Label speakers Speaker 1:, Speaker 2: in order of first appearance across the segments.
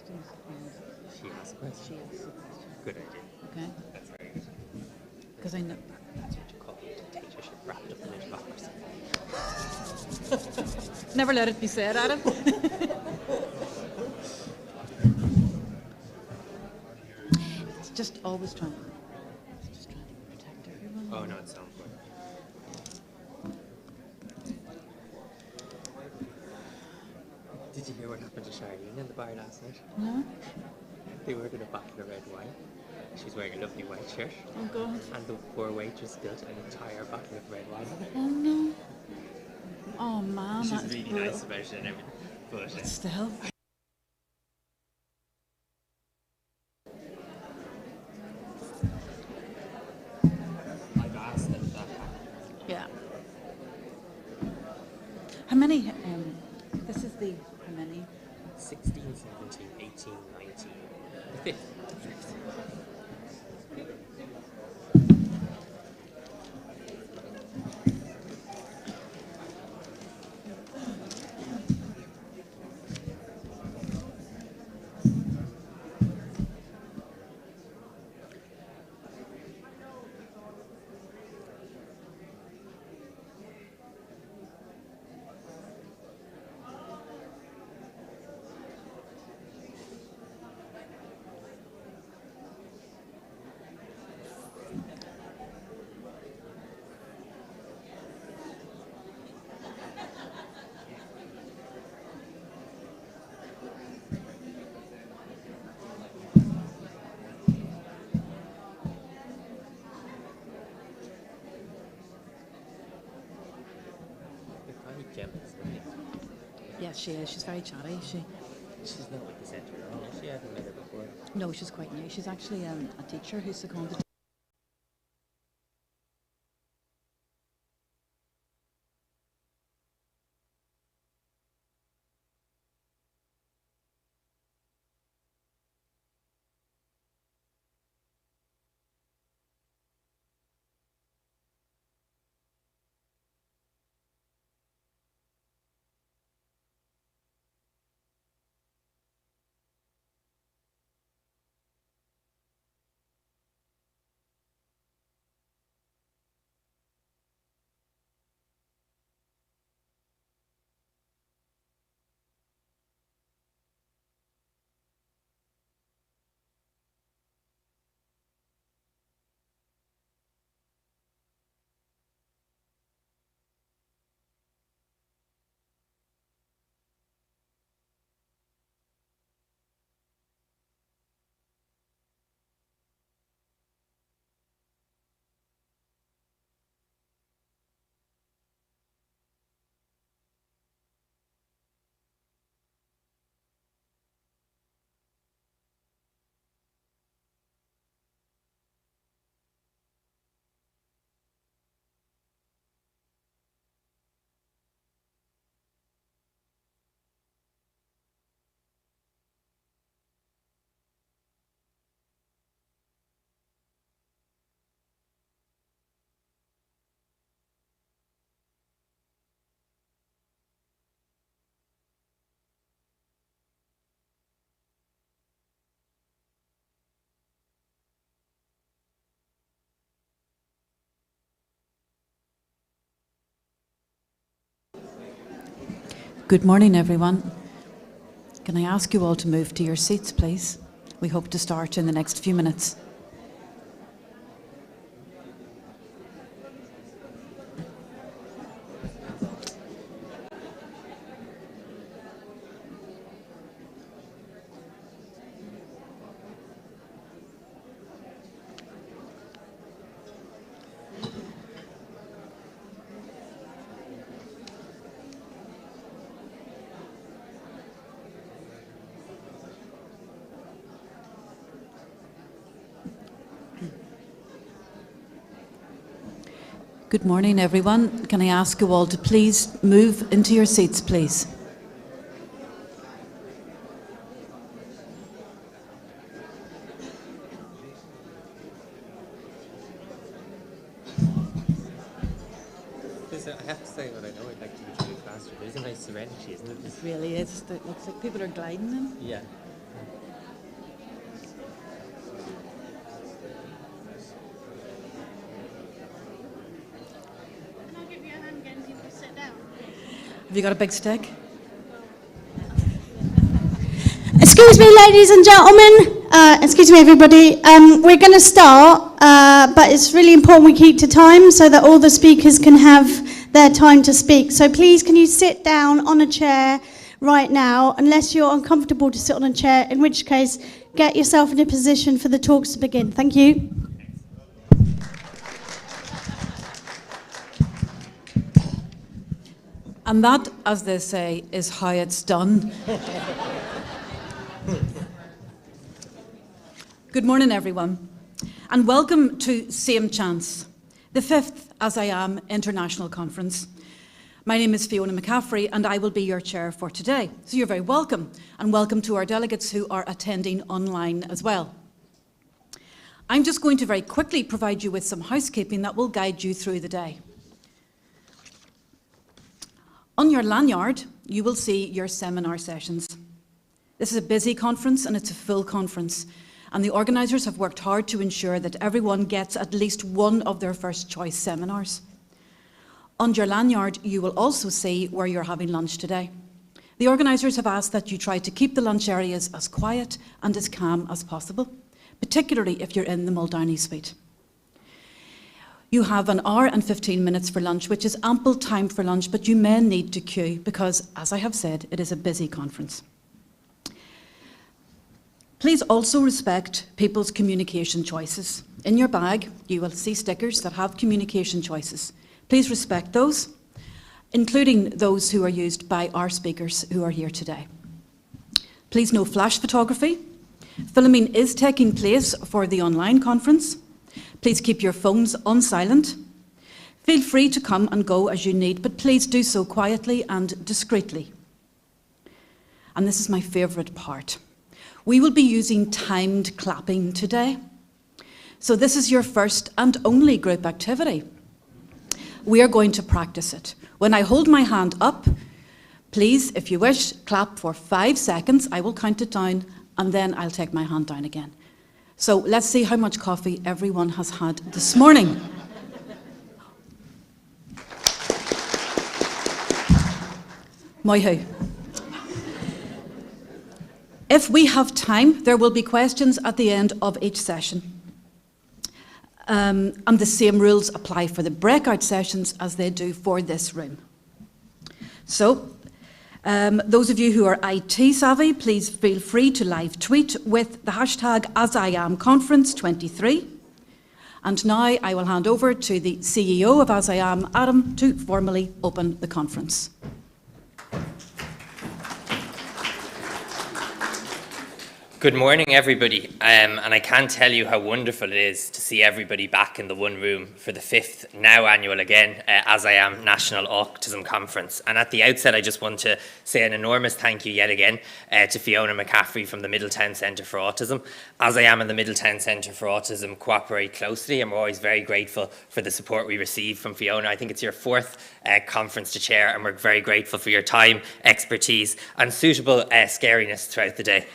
Speaker 1: questions and
Speaker 2: She asks a question.
Speaker 1: she asks a question.
Speaker 2: Good idea.
Speaker 1: Okay?
Speaker 2: That's very good.
Speaker 1: Because I know.
Speaker 2: That's what you call dictatorship wrapped up in a democracy.
Speaker 1: Never let it be said, Adam. It's just always trying. It's just trying to protect everyone.
Speaker 2: Oh no, it sounds good. Did you hear what happened to Charlene in the bar last night?
Speaker 1: No?
Speaker 2: They ordered a bottle of red wine. She's wearing a lovely white shirt.
Speaker 1: Oh God.
Speaker 2: And the poor waitress spilled an entire bottle of red wine.
Speaker 1: Oh no. Oh man,
Speaker 2: She's
Speaker 1: that's
Speaker 2: really
Speaker 1: brutal.
Speaker 2: nice about it and everything. But
Speaker 1: Still.
Speaker 2: I've asked them that happened.
Speaker 1: Yeah. How many? This is the how many?
Speaker 2: 16, 17, 18, 19. The fifth.
Speaker 1: Yes, she is. She's very chatty.
Speaker 2: She's not with the centre at all. She hasn't met her before.
Speaker 1: No, she's quite new. She's actually a teacher who's seconded. Good morning, everyone. Can I ask you all to move to your seats, please? We hope to start in the next few minutes. Good morning, everyone. Can I ask you all to please move into your seats, please?
Speaker 2: I have to say, what I know I'd like to introduce faster. There's a nice serenity, isn't it?
Speaker 1: It really is. It looks like people are gliding in.
Speaker 2: Yeah.
Speaker 1: Have you got a big stick?
Speaker 3: Excuse me, ladies and gentlemen. Excuse me, everybody. We're going to start, but it's really important we keep to time so that all the speakers can have their time to speak. So please, can you sit down on a chair right now, unless you're uncomfortable to sit on a chair, in which case, get yourself in a position for the talks to begin. Thank you.
Speaker 1: And that, as they say, is how it's done. Good morning, everyone, and welcome to Same Chance, the 5th As I Am International Conference. My name is Fiona McCaffrey, and I will be your chair for today. So you're very welcome, and welcome to our delegates who are attending online as well. I'm just going to very quickly provide you with some housekeeping that will guide you through the day. On your lanyard, you will see your seminar sessions. This is a busy conference and it's a full conference, and the organisers have worked hard to ensure that everyone gets at least one of their first choice seminars. On your lanyard, you will also see where you're having lunch today. The organisers have asked that you try to keep the lunch areas as quiet and as calm as possible, particularly if you're in the Muldowney suite. You have an hour and 15 minutes for lunch, which is ample time for lunch, but you may need to queue because, as I have said, it is a busy conference. Please also respect people's communication choices. In your bag, you will see stickers that have communication choices. Please respect those, including those who are used by our speakers who are here today. Please no flash photography. Filming is taking place for the online conference. Please keep your phones on silent. Feel free to come and go as you need, but please do so quietly and discreetly. And this is my favourite part. We will be using timed clapping today. So this is your first and only group activity. We are going to practice it. When I hold my hand up, please, if you wish, clap for 5 seconds. I will count it down and then I'll take my hand down again. So let's see how much coffee everyone has had this morning. Moi-hoo. If we have time, there will be questions at the end of each session. And the same rules apply for the breakout sessions as they do for this room. So, those of you who are IT savvy, please feel free to live tweet with the hashtag AsIamConference23. And now I will hand over to the CEO of As I Am, Adam, to formally open the conference.
Speaker 2: Good morning, everybody, and I can't tell you how wonderful it is to see everybody back in the one room for the 5th, now annual again, As I Am National Autism Conference. And at the outset, I just want to say an enormous thank you yet again to Fiona McCaffrey from the Middletown Centre for Autism. As I Am and the Middletown Centre for Autism cooperate closely, and we're always very grateful for the support we receive from Fiona. I think it's your 4th conference to chair, and we're very grateful for your time, expertise, and suitable scariness throughout the day.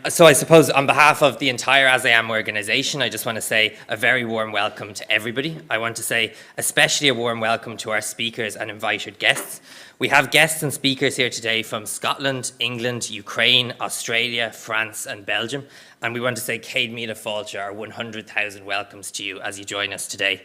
Speaker 2: So I suppose on behalf of the entire As I Am organisation, I just want to say a very warm welcome to everybody. I want to say especially a warm welcome to our speakers and invited guests. We have guests and speakers here today from Scotland, England, Ukraine, Australia, France and Belgium. And we want to say Céad Míle Fáilte, our 100,000 welcomes to you as you join us today.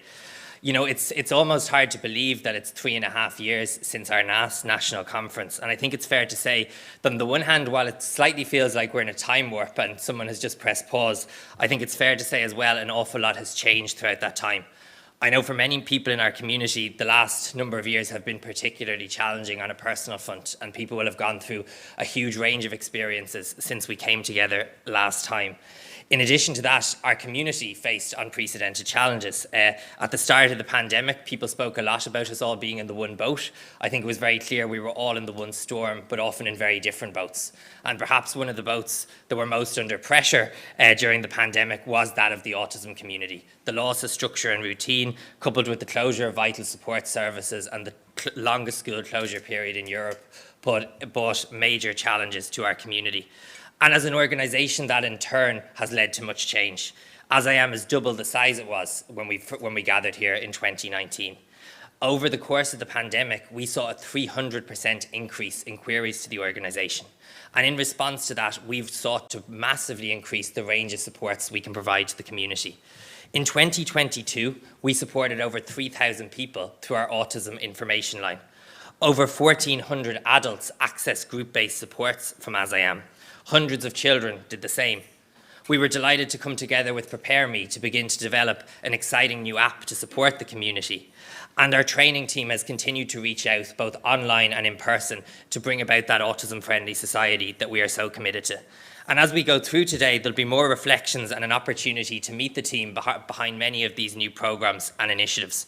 Speaker 2: You know, it's almost hard to believe that it's 3.5 years since our last national conference. And I think it's fair to say that on the one hand, while it slightly feels like we're in a time warp and someone has just pressed pause, I think it's fair to say as well an awful lot has changed throughout that time. I know for many people in our community, the last number of years have been particularly challenging on a personal front, and people will have gone through a huge range of experiences since we came together last time. In addition to that, our community faced unprecedented challenges. At the start of the pandemic, people spoke a lot about us all being in the one boat. I think it was very clear we were all in the one storm, but often in very different boats. And perhaps one of the boats that were most under pressure during the pandemic was that of the autism community. The loss of structure and routine, coupled with the closure of vital support services and the longest school closure period in Europe, brought major challenges to our community. And as an organisation, that in turn has led to much change. As I Am is double the size it was when we gathered here in 2019. Over the course of the pandemic, we saw a 300% increase in queries to the organisation. And in response to that, we've sought to massively increase the range of supports we can provide to the community. In 2022, we supported over 3,000 people through our autism information line. Over 1,400 adults accessed group-based supports from As I Am. Hundreds of children did the same. We were delighted to come together with Prepare Me to begin to develop an exciting new app to support the community. And our training team has continued to reach out, both online and in person, to bring about that autism-friendly society that we are so committed to. And as we go through today, there'll be more reflections and an opportunity to meet the team behind many of these new programs and initiatives.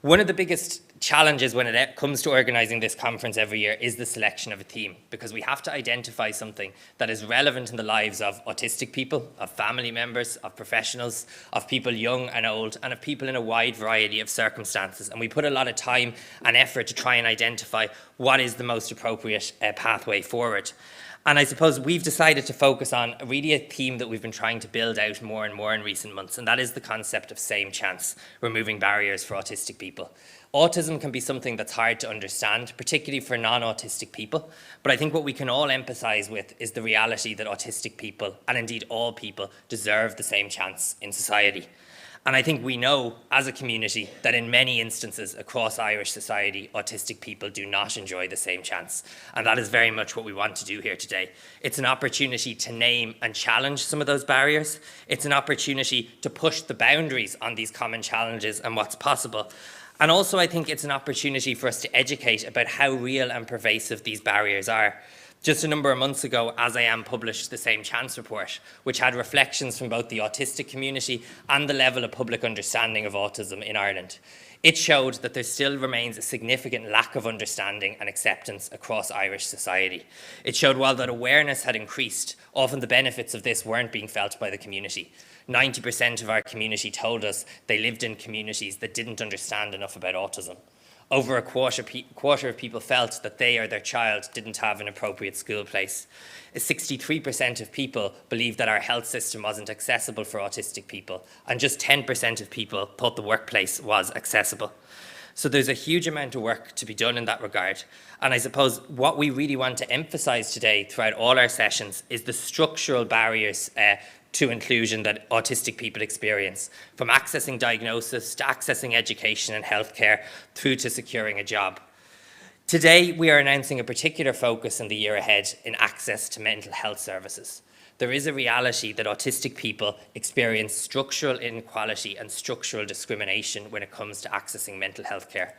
Speaker 2: One of the biggest challenges when it comes to organising this conference every year is the selection of a theme, because we have to identify something that is relevant in the lives of autistic people, of family members, of professionals, of people young and old, and of people in a wide variety of circumstances. And we put a lot of time and effort to try and identify what is the most appropriate pathway forward. And I suppose we've decided to focus on really a theme that we've been trying to build out more and more in recent months, and that is the concept of same chance, removing barriers for autistic people. Autism can be something that's hard to understand, particularly for non-autistic people, but I think what we can all empathise with is the reality that autistic people, and indeed all people, deserve the same chance in society. And I think we know as a community that in many instances across Irish society, autistic people do not enjoy the same chance. And that is very much what we want to do here today. It's an opportunity to name and challenge some of those barriers. It's an opportunity to push the boundaries on these common challenges and what's possible. And also I think it's an opportunity for us to educate about how real and pervasive these barriers are. Just a number of months ago, As I Am published the Same Chance report, which had reflections from both the autistic community and the level of public understanding of autism in Ireland. It showed that there still remains a significant lack of understanding and acceptance across Irish society. It showed while that awareness had increased, often the benefits of this weren't being felt by the community. 90% of our community told us they lived in communities that didn't understand enough about autism. Over a quarter of people felt that they or their child didn't have an appropriate school place. 63% of people believed that our health system wasn't accessible for autistic people, and just 10% of people thought the workplace was accessible. So there's a huge amount of work to be done in that regard. And I suppose what we really want to emphasise today throughout all our sessions is the structural barriers to inclusion that autistic people experience, from accessing diagnosis to accessing education and healthcare through to securing a job. Today, we are announcing a particular focus in the year ahead in access to mental health services. There is a reality that autistic people experience structural inequality and structural discrimination when it comes to accessing mental health care.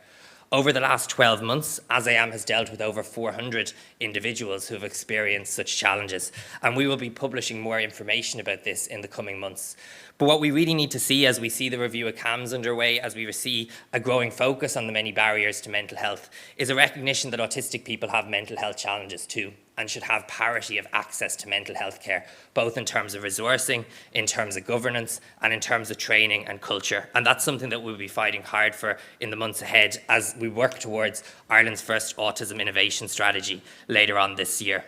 Speaker 2: Over the last 12 months, As I Am has dealt with over 400 individuals who have experienced such challenges, and we will be publishing more information about this in the coming months. But what we really need to see as we see the review of CAMHS underway, as we see a growing focus on the many barriers to mental health, is a recognition that autistic people have mental health challenges too, and should have parity of access to mental health care, both in terms of resourcing, in terms of governance, and in terms of training and culture. And that's something that we'll be fighting hard for in the months ahead as we work towards Ireland's first autism innovation strategy later on this year.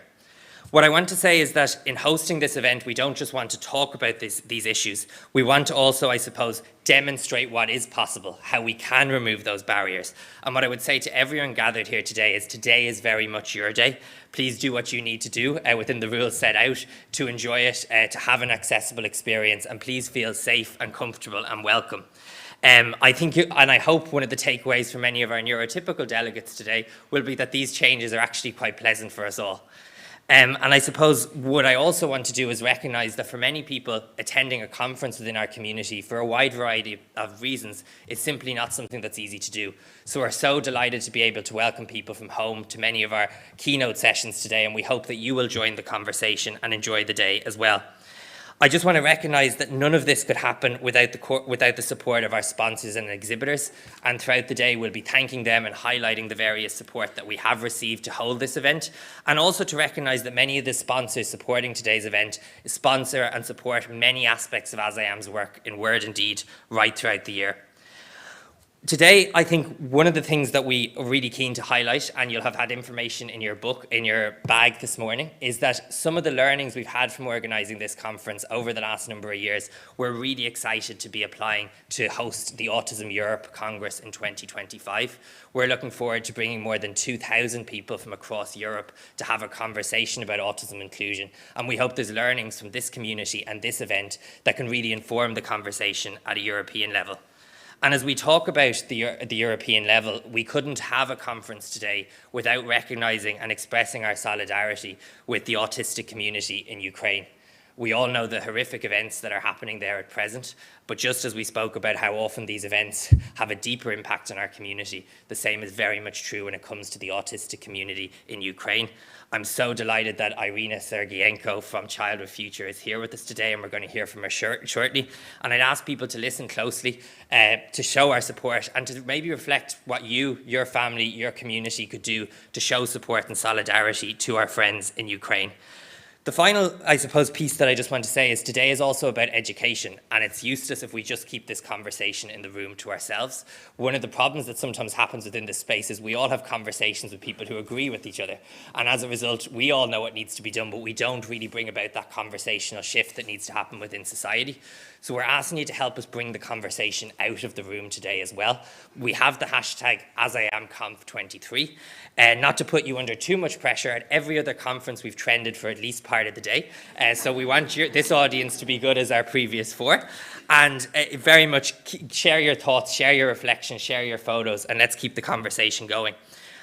Speaker 2: What I want to say is that in hosting this event, we don't just want to talk about these issues. We want to also, I suppose, demonstrate what is possible, how we can remove those barriers. And what I would say to everyone gathered here today is very much your day. Please do what you need to do within the rules set out to enjoy it, to have an accessible experience, and please feel safe and comfortable and welcome. I think, and I hope one of the takeaways for many of our neurotypical delegates today will be that these changes are actually quite pleasant for us all. And I suppose what I also want to do is recognise that for many people, attending a conference within our community for a wide variety of reasons is simply not something that's easy to do. So we're so delighted to be able to welcome people from home to many of our keynote sessions today, and we hope that you will join the conversation and enjoy the day as well. I just want to recognise that none of this could happen without the support of our sponsors and exhibitors, and throughout the day we'll be thanking them and highlighting the various support that we have received to hold this event, and also to recognise that many of the sponsors supporting today's event sponsor and support many aspects of As I Am's work in word and deed right throughout the year. Today, I think one of the things that we are really keen to highlight, and you'll have had information in your book, in your bag this morning, is that some of the learnings we've had from organising this conference over the last number of years, we're really excited to be applying to host the Autism Europe Congress in 2025. We're looking forward to bringing more than 2,000 people from across Europe to have a conversation about autism inclusion. And we hope there's learnings from this community and this event that can really inform the conversation at a European level. And as we talk about the European level, we couldn't have a conference today without recognising and expressing our solidarity with the autistic community in Ukraine. We all know the horrific events that are happening there at present, but just as we spoke about how often these events have a deeper impact on our community, the same is very much true when it comes to the autistic community in Ukraine. I'm so delighted that Irina Sergeyenko from Child with Future is here with us today, and we're going to hear from her shortly. And I'd ask people to listen closely to show our support and to maybe reflect what you, your family, your community could do to show support and solidarity to our friends in Ukraine. The final, I suppose, piece that I just want to say is today is also about education, and it's useless if we just keep this conversation in the room to ourselves. One of the problems that sometimes happens within this space is we all have conversations with people who agree with each other, and as a result, we all know what needs to be done, but we don't really bring about that conversational shift that needs to happen within society. So we're asking you to help us bring the conversation out of the room today as well. We have the hashtag AsIamConf23, not to put you under too much pressure. At every other conference, we've trended for at least part of the day. So we want this audience to be good as our previous four. And very much share your thoughts, share your reflections, share your photos, and let's keep the conversation going.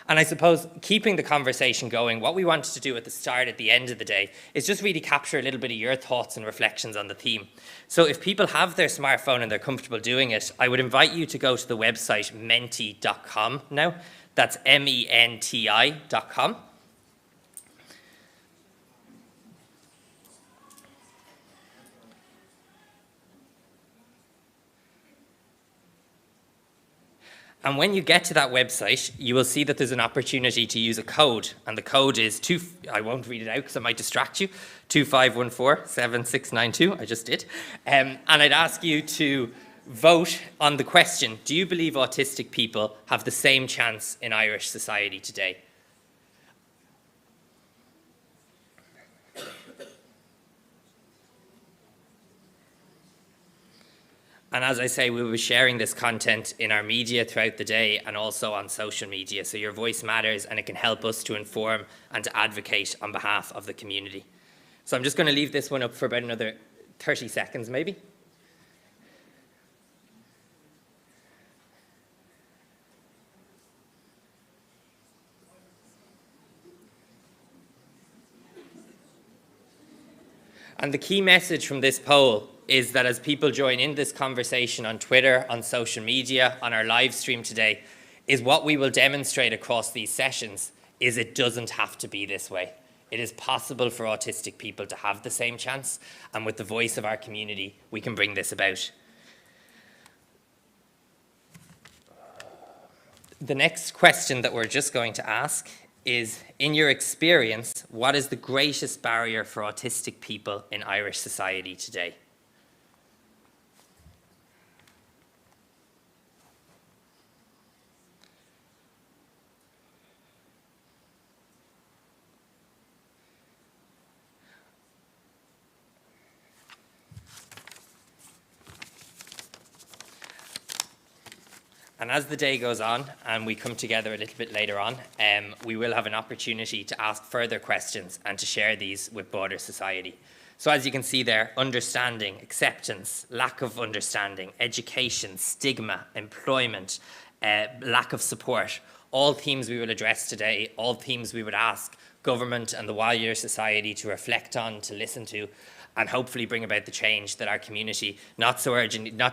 Speaker 2: And I suppose keeping the conversation going, what we wanted to do at the start, at the end of the day, is just really capture a little bit of your thoughts and reflections on the theme. So if people have their smartphone and they're comfortable doing it, I would invite you to go to the website menti.com now. That's MENTI.com. And when you get to that website, you will see that there's an opportunity to use a code. And the code is, I won't read it out because it might distract you, 2514-7692. I just did. And I'd ask you to vote on the question, do you believe autistic people have the same chance in Irish society today? And as I say, we will be sharing this content in our media throughout the day and also on social media. So your voice matters, and it can help us to inform and to advocate on behalf of the community. So I'm just going to leave this one up for about another 30 seconds maybe. And the key message from this poll is that as people join in this conversation on Twitter, on social media, on our live stream today, is what we will demonstrate across these sessions is it doesn't have to be this way. It is possible for autistic people to have the same chance, and with the voice of our community, we can bring this about. The next question that we're just going to ask is, in your experience, what is the greatest barrier for autistic people in Irish society today? And as the day goes on and we come together a little bit later on, we will have an opportunity to ask further questions and to share these with broader society. So as you can see there, understanding, acceptance, lack of understanding, education, stigma, employment, lack of support, all themes we will address today, all themes we would ask government and the wider society to reflect on, to listen to, and hopefully bring about the change that our community not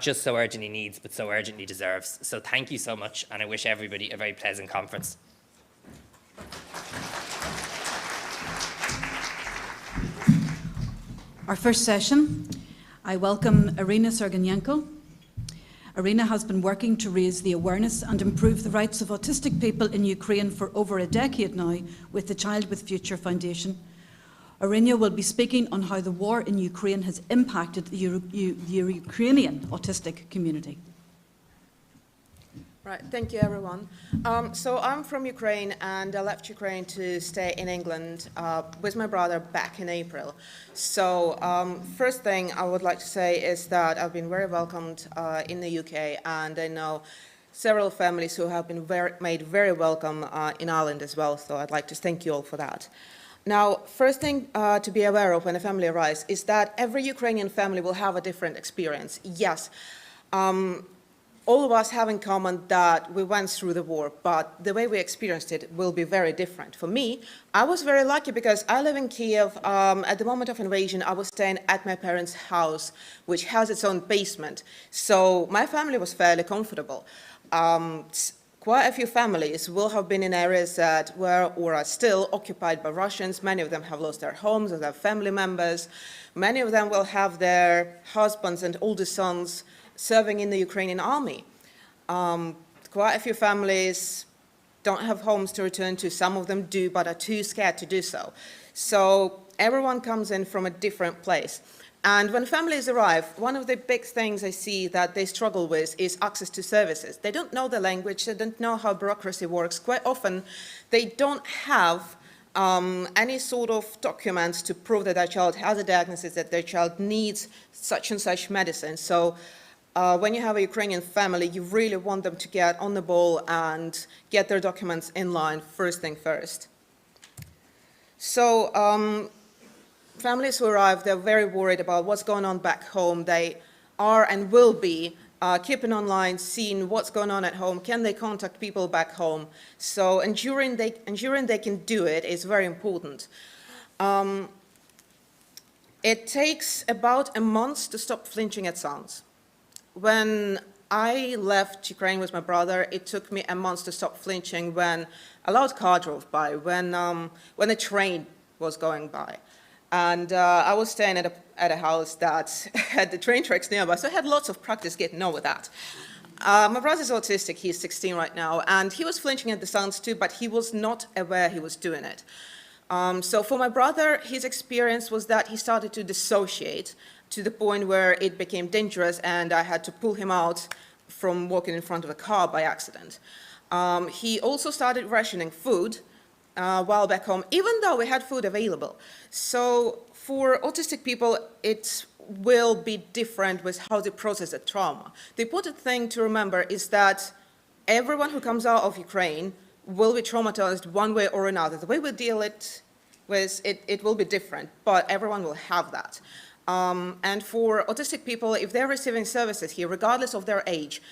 Speaker 2: just so urgently needs, but so urgently deserves. So thank you so much, and I wish everybody a very pleasant conference.
Speaker 1: Our first session, I welcome Irina Sergeyenko. Irina has been working to raise the awareness and improve the rights of autistic people in Ukraine for over a decade now with the Child with Future Foundation. Irina will be speaking on how the war in Ukraine has impacted the Ukrainian autistic community.
Speaker 4: Right, thank you everyone. So I'm from Ukraine and I left Ukraine to stay in England with my brother back in April. So first thing I would like to say is that I've been very welcomed in the UK, and I know several families who have been made very welcome in Ireland as well, so I'd like to thank you all for that. Now, first thing to be aware of when a family arrives is that every Ukrainian family will have a different experience. Yes, all of us have in common that we went through the war, but the way we experienced it will be very different. For me, I was very lucky because I live in Kiev. At the moment of invasion, I was staying at my parents' house, which has its own basement. So my family was fairly comfortable. Quite a few families will have been in areas that were or are still occupied by Russians. Many of them have lost their homes or their family members. Many of them will have their husbands and older sons serving in the Ukrainian army. Quite a few families don't have homes to return to. Some of them do, but are too scared to do so. So everyone comes in from a different place. And when families arrive, one of the big things I see that they struggle with is access to services. They don't know the language, they don't know how bureaucracy works. Quite often, they don't have any sort of documents to prove that their child has a diagnosis, that their child needs such and such medicine. So when you have a Ukrainian family, you really want them to get on the ball and get their documents in line first thing first. So families who arrive, they're very worried about what's going on back home. They are and will be keeping online, seeing what's going on at home. Can they contact people back home? So ensuring they can do it is very important. It takes about a month to stop flinching at sounds. When I left Ukraine with my brother, it took me a month to stop flinching when a loud car drove by, when a train was going by. And I was staying at a house that had the train tracks nearby, so I had lots of practice getting over that. My brother's autistic, he's 16 right now, and he was flinching at the sounds too, but he was not aware he was doing it. So for my brother, his experience was that he started to dissociate to the point where it became dangerous and I had to pull him out from walking in front of a car by accident. He also started rationing food while back home, even though we had food available. So for autistic people, it will be different with how they process the trauma. The important thing to remember is that everyone who comes out of Ukraine will be traumatized one way or another. The way we deal with it will be different, but everyone will have that. And for autistic people, if they're receiving services here, regardless of their age,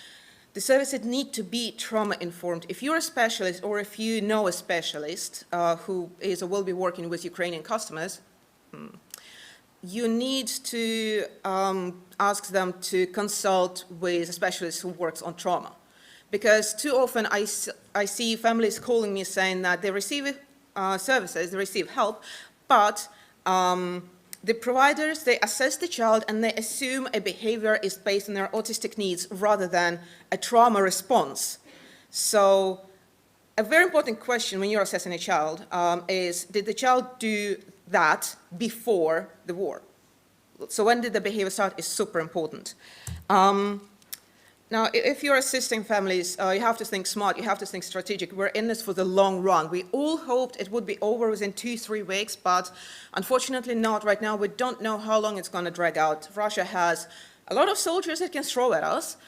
Speaker 4: the services need to be trauma-informed. If you're a specialist or if you know a specialist who is or will be working with Ukrainian customers, you need to ask them to consult with a specialist who works on trauma. Because too often I see families calling me saying that they receive services, they receive help, but the providers, they assess the child and they assume a behavior is based on their autistic needs rather than a trauma response. So a very important question when you're assessing a child is, did the child do that before the war? So when did the behavior start is super important. Now, if you're assisting families, you have to think smart, you have to think strategic. We're in this for the long run. We all hoped it would be over within 2-3 weeks, but unfortunately not right now. We don't know how long it's going to drag out. Russia has a lot of soldiers it can throw at us,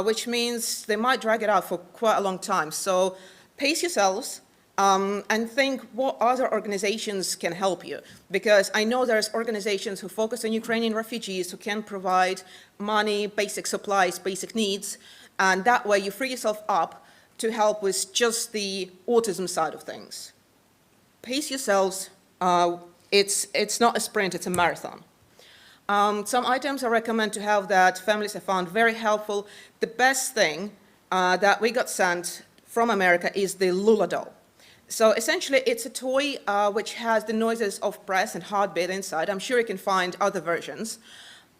Speaker 4: which means they might drag it out for quite a long time. So pace yourselves. And think what other organizations can help you. Because I know there's organizations who focus on Ukrainian refugees who can provide money, basic supplies, basic needs, and that way you free yourself up to help with just the autism side of things. Pace yourselves. It's not a sprint, it's a marathon. Some items I recommend to have that families have found very helpful. The best thing that we got sent from America is the Lula doll. So essentially, it's a toy which has the noises of breath and heartbeat inside. I'm sure you can find other versions,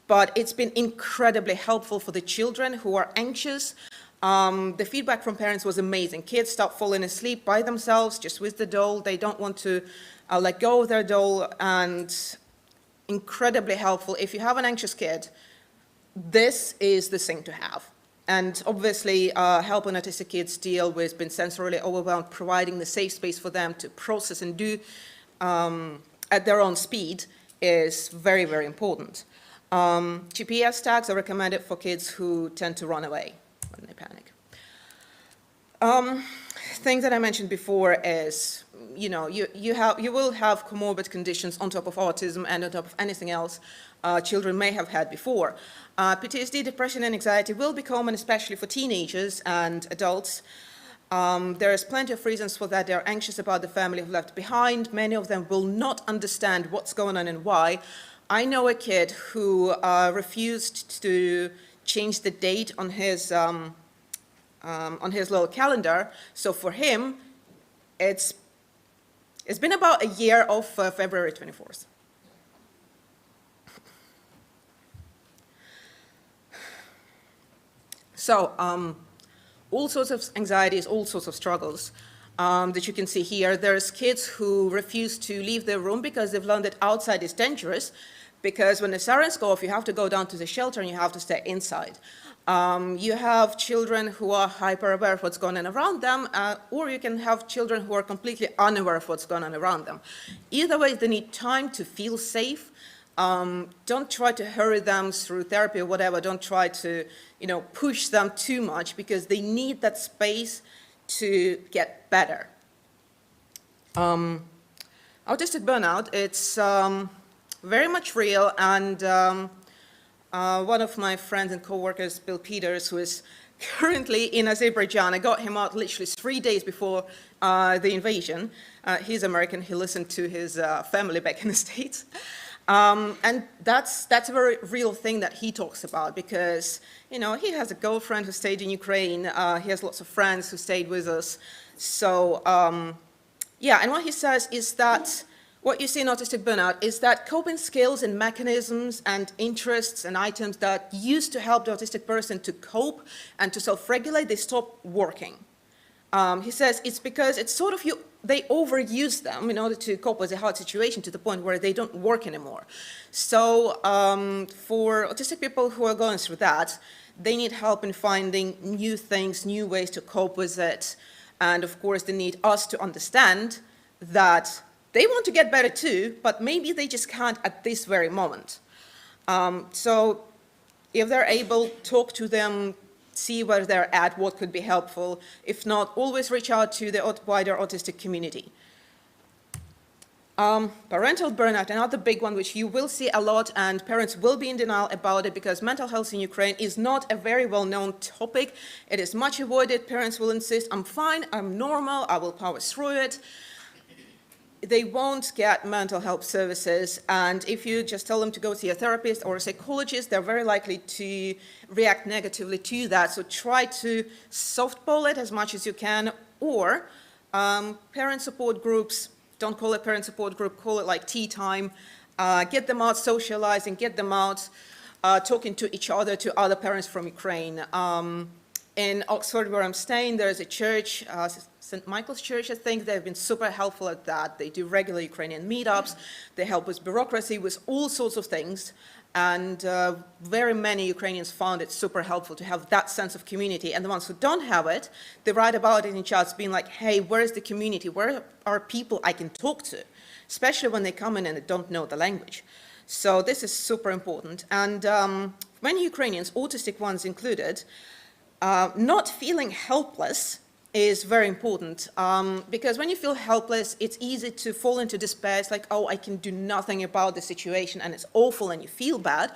Speaker 4: but it's been incredibly helpful for the children who are anxious. The feedback from parents was amazing. Kids start falling asleep by themselves, just with the doll. They don't want to let go of their doll, and incredibly helpful. If you have an anxious kid, this is the thing to have. And obviously, helping autistic kids deal with being sensorily overwhelmed, providing the safe space for them to process and do at their own speed is very, very important. GPS tags are recommended for kids who tend to run away when they panic. Things that I mentioned before is, you will have comorbid conditions on top of autism and on top of anything else children may have had before. PTSD, depression, and anxiety will be common, especially for teenagers and adults. There is plenty of reasons for that. They're anxious about the family left behind. Many of them will not understand what's going on and why. I know a kid who refused to change the date on his little calendar. So for him, it's been about a year of February 24th. So all sorts of anxieties, all sorts of struggles that you can see here. There's kids who refuse to leave their room because they've learned that outside is dangerous, because when the sirens go off, you have to go down to the shelter and you have to stay inside. You have children who are hyper aware of what's going on around them, or you can have children who are completely unaware of what's going on around them. Either way, they need time to feel safe. Don't try to hurry them through therapy or whatever. Don't try to, push them too much, because they need that space to get better. Autistic burnout, it's very much real, and one of my friends and co-workers, Bill Peters, who is currently in Azerbaijan, I got him out literally 3 days before the invasion. He's American. He listened to his family back in the States. And that's a very real thing that he talks about, because, he has a girlfriend who stayed in Ukraine. He has lots of friends who stayed with us. So, yeah, and what he says is that what you see in autistic burnout is that coping skills and mechanisms and interests and items that used to help the autistic person to cope and to self-regulate, they stop working. He says it's because it's sort of they overuse them in order to cope with a hard situation to the point where they don't work anymore. So for autistic people who are going through that, they need help in finding new things, new ways to cope with it. And of course, they need us to understand that they want to get better too, but maybe they just can't at this very moment. So if they're able, talk to them, see where they're at, what could be helpful. If not, always reach out to the wider autistic community. Parental burnout, another big one, which you will see a lot, and parents will be in denial about it, because mental health in Ukraine is not a very well-known topic. It is much avoided. Parents will insist, I'm fine, I'm normal, I will power through it. They won't get mental health services, and if you just tell them to go see a therapist or a psychologist, they're very likely to react negatively to that. So try to softball it as much as you can, or parent support groups. Don't call it parent support group, call it like tea time. Get them out socializing, get them out talking to each other, to other parents from Ukraine. In Oxford, where I'm staying, there's a church, St. Michael's Church, I think. They've been super helpful at that. They do regular Ukrainian meetups. They help with bureaucracy, with all sorts of things. And very many Ukrainians found it super helpful to have that sense of community. And the ones who don't have it, they write about it in chats, being like, hey, where's the community? Where are people I can talk to? Especially when they come in and they don't know the language. So this is super important. And many Ukrainians, autistic ones included, not feeling helpless is very important, because when you feel helpless, it's easy to fall into despair. It's like, oh, I can do nothing about the situation, and it's awful, and you feel bad.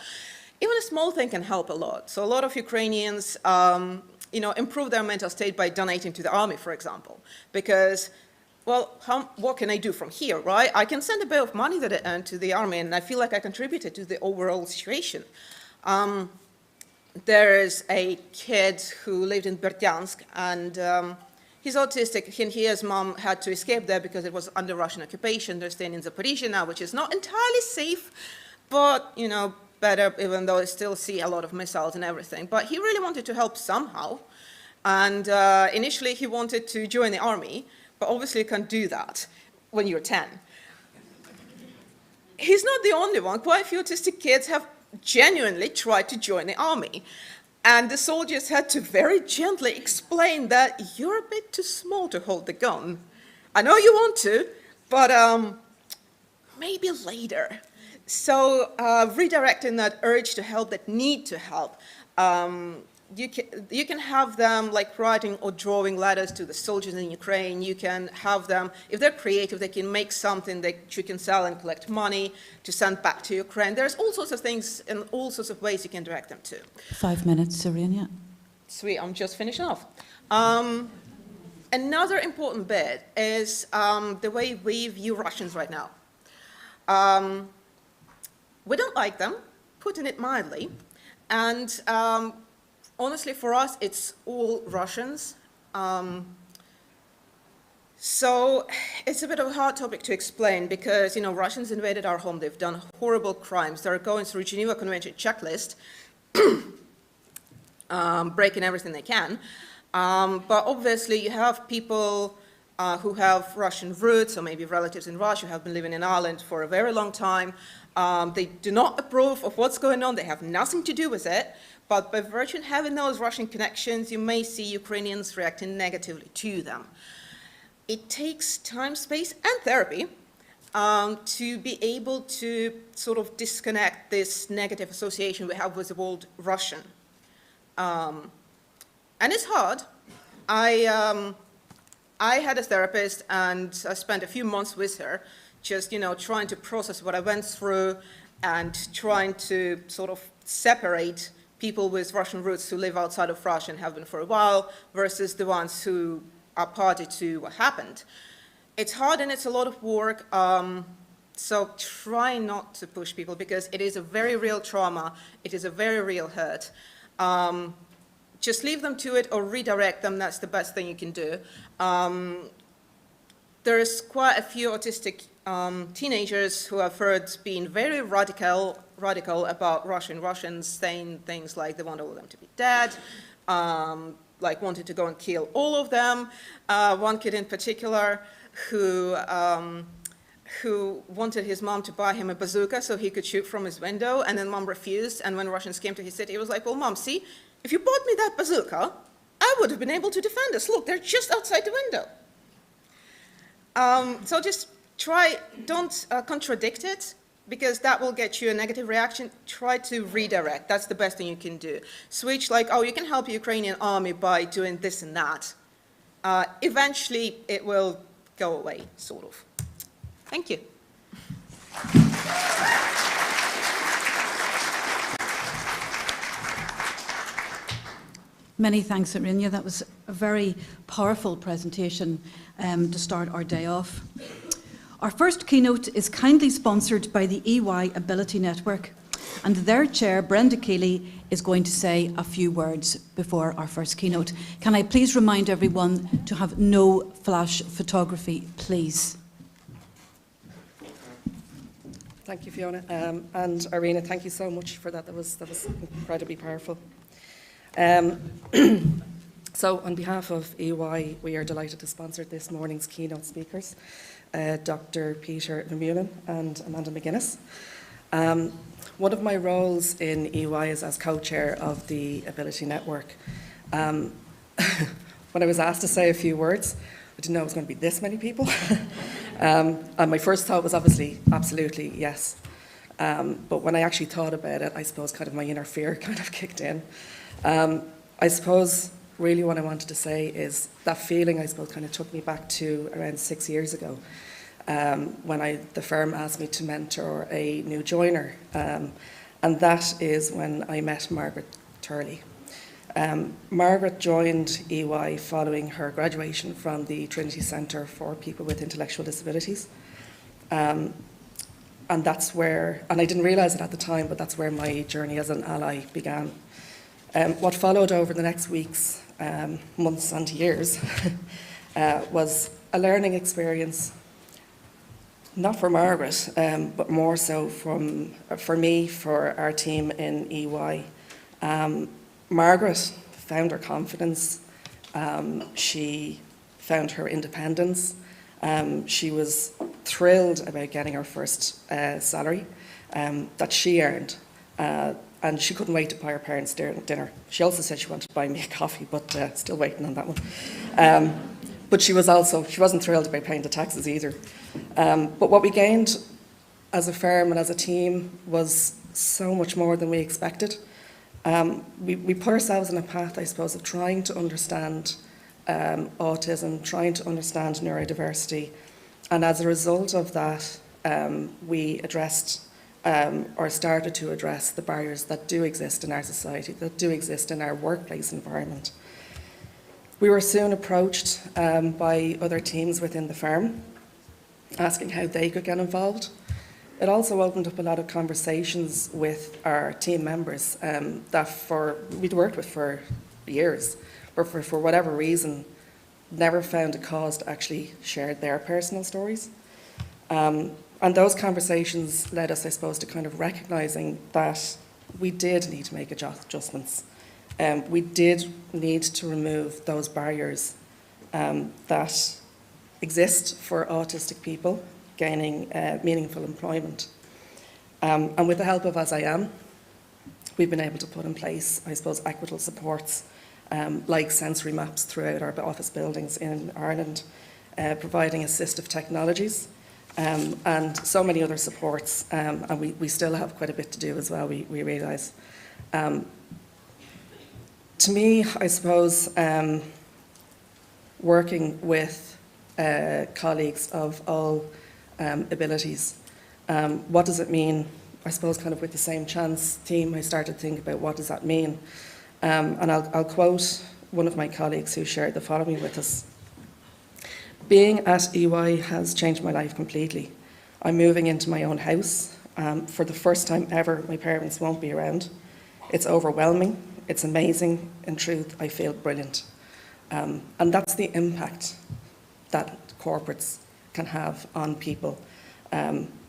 Speaker 4: Even a small thing can help a lot. So a lot of Ukrainians, improve their mental state by donating to the army, for example, because, well, what can I do from here, right? I can send a bit of money that I earn to the army, and I feel like I contributed to the overall situation. There's a kid who lived in Berdyansk, and he's autistic. He and his mom had to escape there because it was under Russian occupation. They're staying in Zaporizhia now, which is not entirely safe, but, better, even though I still see a lot of missiles and everything. But he really wanted to help somehow, and initially he wanted to join the army, but obviously you can't do that when you're 10. He's not the only one. Quite a few autistic kids have genuinely tried to join the army. And the soldiers had to very gently explain that you're a bit too small to hold the gun. I know you want to, but maybe later. So redirecting that urge to help, that need to help, you can have them like writing or drawing letters to the soldiers in Ukraine. You can have them, if they're creative, they can make something that you can sell and collect money to send back to Ukraine. There's all sorts of things and all sorts of ways you can direct them to.
Speaker 1: 5 minutes, Serena.
Speaker 4: Sweet, I'm just finishing off. Another important bit is the way we view Russians right now. We don't like them, putting it mildly, and honestly, for us, it's all Russians. So it's a bit of a hard topic to explain because, Russians invaded our home. They've done horrible crimes. They're going through Geneva Convention checklist, breaking everything they can. But obviously, you have people who have Russian roots, or maybe relatives in Russia who have been living in Ireland for a very long time. They do not approve of what's going on. They have nothing to do with it. But by virtue of having those Russian connections, you may see Ukrainians reacting negatively to them. It takes time, space, and therapy to be able to sort of disconnect this negative association we have with the word Russian. And it's hard. I had a therapist, and I spent a few months with her, just trying to process what I went through and trying to sort of separate people with Russian roots who live outside of Russia and have been for a while versus the ones who are party to what happened. It's hard and it's a lot of work, so try not to push people because it is a very real trauma, it is a very real hurt. Just leave them to it or redirect them, that's the best thing you can do. There's quite a few autistic teenagers who I've heard being very radical about Russians, saying things like they want all of them to be dead, like wanted to go and kill all of them. One kid in particular who wanted his mom to buy him a bazooka so he could shoot from his window, and then mom refused, and when Russians came to his city, he was like, well, mom, see, if you bought me that bazooka, I would have been able to defend us. Look, they're just outside the window. So just try, don't contradict it, because that will get you a negative reaction. Try to redirect. That's the best thing you can do. Switch like, oh, you can help the Ukrainian army by doing this and that. Eventually, it will go away, sort of. Thank you.
Speaker 1: Many thanks, Irina. That was a very powerful presentation to start our day off. Our first keynote is kindly sponsored by the EY Ability Network, and their chair, Brenda Keeley, is going to say a few words before our first keynote. Can I please remind everyone to have no flash photography, please?
Speaker 5: Thank you, Fiona. And Irina, thank you so much for that. That was incredibly powerful. So on behalf of EY, we are delighted to sponsor this morning's keynote speakers, Dr. Peter Vermeulen and Amanda McGuinness. One of my roles in EY is as co-chair of the Ability Network. When I was asked to say a few words, I didn't know it was going to be this many people. And my first thought was obviously, absolutely, yes. But when I actually thought about it, I suppose kind of my inner fear kind of kicked in. I suppose really what I wanted to say is that feeling, I suppose, kind of took me back to around 6 years ago when the firm asked me to mentor a new joiner. And that is when I met Margaret Turley. Margaret joined EY following her graduation from the Trinity Centre for People with Intellectual Disabilities. And that's where, and I didn't realise it at the time, but that's where my journey as an ally began. What followed over the next weeks, months and years was a learning experience, not for Margaret, but more so for me, for our team in EY. Margaret found her confidence, she found her independence, she was thrilled about getting her first salary that she earned. and she couldn't wait to buy her parents dinner. She also said she wanted to buy me a coffee, but still waiting on that one. But she wasn't thrilled about paying the taxes either. But what we gained as a firm and as a team was so much more than we expected. We put ourselves on a path, I suppose, of trying to understand autism, trying to understand neurodiversity, and as a result of that, we addressed or started to address the barriers that do exist in our society, that do exist in our workplace environment. We were soon approached by other teams within the firm, asking how they could get involved. It also opened up a lot of conversations with our team members that we'd worked with for years, but for whatever reason, never found a cause to actually share their personal stories. And those conversations led us, I suppose, to kind of recognising that we did need to make adjustments. We did need to remove those barriers that exist for autistic people gaining meaningful employment. And with the help of As I Am, we've been able to put in place, I suppose, equitable supports like sensory maps throughout our office buildings in Ireland, providing assistive technologies, and so many other supports. And we still have quite a bit to do as well, we realise. To me, I suppose, working with colleagues of all abilities, what does it mean? I suppose kind of with the Same Chance theme, I started to think about what does that mean? And I'll quote one of my colleagues who shared the following with us. Being at EY has changed my life completely. I'm moving into my own house. For the first time ever, my parents won't be around. It's overwhelming. It's amazing. In truth, I feel brilliant. And that's the impact that corporates can have on people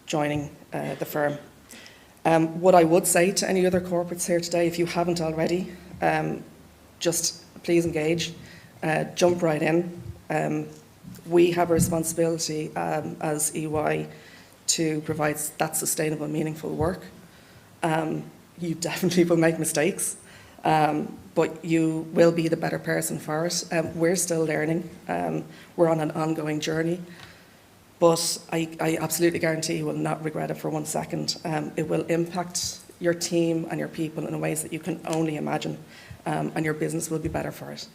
Speaker 5: joining the firm. What I would say to any other corporates here today, if you haven't already, just please engage, jump right in. We have a responsibility as EY to provide that sustainable, meaningful work. You definitely will make mistakes, but you will be the better person for it. We're still learning. We're on an ongoing journey. But I absolutely guarantee you will not regret it for 1 second. It will impact your team and your people in ways that you can only imagine, and your business will be better for it.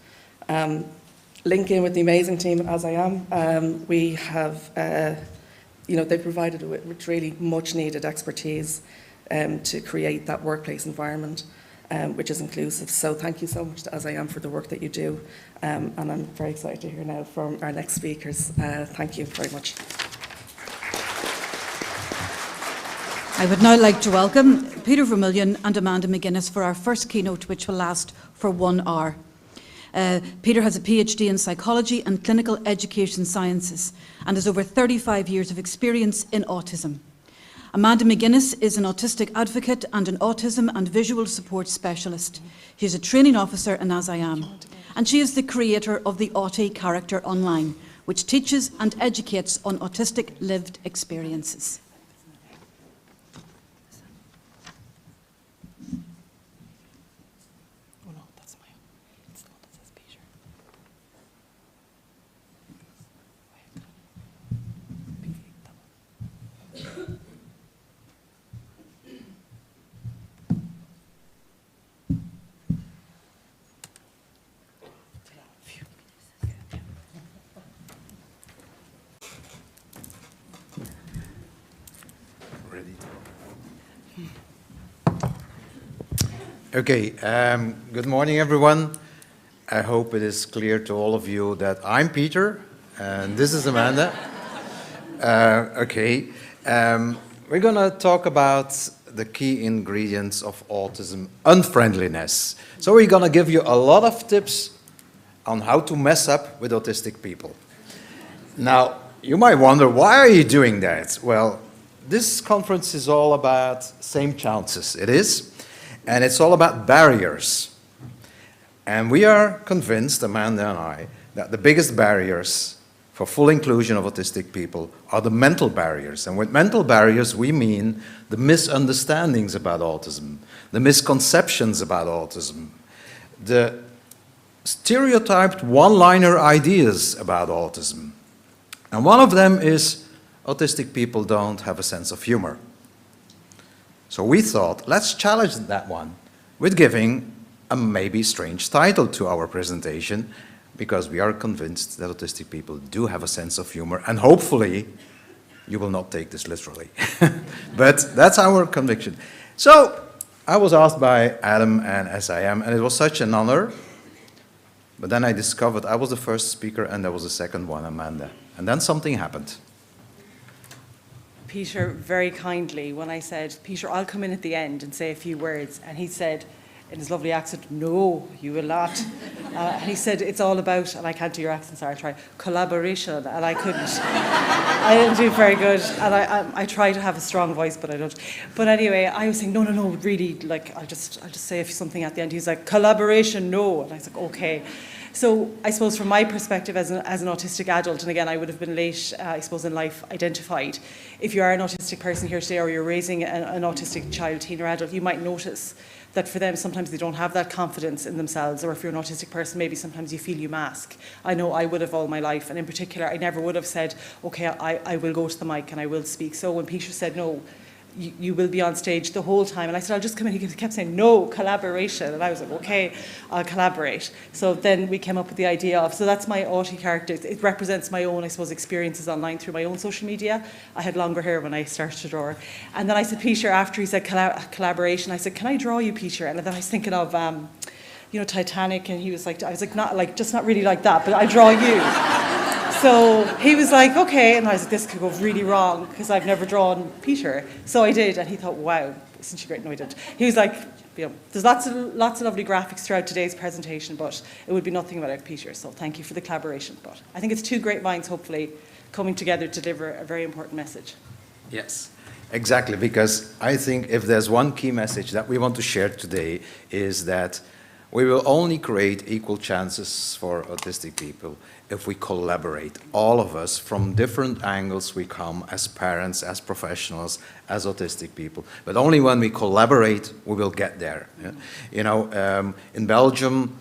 Speaker 5: Link in with the amazing team at As I Am. We have, they've provided with really much needed expertise to create that workplace environment which is inclusive. So thank you so much to As I Am for the work that you do. And I'm very excited to hear now from our next speakers. Thank you very much.
Speaker 1: I would now like to welcome Peter Vermillion and Amanda McGuinness for our first keynote, which will last for 1 hour. Peter has a PhD in psychology and clinical education sciences and has over 35 years of experience in autism. Amanda McGuinness is an autistic advocate and an autism and visual support specialist. She is a training officer in As I Am, and she is the creator of the Auti character online, which teaches and educates on autistic lived experiences.
Speaker 6: Okay, good morning, everyone. I hope it is clear to all of you that I'm Peter, and this is Amanda. We're going to talk about the key ingredients of autism unfriendliness. So we're going to give you a lot of tips on how to mess up with autistic people. Now, you might wonder, why are you doing that? Well, this conference is all about same chances. It is. And it's all about barriers. And we are convinced, Amanda and I, that the biggest barriers for full inclusion of autistic people are the mental barriers. And with mental barriers, we mean the misunderstandings about autism, the misconceptions about autism, the stereotyped one-liner ideas about autism. And one of them is autistic people don't have a sense of humor. So we thought, let's challenge that one with giving a maybe strange title to our presentation, because we are convinced that autistic people do have a sense of humor, and hopefully you will not take this literally. But that's our conviction. So I was asked by Adam and SIM, and it was such an honor. But then I discovered I was the first speaker and there was a second one, Amanda. And then something happened.
Speaker 5: Peter, very kindly, when I said, Peter, I'll come in at the end and say a few words, and he said, in his lovely accent, no, you will not. And he said, it's all about, and I can't do your accent, sorry, I try, collaboration, and I couldn't. I didn't do very good, and I try to have a strong voice, but I don't. But anyway, I was saying, no, really, like, I'll just say something at the end. He was like, collaboration, no. And I was like, okay. So I suppose from my perspective as an autistic adult, and again, I would have been late, I suppose, in life identified. If you are an autistic person here today, or you're raising an autistic child, teen or adult, you might notice that for them, sometimes they don't have that confidence in themselves, or if you're an autistic person, maybe sometimes you feel you mask. I know I would have all my life, and in particular, I never would have said, okay, I will go to the mic and I will speak. So when Peter said, no, you will be on stage the whole time, and I said, I'll just come in, he kept saying, no, collaboration, and I was like, okay, I'll collaborate. So then we came up with the idea of, so that's my Autie character, it represents my own, I suppose, experiences online through my own social media. I had longer hair when I started to draw. And then I said, Peter, after he said collaboration, I said, can I draw you, Peter? And then I was thinking of, you know, Titanic, and he was like, I was like, just not really like that, but I draw you. So he was like, okay, and I was like, this could go really wrong because I've never drawn Peter. So I did, and he thought, wow, isn't she great? No, he didn't. He was like, you know, there's lots of lovely graphics throughout today's presentation, but it would be nothing without Peter. So thank you for the collaboration. But I think it's two great minds, hopefully, coming together to deliver a very important message.
Speaker 6: Yes, exactly, because I think if there's one key message that we want to share today is that we will only create equal chances for autistic people if we collaborate. All of us, from different angles we come, as parents, as professionals, as autistic people. But only when we collaborate, we will get there. Yeah? You know, in Belgium,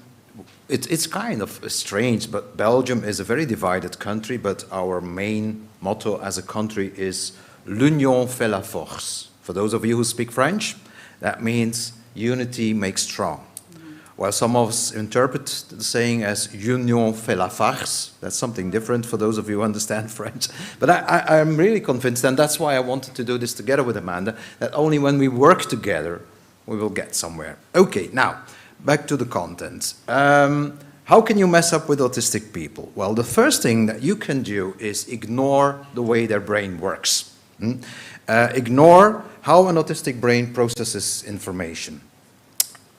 Speaker 6: it's kind of strange, but Belgium is a very divided country, but our main motto as a country is l'union fait la force. For those of you who speak French, that means unity makes strong. Well, some of us interpret the saying as union fait la farce. That's something different for those of you who understand French. But I'm really convinced, and that's why I wanted to do this together with Amanda, that only when we work together, we will get somewhere. Okay, now, back to the content. How can you mess up with autistic people? Well, the first thing that you can do is ignore the way their brain works. Ignore how an autistic brain processes information.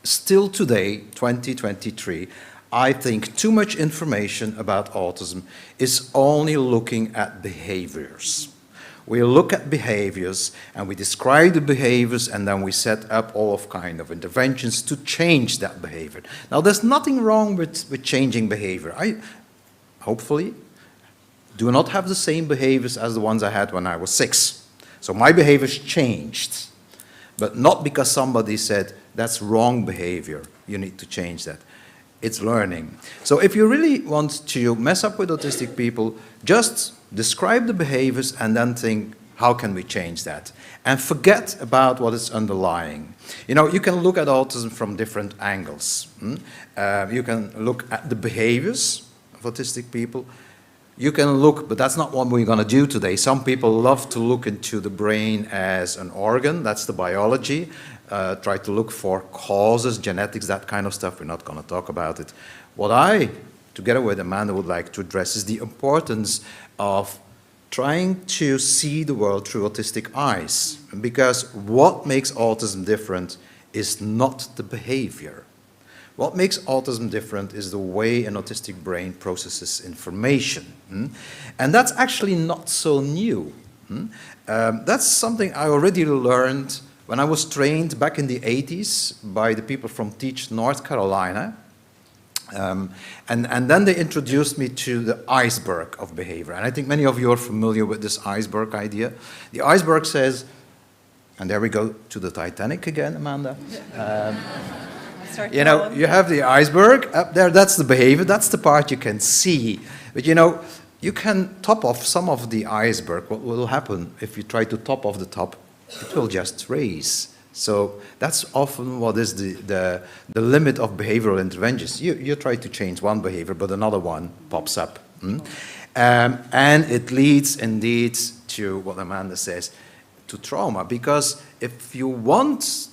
Speaker 6: Still today, 2023, I think too much information about autism is only looking at behaviors. We look at behaviors and we describe the behaviors and then we set up all of kind of interventions to change that behavior. Now, there's nothing wrong with changing behavior. I, hopefully, do not have the same behaviors as the ones I had when I was 6. So my behaviors changed, but not because somebody said, that's wrong behavior, you need to change that. It's learning. So if you really want to mess up with autistic people, just describe the behaviors and then think, how can we change that? And forget about what is underlying. You know, you can look at autism from different angles. You can look at the behaviors of autistic people. You can look, but that's not what we're going to do today. Some people love to look into the brain as an organ. That's the biology. Try to look for causes, genetics, that kind of stuff. We're not going to talk about it. What I, together with Amanda, would like to address is the importance of trying to see the world through autistic eyes. Because what makes autism different is not the behavior. What makes autism different is the way an autistic brain processes information. And that's actually not so new. That's something I already learned when I was trained back in the 80s by the people from Teach, North Carolina. And then they introduced me to the iceberg of behavior. And I think many of you are familiar with this iceberg idea. The iceberg says, and there we go to the Titanic again, Amanda. You know, you have the iceberg up there, that's the behavior, that's the part you can see. But you know, you can top off some of the iceberg. What will happen if you try to top off the top? It will just raise. So that's often what is the limit of behavioral interventions. You try to change one behavior, but another one pops up. And it leads indeed to what Amanda says, to trauma. Because if you want,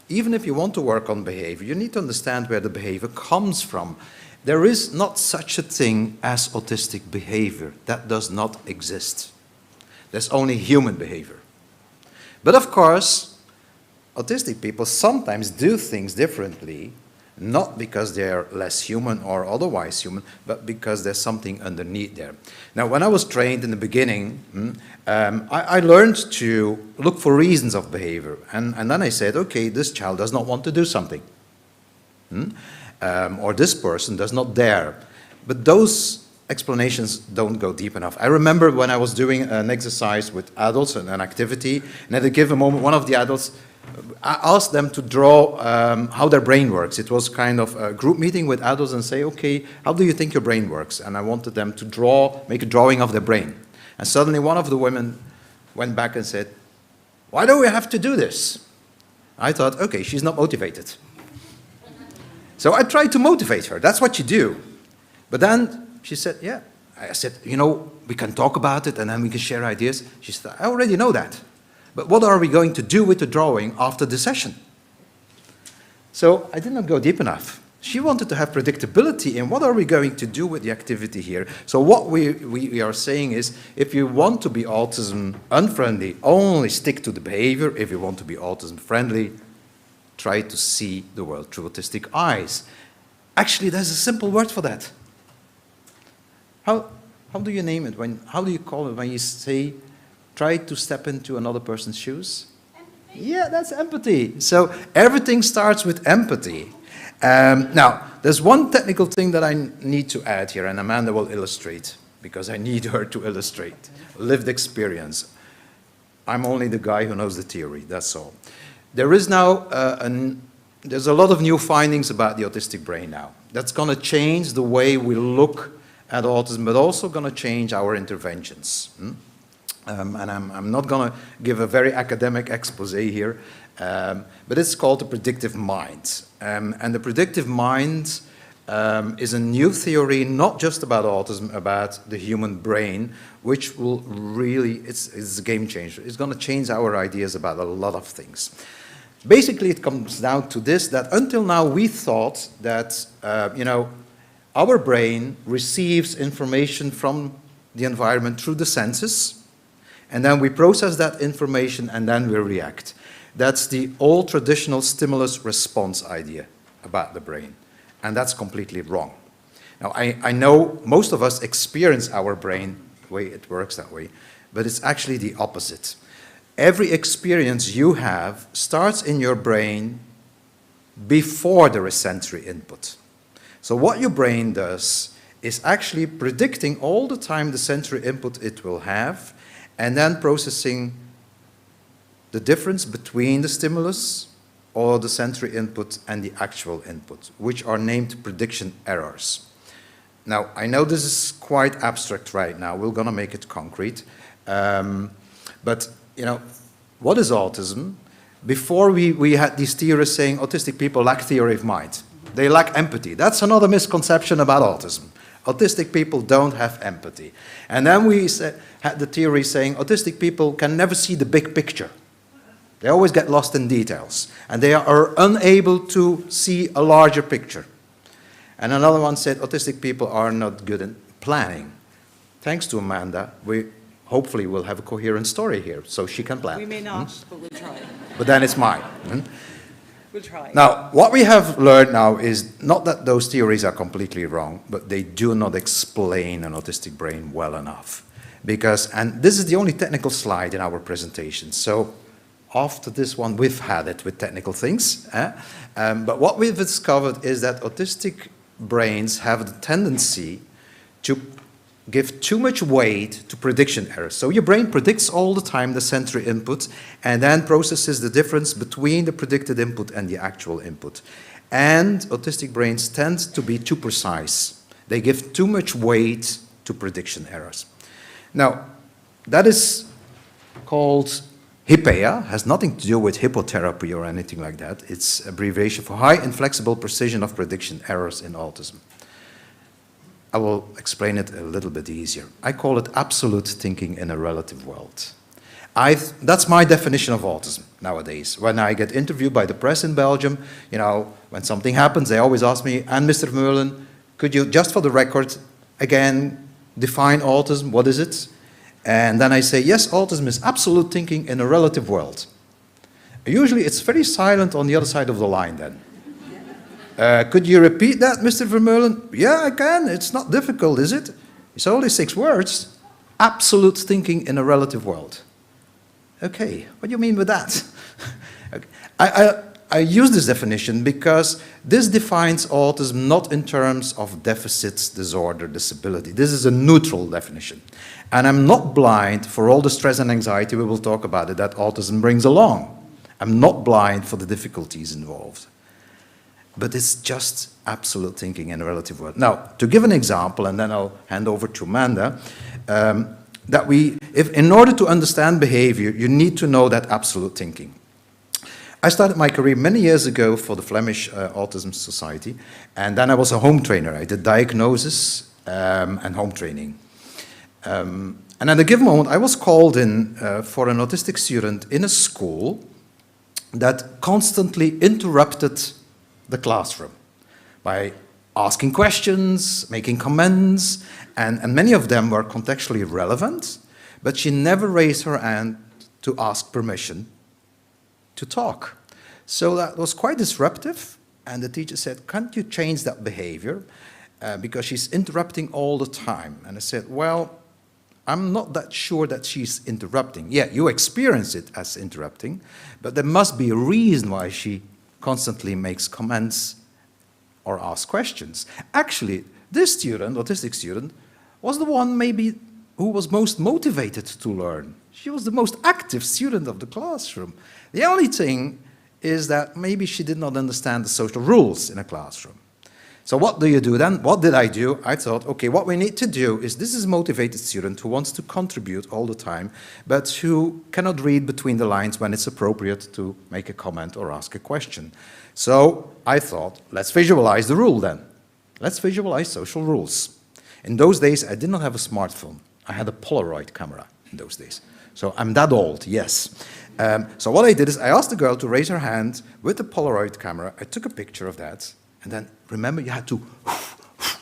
Speaker 6: even if you want to work on behavior, you need to understand where the behavior comes from. There is not such a thing as autistic behavior. That does not exist. There's only human behavior. But of course, autistic people sometimes do things differently, not because they're less human or otherwise human, but because there's something underneath there. Now, when I was trained in the beginning, I learned to look for reasons of behavior. And then I said, okay, this child does not want to do something. Or this person does not dare. But those explanations don't go deep enough. I remember when I was doing an exercise with adults and an activity, and at a given moment, one of the adults, I asked them to draw how their brain works. It was kind of a group meeting with adults and say, okay, how do you think your brain works? And I wanted them to make a drawing of their brain. And suddenly one of the women went back and said, why do we have to do this? I thought, okay, she's not motivated. So I tried to motivate her. That's what you do. But then she said, yeah. I said, you know, we can talk about it and then we can share ideas. She said, I already know that. But what are we going to do with the drawing after the session? So I did not go deep enough. She wanted to have predictability in what are we going to do with the activity here. So what we are saying is, if you want to be autism unfriendly, only stick to the behavior. If you want to be autism friendly, try to see the world through autistic eyes. Actually, there's a simple word for that. How do you name it? How do you call it when you say, try to step into another person's shoes? Empathy. Yeah, that's empathy. So everything starts with empathy. Now, there's one technical thing that I need to add here, and Amanda will illustrate, because I need her to illustrate. Lived experience. I'm only the guy who knows the theory, that's all. There is now, there's a lot of new findings about the autistic brain now. That's going to change the way we look at autism, but also going to change our interventions. And I'm not going to give a very academic expose here, but it's called the predictive mind. And the predictive mind is a new theory, not just about autism, about the human brain, which will really, it's a game changer. It's going to change our ideas about a lot of things. Basically, it comes down to this, that until now we thought that, you know, our brain receives information from the environment through the senses, and then we process that information and then we react. That's the old traditional stimulus response idea about the brain, and that's completely wrong. Now, I know most of us experience our brain the way it works that way, but it's actually the opposite. Every experience you have starts in your brain before there is sensory input. So what your brain does is actually predicting all the time the sensory input it will have, and then processing the difference between the stimulus or the sensory input and the actual input, which are named prediction errors. Now, I know this is quite abstract right now. We're going to make it concrete. But, you know, what is autism? Before we had these theorists saying autistic people lack theory of mind. They lack empathy. That's another misconception about autism. Autistic people don't have empathy. And then we had the theory saying autistic people can never see the big picture. They always get lost in details. And they are unable to see a larger picture. And another one said autistic people are not good at planning. Thanks to Amanda, we hopefully will have a coherent story here, so she can plan.
Speaker 7: We may not, but we'll try.
Speaker 6: But then it's mine.
Speaker 7: We'll try.
Speaker 6: Now, what we have learned now is not that those theories are completely wrong, but they do not explain an autistic brain well enough. Because, and this is the only technical slide in our presentation, so after this one, we've had it with technical things. But what we've discovered is that autistic brains have the tendency to give too much weight to prediction errors. So your brain predicts all the time the sensory input and then processes the difference between the predicted input and the actual input. And autistic brains tend to be too precise. They give too much weight to prediction errors. Now, that is called HIPAEA, has nothing to do with hippotherapy or anything like that. It's abbreviation for high inflexible precision of prediction errors in autism. I will explain it a little bit easier. I call it absolute thinking in a relative world. That's my definition of autism nowadays. When I get interviewed by the press in Belgium, you know, when something happens, they always ask me, and Mr. Vermeulen, could you, just for the record, again, define autism? What is it? And then I say, yes, autism is absolute thinking in a relative world. Usually it's very silent on the other side of the line then. Could you repeat that, Mr. Vermeulen? Yeah, I can. It's not difficult, is it? It's only 6 words. Absolute thinking in a relative world. Okay, what do you mean with that? Okay. I use this definition because this defines autism not in terms of deficits, disorder, disability. This is a neutral definition. And I'm not blind for all the stress and anxiety, we will talk about it, that autism brings along. I'm not blind for the difficulties involved. But it's just absolute thinking in a relative world. Now, to give an example, and then I'll hand over to Amanda, in order to understand behavior, you need to know that absolute thinking. I started my career many years ago for the Flemish Autism Society, and then I was a home trainer. I did diagnosis and home training. And at a given moment, I was called in for an autistic student in a school that constantly interrupted the classroom by asking questions, making comments, and many of them were contextually relevant, but she never raised her hand to ask permission to talk. So that was quite disruptive, and the teacher said, can't you change that behavior? Because she's interrupting all the time. And I said, well, I'm not that sure that she's interrupting. Yeah, you experience it as interrupting, but there must be a reason why she constantly makes comments or asks questions. Actually, this student, autistic student, was the one maybe who was most motivated to learn. She was the most active student of the classroom. The only thing is that maybe she did not understand the social rules in a classroom. So what do you do then? What did I do? I thought, okay, what we need to do is, this is a motivated student who wants to contribute all the time, but who cannot read between the lines when it's appropriate to make a comment or ask a question. So I thought, let's visualize the rule then. Let's visualize social rules. In those days, I did not have a smartphone. I had a Polaroid camera in those days. So I'm that old, yes. So what I did is I asked the girl to raise her hand with the Polaroid camera. I took a picture of that. And then, remember, you had to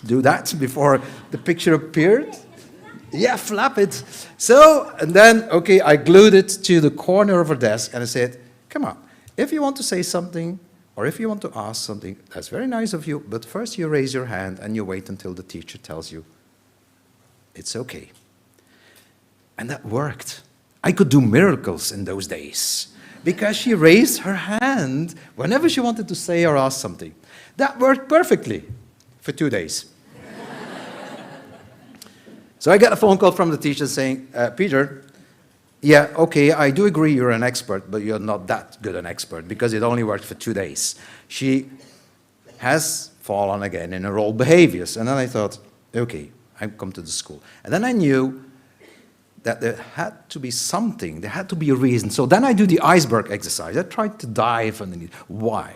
Speaker 6: do that before the picture appeared? Yeah, flap it. So, and then, okay, I glued it to the corner of her desk, and I said, come on, if you want to say something, or if you want to ask something, that's very nice of you, but first you raise your hand and you wait until the teacher tells you it's okay. And that worked. I could do miracles in those days, because she raised her hand whenever she wanted to say or ask something. That worked perfectly for 2 days. So I got a phone call from the teacher saying, Peter, yeah, okay, I do agree you're an expert, but you're not that good an expert because it only worked for 2 days. She has fallen again in her old behaviors. And then I thought, okay, I've come to the school. And then I knew that there had to be something, there had to be a reason. So then I do the iceberg exercise. I tried to dive underneath. Why?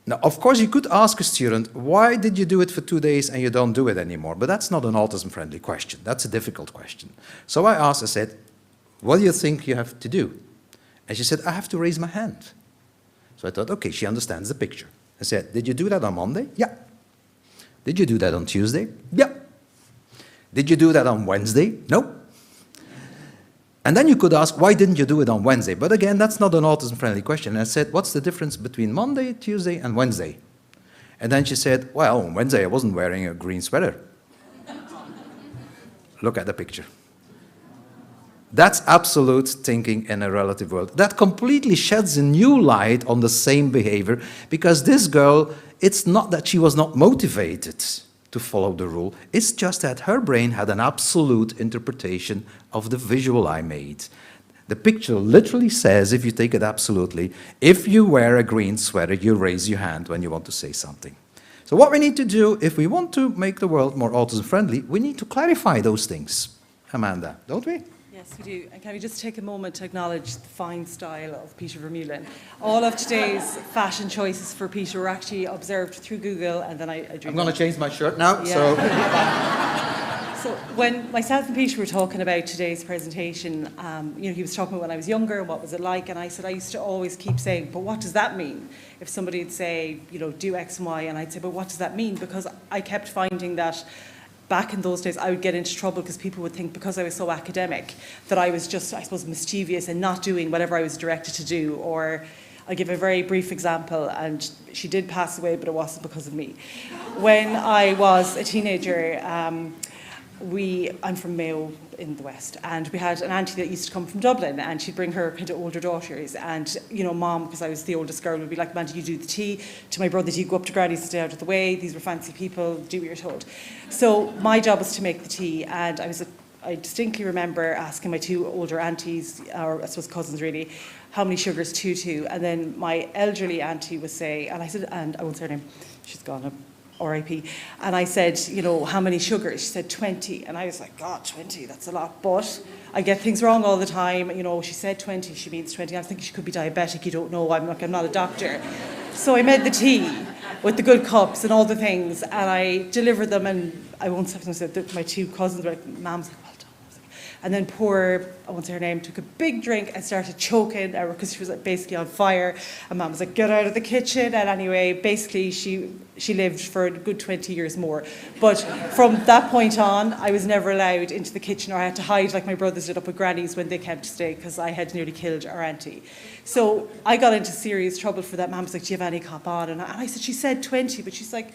Speaker 6: Now, of course, you could ask a student, why did you do it for 2 days and you don't do it anymore? But that's not an autism-friendly question. That's a difficult question. So I asked, I said, what do you think you have to do? And she said, I have to raise my hand. So I thought, okay, she understands the picture. I said, did you do that on Monday? Yeah. Did you do that on Tuesday? Yeah. Did you do that on Wednesday? No. And then you could ask, why didn't you do it on Wednesday? But again, that's not an autism-friendly question. And I said, what's the difference between Monday, Tuesday, and Wednesday? And then she said, well, on Wednesday I wasn't wearing a green sweater. Look at the picture. That's absolute thinking in a relative world. That completely sheds a new light on the same behavior, because this girl it's not that she was not motivated to follow the rule, it's just that her brain had an absolute interpretation of the visual I made. The picture literally says, if you take it absolutely, if you wear a green sweater, you raise your hand when you want to say something. So what we need to do, if we want to make the world more autism-friendly, we need to clarify those things, Amanda, don't we?
Speaker 7: Yes, we do. And can we just take a moment to acknowledge the fine style of Peter Vermeulen? All of today's fashion choices for Peter were actually observed through Google, and then I drew
Speaker 6: I'm going to change my shirt now,
Speaker 7: So when myself and Peter were talking about today's presentation, he was talking about when I was younger, what was it like, and I said I used to always keep saying, but what does that mean? If somebody would say, do X and Y, and I'd say, but what does that mean? Because I kept finding that back in those days I would get into trouble because people would think because I was so academic that I was just, I suppose, mischievous and not doing whatever I was directed to do. Or I'll give a very brief example, and she did pass away, but it wasn't because of me. When I was a teenager, I'm from Mayo in the West, and we had an auntie that used to come from Dublin, and she'd bring her kind of older daughters, and mom, because I was the oldest girl, would be like, Amanda, you do the tea. To my brothers, you go up to Granny's and stay out of the way. These were fancy people, do what you're told. So my job was to make the tea, and I distinctly remember asking my two older aunties, or I suppose cousins really, how many sugars, two, and then my elderly auntie would say, and I said, and I won't say her name, she's gone, RIP. And I said, how many sugars? She said 20. And I was like, God, 20, that's a lot. But I get things wrong all the time. She said 20, she means 20. I was thinking she could be diabetic, you don't know. I'm not a doctor. So I made the tea with the good cups and all the things, and I delivered them, and I won't say my two cousins were like, Mom's like, well done. And then poor, I won't say her name, took a big drink and started choking because she was basically on fire. And Mum was like, get out of the kitchen. And anyway, basically she lived for a good 20 years more. But from that point on, I was never allowed into the kitchen, or I had to hide like my brothers did up at Granny's when they came to stay, because I had nearly killed our auntie. So I got into serious trouble for that. Mum was like, do you have any cop on? And I said, she said 20, but she's like,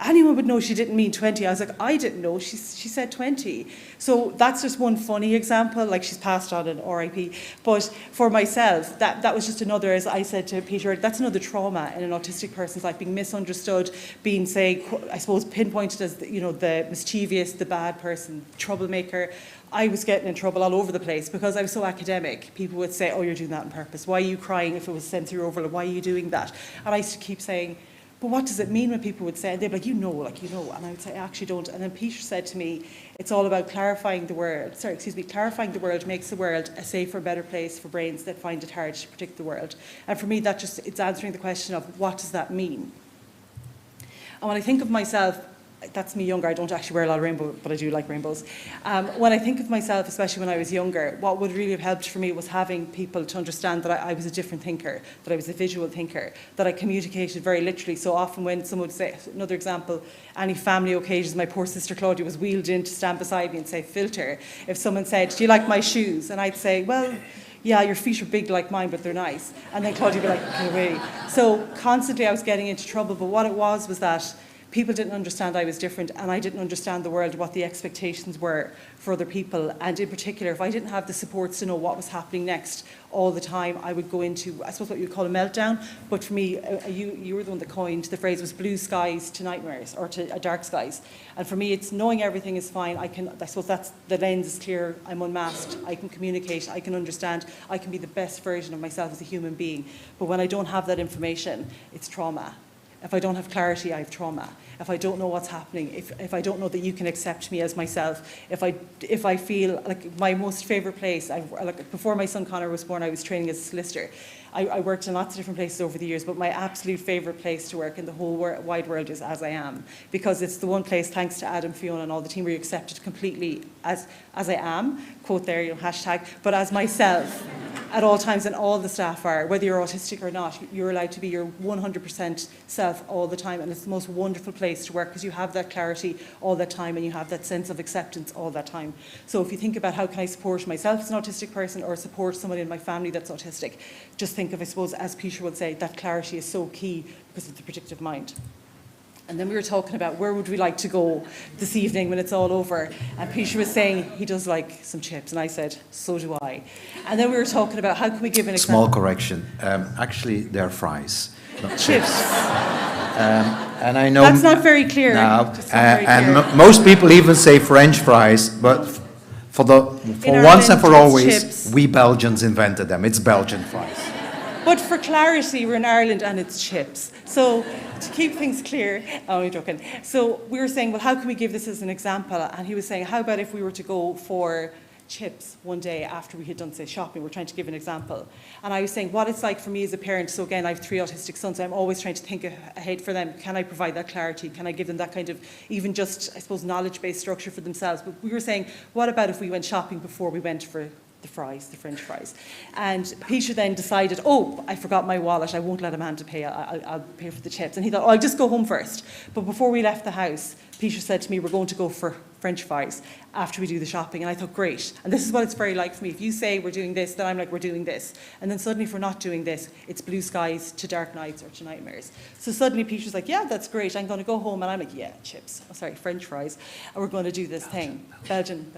Speaker 7: anyone would know she didn't mean 20. I was like, I didn't know, she said 20. So that's just one funny example, like she's passed on an RIP. But for myself, that was just another, as I said to Peter, that's another trauma in an autistic person's life, being misunderstood, being, say, I suppose, pinpointed as, the mischievous, the bad person, troublemaker. I was getting in trouble all over the place because I was so academic. People would say, oh, you're doing that on purpose. Why are you crying if it was sensory overload? Why are you doing that? And I used to keep saying, but what does it mean when people would say, and they'd be like, and I would say, I actually don't. And then Peter said to me, it's all about clarifying the world. Clarifying the world makes the world a safer, better place for brains that find it hard to predict the world. And for me, it's answering the question of what does that mean? And when I think of myself, that's me younger, I don't actually wear a lot of rainbow, but I do like rainbows. When I think of myself, especially when I was younger, what would really have helped for me was having people to understand that I was a different thinker, that I was a visual thinker, that I communicated very literally. So often when someone would say, another example, any family occasions, my poor sister Claudia was wheeled in to stand beside me and say, filter. If someone said, do you like my shoes? And I'd say, well, yeah, your feet are big like mine, but they're nice. And then Claudia would be like, get away. So constantly I was getting into trouble, but what it was that people didn't understand I was different, and I didn't understand the world, what the expectations were for other people. And in particular, if I didn't have the supports to know what was happening next all the time, I would go into, I suppose, what you'd call a meltdown. But for me, you were the one that coined the phrase, was blue skies to nightmares, or to dark skies. And for me, it's knowing everything is fine. I suppose that's, the lens is clear, I'm unmasked, I can communicate, I can understand, I can be the best version of myself as a human being. But when I don't have that information, it's trauma. If I don't have clarity, I have trauma. If I don't know what's happening, if I don't know that you can accept me as myself, if I feel like my most favourite place, before my son Connor was born, I was training as a solicitor. I worked in lots of different places over the years, but my absolute favourite place to work in the whole wide world is As I Am, because it's the one place, thanks to Adam, Fiona and all the team, where you're accepted completely as I am, quote there, hashtag, but as myself at all times, and all the staff are, whether you're autistic or not, you're allowed to be your 100% self all the time, and it's the most wonderful place to work because you have that clarity all that time and you have that sense of acceptance all that time. So if you think about how can I support myself as an autistic person or support someone in my family that's autistic, just think of, I suppose, as Peter would say, that clarity is so key because of the predictive mind. And then we were talking about where would we like to go this evening when it's all over. And Peter was saying he does like some chips. And I said, so do I. And then we were talking about how can we give an example.
Speaker 6: Small correction. Actually, they're fries, not
Speaker 7: Chips.
Speaker 6: And I know
Speaker 7: That's not very clear.
Speaker 6: No,
Speaker 7: That's not very
Speaker 6: and
Speaker 7: clear.
Speaker 6: most people even say French fries, but for once and
Speaker 7: Ireland,
Speaker 6: for
Speaker 7: it's
Speaker 6: always,
Speaker 7: chips.
Speaker 6: we Belgians invented them. It's Belgian fries.
Speaker 7: But for clarity, we're in Ireland and it's chips. So to keep things clear, oh, I'm joking. So we were saying, well, how can we give this as an example? And he was saying, how about if we were to go for chips one day after we had done, say, shopping? We're trying to give an example. And I was saying what it's like for me as a parent. So again, I have 3 autistic sons. So I'm always trying to think ahead for them. Can I provide that clarity? Can I give them that kind of, even just, I suppose, knowledge-based structure for themselves? But we were saying, what about if we went shopping before we went for the fries, the French fries? And Peter then decided, oh, I forgot my wallet. I won't let Amanda pay. I'll pay for the chips. And he thought, oh, I'll just go home first. But before we left the house, Peter said to me, we're going to go for French fries after we do the shopping. And I thought, great. And this is what it's very like for me. If you say we're doing this, then I'm like, we're doing this. And then suddenly if we're not doing this, it's blue skies to dark nights or to nightmares. So suddenly Peter's like, yeah, that's great. I'm going to go home. And I'm like, yeah, chips. Oh, sorry, French fries. And we're going to do this thing. Belgian.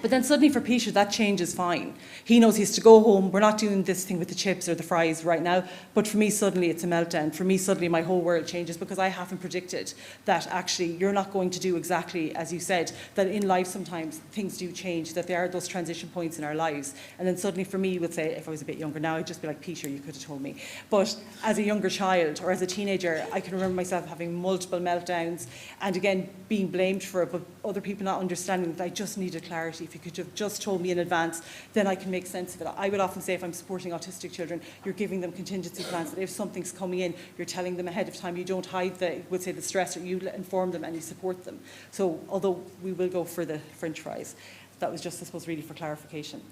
Speaker 7: But then suddenly for Peter, that changes fine. He knows he has to go home. We're not doing this thing with the chips or the fries right now. But for me, suddenly it's a meltdown. For me, suddenly my whole world changes because I haven't predicted that actually you're not going to do exactly as you said, that in life sometimes things do change, that there are those transition points in our lives. And then suddenly for me, would say, if I was a bit younger now, I'd just be like, Peter, you could have told me. But as a younger child or as a teenager, I can remember myself having multiple meltdowns and again, being blamed for it, but other people not understanding that I just needed clarity. If you could have just told me in advance, then I can make sense of it. I would often say if I'm supporting autistic children, you're giving them contingency plans, that if something's coming in, you're telling them ahead of time. You don't hide the stress, or you inform them and you support them. So although we will go for the French fries, that was just, I suppose, really for clarification.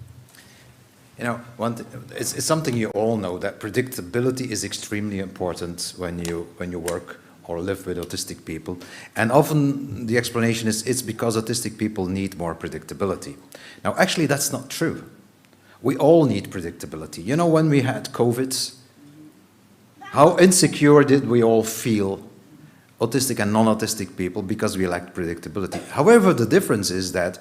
Speaker 6: You know, it's something you all know, that predictability is extremely important when you work or live with autistic people. And often the explanation is it's because autistic people need more predictability. Now, actually, that's not true. We all need predictability. You know, when we had COVID, how insecure did we all feel, autistic and non-autistic people, because we lacked predictability. However, the difference is that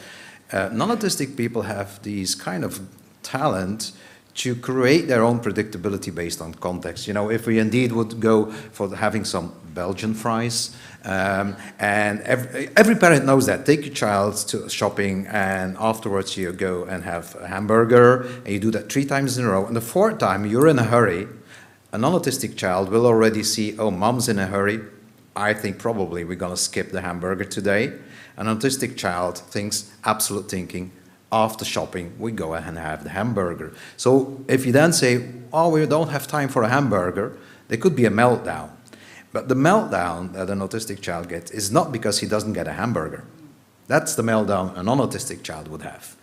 Speaker 6: non-autistic people have these kind of talent to create their own predictability based on context. You know, if we indeed would go for having some Belgian fries, and every parent knows that. Take your child to shopping and afterwards you go and have a hamburger, and you do that 3 times in a row, and the 4th time you're in a hurry. A non-autistic child will already see, oh, mom's in a hurry, I think probably we're going to skip the hamburger today. An autistic child thinks, absolute thinking, after shopping, we go and have the hamburger. So if you then say, oh, we don't have time for a hamburger, there could be a meltdown. But the meltdown that an autistic child gets is not because he doesn't get a hamburger. That's the meltdown a non-autistic child would have.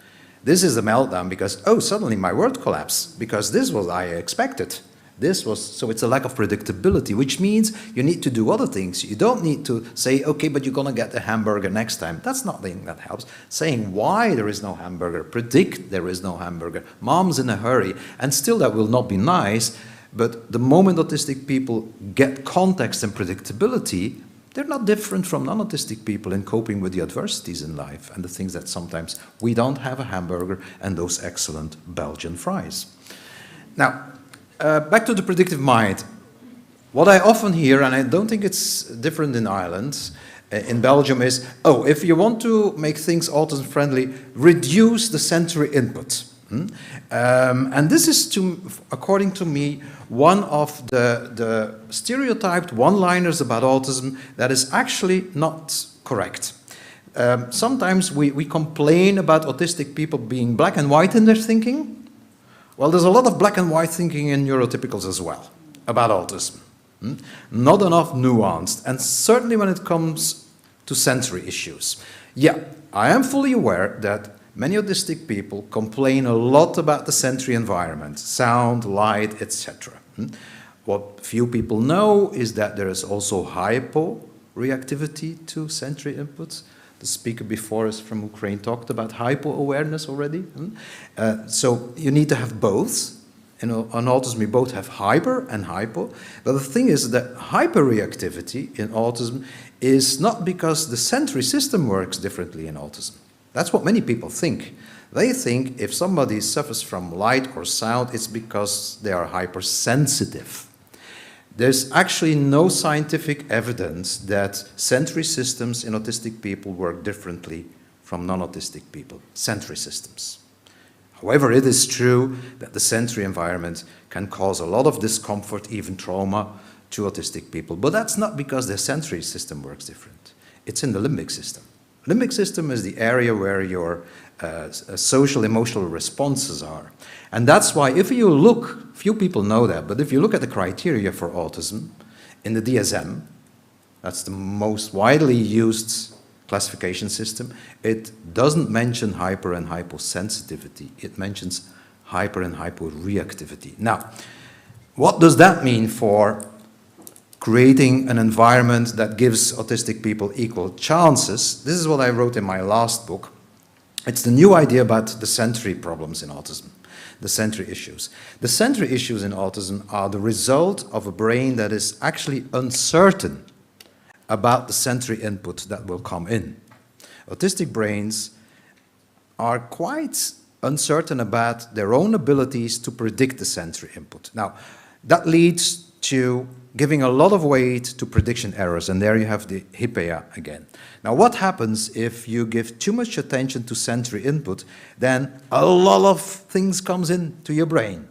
Speaker 6: This is a meltdown because, oh, suddenly my world collapsed, because this was what I expected. So it's a lack of predictability, which means you need to do other things. You don't need to say, okay, but you're going to get a hamburger next time. That's not the thing that helps. Saying why there is no hamburger, predict there is no hamburger, mom's in a hurry, and still that will not be nice, but the moment autistic people get context and predictability, they're not different from non-autistic people in coping with the adversities in life and the things that sometimes we don't have a hamburger and those excellent Belgian fries. Now, back to the predictive mind. What I often hear, and I don't think it's different in Ireland, in Belgium is, oh, if you want to make things autism-friendly, reduce the sensory input. And this is, according to me, one of the stereotyped one-liners about autism that is actually not correct. Sometimes we complain about autistic people being black and white in their thinking. Well, there's a lot of black and white thinking in neurotypicals as well about autism. Not enough nuanced, and certainly when it comes to sensory issues. Yeah, I am fully aware that many autistic people complain a lot about the sensory environment, sound, light, etc. What few people know is that there is also hypo-reactivity to sensory inputs. The speaker before us from Ukraine talked about hypo-awareness already. So you need to have both. You know, on autism, we both have hyper and hypo. But the thing is that hyperreactivity in autism is not because the sensory system works differently in autism. That's what many people think. They think if somebody suffers from light or sound, it's because they are hypersensitive. There's actually no scientific evidence that sensory systems in autistic people work differently from non-autistic people, sensory systems. However, it is true that the sensory environment can cause a lot of discomfort, even trauma, to autistic people. But that's not because their sensory system works different. It's in the limbic system. Limbic system is the area where your social emotional responses are. And that's why if you look, few people know that, but if you look at the criteria for autism in the DSM, that's the most widely used classification system, it doesn't mention hyper and hyposensitivity. It mentions hyper and hyporeactivity. Now, what does that mean for creating an environment that gives autistic people equal chances? This is what I wrote in my last book. It's the new idea about the sensory problems in autism, the sensory issues. The sensory issues in autism are the result of a brain that is actually uncertain about the sensory input that will come in. Autistic brains are quite uncertain about their own abilities to predict the sensory input. Now, that leads to giving a lot of weight to prediction errors, and there you have the HIPAA again. Now, what happens if you give too much attention to sensory input? Then a lot of things comes into your brain.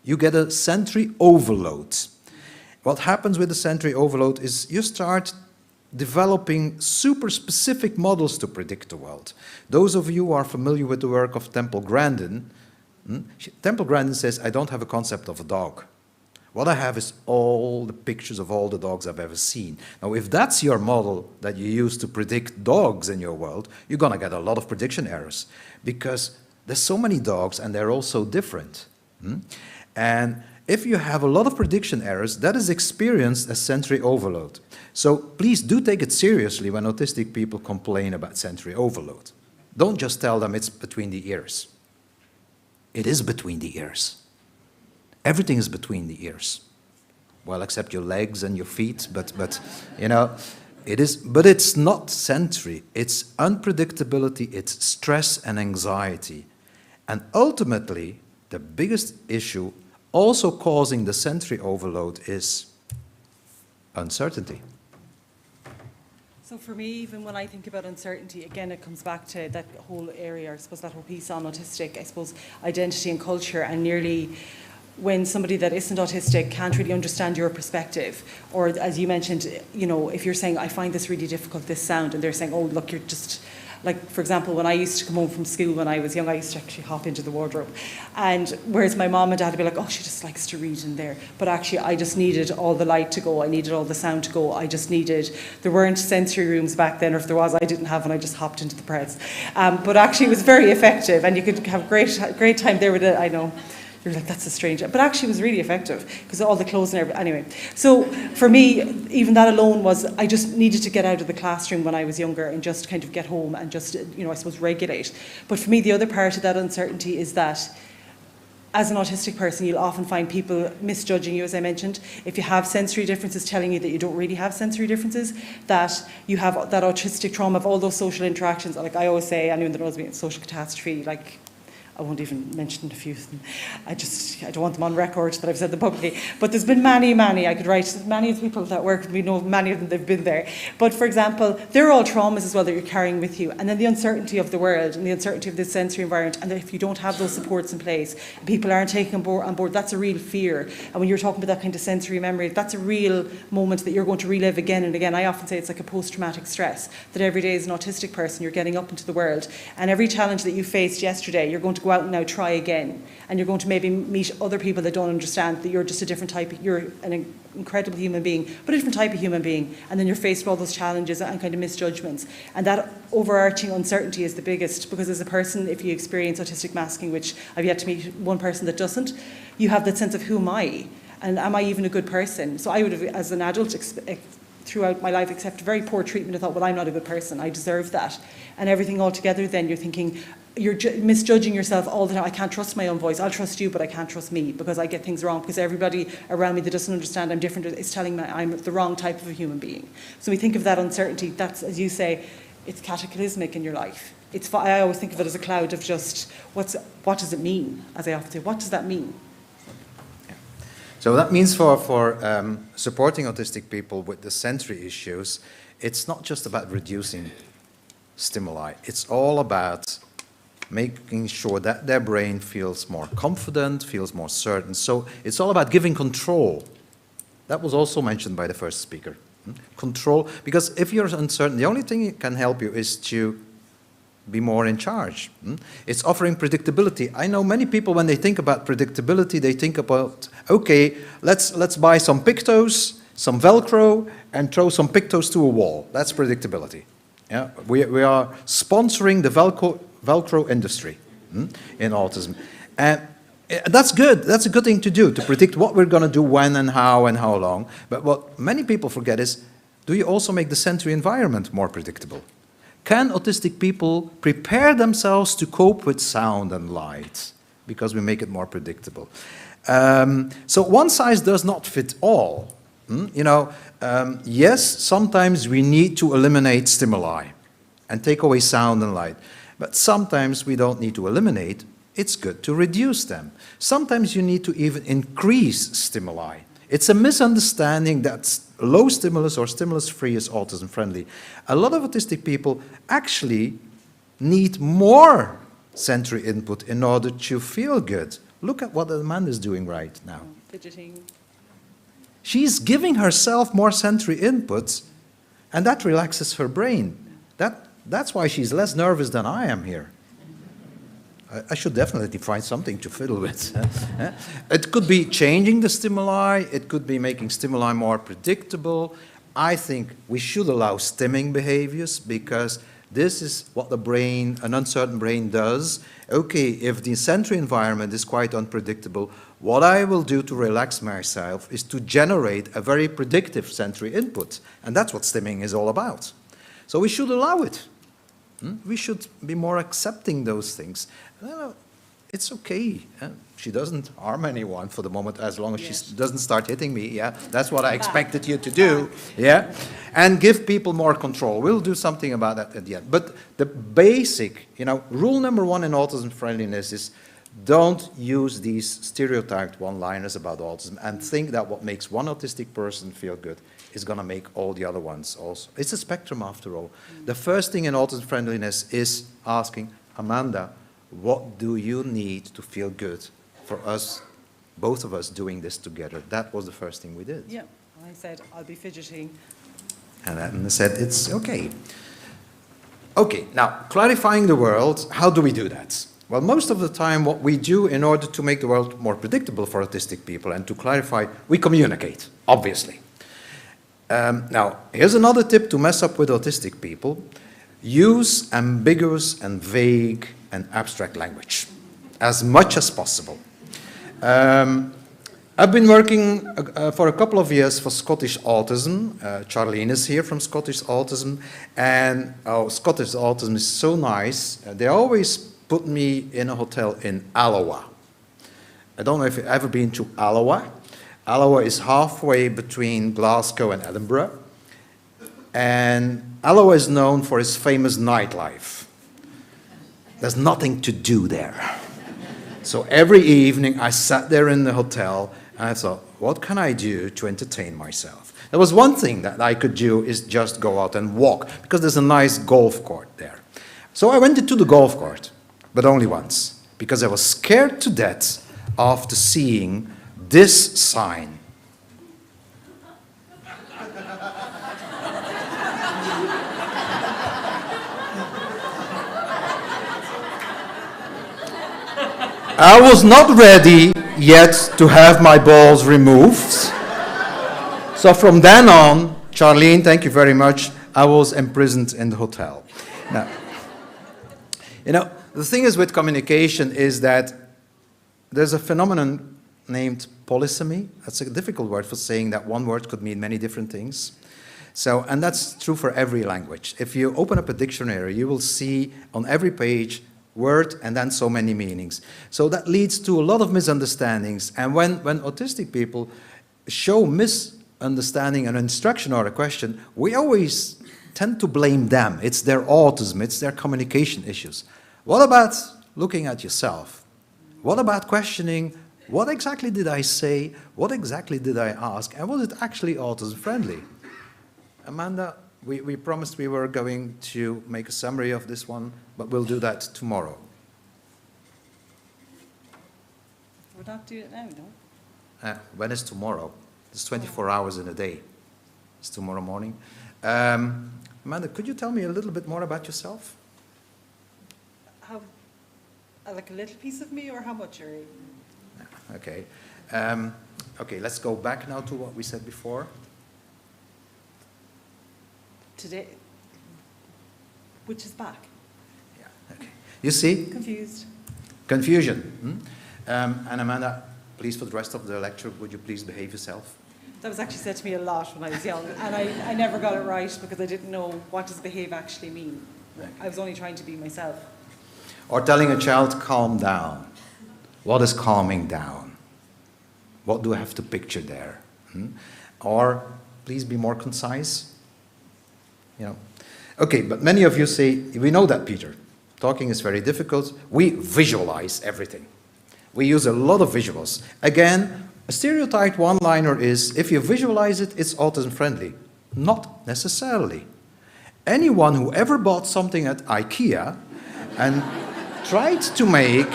Speaker 6: You get a sensory overload. What happens with the sensory overload is you start developing super specific models to predict the world. Those of you who are familiar with the work of Temple Grandin, Temple Grandin says, I don't have a concept of a dog. What I have is all the pictures of all the dogs I've ever seen. Now, if that's your model that you use to predict dogs in your world, you're going to get a lot of prediction errors because there's so many dogs and they're all so different. And if you have a lot of prediction errors, that is experienced as sensory overload. So please do take it seriously when autistic people complain about sensory overload. Don't just tell them it's between the ears. It is between the ears. Everything is between the ears. Well, except your legs and your feet, but you know, it is, but it's not sensory. It's unpredictability, it's stress and anxiety. And ultimately, the biggest issue also causing the sensory overload is uncertainty.
Speaker 7: So for me, even when I think about uncertainty, again, it comes back to that whole area, I suppose that whole piece on autistic, I suppose identity and culture, and nearly when somebody that isn't autistic can't really understand your perspective, or as you mentioned, you know, if you're saying, I find this really difficult, this sound, and they're saying, oh, look, you're just, like, for example, when I used to come home from school when I was young, I used to actually hop into the wardrobe. And whereas my mom and dad would be like, oh, she just likes to read in there. But actually, I just needed all the light to go. I needed all the sound to go. I just needed, there weren't sensory rooms back then, or if there was, I didn't have, and I just hopped into the press. But actually, it was very effective, and you could have great time there with it, I know. You're like, that's a strange, but actually it was really effective because all the clothes and everything. Anyway, so for me, even that alone was, I just needed to get out of the classroom when I was younger and just kind of get home and just, you know, I suppose regulate. But for me, the other part of that uncertainty is that as an autistic person, you'll often find people misjudging you, as I mentioned. If you have sensory differences, telling you that you don't really have sensory differences, that you have that autistic trauma of all those social interactions. Like I always say, anyone that knows me, it's social catastrophe, like, I won't even mention a few of them. I don't want them on record that I've said them publicly. But there's been many, I could write, many of the people that work with me know many of them, they've been there. But for example, they're all traumas as well that you're carrying with you. And then the uncertainty of the world and the uncertainty of the sensory environment. And if you don't have those supports in place, people aren't taking on board, that's a real fear. And when you're talking about that kind of sensory memory, that's a real moment that you're going to relive again and again. I often say it's like a post-traumatic stress, that every day as an autistic person, you're getting up into the world. And every challenge that you faced yesterday, you're going to go out and now try again, and you're going to maybe meet other people that don't understand that you're just a different type, you're an incredible human being, but a different type of human being, and then you're faced with all those challenges and kind of misjudgments, and that overarching uncertainty is the biggest, because as a person, if you experience autistic masking, which I've yet to meet one person that doesn't, you have that sense of who am I, and am I even a good person? So I would have, as an adult, throughout my life, accepted very poor treatment. I thought, well, I'm not a good person, I deserve that, and everything all together, then you're thinking, you're misjudging yourself all the time. I can't trust my own voice. I'll trust you, but I can't trust me because I get things wrong, because everybody around me that doesn't understand I'm different is telling me I'm the wrong type of a human being. So we think of that uncertainty, that's, as you say, it's cataclysmic in your life. I always think of it as a cloud of just, what does it mean? As I often say, what does that mean?
Speaker 6: So that means for supporting autistic people with the sensory issues, it's not just about reducing stimuli. It's all about making sure that their brain feels more confident, feels more certain. So it's all about giving control. That was also mentioned by the first speaker. Control, because if you're uncertain, the only thing that can help you is to be more in charge. It's offering predictability. I know many people, when they think about predictability, they think about, okay, let's buy some Pictos, some Velcro, and throw some Pictos to a wall. That's predictability. Yeah? We are sponsoring the Velcro industry in autism. And that's good. That's a good thing to do, to predict what we're going to do when and how long. But what many people forget is, do you also make the sensory environment more predictable? Can autistic people prepare themselves to cope with sound and light? Because we make it more predictable. So one size does not fit all. Yes, sometimes we need to eliminate stimuli and take away sound and light. But sometimes we don't need to eliminate. It's good to reduce them. Sometimes you need to even increase stimuli. It's a misunderstanding that low stimulus or stimulus-free is autism-friendly. A lot of autistic people actually need more sensory input in order to feel good. Look at what Amanda's doing right now.
Speaker 7: Fidgeting.
Speaker 6: She's giving herself more sensory inputs, and that relaxes her brain. That's why she's less nervous than I am here. I should definitely find something to fiddle with. It could be changing the stimuli. It could be making stimuli more predictable. I think we should allow stimming behaviors, because this is what the brain, an uncertain brain, does. Okay, if the sensory environment is quite unpredictable, what I will do to relax myself is to generate a very predictive sensory input. And that's what stimming is all about. So we should allow it. We should be more accepting those things. It's okay. She doesn't harm anyone for the moment, as long as she doesn't start hitting me. Yeah, that's what I expected you to do. Yeah, and give people more control. We'll do something about that at the end. But the basic, rule number one in autism friendliness is, don't use these stereotyped one-liners about autism and think that what makes one autistic person feel good is going to make all the other ones also. It's a spectrum after all. The first thing in autism friendliness is asking, Amanda, what do you need to feel good for us, both of us doing this together? That was the first thing we did.
Speaker 7: Yeah, I said, I'll be fidgeting.
Speaker 6: And then I said, it's okay. Okay, now, clarifying the world, how do we do that? Well, most of the time what we do in order to make the world more predictable for autistic people and to clarify, we communicate, obviously. Now, here's another tip to mess up with autistic people. Use ambiguous and vague and abstract language as much as possible. I've been working for a couple of years for Scottish Autism. Charlene is here from Scottish Autism. And Scottish Autism is so nice. They always put me in a hotel in Alloa. I don't know if you've ever been to Alloa. Alloa is halfway between Glasgow and Edinburgh. And Alloa is known for its famous nightlife. There's nothing to do there. So every evening I sat there in the hotel and I thought, what can I do to entertain myself? There was one thing that I could do, is just go out and walk, because there's a nice golf court there. So I went into the golf court, but only once, because I was scared to death after seeing this sign. I was not ready yet to have my balls removed. So from then on, Charlene, thank you very much, I was imprisoned in the hotel. Now, the thing is with communication is that there's a phenomenon named polysemy. That's a difficult word for saying that one word could mean many different things. So, and that's true for every language. If you open up a dictionary, you will see on every page word and then so many meanings. So that leads to a lot of misunderstandings. And when autistic people show misunderstanding an instruction or a question, we always tend to blame them. It's their autism, it's their communication issues. What about looking at yourself? What about questioning What exactly did I say? What exactly did I ask? And was it actually autism friendly? Amanda, we promised we were going to make a summary of this one, but we'll do that tomorrow.
Speaker 7: We're not doing it now, no?
Speaker 6: When is tomorrow? It's 24 hours in a day. It's tomorrow morning. Amanda, could you tell me a little bit more about yourself?
Speaker 7: How, like a little piece of me, or how much are you?
Speaker 6: Okay. Okay, let's go back now to what we said before.
Speaker 7: Today, which is back.
Speaker 6: Yeah, okay. You see?
Speaker 7: Confused.
Speaker 6: Confusion. And Amanda, please, for the rest of the lecture, would you please behave yourself?
Speaker 7: That was actually said to me a lot when I was young, and I never got it right because I didn't know what does behave actually mean. I was only trying to be myself.
Speaker 6: Or telling a child, calm down. What is calming down? What do I have to picture there? Or, please be more concise. You know. Okay, but many of you say, we know that, Peter. Talking is very difficult. We visualize everything. We use a lot of visuals. Again, a stereotyped one-liner is, if you visualize it, it's autism-friendly. Not necessarily. Anyone who ever bought something at IKEA and tried to make...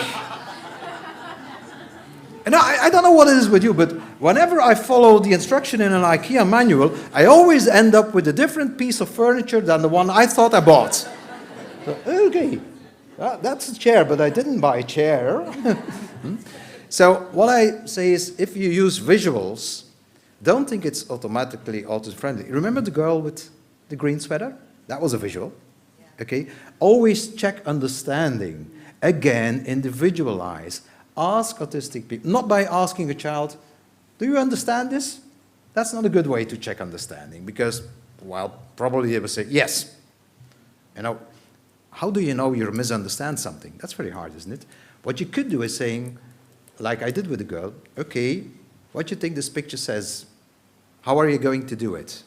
Speaker 6: And I don't know what it is with you, but whenever I follow the instruction in an IKEA manual, I always end up with a different piece of furniture than the one I thought I bought. So, okay, that's a chair, but I didn't buy a chair. So what I say is, if you use visuals, don't think it's automatically autism-friendly. Remember the girl with the green sweater? That was a visual. Okay? Always check understanding. Again, individualize. Ask autistic people, not by asking a child, do you understand this? That's not a good way to check understanding, because, well, probably they will say, yes. You know, how do you know you misunderstand something? That's very hard, isn't it? What you could do is saying, like I did with the girl, okay, what do you think this picture says? How are you going to do it?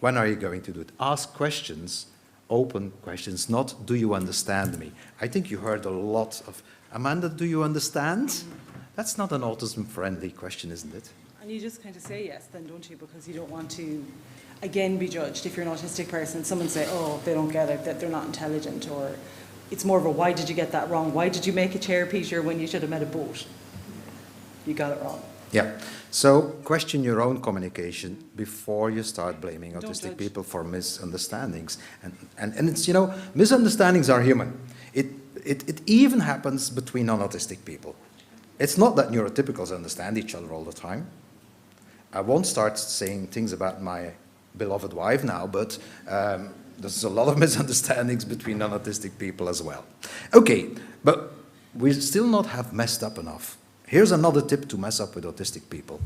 Speaker 6: When are you going to do it? Ask questions, open questions, not do you understand me? I think you heard a lot of, Amanda, do you understand? That's not an autism-friendly question, isn't it?
Speaker 7: And you just kind of say yes then, don't you? Because you don't want to, again, be judged. If you're an autistic person, someone say, oh, they don't get it, that they're not intelligent, or it's more of a, why did you get that wrong? Why did you make a chair, Peter, when you should have made a boat? You got it wrong.
Speaker 6: Yeah. So question your own communication before you start blaming autistic
Speaker 7: judge.
Speaker 6: people for misunderstandings. And it's, you know, misunderstandings are human. It even happens between non-autistic people. It's not that neurotypicals understand each other all the time. I won't start saying things about my beloved wife now, but there's a lot of misunderstandings between non-autistic people as well. Okay, but we still not have messed up enough. Here's another tip to mess up with autistic people.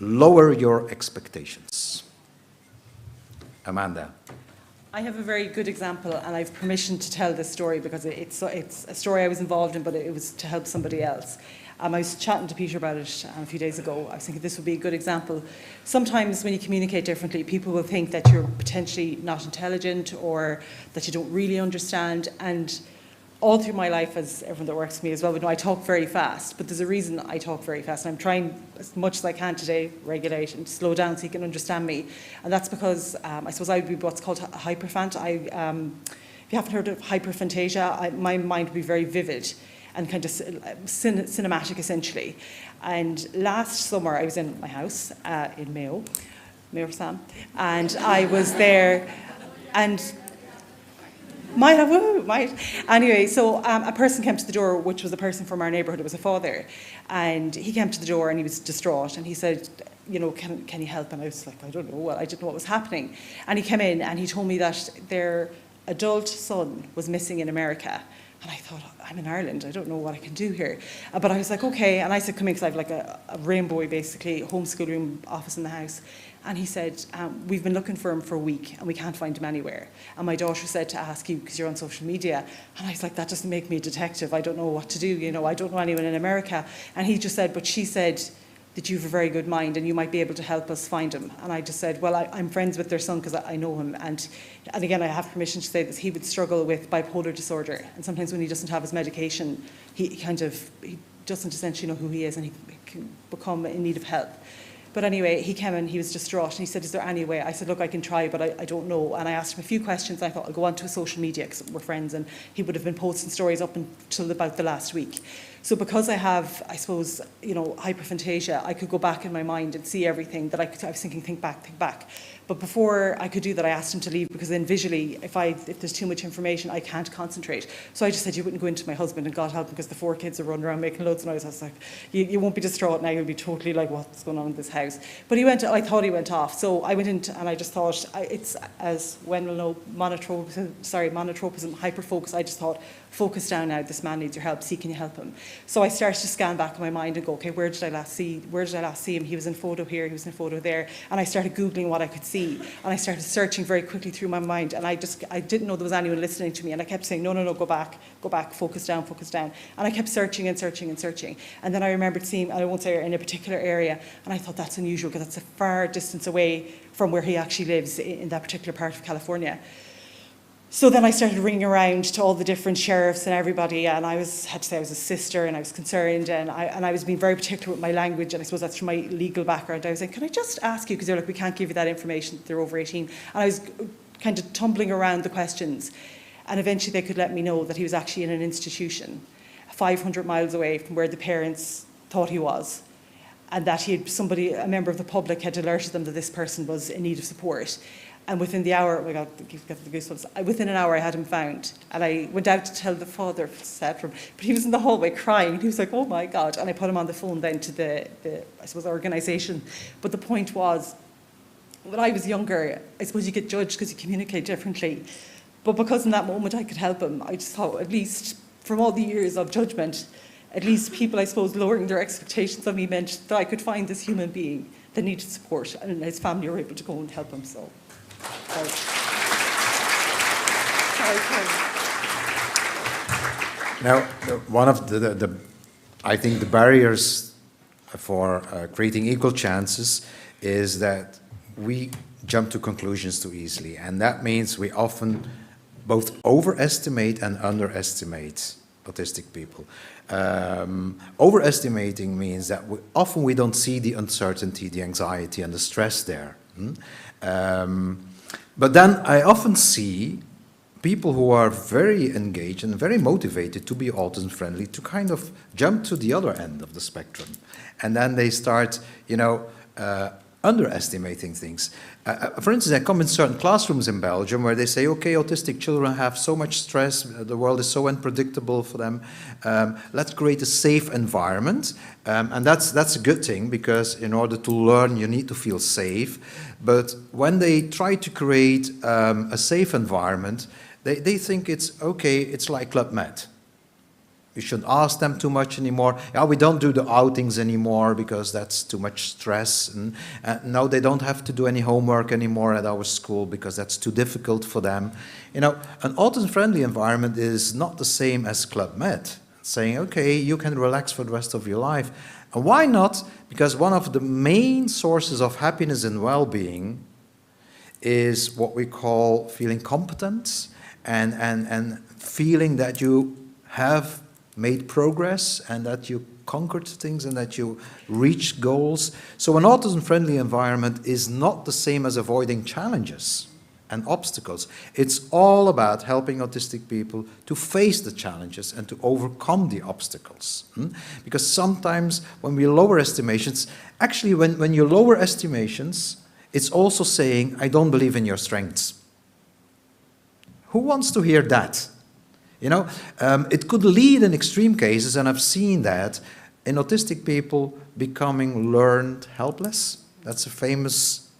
Speaker 6: Lower your expectations. Amanda.
Speaker 7: I have a very good example, and I have permission to tell this story because it's a story I was involved in, but it was to help somebody else. I was chatting to Peter about it a few days ago. I was thinking this would be a good example. Sometimes when you communicate differently, people will think that you're potentially not intelligent or that you don't really understand. And all through my life, as everyone that works with me as well would know, I talk very fast, but there's a reason I talk very fast. And I'm trying as much as I can today, regulate and slow down so you can understand me. And that's because I suppose I would be what's called a hyperfant. If you haven't heard of hyperphantasia, my mind would be very vivid and kind of cinematic, essentially. And last summer, I was in my house in Mayo Sam, and I was there, and Anyway, so a person came to the door, which was a person from our neighbourhood. It was a father, and he came to the door and he was distraught, and he said, you know, can you help? And I was like, I don't know. Well, I didn't know what was happening. And he came in and he told me that their adult son was missing in America. And I thought, I'm in Ireland, I don't know what I can do here. But I was like, okay. And I said, come in, because I have like a rainbow, basically, homeschool room office in the house. And he said, we've been looking for him for a week and we can't find him anywhere. And my daughter said to ask you, because you're on social media. And I was like, that doesn't make me a detective. I don't know what to do. You know, I don't know anyone in America. And he just said, but she said, that you have a very good mind and you might be able to help us find him. And I just said, well, I'm friends with their son because I know him. And again, I have permission to say this, he would struggle with bipolar disorder. And sometimes when he doesn't have his medication, he doesn't essentially know who he is and he can become in need of help. But anyway, he came in, he was distraught, and he said, is there any way? I said, look, I can try, but I don't know. And I asked him a few questions. I thought, I'll go onto his social media, because we're friends, and he would have been posting stories up until about the last week. So because I have, I suppose, hyperphantasia, I could go back in my mind and see everything that I was thinking, think back. But before I could do that, I asked him to leave, because then visually, if there's too much information, I can't concentrate. So I just said, you wouldn't go into my husband, and God help him, because the 4 kids are running around making loads of noise. I was like, you won't be distraught now, you'll be totally like, what's going on in this house? But I thought he went off. So I went into, and I just thought, it's, as Gwen will know, monotropism, hyperfocus. I just thought, focus down now, this man needs your help, can you help him? So I started to scan back in my mind and go, okay, where did I last see him? He was in photo here, he was in photo there. And I started Googling what I could see. And I started searching very quickly through my mind. And I didn't know there was anyone listening to me. And I kept saying, no, go back, focus down. And I kept searching. And then I remembered seeing, I won't say in a particular area, and I thought that's unusual because that's a far distance away from where he actually lives in that particular part of California. So then I started ringing around to all the different sheriffs and everybody, and I had to say I was a sister, and I was concerned, and I was being very particular with my language, and I suppose that's from my legal background. I was like, can I just ask you, because they're like, we can't give you that information, they're over 18. And I was kind of tumbling around the questions, and eventually they could let me know that he was actually in an institution 500 miles away from where the parents thought he was, and that a member of the public had alerted them that this person was in need of support. And within the hour, oh my God, you've got the goosebumps. Within an hour, I had him found. And I went out to tell the father, sad for him, but he was in the hallway crying. He was like, oh my God. And I put him on the phone then to the I suppose, organisation. But the point was, when I was younger, I suppose you get judged because you communicate differently. But because in that moment I could help him, I just thought, at least from all the years of judgment, at least people, I suppose, lowering their expectations of me meant that I could find this human being that needed support, and his family were able to go and help him. So.
Speaker 6: Now, one of I think the barriers for creating equal chances is that we jump to conclusions too easily, and that means we often both overestimate and underestimate autistic people. Overestimating means that often we don't see the uncertainty, the anxiety, and the stress there. But then I often see people who are very engaged and very motivated to be autism friendly to kind of jump to the other end of the spectrum. And then they start, underestimating things. For instance, I come in certain classrooms in Belgium where they say, okay, autistic children have so much stress, the world is so unpredictable for them, let's create a safe environment. And that's a good thing, because in order to learn, you need to feel safe. But when they try to create a safe environment, they think it's okay, it's like Club Med. You shouldn't ask them too much anymore. Yeah, we don't do the outings anymore because that's too much stress. And no, they don't have to do any homework anymore at our school because that's too difficult for them. An autism-friendly environment is not the same as Club Med. Saying, okay, you can relax for the rest of your life. And why not? Because one of the main sources of happiness and well-being is what we call feeling competent and feeling that you have made progress and that you conquered things and that you reach goals. So an autism-friendly environment is not the same as avoiding challenges and obstacles. It's all about helping autistic people to face the challenges and to overcome the obstacles. Because sometimes when we lower estimations, actually when you lower estimations, it's also saying, I don't believe in your strengths. Who wants to hear that? It could lead in extreme cases, and I've seen that, in autistic people becoming learned helpless. That's a famous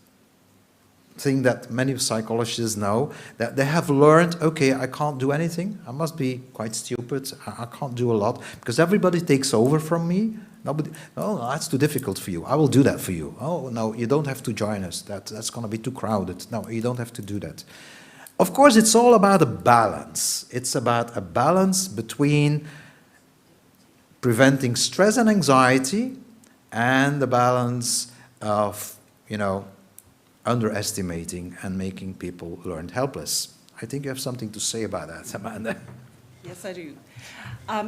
Speaker 6: thing that many psychologists know, that they have learned, okay, I can't do anything, I must be quite stupid, I can't do a lot, because everybody takes over from me. Nobody, oh, that's too difficult for you, I will do that for you. Oh, no, you don't have to join us, that's going to be too crowded. No, you don't have to do that. Of course, it's all about a balance. It's about a balance between preventing stress and anxiety and the balance of, underestimating and making people learn helpless. I think you have something to say about that, Amanda.
Speaker 7: Yes, I do.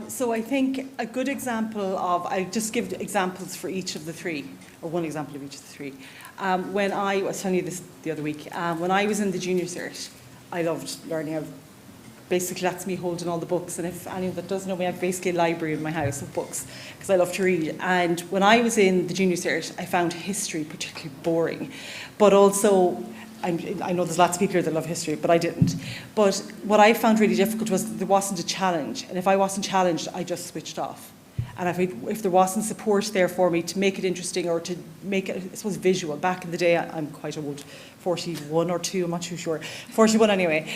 Speaker 7: So I think a good example of, I'll just give examples for each of the three, or one example of each of the three. When I was telling you this the other week, when I was in the junior cert, I loved learning. Basically, that's me holding all the books, and if anyone that doesn't know me, I have basically a library in my house of books, because I love to read. And when I was in the junior cert, I found history particularly boring, but also, I know there's lots of people here that love history, but I didn't. But what I found really difficult was that there wasn't a challenge, and if I wasn't challenged, I just switched off. And if there wasn't support there for me to make it interesting or to make it, I suppose, visual. Back in the day, I'm quite old, 41 or 2, I'm not too sure, 41 anyway.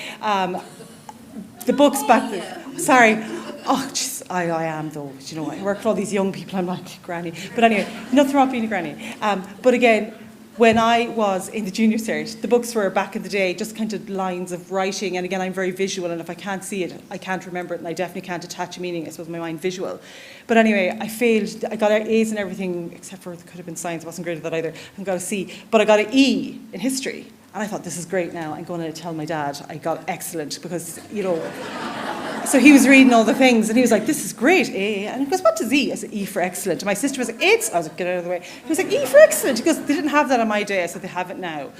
Speaker 7: The books back then, sorry. Oh, jeez, I am though. Do you know, I work with all these young people, I'm like granny. But anyway, nothing wrong with being a granny. But again, when I was in the junior cert, the books were back in the day just kind of lines of writing, and again, I'm very visual, and if I can't see it, I can't remember it, and I definitely can't attach a meaning. I suppose my mind visual. But anyway, I failed. I got A's in everything except for it could have been science. I wasn't great at that either. I got a C, but I got an E in history. And I thought, this is great now. I'm going to tell my dad I got excellent because, so he was reading all the things and he was like, this is great, A. And he goes, what does E? I said, E for excellent. And my sister was like, it's. I was like, get out of the way. He was like, E for excellent. He goes, they didn't have that on my day. I said, they have it now.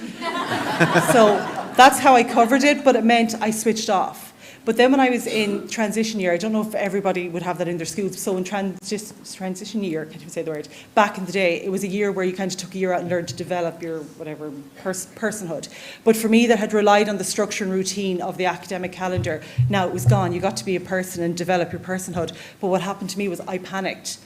Speaker 7: So that's how I covered it, but it meant I switched off. But then when I was in transition year, I don't know if everybody would have that in their schools. So in transition year, can't even say the word, back in the day, it was a year where you kind of took a year out and learned to develop your whatever personhood. But for me, that had relied on the structure and routine of the academic calendar. Now it was gone. You got to be a person and develop your personhood. But what happened to me was I panicked.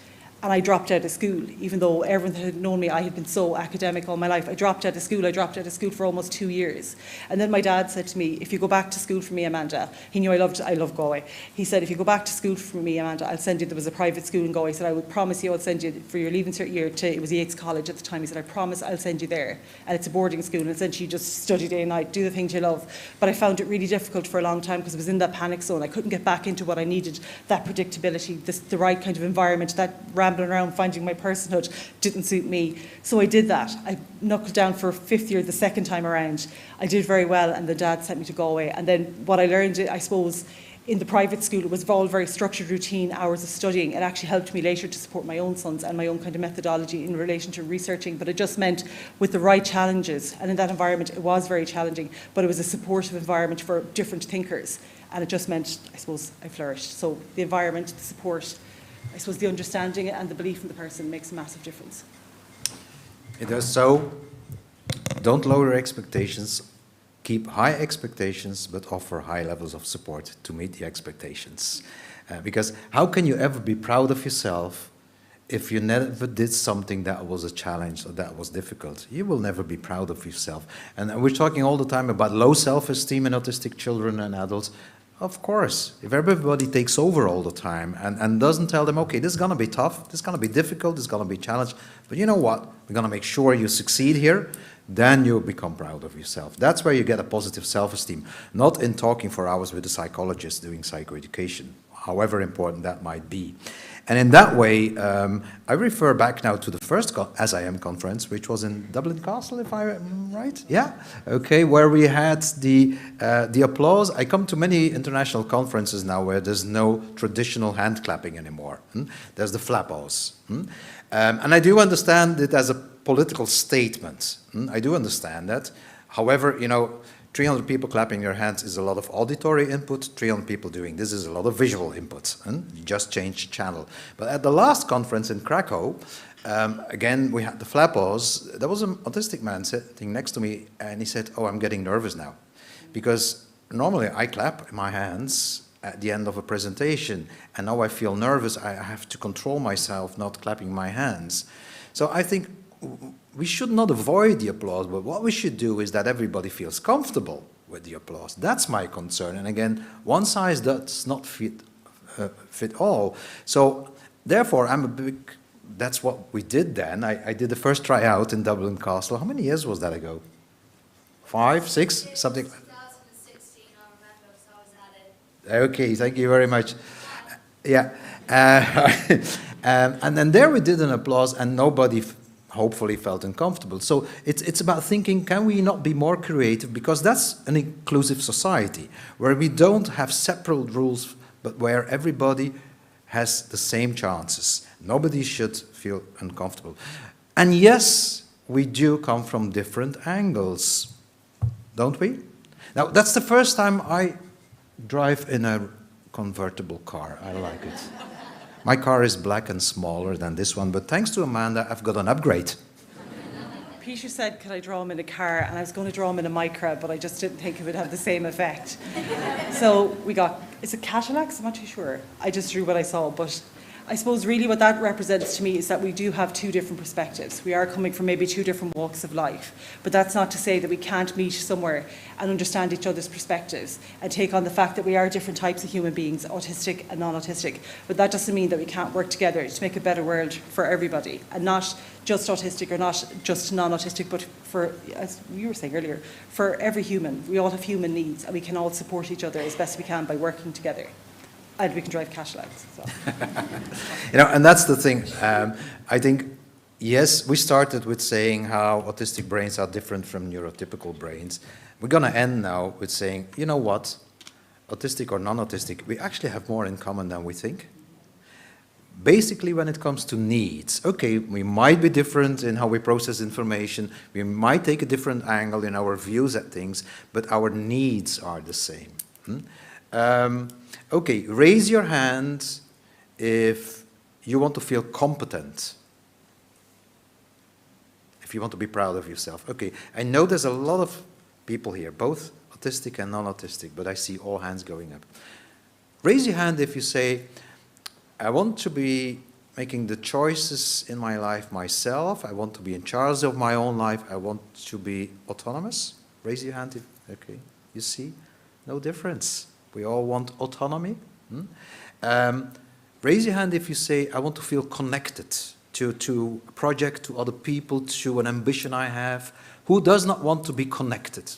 Speaker 7: And I dropped out of school, even though everyone that had known me, I had been so academic all my life. I dropped out of school. I dropped out of school for almost 2 years. And then my dad said to me, if you go back to school for me, Amanda, he knew I loved Galway. He said, if you go back to school for me, Amanda, I'll send you, there was a private school in Galway. He said, I would promise you I'll send you for your leaving cert year to, it was Yates College at the time. He said, I promise I'll send you there. And it's a boarding school, and essentially you just study day and night, do the things you love. But I found it really difficult for a long time because I was in that panic zone. I couldn't get back into what I needed, that predictability, the right kind of environment, that rambling around, finding my personhood didn't suit me. So I did that. I knuckled down for 5th year the second time around. I did very well, and the dad sent me to Galway. And then what I learned, I suppose, in the private school, it was all very structured routine, hours of studying. It actually helped me later to support my own sons and my own kind of methodology in relation to researching. But it just meant with the right challenges, and in that environment it was very challenging, but it was a supportive environment for different thinkers. And it just meant, I suppose, I flourished. So the environment, the support, I suppose the understanding and the belief in the person makes a massive difference.
Speaker 6: It does. So don't lower expectations. Keep high expectations, but offer high levels of support to meet the expectations. Because how can you ever be proud of yourself if you never did something that was a challenge or that was difficult? You will never be proud of yourself. And we're talking all the time about low self-esteem in autistic children and adults. Of course, if everybody takes over all the time and doesn't tell them, okay, this is going to be tough, this is going to be difficult, this is going to be challenged, but you know what, we're going to make sure you succeed here, then you'll become proud of yourself. That's where you get a positive self-esteem, not in talking for hours with a psychologist doing psychoeducation, however important that might be. And in that way, I refer back now to the first SIM conference, which was in Dublin Castle, if I'm right? Yeah? Okay, where we had the applause. I come to many international conferences now where there's no traditional hand clapping anymore. There's the flappos. And I do understand it as a political statement. I do understand that. However, 300 people clapping their hands is a lot of auditory input. 300 people doing this is a lot of visual input. You just change channel. But at the last conference in Krakow, again, we had the flappos. There was an autistic man sitting next to me, and he said, oh, I'm getting nervous now. Because normally I clap my hands at the end of a presentation, and now I feel nervous. I have to control myself not clapping my hands. So I think we should not avoid the applause, but what we should do is that everybody feels comfortable with the applause. That's my concern. And again, one size does not fit all. So therefore, that's what we did then. I did the first tryout in Dublin Castle. How many years was that ago? 5, 6, something?
Speaker 8: 2016, I remember, so I was at it.
Speaker 6: Okay, thank you very much. Yeah. And then there we did an applause, and nobody hopefully felt uncomfortable. So it's about thinking, can we not be more creative? Because that's an inclusive society, where we don't have separate rules, but where everybody has the same chances. Nobody should feel uncomfortable. And yes, we do come from different angles, don't we? Now, that's the first time I drive in a convertible car. I like it. My car is black and smaller than this one, but thanks to Amanda, I've got an upgrade.
Speaker 7: Peter said, could I draw him in a car? And I was going to draw him in a Micra, but I just didn't think it would have the same effect. So we got, is it Cadillacs? I'm not too sure. I just drew what I saw, but I suppose really what that represents to me is that we do have two different perspectives. We are coming from maybe two different walks of life, but that's not to say that we can't meet somewhere and understand each other's perspectives and take on the fact that we are different types of human beings, autistic and non-autistic. But that doesn't mean that we can't work together to make a better world for everybody, and not just autistic or not just non-autistic, but for, as you were saying earlier, for every human. We all have human needs, and we can all support each other as best we can by working together. And we can drive Cadillacs. So.
Speaker 6: You know, and that's the thing. I think, yes, we started with saying how autistic brains are different from neurotypical brains. We're going to end now with saying, you know what, autistic or non-autistic, we actually have more in common than we think. Basically, when it comes to needs, okay, we might be different in how we process information, we might take a different angle in our views at things, but our needs are the same. Okay, raise your hand if you want to feel competent, if you want to be proud of yourself. Okay, I know there's a lot of people here, both autistic and non-autistic, but I see all hands going up. Raise your hand if you say, I want to be making the choices in my life myself, I want to be in charge of my own life, I want to be autonomous. Raise your hand if, okay, you see, no difference. We all want autonomy. Raise your hand if you say, I want to feel connected to a project, to other people, to an ambition I have. Who does not want to be connected?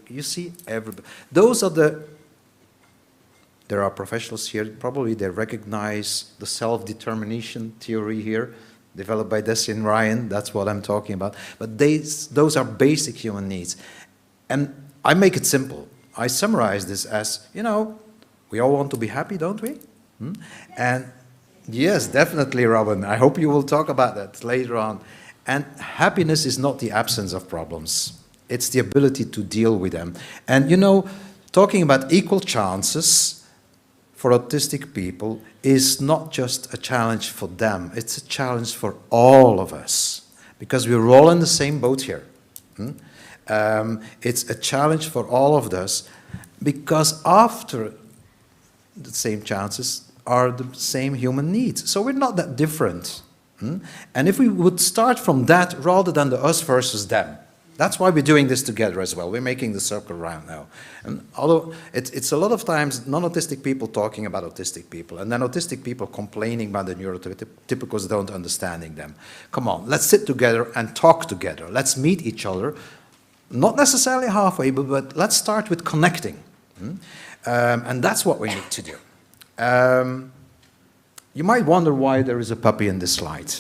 Speaker 6: You see, everybody. Those are there are professionals here, probably they recognize the self-determination theory here, developed by Desi and Ryan, that's what I'm talking about. But those are basic human needs. And I make it simple. I summarize this as, you know, we all want to be happy, don't we? And yes, definitely, Robin. I hope you will talk about that later on. And happiness is not the absence of problems. It's the ability to deal with them. And, you know, talking about equal chances for autistic people is not just a challenge for them. It's a challenge for all of us, because we're all in the same boat here. It's a challenge for all of us, because after the same chances are the same human needs. So we're not that different. And if we would start from that rather than the us versus them, that's why we're doing this together as well. We're making the circle round now. And although it's a lot of times non-autistic people talking about autistic people, and then autistic people complaining about the neurotypicals don't understanding them. Come on, let's sit together and talk together. Let's meet each other. Not necessarily halfway, but let's start with connecting. And that's what we need to do. You might wonder why there is a puppy in this slide.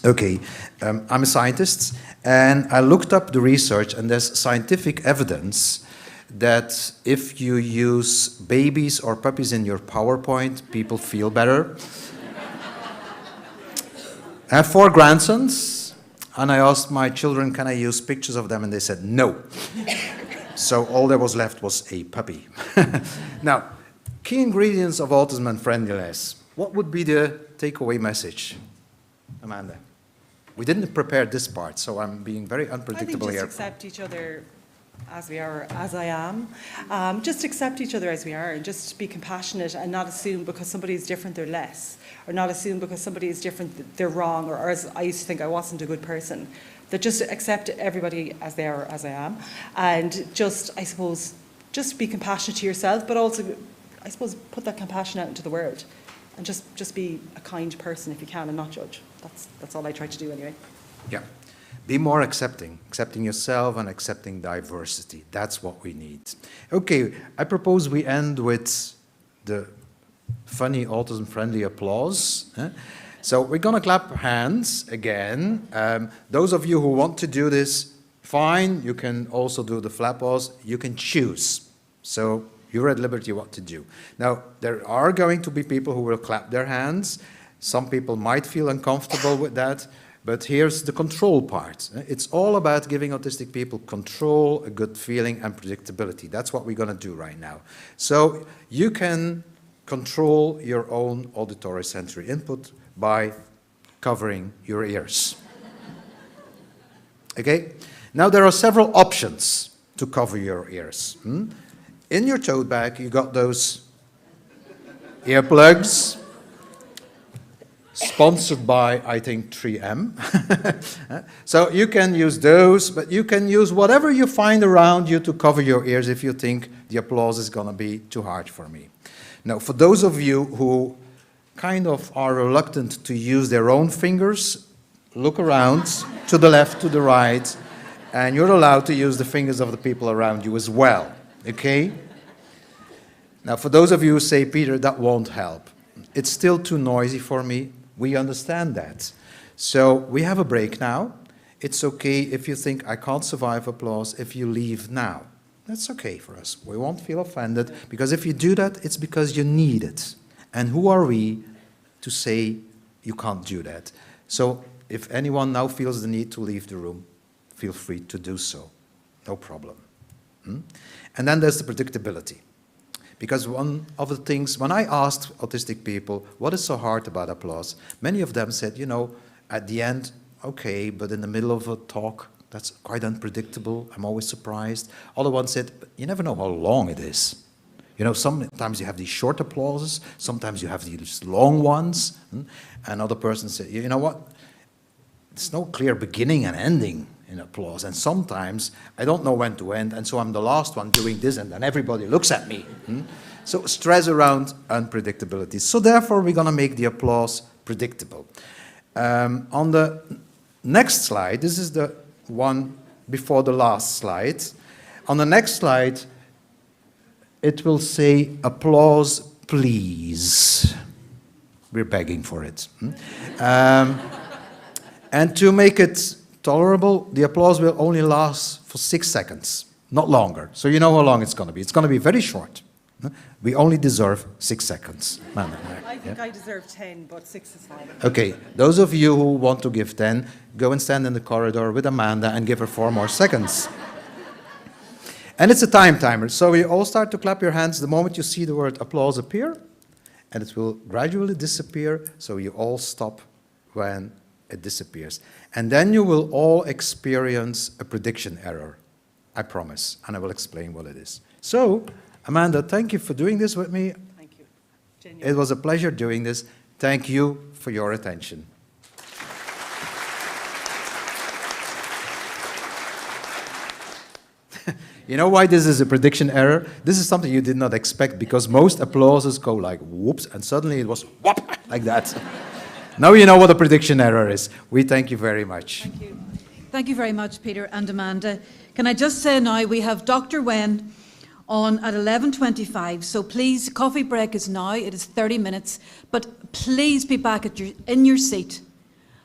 Speaker 6: Okay, I'm a scientist, and I looked up the research, and there's scientific evidence that if you use babies or puppies in your PowerPoint, people feel better. I have 4 grandsons, and I asked my children, can I use pictures of them? And they said no. So all there was left was a puppy. Now, key ingredients of autism and friendliness. What would be the takeaway message, Amanda? We didn't prepare this part, so I'm being very unpredictable here.
Speaker 7: I think just accept each other as we are, as I am. Just accept each other as we are, and just be compassionate and not assume because somebody is different they're less, or not assume because somebody is different they're wrong, or as I used to think I wasn't a good person. That just accept everybody as they are, as I am, and just, I suppose, just be compassionate to yourself, but also, I suppose, put that compassion out into the world, and just be a kind person if you can, and not judge. That's all I try to do anyway.
Speaker 6: Yeah. Be more accepting yourself and accepting diversity. That's what we need. Okay, I propose we end with the funny autism-friendly applause. So we're going to clap hands again. Those of you who want to do this, fine. You can also do the flap-offs. You can choose. So you're at liberty what to do. Now, there are going to be people who will clap their hands. Some people might feel uncomfortable with that. But here's the control part. It's all about giving autistic people control, a good feeling, and predictability. That's what we're going to do right now. So you can control your own auditory sensory input by covering your ears. Okay? Now there are several options to cover your ears. In your tote bag, you got those earplugs, sponsored by, I think, 3M. So you can use those, but you can use whatever you find around you to cover your ears if you think the applause is going to be too hard for me. Now, for those of you who kind of are reluctant to use their own fingers, look around to the left, to the right, and you're allowed to use the fingers of the people around you as well, okay? Now, for those of you who say, Peter, that won't help. It's still too noisy for me. We understand that. So we have a break now. It's okay if you think I can't survive applause if you leave now. That's okay for us. We won't feel offended, because if you do that, it's because you need it. And who are we to say you can't do that? So if anyone now feels the need to leave the room, feel free to do so. No problem. And then there's the predictability. Because one of the things, when I asked autistic people, what is so hard about applause? Many of them said, you know, at the end, okay, but in the middle of a talk, that's quite unpredictable. I'm always surprised. Other ones said, but you never know how long it is. You know, sometimes you have these short applauses, sometimes you have these long ones. Another person said, you know what? There's no clear beginning and ending in applause. And sometimes I don't know when to end, and so I'm the last one doing this, and then everybody looks at me. So stress around unpredictability. So therefore, we're going to make the applause predictable. On the next slide, this is the one before the last slide. On the next slide, it will say, applause, please. We're begging for it. And to make it tolerable, the applause will only last for 6 seconds, not longer. So you know how long it's going to be. It's going to be very short. We only deserve 6 seconds.
Speaker 7: I think I deserve 10, but 6 is fine.
Speaker 6: Okay, those of you who want to give 10, go and stand in the corridor with Amanda and give her 4 more seconds. And it's a time timer, so you all start to clap your hands the moment you see the word applause appear, and it will gradually disappear, so you all stop when it disappears. And then you will all experience a prediction error, I promise, and I will explain what it is. So, Amanda, thank you for doing this with me.
Speaker 7: Thank you. Genuine.
Speaker 6: It was a pleasure doing this. Thank you for your attention. You know why this is a prediction error? This is something you did not expect, because most applauses go like whoops, and suddenly it was whoop, like that. Now you know what a prediction error is. We thank you very much.
Speaker 1: Thank you. Thank you very much, Peter and Amanda. Can I just say now, we have Dr. Wen on at 11:25, so please, coffee break is now, it is 30 minutes, but please be back in your seat.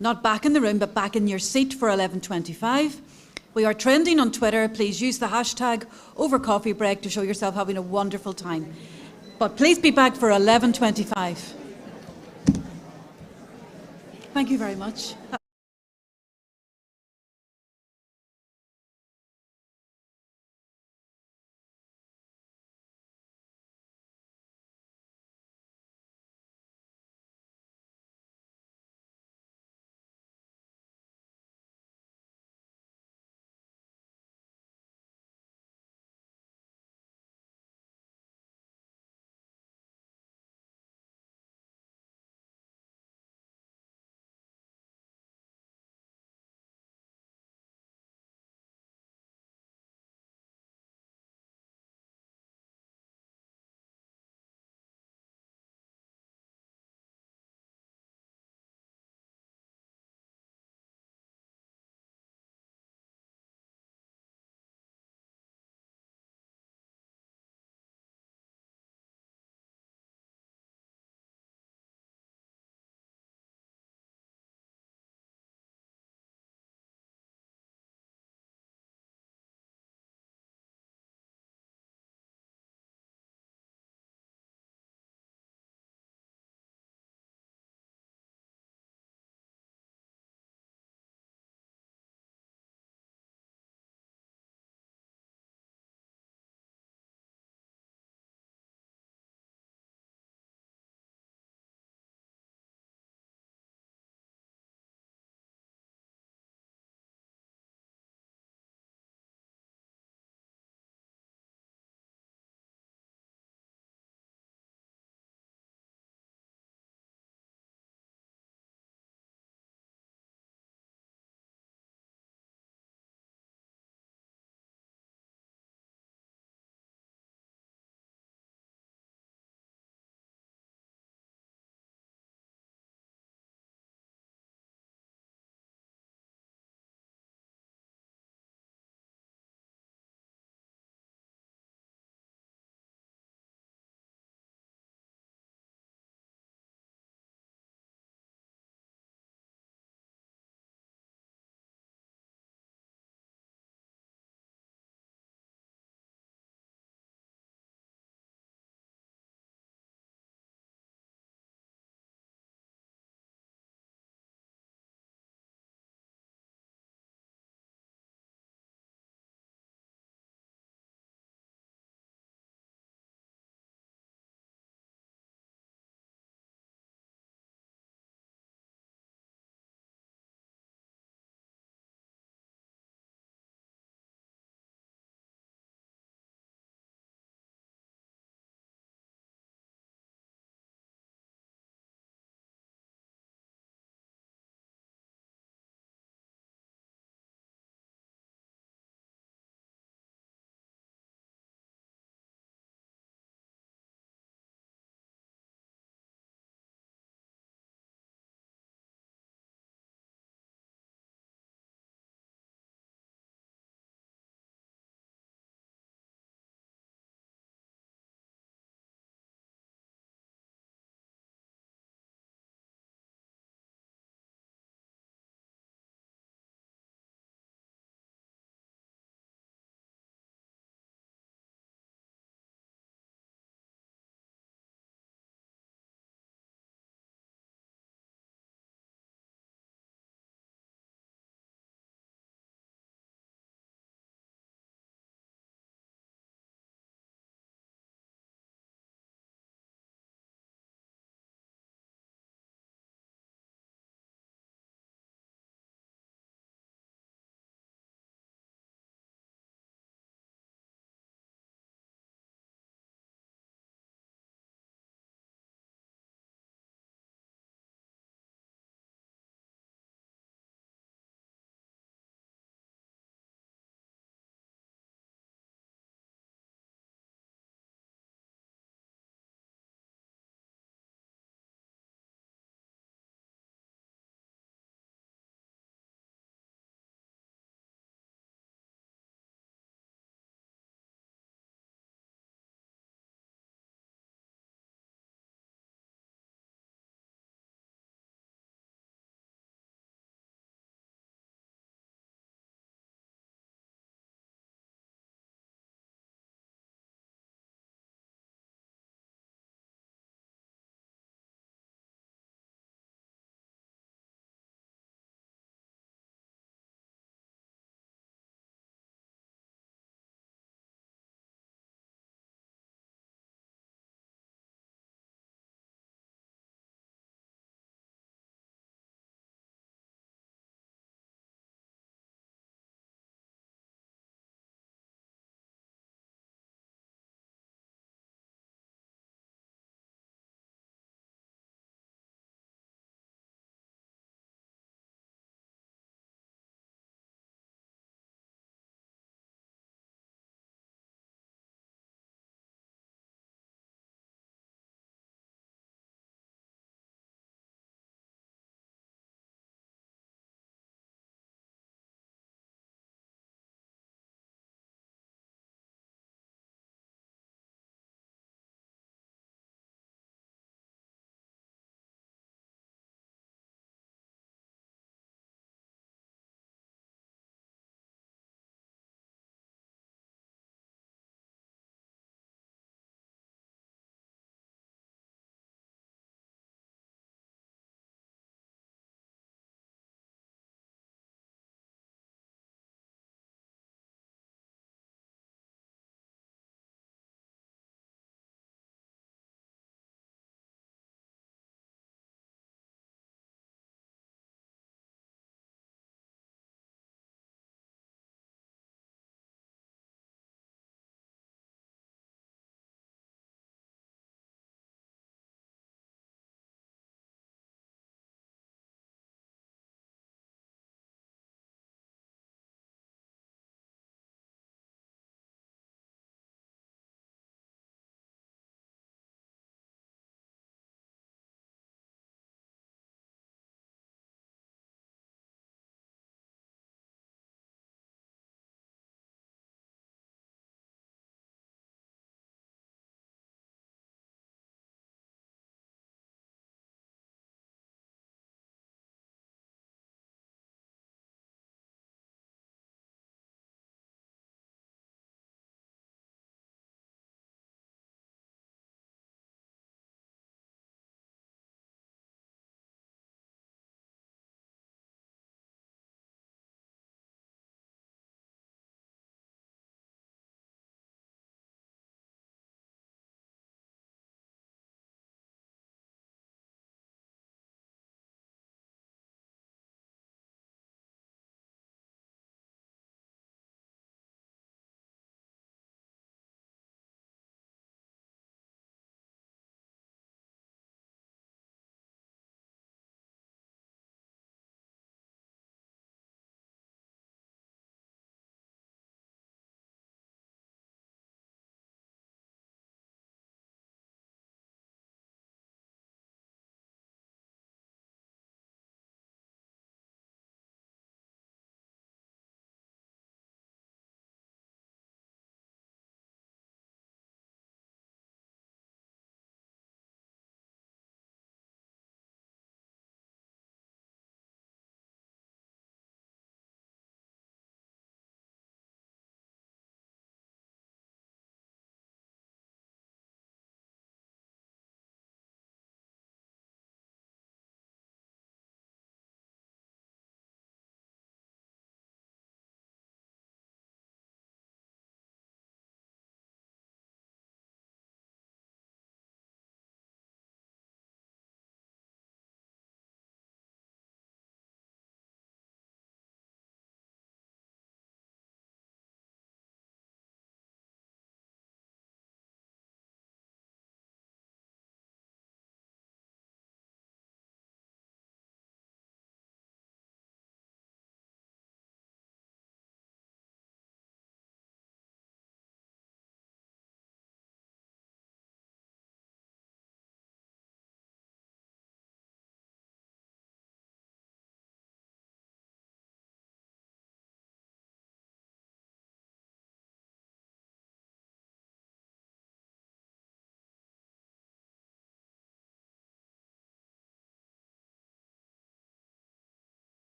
Speaker 1: Not back in the room, but back in your seat for 11:25. We are trending on Twitter. Please use the hashtag #overcoffeebreak to show yourself having a wonderful time. But please be back for 11:25. Thank you very much.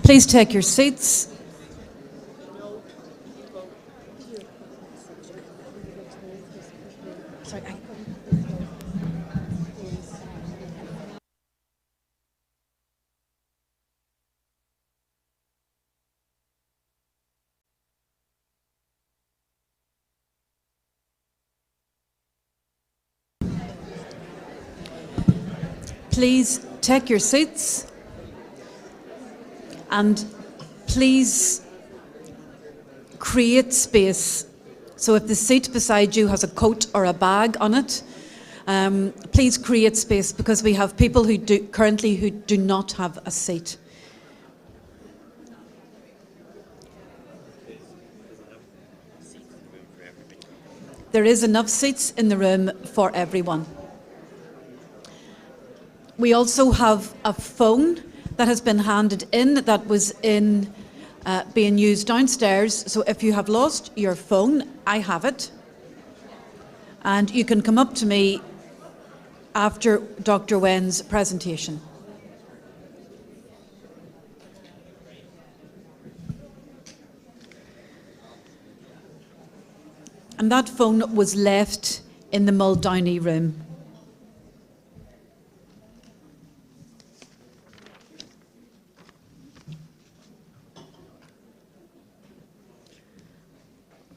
Speaker 1: Please take your seats. Please take your seats, and please create space. So if the seat beside you has a coat or a bag on it, please create space, because we have people who currently do not have a seat. There is enough seats in the room for everyone. We also have a phone that has been handed in that was being used downstairs. So if you have lost your phone, I have it. And you can come up to me after Dr. Wen's presentation. And that phone was left in the Muldowney room.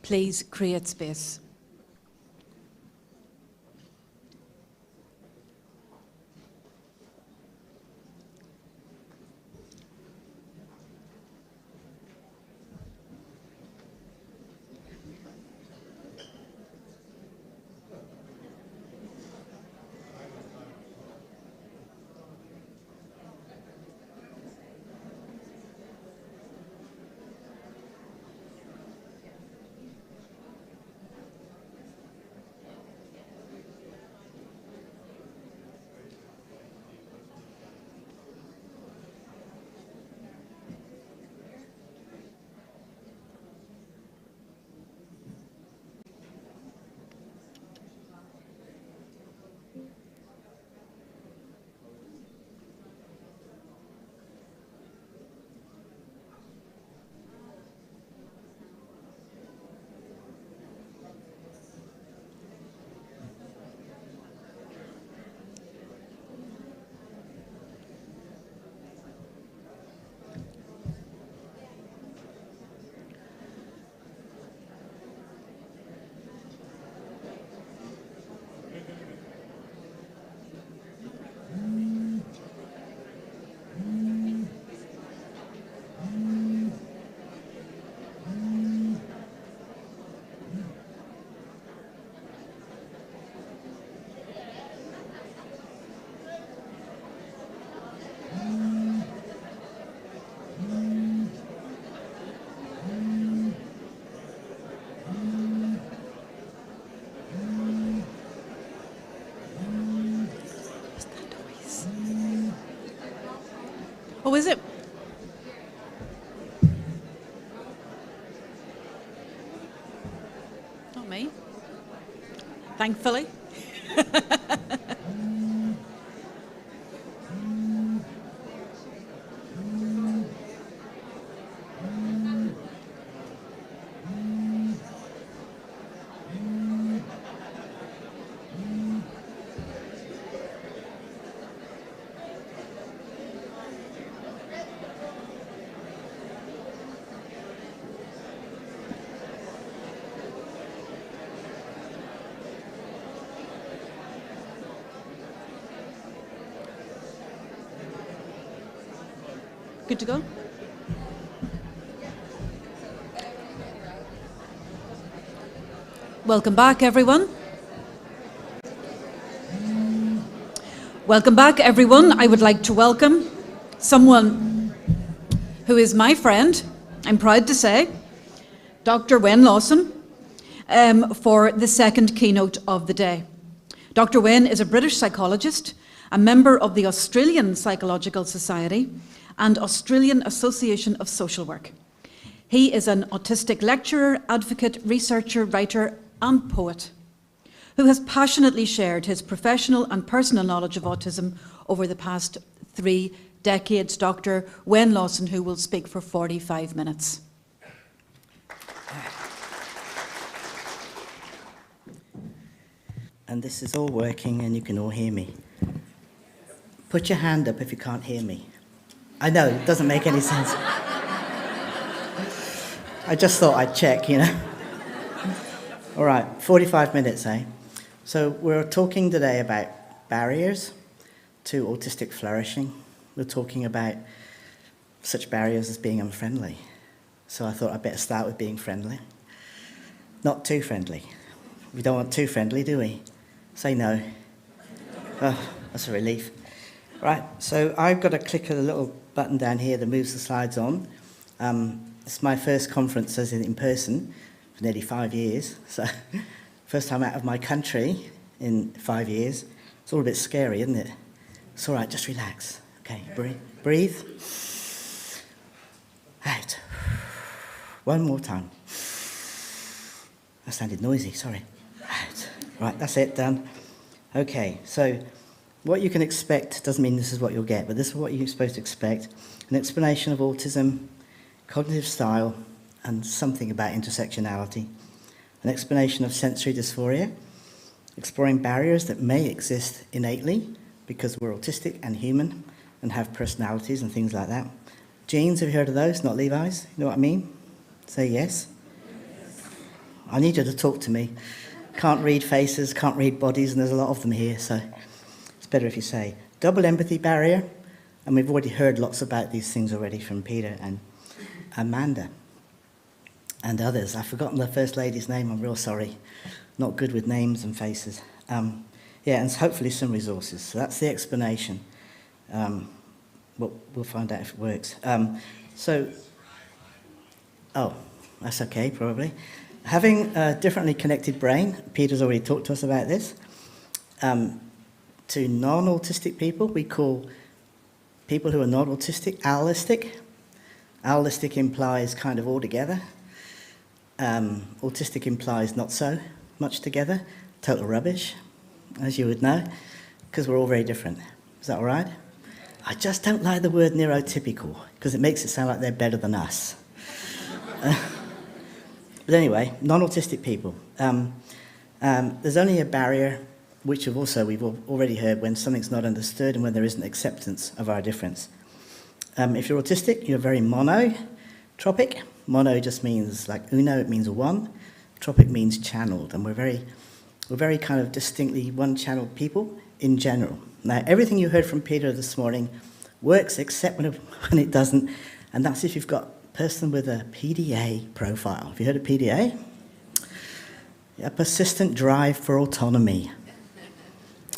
Speaker 1: Please create space. Oh, is it? Not me. Thankfully. Good to go? Welcome back, everyone. Welcome back, everyone. I would like to welcome someone who is my friend, I'm proud to say, Dr. Wen Lawson, for the second keynote of the day. Dr. Wen is a British psychologist, a member of the Australian Psychological Society and Australian Association of Social Work. He is an autistic lecturer, advocate, researcher, writer, and poet who has passionately shared his professional and personal knowledge of autism over the past 3 decades, Dr. Wen Lawson, who will speak for 45 minutes.
Speaker 9: And this is all working and you can all hear me. Put your hand up if you can't hear me. I know, it doesn't make any sense. I just thought I'd check, you know. All right, 45 minutes, eh? So we're talking today about barriers to autistic flourishing. We're talking about such barriers as being unfriendly. So I thought I'd better start with being friendly. Not too friendly. We don't want too friendly, do we? Say no. Oh, that's a relief. Right, so I've got to click a little button down here that moves the slides on. It's my first conference as in person for nearly 5 years. So first time out of my country in 5 years. It's all a bit scary, isn't it? It's all right, just relax. Okay, breathe. Out. One more time. That sounded noisy, sorry. Out. Right, that's it, done. Okay, so what you can expect doesn't mean this is what you'll get, but this is what you're supposed to expect. An explanation of autism, cognitive style, and something about intersectionality. An explanation of sensory dysphoria, exploring barriers that may exist innately because we're autistic and human and have personalities and things like that. Genes, have you heard of those? Not Levi's? You know what I mean? Say yes. I need you to talk to me. Can't read faces, can't read bodies, and there's a lot of them here, so it's better if you say. Double empathy barrier, and we've already heard lots about these things already from Peter and Amanda and others. I've forgotten the First Lady's name, I'm real sorry. Not good with names and faces. Yeah, and hopefully some resources. So that's the explanation. We'll find out if it works. Oh, that's okay, probably. Having a differently connected brain, Peter's already talked to us about this. To non-autistic people, we call people who are not autistic allistic. Allistic implies kind of all together. Autistic implies not so much together. Total rubbish, as you would know, because we're all very different. Is that all right? I just don't like the word neurotypical, because it makes it sound like they're better than us. But anyway, non-autistic people. There's only a barrier, which we've already heard, when something's not understood and when there isn't acceptance of our difference. If you're autistic, you're very monotropic. Mono just means like uno, it means one. Tropic means channeled, and we're very kind of distinctly one-channeled people in general. Now, everything you heard from Peter this morning works except when it doesn't, and that's if you've got a person with a PDA profile. Have you heard of PDA? A persistent drive for autonomy,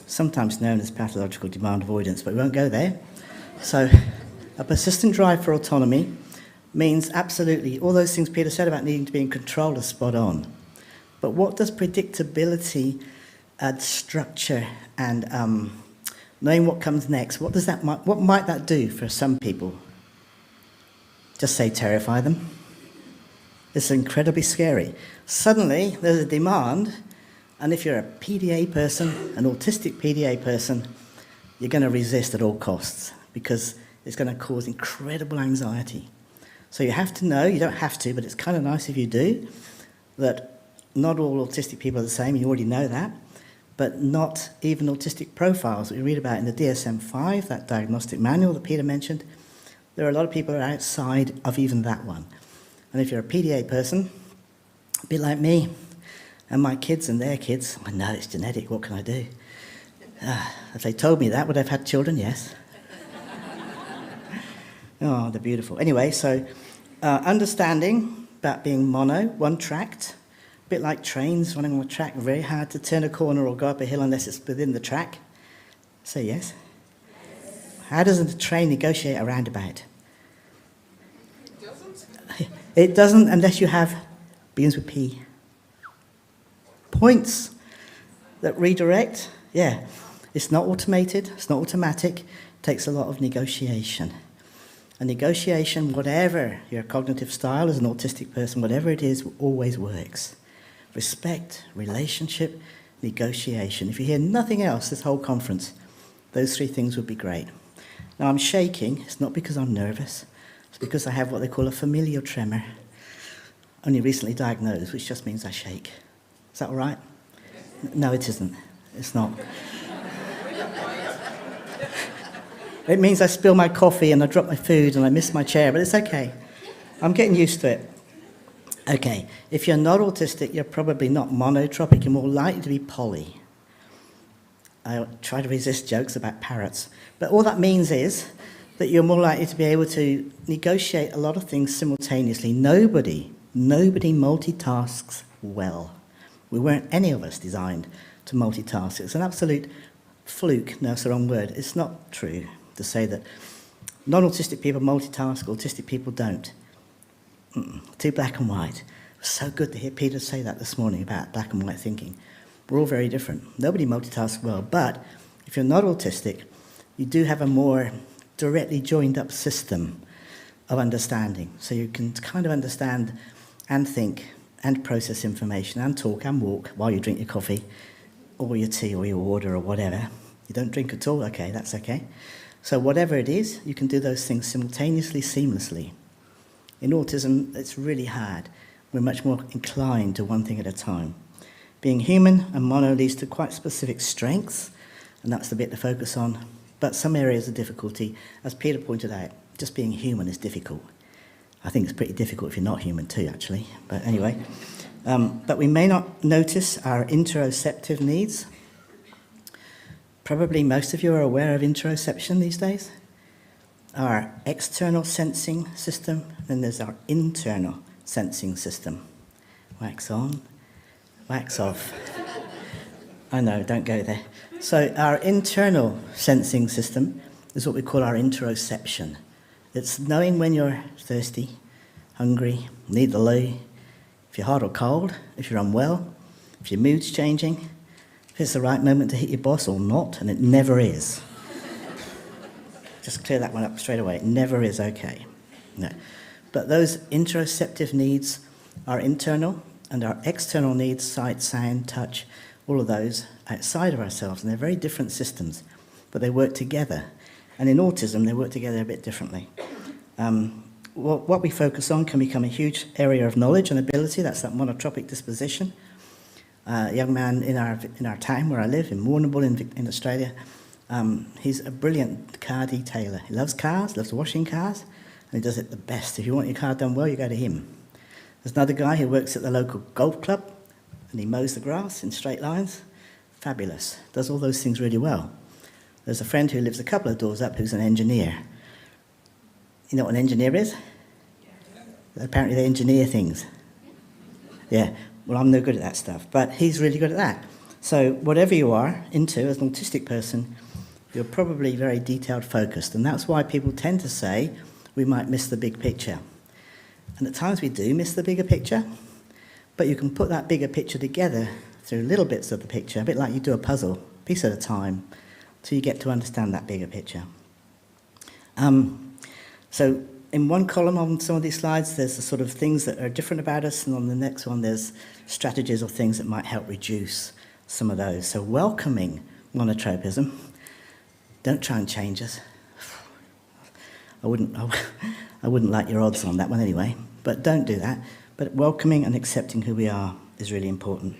Speaker 9: sometimes known as pathological demand avoidance, but we won't go there. So, a persistent drive for autonomy means absolutely all those things Peter said about needing to be in control are spot on. But what does predictability, structure, and knowing what comes next, what might that do for some people? Just say terrify them. It's incredibly scary. Suddenly, there's a demand, and if you're a PDA person, an autistic PDA person, you're going to resist at all costs because it's going to cause incredible anxiety. So you have to know, you don't have to, but it's kind of nice if you do, that not all autistic people are the same, you already know that, but not even autistic profiles that we read about in the DSM-5, that diagnostic manual that Peter mentioned. There are a lot of people who are outside of even that one. And if you're a PDA person, a bit like me, and my kids and their kids, I know it's genetic, what can I do? If they told me that, would I have had children? Yes. Oh, they're beautiful. Anyway, so understanding about being mono, one-tracked, a bit like trains running on a track, very hard to turn a corner or go up a hill unless it's within the track. Say yes. How does a train negotiate a roundabout?
Speaker 4: It doesn't.
Speaker 9: It doesn't unless you have, begins with P. Points that redirect. Yeah. It's not automated, it's not automatic, it takes a lot of negotiation. A negotiation, whatever your cognitive style as an autistic person, whatever it is, always works. Respect, relationship, negotiation. If you hear nothing else this whole conference, those three things would be great. Now, I'm shaking. It's not because I'm nervous. It's because I have what they call a familial tremor, only recently diagnosed, which just means I shake. Is that all right? No, it isn't. It's not. It means I spill my coffee and I drop my food and I miss my chair, but it's okay. I'm getting used to it. Okay, if you're not autistic, you're probably not monotropic. You're more likely to be poly. I try to resist jokes about parrots. But all that means is that you're more likely to be able to negotiate a lot of things simultaneously. Nobody multitasks well. We weren't any of us designed to multitask. It's an absolute fluke. No, it's the wrong word. It's not true to say that non-autistic people multitask, autistic people don't. Too black and white. It was so good to hear Peter say that this morning about black and white thinking. We're all very different. Nobody multitasks well, but if you're not autistic, you do have a more directly joined up system of understanding. So you can kind of understand and think and process information and talk and walk while you drink your coffee or your tea or your water or whatever. You don't drink at all? Okay, that's okay. So whatever it is, you can do those things simultaneously, seamlessly. In autism, it's really hard. We're much more inclined to one thing at a time. Being human and mono leads to quite specific strengths, and that's the bit to focus on. But some areas of difficulty, as Peter pointed out, just being human is difficult. I think it's pretty difficult if you're not human too, actually. But anyway, but we may not notice our interoceptive needs. Probably most of you are aware of interoception these days. Our external sensing system, and there's our internal sensing system. Wax on, wax off. I know, don't go there. So our internal sensing system is what we call our interoception. It's knowing when you're thirsty, hungry, need the loo, if you're hot or cold, if you're unwell, if your mood's changing, if it's the right moment to hit your boss or not, and it never is. Just clear that one up straight away. It never is okay. No. But those interoceptive needs are internal, and our external needs, sight, sound, touch, all of those outside of ourselves, and they're very different systems, but they work together. And in autism, they work together a bit differently. What we focus on can become a huge area of knowledge and ability. That's that monotropic disposition. A young man in our town where I live, in Warrnambool in Australia, he's a brilliant car detailer. He loves cars, loves washing cars, and he does it the best. If you want your car done well, you go to him. There's another guy who works at the local golf club, and he mows the grass in straight lines. Fabulous. Does all those things really well. There's a friend who lives a couple of doors up who's an engineer. You know what an engineer is? Apparently they engineer things. Yeah, well, I'm no good at that stuff, but he's really good at that. So whatever you are into as an autistic person, you're probably very detailed focused, and that's why people tend to say we might miss the big picture. And at times we do miss the bigger picture, but you can put that bigger picture together through little bits of the picture, a bit like you do a puzzle, piece at a time, till you get to understand that bigger picture. So in one column on some of these slides, there's the sort of things that are different about us, and on the next one, there's strategies or things that might help reduce some of those. So welcoming monotropism. Don't try and change us. I wouldn't like your odds on that one anyway, but don't do that. But welcoming and accepting who we are is really important.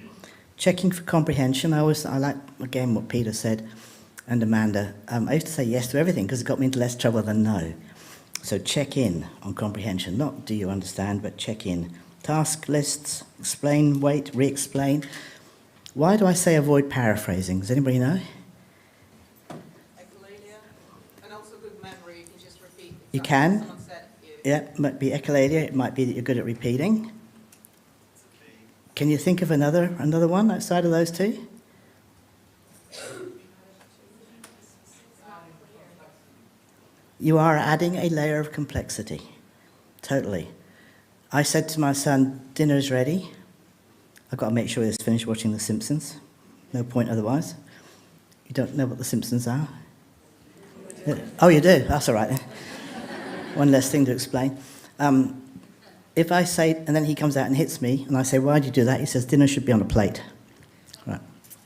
Speaker 9: Checking for comprehension. I like, again, what Peter said and Amanda. I used to say yes to everything because it got me into less trouble than no. So check in on comprehension. Not do you understand, but check in. Task lists, explain, wait, re-explain. Why do I say avoid paraphrasing? Does anybody know?
Speaker 4: Echolalia, and also good memory. You can just repeat.
Speaker 9: You can.
Speaker 4: Someone said you.
Speaker 9: Yeah, it might be echolalia. It might be that you're good at repeating. Can you think of another one outside of those two? You are adding a layer of complexity. Totally. I said to my son, dinner's ready. I've got to make sure he's finished watching The Simpsons. No point otherwise. You don't know what The Simpsons are? Oh, you do? That's all right then. One less thing to explain. If I say, and then he comes out and hits me, and I say, why did you do that? He says, dinner should be on a plate. Right.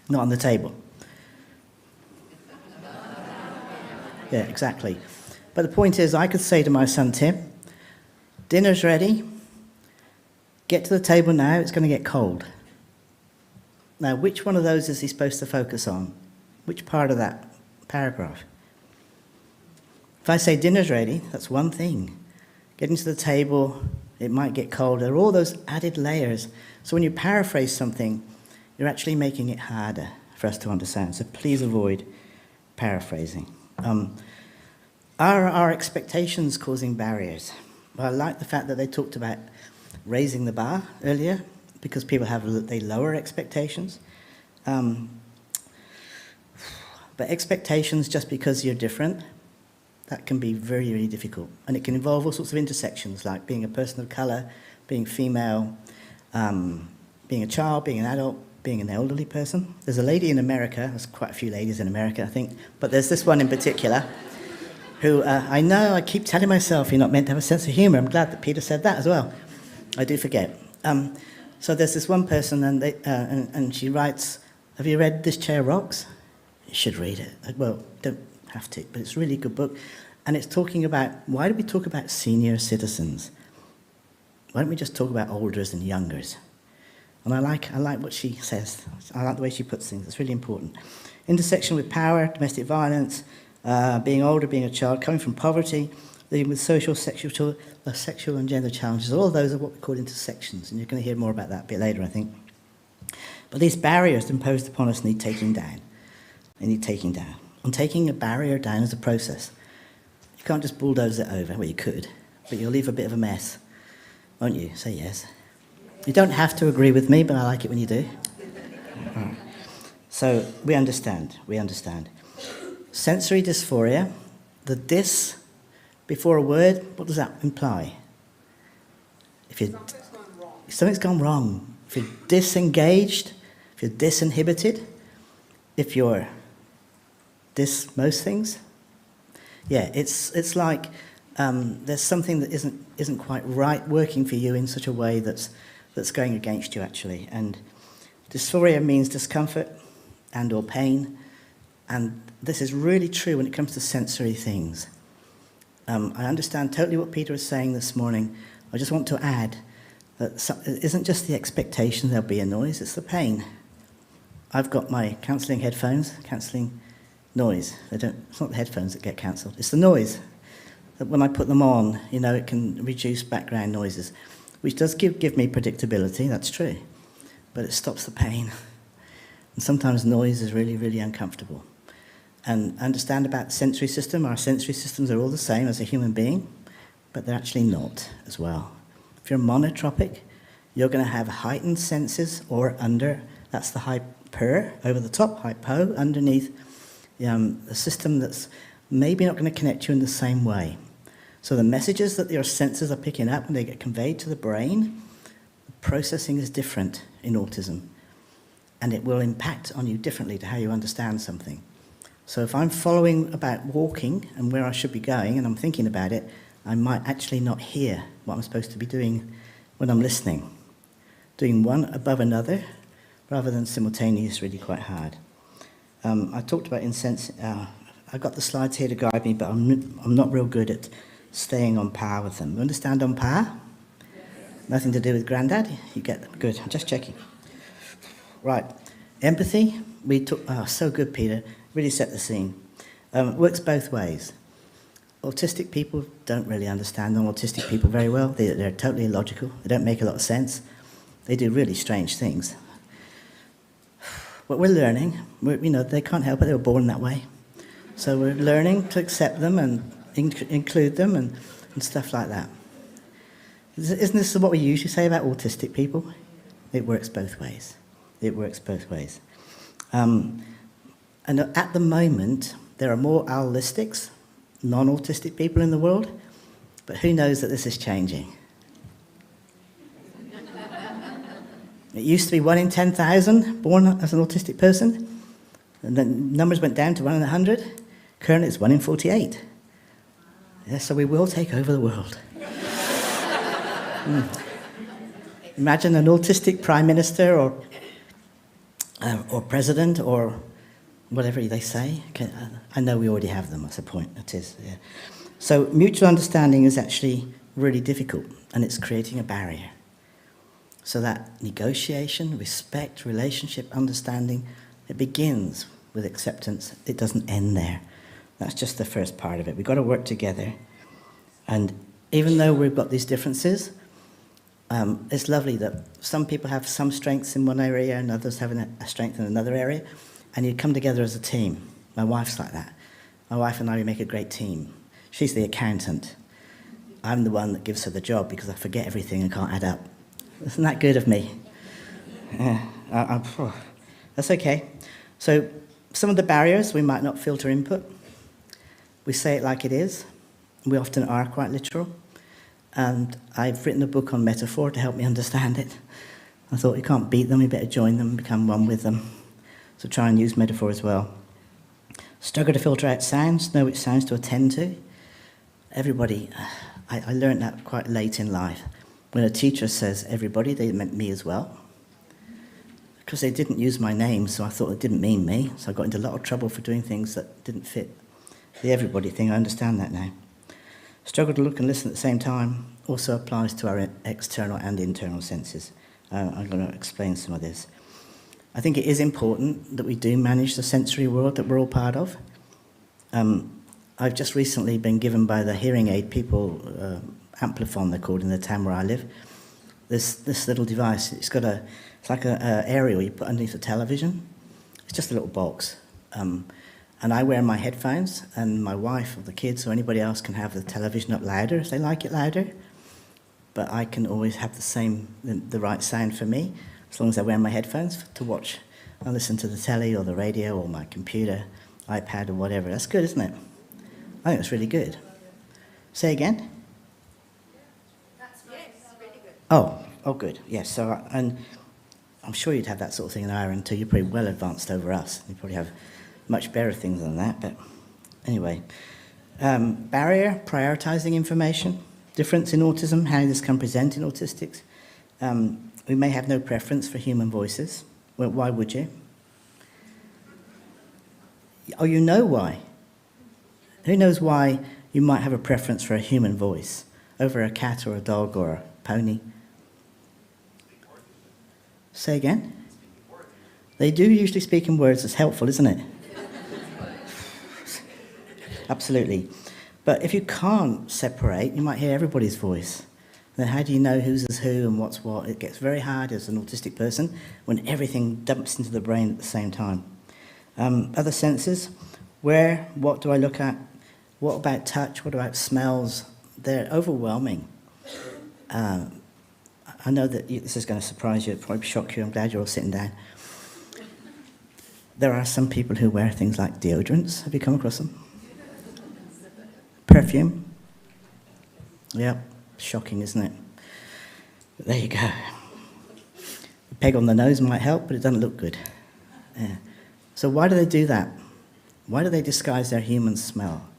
Speaker 9: Not on the table. Yeah, exactly. But the point is, I could say to my son, Tim, dinner's ready. Get to the table now, it's going to get cold. Now, which one of those is he supposed to focus on? Which part of that paragraph? If I say dinner's ready, that's one thing. Getting to the table, it might get cold. There are all those added layers. So when you paraphrase something, you're actually making it harder for us to understand. So please avoid paraphrasing. Are our expectations causing barriers? Well, I like the fact that they talked about raising the bar earlier, because people they lower expectations. But expectations just because you're different, that can be very, very difficult. And it can involve all sorts of intersections, like being a person of colour, being female, being a child, being an adult, being an elderly person. There's a lady in America, there's quite a few ladies in America, I think, but there's this one in particular who I know I keep telling myself you're not meant to have a sense of humour. I'm glad that Peter said that as well. I do forget. So there's this one person, and she writes, have you read This Chair Rocks? You should read it. Well, don't have to, but it's a really good book. And it's talking about, why do we talk about senior citizens? Why don't we just talk about olders and youngers? And I like what she says. I like the way she puts things. It's really important. Intersection with power, domestic violence, being older, being a child, coming from poverty, living with social, sexual and gender challenges. All of those are what we call intersections, and you're going to hear more about that a bit later, I think. But these barriers imposed upon us need taking down. They need taking down. And taking a barrier down is a process. You can't just bulldoze it over. Well, you could, but you'll leave a bit of a mess, won't you? Say yes. You don't have to agree with me, but I like it when you do. Right. So we understand. Sensory dysphoria, the dys before a word, what does that imply? Something's gone wrong. If you're disengaged, if you're disinhibited, if you're most things, yeah, it's like there's something that isn't quite right working for you in such a way that's going against you, actually. And dysphoria means discomfort and or pain, and this is really true when it comes to sensory things. I understand totally what Peter was saying this morning. I just want to add that it isn't just the expectation there'll be a noise, it's the pain. I've got my cancelling headphones, cancelling noise. It's not the headphones that get cancelled, it's the noise. That when I put them on, it can reduce background noises, which does give me predictability, that's true, but it stops the pain. And sometimes noise is really, really uncomfortable. And understand about the sensory system. Our sensory systems are all the same as a human being, but they're actually not as well. If you're monotropic, you're going to have heightened senses or that's the hyper, over the top, hypo, underneath a system that's maybe not going to connect you in the same way. So the messages that your senses are picking up when they get conveyed to the brain, the processing is different in autism, and it will impact on you differently to how you understand something. So if I'm following about walking and where I should be going, and I'm thinking about it, I might actually not hear what I'm supposed to be doing when I'm listening. Doing one above another, rather than simultaneous, is really quite hard. I talked about I've got the slides here to guide me, but I'm not real good at staying on par with them. You understand on par? Yes. Nothing to do with Grandad? You get them? Good, I'm just checking. Right, empathy, so good, Peter. Really set the scene. Works both ways. Autistic people don't really understand non-autistic people very well. They're totally illogical. They don't make a lot of sense. They do really strange things. But we're learning. They can't help it. They were born that way. So we're learning to accept them and include them and stuff like that. Isn't this what we usually say about autistic people? It works both ways. It works both ways. And at the moment, there are more allistics, non-autistic people in the world, but who knows that this is changing? It used to be 1 in 10,000 born as an autistic person, and then numbers went down to 1 in 100. Currently, it's 1 in 48. Yeah, so we will take over the world. Imagine an autistic prime minister or president or whatever they say. I know we already have them, that's the point. It is, yeah. So mutual understanding is actually really difficult, and it's creating a barrier. So that negotiation, respect, relationship, understanding, it begins with acceptance. It doesn't end there. That's just the first part of it. We've got to work together. And even though we've got these differences, it's lovely that some people have some strengths in one area and others have a strength in another area, and you come together as a team. My wife's like that. My wife and I, we make a great team. She's the accountant. I'm the one that gives her the job because I forget everything and can't add up. Isn't that good of me? That's okay. So some of the barriers, we might not filter input. We say it like it is. We often are quite literal. And I've written a book on metaphor to help me understand it. I thought you can't beat them, you better join them, become one with them. So try and use metaphor as well. Struggle to filter out sounds, know which sounds to attend to. Everybody, I learned that quite late in life. When a teacher says everybody, they meant me as well. Because they didn't use my name, so I thought it didn't mean me. So I got into a lot of trouble for doing things that didn't fit the everybody thing. I understand that now. Struggle to look and listen at the same time also applies to our external and internal senses. I'm going to explain some of this. I think it is important that we do manage the sensory world that we're all part of. I've just recently been given by the hearing aid people, Amplifon they're called in the town where I live, this little device. It's like an area you put underneath the television. It's just a little box. And I wear my headphones, and my wife or the kids or anybody else can have the television up louder if they like it louder. But I can always have the right sound for me, as long as I wear my headphones to watch. I listen to the telly or the radio or my computer, iPad or whatever. That's good, isn't it? I think that's really good. Say again?
Speaker 8: That's right. Yes, really good.
Speaker 9: Oh, good. Yes. So, and I'm sure you'd have that sort of thing in Ireland too. You're pretty well advanced over us. You probably have much better things than that. But anyway, barrier, prioritising information, difference in autism, how this can present in autistics. We may have no preference for human voices. Well, why would you? Oh, you know why. Who knows why you might have a preference for a human voice over a cat or a dog or a pony? Say again? They do usually speak in words. That's helpful, isn't it? Absolutely. But if you can't separate, you might hear everybody's voice. Then how do you know who's who and what's what? It gets very hard as an autistic person when everything dumps into the brain at the same time. Other senses, what do I look at? What about touch? What about smells? They're overwhelming. I know that this is going to surprise you, it'll probably shock you. I'm glad you're all sitting down. There are some people who wear things like deodorants. Have you come across them? Perfume. Yep, shocking, isn't it? But there you go. A peg on the nose might help, but it doesn't look good. Yeah. So why do they do that? Why do they disguise their human smell?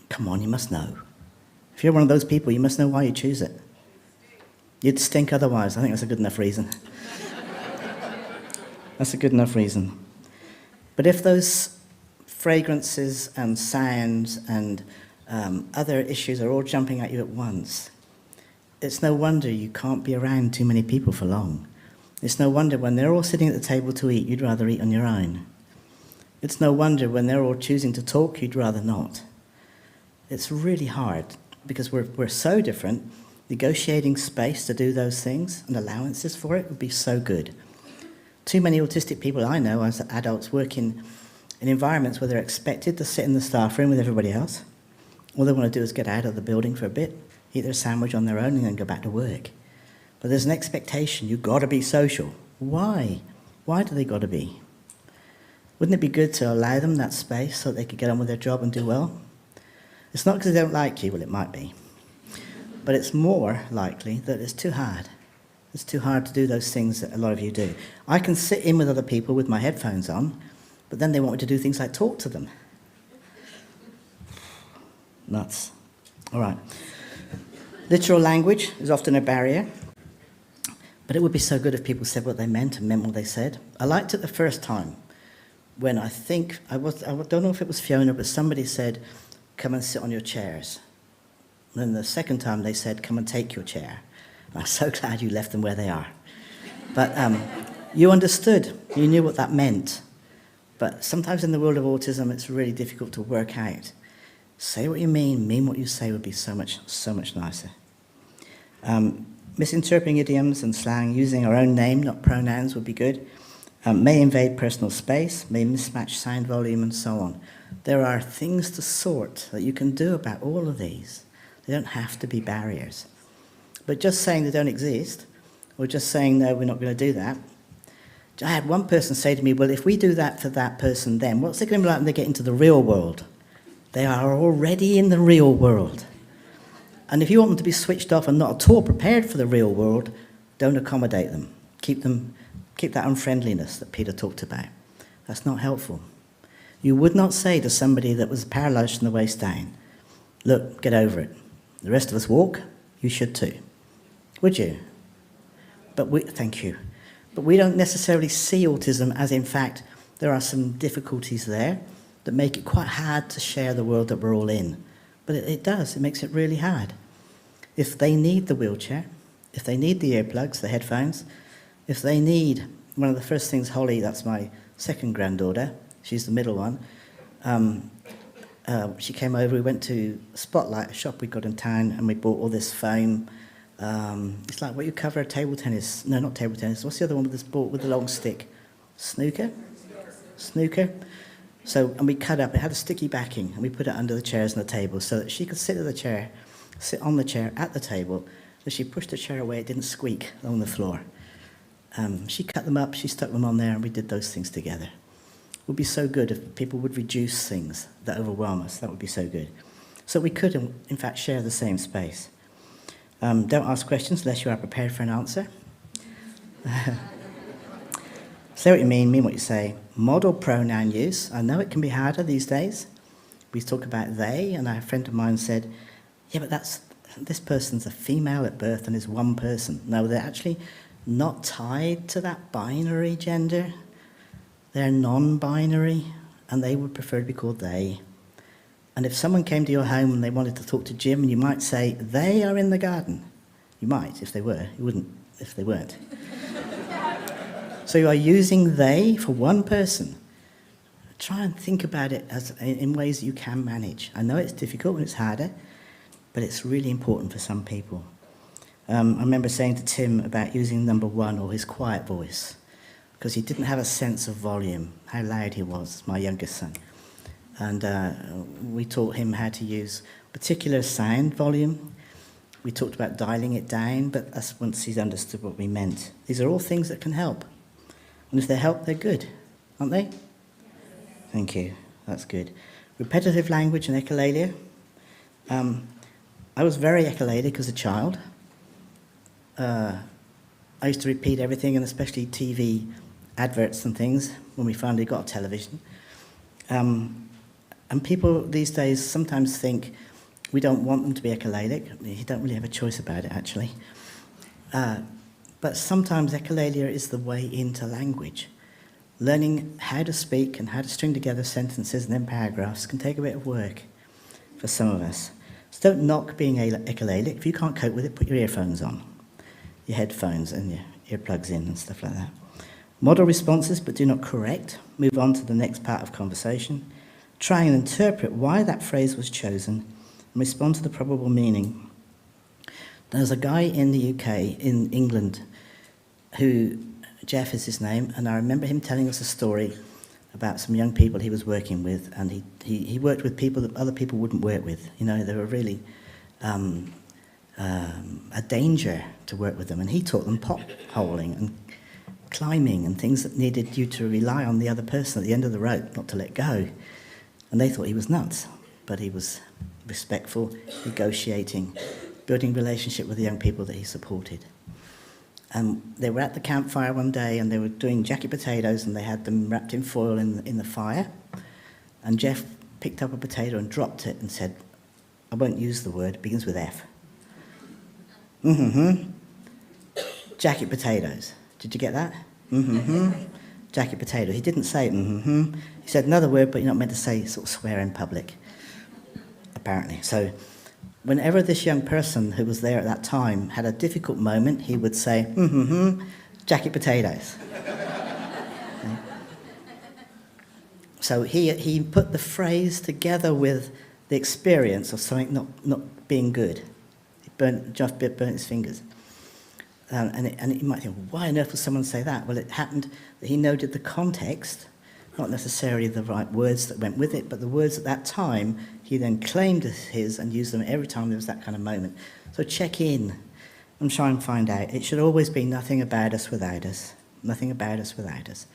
Speaker 9: Come on, you must know. If you're one of those people, you must know why you choose it. You'd stink otherwise. I think that's a good enough reason. That's a good enough reason. But if those fragrances and sounds and other issues are all jumping at you at once, it's no wonder you can't be around too many people for long. It's no wonder when they're all sitting at the table to eat, you'd rather eat on your own. It's no wonder when they're all choosing to talk, you'd rather not. It's really hard because we're so different. Negotiating space to do those things and allowances for it would be so good. Too many autistic people I know as adults work in environments where they're expected to sit in the staff room with everybody else. All they want to do is get out of the building for a bit, eat their sandwich on their own and then go back to work. But there's an expectation, you've got to be social. Why? Why do they got to be? Wouldn't it be good to allow them that space so that they could get on with their job and do well? It's not because they don't like you, well it might be. But it's more likely that it's too hard. It's too hard to do those things that a lot of you do. I can sit in with other people with my headphones on, but then they want me to do things like talk to them. Nuts. All right. Literal language is often a barrier, but it would be so good if people said what they meant and meant what they said. I liked it the first time when I think, I don't know if it was Fiona, but somebody said, come and sit on your chairs. And then the second time they said, come and take your chair. And I'm so glad you left them where they are. But you understood, you knew what that meant. But sometimes in the world of autism, it's really difficult to work out. Say what you mean what you say would be so much nicer. Misinterpreting idioms and slang, using our own name, not pronouns, would be good. May invade personal space, may mismatch sound volume, and so on. There are things to sort that you can do about all of these. They don't have to be barriers. But just saying they don't exist, or just saying, no, we're not going to do that. I had one person say to me, well, if we do that for that person then, what's it going to be like when they get into the real world? They are already in the real world. And if you want them to be switched off and not at all prepared for the real world, don't accommodate them. Keep that unfriendliness that Peter talked about. That's not helpful. You would not say to somebody that was paralysed from the waist down, look, get over it. The rest of us walk, you should too. Would you? Thank you. But we don't necessarily see autism as, in fact, there are some difficulties there that make it quite hard to share the world that we're all in. But it does. It makes it really hard. If they need the wheelchair, if they need the earplugs, the headphones, if they need, one of the first things Holly, that's my second granddaughter, she's the middle one, she came over, we went to Spotlight, a shop we got in town, and we bought all this foam. It's like what you cover a table tennis. No, not table tennis. What's the other one with this ball with the long stick? Snooker? Snooker. So, and we cut up, it had a sticky backing, and we put it under the chairs and the table so that she could sit on the chair at the table. As she pushed the chair away, it didn't squeak on the floor. She cut them up, she stuck them on there, and we did those things together. It would be so good if people would reduce things that overwhelm us. That would be so good. So we could, in fact, share the same space. Don't ask questions unless you are prepared for an answer. Say what you mean what you say. Model pronoun use. I know it can be harder these days. We talk about they, and a friend of mine said, yeah, but this person's a female at birth and is one person. No, they're actually not tied to that binary gender. They're non-binary, and they would prefer to be called they. And if someone came to your home and they wanted to talk to Jim, you might say, they are in the garden. You might, if they were. You wouldn't if they weren't. So you are using they for one person. Try and think about it in ways that you can manage. I know it's difficult and it's harder, but it's really important for some people. I remember saying to Tim about using number one, or his quiet voice, because he didn't have a sense of volume, how loud he was, my youngest son. And we taught him how to use particular sound volume. We talked about dialing it down, but that's once he's understood what we meant. These are all things that can help. And if they help, they're good, aren't they? Thank you. That's good. Repetitive language and echolalia. I was very echolalic as a child. I used to repeat everything, and especially TV adverts and things, when we finally got a television. And people these days sometimes think we don't want them to be echolalic. You don't really have a choice about it, actually. But sometimes echolalia is the way into language. Learning how to speak and how to string together sentences and then paragraphs can take a bit of work for some of us. So don't knock being echolalic. If you can't cope with it, put your earphones on, your headphones and your earplugs in and stuff like that. Model responses, but do not correct. Move on to the next part of conversation. Try and interpret why that phrase was chosen and respond to the probable meaning. There's a guy in the UK, in England, who, Jeff is his name, and I remember him telling us a story about some young people he was working with, and he worked with people that other people wouldn't work with. You know, they were really a danger to work with them, and he taught them potholing and climbing and things that needed you to rely on the other person at the end of the rope, not to let go. And they thought he was nuts, but he was respectful, negotiating, building relationship with the young people that he supported. And they were at the campfire one day, and they were doing jacket potatoes, and they had them wrapped in foil in the fire. And Jeff picked up a potato and dropped it and said, I won't use the word, it begins with F. Jacket potatoes. Did you get that? jacket potato. He didn't say mm-hmm. He said another word, but you're not meant to say sort of swear in public, apparently. So whenever this young person who was there at that time had a difficult moment, he would say, mm-hmm, jacket potatoes. Okay. So he put the phrase together with the experience of something not being good. Jeff burnt his fingers. And you might think, why on earth would someone say that? Well, it happened that he noted the context, not necessarily the right words that went with it, but the words at that time he then claimed as his and used them every time there was that kind of moment. So check in and try and find out. It should always be nothing about us without us. Nothing about us without us.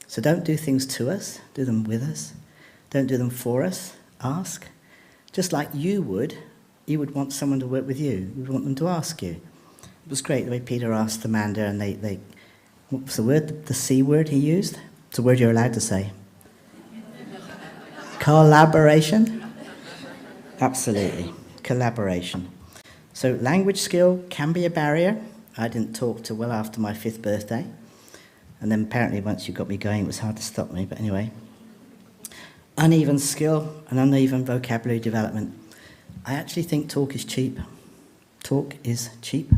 Speaker 9: So don't do things to us, do them with us. Don't do them for us, ask. Just like you would want someone to work with you. You would want them to ask you. It was great the way Peter asked Amanda, and they what was the word? The C word he used? It's a word you're allowed to say. Collaboration? Absolutely. Collaboration. So language skill can be a barrier. I didn't talk till well after my 5th birthday. And then apparently once you got me going, it was hard to stop me. But anyway. Uneven skill and uneven vocabulary development. I actually think talk is cheap. Talk is cheap.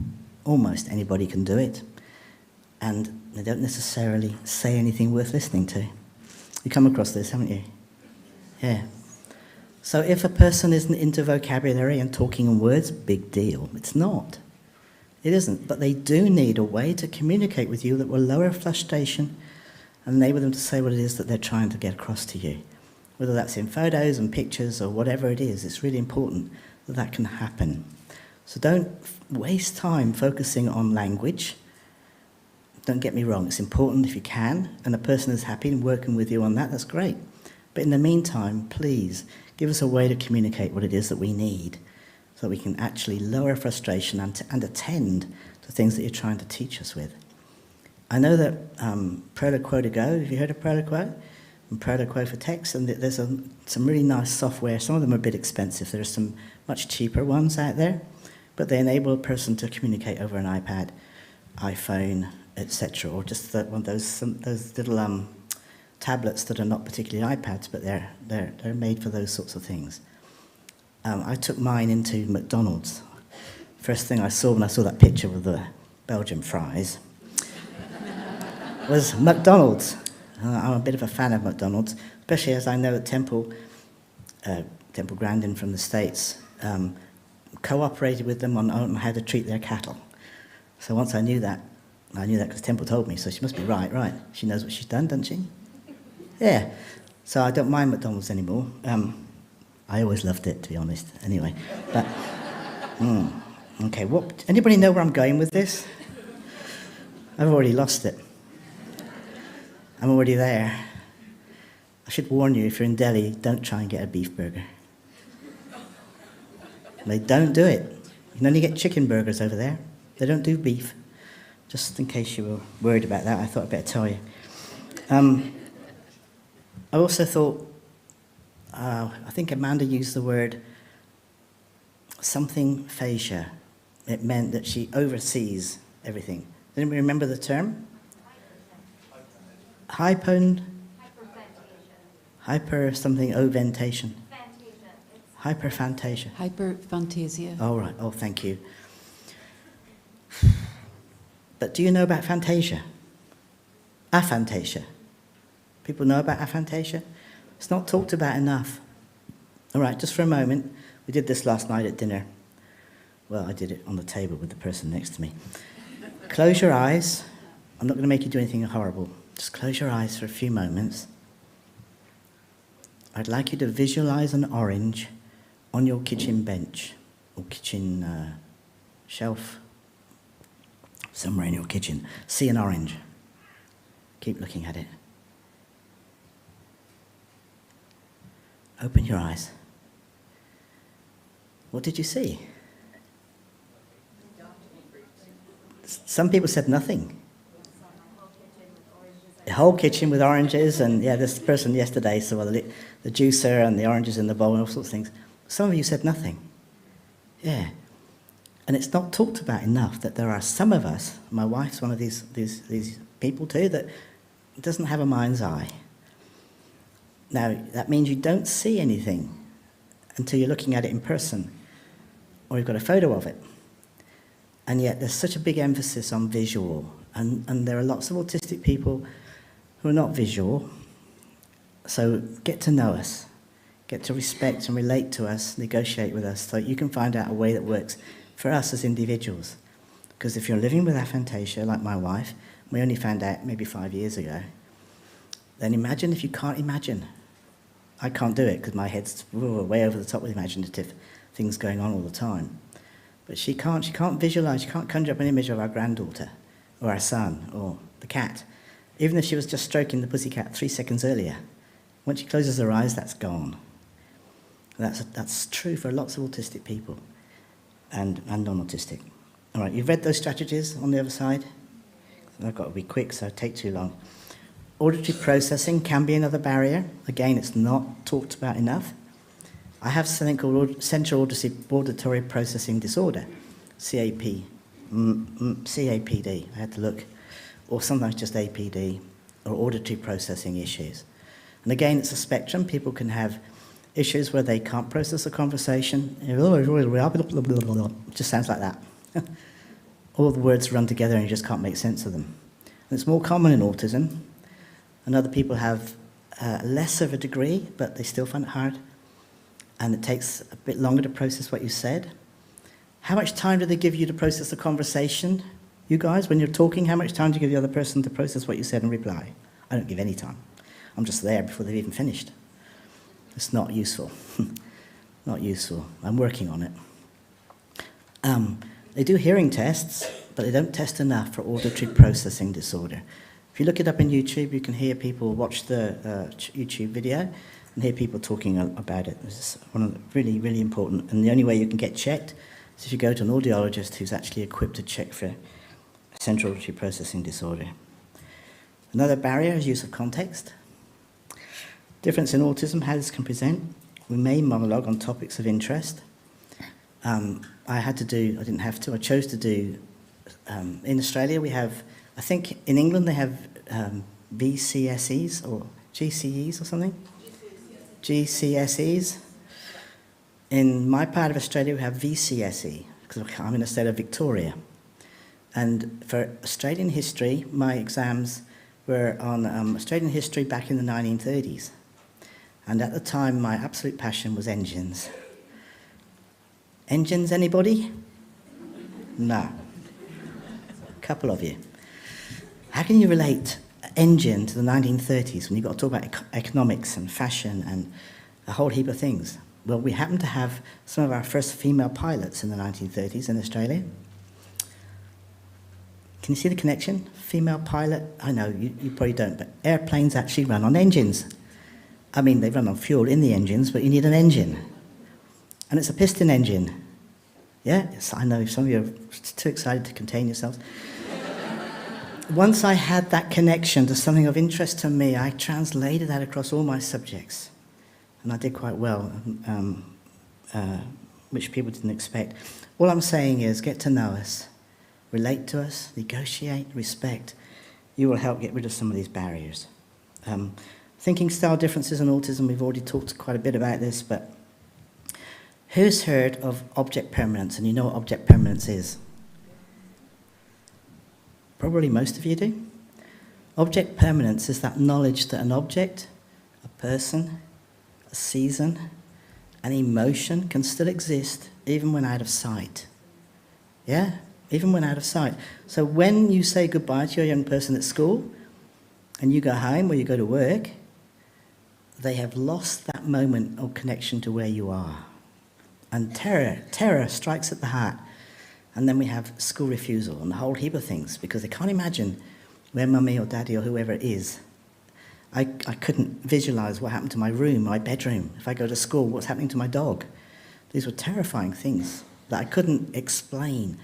Speaker 9: Almost anybody can do it. And they don't necessarily say anything worth listening to. You come across this, haven't you? Yeah. So if a person isn't into vocabulary and talking in words, big deal. It's not. It isn't. But they do need a way to communicate with you that will lower frustration and enable them to say what it is that they're trying to get across to you. Whether that's in photos and pictures or whatever it is, it's really important that that can happen. So don't waste time focusing on language. Don't get me wrong, it's important if you can, and a person is happy and working with you on that, that's great. But in the meantime, please, give us a way to communicate what it is that we need so that we can actually lower frustration and attend to things that you're trying to teach us with. I know that Proloquo to Go, have you heard of Proloquo? And Proloquo for text, and there's some really nice software. Some of them are a bit expensive. There are some much cheaper ones out there, but they enable a person to communicate over an iPad, iPhone, etc., or just one of those little tablets that are not particularly iPads, but they're made for those sorts of things. I took mine into McDonald's. First thing I saw when I saw that picture with the Belgian fries was McDonald's. I'm a bit of a fan of McDonald's, especially as I know that Temple Grandin from the States cooperated with them on how to treat their cattle. So once I knew that because Temple told me, so she must be right. She knows what she's done, doesn't she? Yeah. So I don't mind McDonald's anymore. I always loved it, to be honest. Anyway, but okay. Anybody know where I'm going with this? I've already lost it. I'm already there. I should warn you, if you're in Delhi, don't try and get a beef burger. They don't do it. You can only get chicken burgers over there. They don't do beef. Just in case you were worried about that, I thought I'd better tell you. I also thought, I think Amanda used the word something fascia. It meant that she oversees everything. Does anybody remember the term? Hyper something oventation. Hyperphantasia.
Speaker 1: Hyperphantasia.
Speaker 9: Oh, right. Oh, thank you. But do you know about aphantasia? Aphantasia. People know about aphantasia? It's not talked about enough. All right, just for a moment. We did this last night at dinner. Well, I did it on the table with the person next to me. Close your eyes. I'm not going to make you do anything horrible. Just close your eyes for a few moments. I'd like you to visualize an orange on your kitchen bench or kitchen shelf, somewhere in your kitchen. See an orange. Keep looking at it. Open your eyes. What did you see? Some people said nothing. The whole kitchen with oranges, and yeah, this person yesterday saw the juicer and the oranges in the bowl and all sorts of things. Some of you said nothing. Yeah. And it's not talked about enough that there are some of us, my wife's one of these people too, that It doesn't have a mind's eye. Now, that means you don't see anything until you're looking at it in person, or you've got a photo of it. And yet there's such a big emphasis on visual, and there are lots of autistic people who are not visual. So get to know us, get to respect and relate to us, negotiate with us, so you can find out a way that works for us as individuals. Because if you're living with aphantasia, like my wife, we only found out maybe 5 years ago, then imagine if you can't imagine. I can't do it because my head's way over the top with imaginative things going on all the time. But she can't visualise, she can't conjure up an image of our granddaughter or our son or the cat, even if she was just stroking the pussycat 3 seconds earlier. Once she closes her eyes, that's gone. That's true for lots of autistic people and non-autistic. All right, you've read those strategies on the other side? I've got to be quick, so it take too long. Auditory processing can be another barrier. Again, it's not talked about enough. I have something called Central Auditory Processing Disorder, CAPD. I had to look, or sometimes just APD, or auditory processing issues. And again, it's a spectrum. People can have issues where they can't process a conversation. It just sounds like that. All the words run together and you just can't make sense of them. And it's more common in autism. And other people have less of a degree, but they still find it hard. And it takes a bit longer to process what you said. How much time do they give you to process a conversation? You guys, when you're talking, how much time do you give the other person to process what you said and reply? I don't give any time. I'm just there before they've even finished. It's not useful. Not useful. I'm working on it. They do hearing tests, but they don't test enough for auditory processing disorder. If you look it up in YouTube, you can hear people watch the YouTube video and hear people talking about it. It's one of the really, really important. And the only way you can get checked is if you go to an audiologist who's actually equipped to check for central auditory processing disorder. Another barrier is use of context. Difference in autism, how this can present. We may monologue on topics of interest. I chose to do, in Australia we have, I think in England they have VCSEs or GCEs or something? GCSEs. In my part of Australia we have VCSE, because I'm in the state of Victoria. And for Australian history, my exams were on Australian history back in the 1930s. And at the time, my absolute passion was engines. Engines, anybody? No. A couple of you. How can you relate engine to the 1930s when you've got to talk about economics and fashion and a whole heap of things? Well, we happen to have some of our first female pilots in the 1930s in Australia. Can you see the connection? Female pilot? I know, you probably don't, but airplanes actually run on engines. I mean, they run on fuel in the engines, but you need an engine. And it's a piston engine. Yeah, yes, I know some of you are too excited to contain yourselves. Once I had that connection to something of interest to me, I translated that across all my subjects. And I did quite well, which people didn't expect. All I'm saying is get to know us, relate to us, negotiate, respect. You will help get rid of some of these barriers. Thinking style differences in autism, we've already talked quite a bit about this, but who's heard of object permanence? And you know what object permanence is? Probably most of you do. Object permanence is that knowledge that an object, a person, a season, an emotion can still exist even when out of sight. Yeah? Even when out of sight. So when you say goodbye to your young person at school and you go home or you go to work, they have lost that moment of connection to where you are. And terror strikes at the heart. And then we have school refusal and a whole heap of things because they can't imagine where mummy or daddy or whoever it is. I couldn't visualise what happened to my room, my bedroom. If I go to school, what's happening to my dog? These were terrifying things that I couldn't explain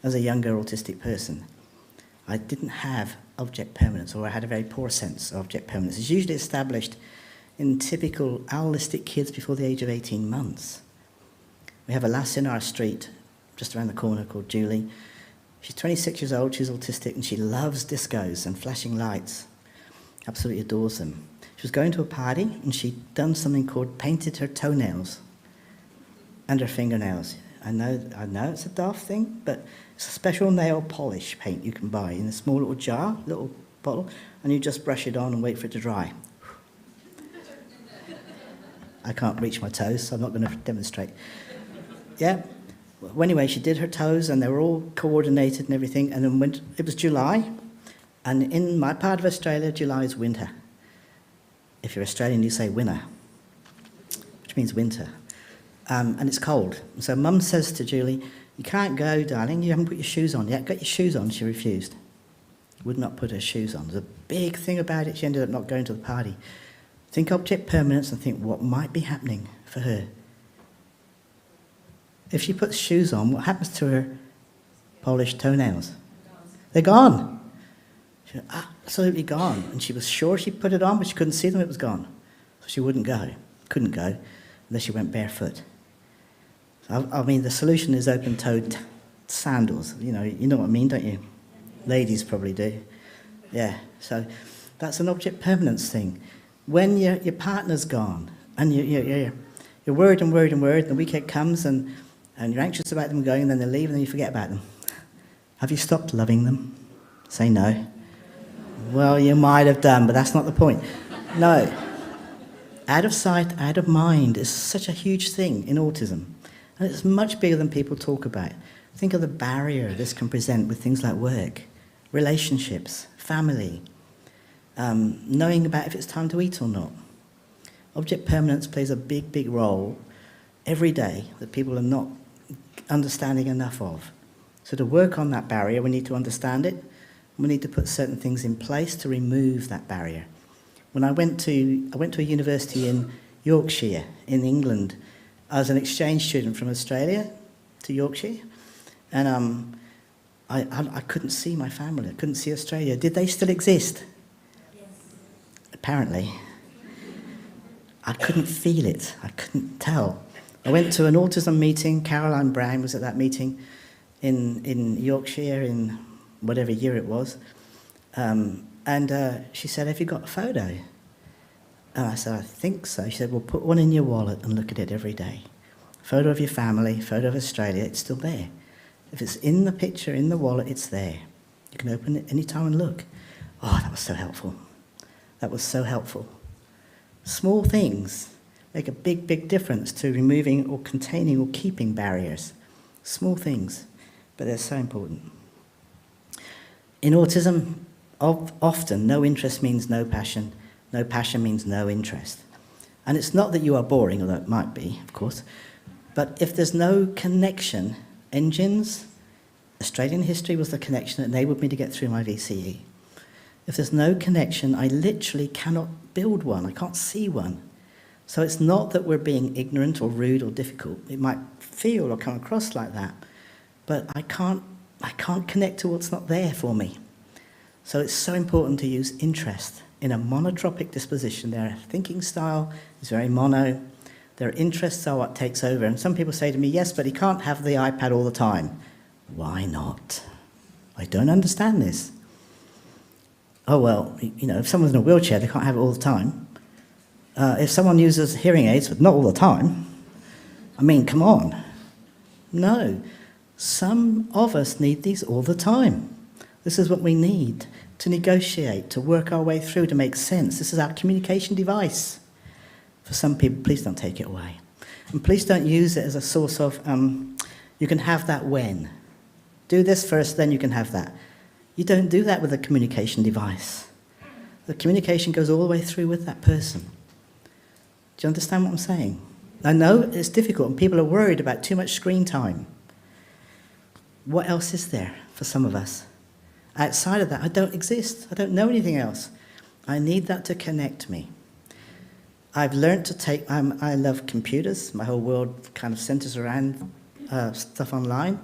Speaker 9: as a younger autistic person. I didn't have object permanence, or I had a very poor sense of object permanence. It's usually established in typical autistic kids before the age of 18 months. We have a lass in our street, just around the corner, called Julie. She's 26 years old, she's autistic, and she loves discos and flashing lights. absolutely adores them. She was going to a party and she'd done something called painted her toenails and her fingernails. I know it's a daft thing, but it's a special nail polish paint you can buy in a small little jar, little bottle, and you just brush it on and wait for it to dry. I can't reach my toes, so I'm not going to demonstrate. Yeah. Well, anyway, she did her toes, and they were all coordinated and everything, and then it was July, and in my part of Australia, July is winter. If you're Australian, you say winter, which means winter. And it's cold. So Mum says to Julie, "You can't go, darling, you haven't put your shoes on yet. Get your shoes on." She refused. Would not put her shoes on. There's a big thing about it. She ended up not going to the party. Think object permanence and think what might be happening for her. If she puts shoes on, what happens to her polished toenails? They're gone. She's absolutely gone. And she was sure she put it on, but she couldn't see them, it was gone. So she couldn't go, unless she went barefoot. I mean, the solution is open-toed sandals. You know what I mean, don't you? Ladies probably do. Yeah, so that's an object permanence thing. When your partner's gone, and you're worried and worried and worried, and the weekend comes, and you're anxious about them going, and then they leave, and then you forget about them. Have you stopped loving them? Say no. Well, you might have done, but that's not the point. No. Out of sight, out of mind is such a huge thing in autism. And it's much bigger than people talk about. Think of the barrier this can present with things like work, relationships, family, knowing about if it's time to eat or not. Object permanence plays a big, big role every day that people are not understanding enough of. So to work on that barrier, we need to understand it. We need to put certain things in place to remove that barrier. When I went to a university in Yorkshire, in England. I was an exchange student from Australia to Yorkshire, and I couldn't see my family. I couldn't see Australia. Did they still exist? Yes. Apparently. I couldn't feel it. I couldn't tell. I went to an autism meeting. Caroline Brown was at that meeting in Yorkshire in whatever year it was. And she said, "Have you got a photo?" And I said, "I think so." She said, "Well, put one in your wallet and look at it every day. Photo of your family, photo of Australia, it's still there. If it's in the picture, in the wallet, it's there. You can open it any time and look." Oh, that was so helpful. That was so helpful. Small things make a big, big difference to removing or containing or keeping barriers. Small things, but they're so important. In autism, often no interest means no passion. No passion means no interest. And it's not that you are boring, although it might be, of course, but if there's no connection, engines, Australian history was the connection that enabled me to get through my VCE. If there's no connection, I literally cannot build one. I can't see one. So it's not that we're being ignorant or rude or difficult. It might feel or come across like that, but I can't connect to what's not there for me. So it's so important to use interest. In a monotropic disposition, their thinking style is very mono. Their interests are what takes over. And some people say to me, "Yes, but he can't have the iPad all the time." Why not? I don't understand this. Oh, well, if someone's in a wheelchair, they can't have it all the time. If someone uses hearing aids, but not all the time, I mean, come on. No. Some of us need these all the time. This is what we need to negotiate, to work our way through, to make sense. This is our communication device. For some people, please don't take it away. And please don't use it as a source of, you can have that when. Do this first, then you can have that. You don't do that with a communication device. The communication goes all the way through with that person. Do you understand what I'm saying? I know it's difficult, and people are worried about too much screen time. What else is there for some of us? Outside of that, I don't exist. I don't know anything else. I need that to connect me. I've learned to take... I love computers. My whole world kind of centers around stuff online.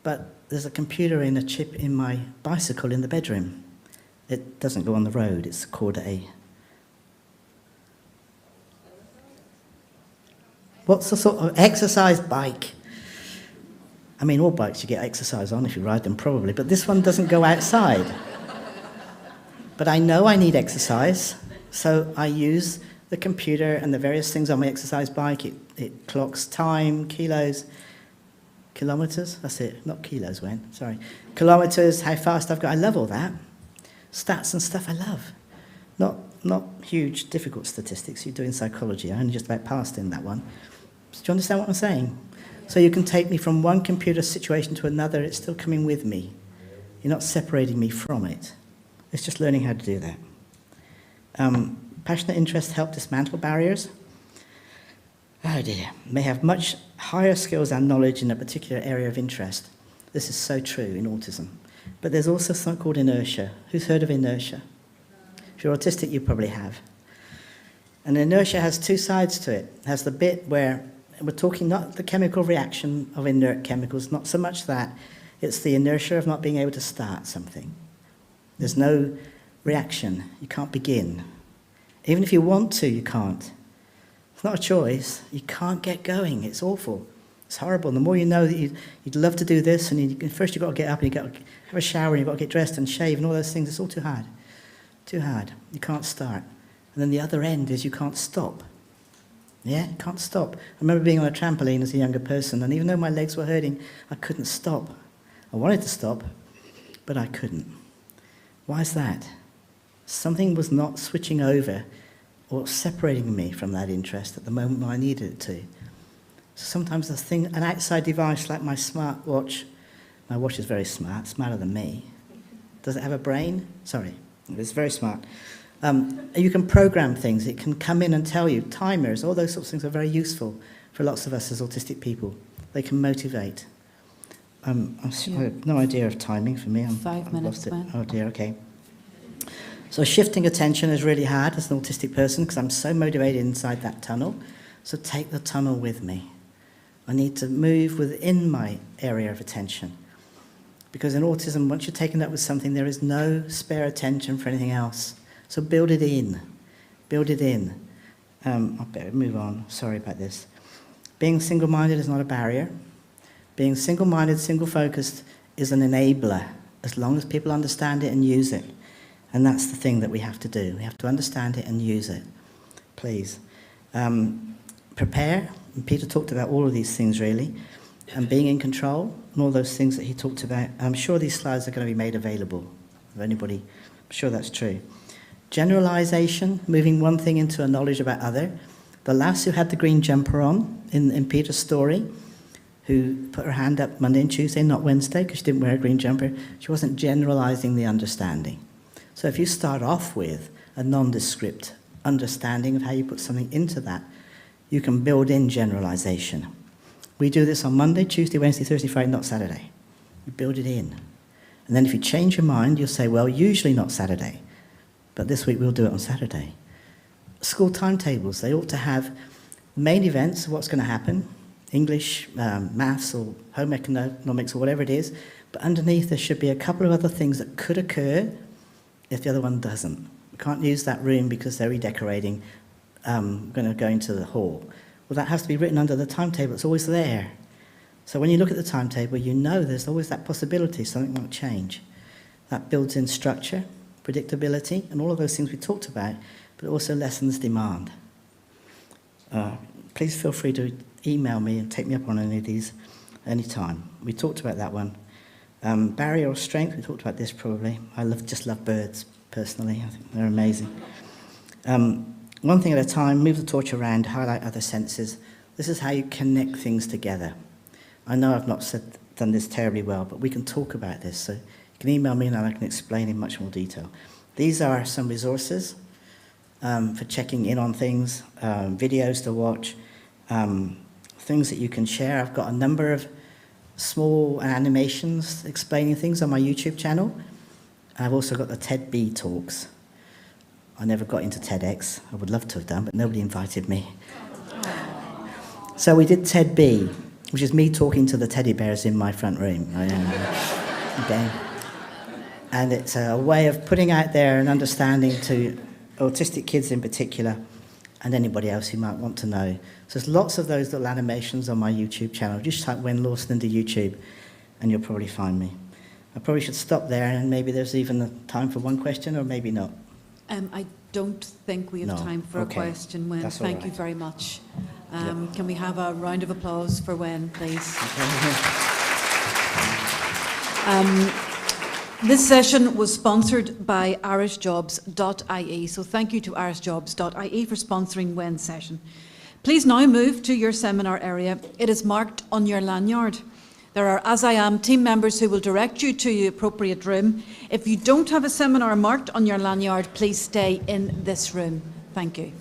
Speaker 9: But there's a computer in a chip in my bicycle in the bedroom. It doesn't go on the road. It's called a... What's the sort of exercise bike? I mean, all bikes you get exercise on if you ride them, probably, but this one doesn't go outside. But I know I need exercise, so I use the computer and the various things on my exercise bike. It clocks time, kilometers, that's it, not kilos, Wen, sorry. Kilometers, how fast I've got, I love all that. Stats and stuff I love. Not huge, difficult statistics. You're doing psychology. I only just about passed in that one. Do you understand what I'm saying? So you can take me from one computer situation to another. It's still coming with me. You're not separating me from it. It's just learning how to do that. Passionate interests help dismantle barriers. Oh dear. May have much higher skills and knowledge in a particular area of interest. This is so true in autism. But there's also something called inertia. Who's heard of inertia? If you're autistic, you probably have. And inertia has two sides to it. It has the bit where we're talking not the chemical reaction of inert chemicals, not so much that. It's the inertia of not being able to start something. There's no reaction. You can't begin. Even if you want to, you can't. It's not a choice. You can't get going. It's awful. It's horrible. And the more you know that you'd love to do this, and first you've got to get up and you've got to have a shower and you've got to get dressed and shave and all those things, it's all too hard. Too hard. You can't start. And then the other end is you can't stop. Yeah, you can't stop. I remember being on a trampoline as a younger person, and even though my legs were hurting, I couldn't stop. I wanted to stop, but I couldn't. Why is that? Something was not switching over or separating me from that interest at the moment when I needed it to. So sometimes an outside device like my smartwatch, my watch is very smart, smarter than me. Does it have a brain? Sorry, it's very smart. You can program things. It can come in and tell you. Timers, all those sorts of things are very useful for lots of us as autistic people. They can motivate. I have no idea of timing for me.
Speaker 1: 5 minutes,
Speaker 9: lost it.
Speaker 1: man.
Speaker 9: Oh dear, okay. So shifting attention is really hard as an autistic person because I'm so motivated inside that tunnel. So take the tunnel with me. I need to move within my area of attention. Because in autism, once you're taken up with something, there is no spare attention for anything else. So build it in. Build it in. I'll better move on. Sorry about this. Being single-minded is not a barrier. Being single-minded, single-focused is an enabler, as long as people understand it and use it. And that's the thing that we have to do. We have to understand it and use it. Please. Prepare. And Peter talked about all of these things, really. And being in control, and all those things that he talked about. I'm sure these slides are going to be made available. If anybody, I'm sure that's true. Generalization, moving one thing into a knowledge about other. The lass who had the green jumper on in Peter's story, who put her hand up Monday and Tuesday, not Wednesday, because she didn't wear a green jumper, she wasn't generalizing the understanding. So if you start off with a nondescript understanding of how you put something into that, you can build in generalization. We do this on Monday, Tuesday, Wednesday, Thursday, Friday, not Saturday. You build it in. And then if you change your mind, you'll say, well, usually not Saturday, but this week we'll do it on Saturday. School timetables, they ought to have main events, what's going to happen, English, maths, or home economics, or whatever it is, but underneath there should be a couple of other things that could occur if the other one doesn't. We can't use that room because they're redecorating, going to go into the hall. Well, that has to be written under the timetable. It's always there. So when you look at the timetable, you know there's always that possibility something might change. That builds in structure, predictability, and all of those things we talked about, but also lessens demand. Please feel free to email me and take me up on any of these anytime. We talked about that one. Barrier or strength, we talked about this probably. I just love birds, personally. I think they're amazing. One thing at a time, move the torch around, highlight other senses. This is how you connect things together. I know I've not done this terribly well, but we can talk about this. So you can email me and I can explain in much more detail. These are some resources for checking in on things, videos to watch, things that you can share. I've got a number of small animations explaining things on my YouTube channel. I've also got the TED-B talks. I never got into TEDx. I would love to have done, but nobody invited me. So we did TED-B, which is me talking to the teddy bears in my front room. Okay. And it's a way of putting out there an understanding to autistic kids in particular, and anybody else who might want to know. So there's lots of those little animations on my YouTube channel. Just type Wen Lawson into YouTube, and you'll probably find me. I probably should stop there, and maybe there's even a time for one question, or maybe not.
Speaker 1: I don't think we have
Speaker 9: No.
Speaker 1: time for
Speaker 9: Okay.
Speaker 1: a question, Wen.
Speaker 9: That's all
Speaker 1: Thank you
Speaker 9: right.
Speaker 1: very much. Can we have a round of applause for Wen, please? This session was sponsored by irishjobs.ie, so thank you to irishjobs.ie for sponsoring Wen's session. Please now move to your seminar area. It is marked on your lanyard. There are As I Am team members who will direct you to the appropriate room. If you don't have a seminar marked on your lanyard, please stay in this room. Thank you.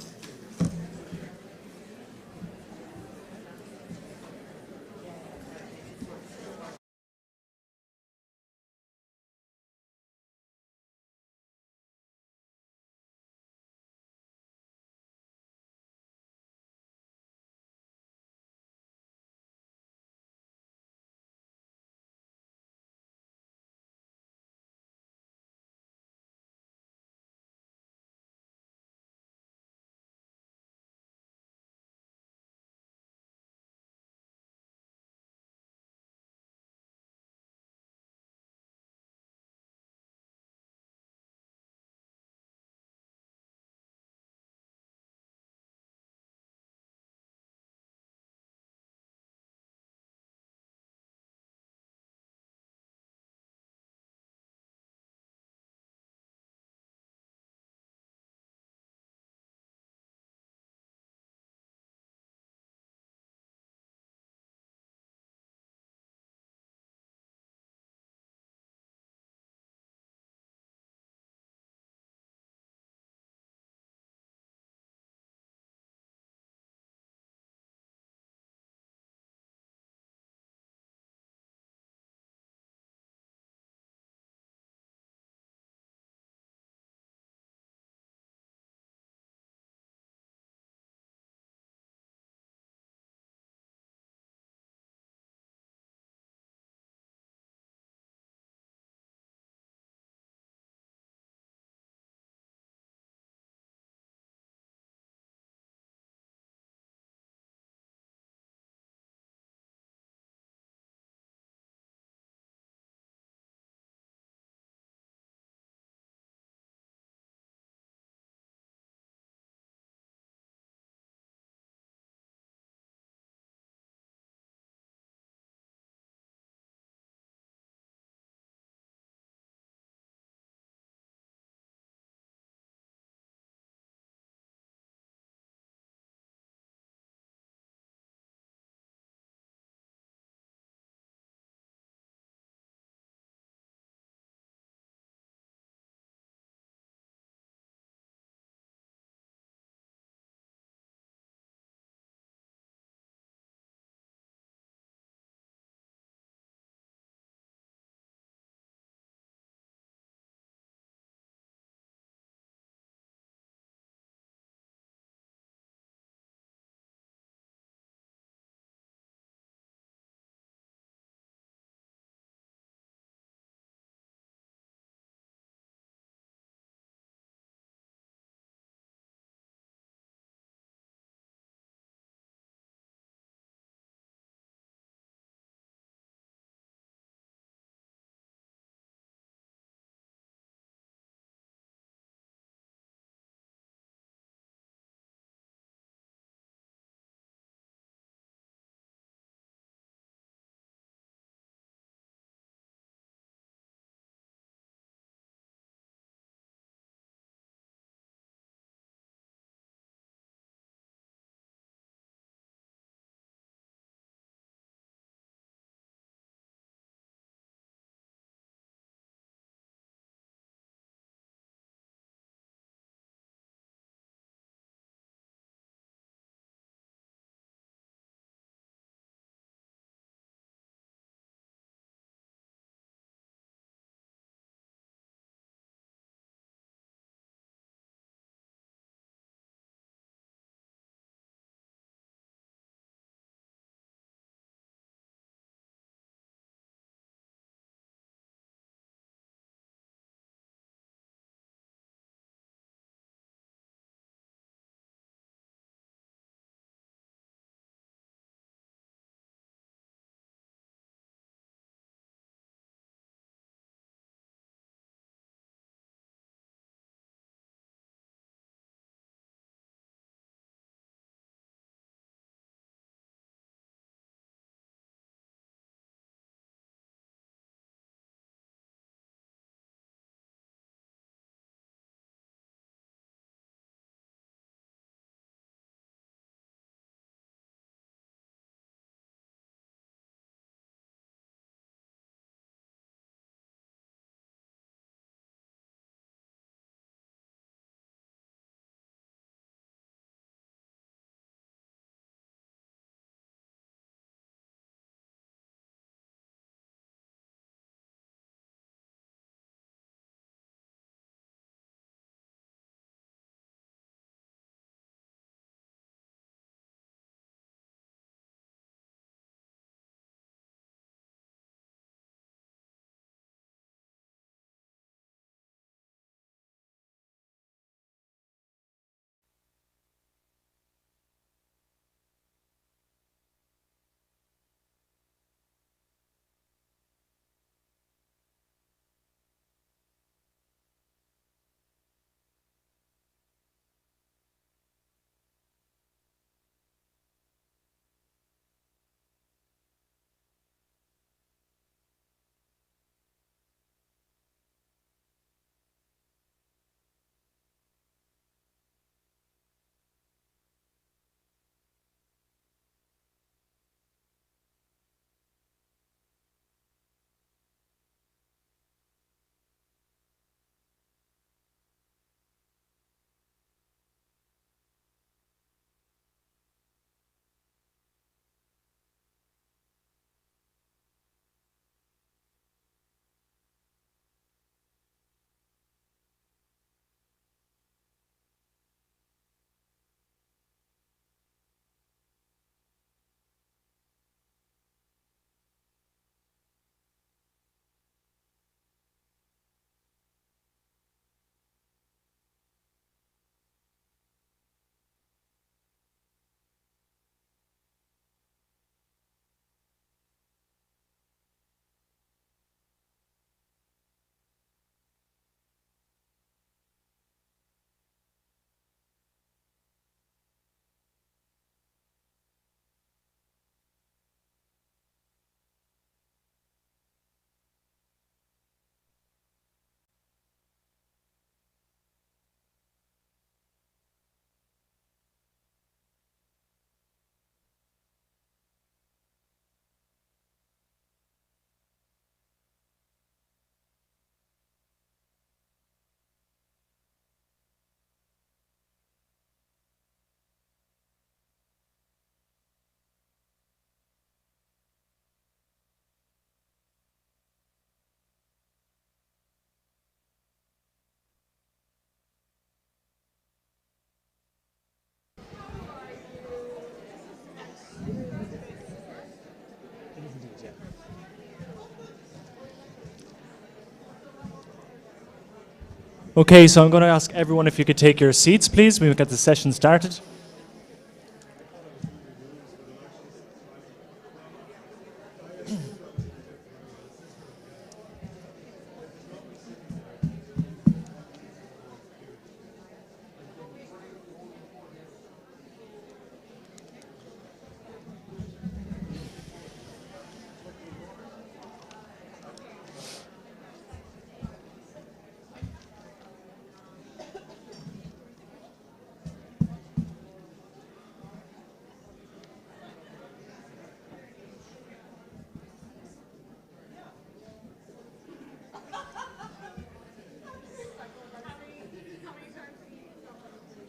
Speaker 10: Okay, so I'm going to ask everyone if you could take your seats, please. We'll get the session started.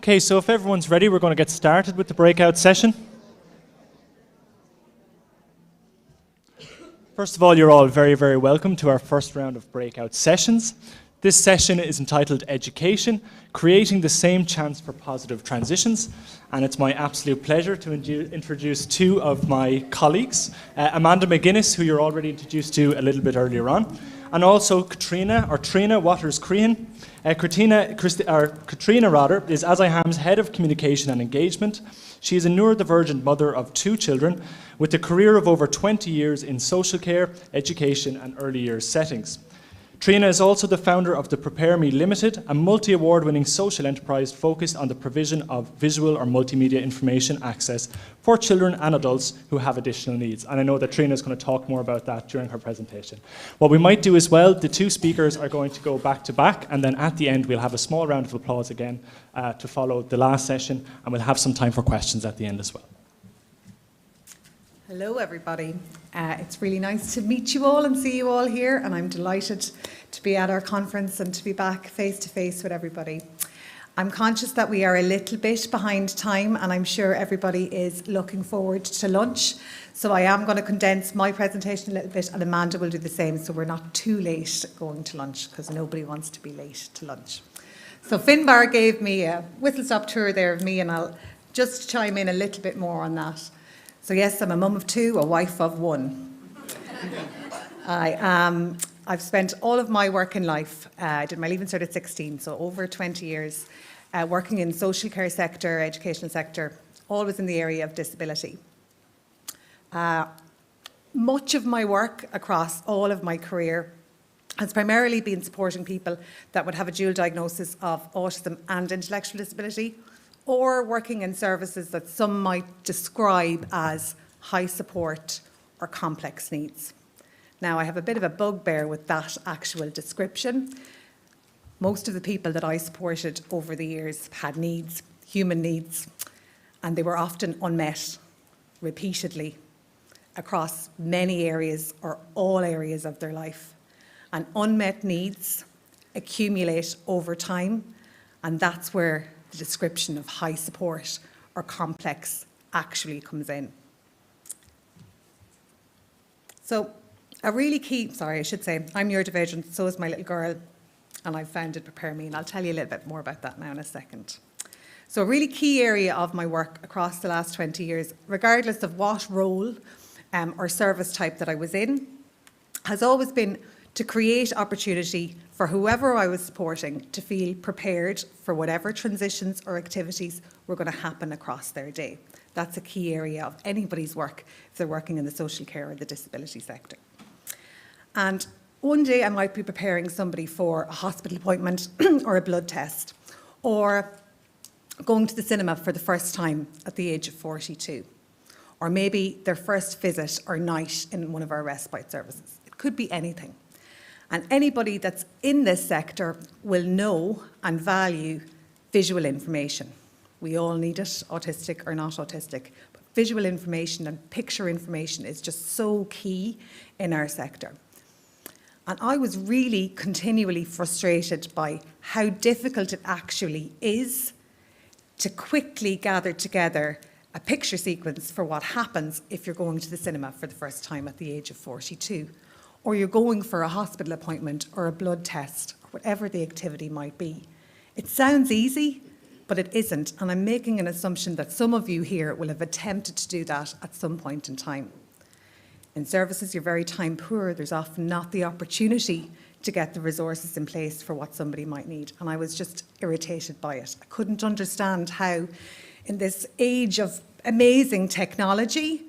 Speaker 10: Okay, so if everyone's ready, we're going to get started with the breakout session. First of all, you're all very, very welcome to our first round of breakout sessions. This session is entitled Education, Creating the Same Chance for Positive Transitions. And it's my absolute pleasure to introduce two of my colleagues, Amanda McGuinness, who you're already introduced to a little bit earlier on, and also Trina Waters-Crean. Katrina is ASIHAM's Head of Communication and Engagement. She is a neurodivergent mother of 2 children with a career of over 20 years in social care, education and early years settings. Trina is also the founder of the Prepare Me Limited, a multi-award-winning social enterprise focused on the provision of visual or multimedia information access for children and adults who have additional needs. And I know that Trina is going to talk more about that during her presentation. What we might do as well, the 2 speakers are going to go back to back, and then at the end we'll have a small round of applause again to follow the last session, and we'll have some time for questions at the end as well.
Speaker 11: Hello everybody. It's really nice to meet you all and see you all here, and I'm delighted to be at our conference and to be back face to face with everybody. I'm conscious that we are a little bit behind time, and I'm sure everybody is looking forward to lunch. So I am going to condense my presentation a little bit, and Amanda will do the same, so we're not too late going to lunch, because nobody wants to be late to lunch. So Finbar gave me a whistle-stop tour there of me, and I'll just chime in a little bit more on that. So yes, I'm a mum of 2, a wife of 1. I've spent all of my working life, I did my Leaving Cert at 16, so over 20 years, working in social care sector, educational sector, always in the area of disability. Much of my work across all of my career has primarily been supporting people that would have a dual diagnosis of autism and intellectual disability, or working in services that some might describe as high support or complex needs. Now, I have a bit of a bugbear with that actual description. Most of the people that I supported over the years had needs, human needs, and they were often unmet repeatedly across many areas or all areas of their life. And unmet needs accumulate over time, and that's where the description of high support or complex actually comes in. So a really key, I should say, I'm neurodivergent, so is my little girl, and I've founded Prepare Me, and I'll tell you a little bit more about that now in a second. So a really key area of my work across the last 20 years, regardless of what role or service type that I was in, has always been to create opportunity for whoever I was supporting to feel prepared for whatever transitions or activities were going to happen across their day. That's a key area of anybody's work if they're working in the social care or the disability sector. And one day I might be preparing somebody for a hospital appointment or a blood test, or going to the cinema for the first time at the age of 42, or maybe their first visit or night in one of our respite services. It could be anything. And anybody that's in this sector will know and value visual information. We all need it, autistic or not autistic. But visual information and picture information is just so key in our sector. And I was really continually frustrated by how difficult it actually is to quickly gather together a picture sequence for what happens if you're going to the cinema for the first time at the age of 42. Or you're going for a hospital appointment or a blood test, or whatever the activity might be. It sounds easy, but it isn't, and I'm making an assumption that some of you here will have attempted to do that at some point in time. In services, you're very time poor. There's often not the opportunity to get the resources in place for what somebody might need. And I was just irritated by it. I couldn't understand how, in this age of amazing technology,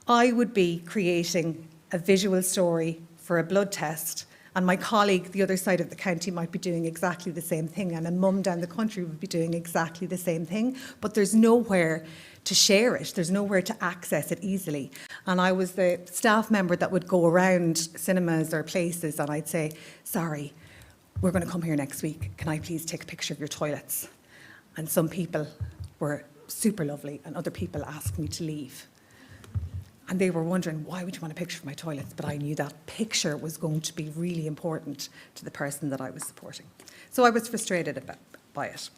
Speaker 11: I would be creating a visual story for a blood test, and my colleague the other side of the county might be doing exactly the same thing, and a mum down the country would be doing exactly the same thing, but there's nowhere to share it. There's nowhere to access it easily. And I was the staff member that would go around cinemas or places and I'd say, sorry, we're going to come here next week. Can I please take a picture of your toilets? And some people were super lovely and other people asked me to leave. And they were wondering, why would you want a picture of my toilets? But I knew that picture was going to be really important to the person that I was supporting. So I was frustrated by it.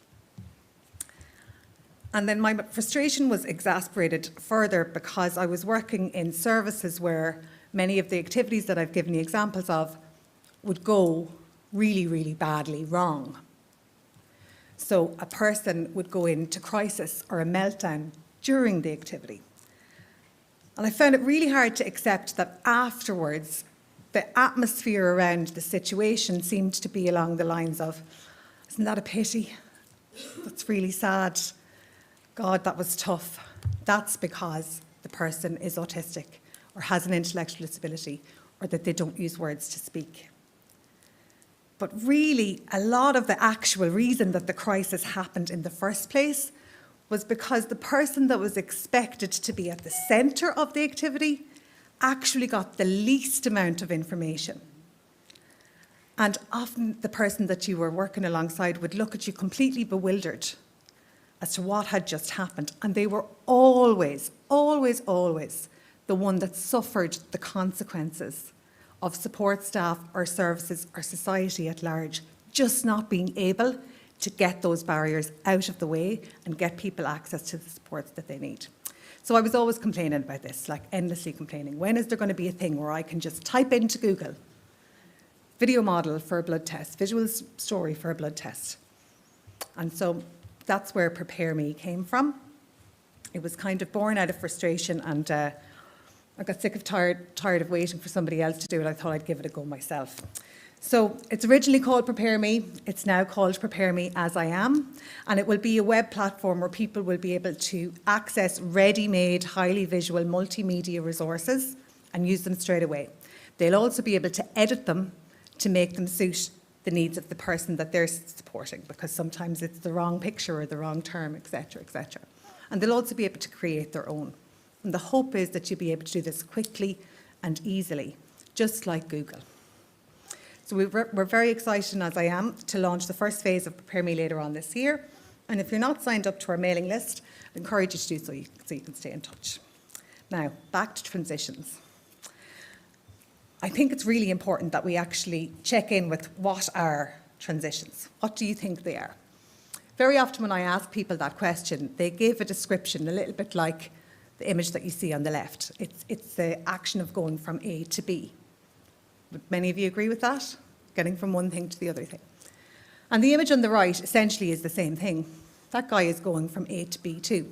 Speaker 11: And then my frustration was exasperated further because I was working in services where many of the activities that I've given you examples of would go really, really badly wrong. So a person would go into crisis or a meltdown during the activity. And I found it really hard to accept that afterwards, the atmosphere around the situation seemed to be along the lines of, isn't that a pity? That's really sad. God, that was tough. That's because the person is autistic or has an intellectual disability or that they don't use words to speak. But really, a lot of the actual reason that the crisis happened in the first place was because the person that was expected to be at the centre of the activity actually got the least amount of information. And often the person that you were working alongside would look at you completely bewildered as to what had just happened. And they were always, always, always the one that suffered the consequences of support staff or services or society at large just not being able to get those barriers out of the way and get people access to the supports that they need. So I was always complaining about this, like endlessly complaining. When is there going to be a thing where I can just type into Google, video model for a blood test, visual story for a blood test? And so that's where Prepare Me came from. It was kind of born out of frustration, and I got sick of tired of waiting for somebody else to do it. I thought I'd give it a go myself. So it's originally called Prepare Me. It's now called Prepare Me As I Am, and it will be a web platform where people will be able to access ready-made, highly visual multimedia resources and use them straight away. They'll also be able to edit them to make them suit the needs of the person that they're supporting, because sometimes it's the wrong picture or the wrong term, etc., etc. And they'll also be able to create their own. And the hope is that you'll be able to do this quickly and easily, just like Google. So we're very excited, as I am, to launch the first phase of Prepare Me later on this year. And if you're not signed up to our mailing list, I encourage you to do so you can stay in touch. Now, back to transitions. I think it's really important that we actually check in with what are transitions. What do you think they are? Very often when I ask people that question, they give a description a little bit like the image that you see on the left. It's the action of going from A to B. Would many of you agree with that? Getting from one thing to the other thing. And the image on the right essentially is the same thing. That guy is going from A to B too.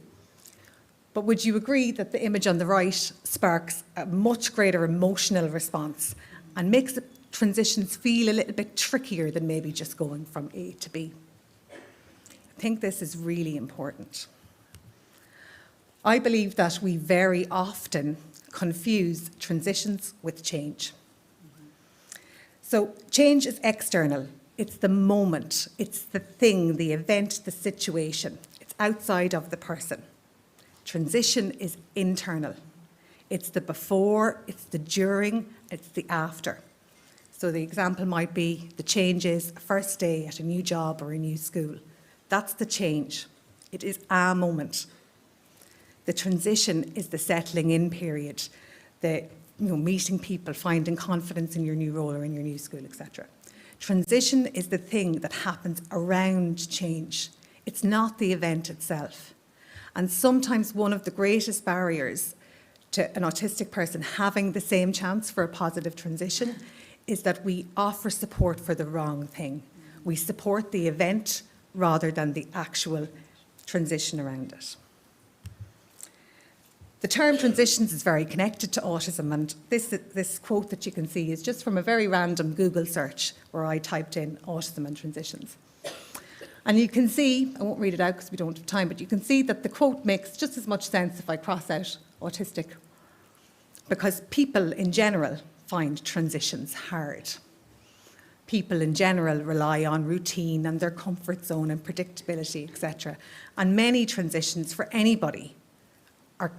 Speaker 11: But would you agree that the image on the right sparks a much greater emotional response and makes the transitions feel a little bit trickier than maybe just going from A to B? I think this is really important. I believe that we very often confuse transitions with change. So change is external. It's the moment. It's the thing, the event, the situation. It's outside of the person. Transition is internal. It's the before, it's the during, it's the after. So the example might be the change is a first day at a new job or a new school. That's the change. It is a moment. The transition is the settling in period, the meeting people, finding confidence in your new role or in your new school, etc. Transition is the thing that happens around change. It's not the event itself. And sometimes one of the greatest barriers to an autistic person having the same chance for a positive transition is that we offer support for the wrong thing. We support the event rather than the actual transition around it. The term transitions is very connected to autism, and this quote that you can see is just from a very random Google search where I typed in autism and transitions. And you can see, I won't read it out because we don't have time, but you can see that the quote makes just as much sense if I cross out autistic, because people in general find transitions hard. People in general rely on routine and their comfort zone and predictability, etc. And many transitions for anybody are,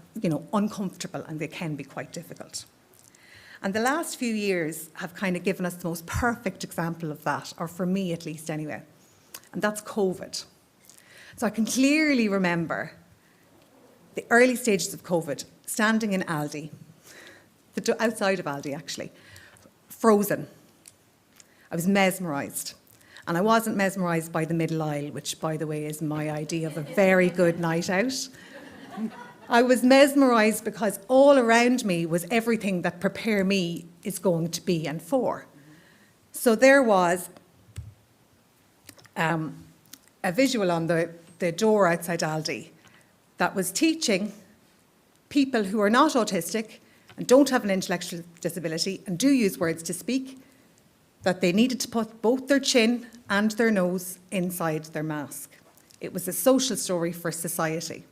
Speaker 11: uncomfortable, and they can be quite difficult. And the last few years have kind of given us the most perfect example of that, or for me at least anyway, and that's COVID. So I can clearly remember the early stages of COVID, standing in Aldi, outside of Aldi actually, frozen. I was mesmerised. And I wasn't mesmerised by the middle aisle, which, by the way, is my idea of a very good night out. I was mesmerised because all around me was everything that Prepare Me is going to be and for. So there was a visual on the door outside Aldi that was teaching people who are not autistic and don't have an intellectual disability and do use words to speak that they needed to put both their chin and their nose inside their mask. It was a social story for society.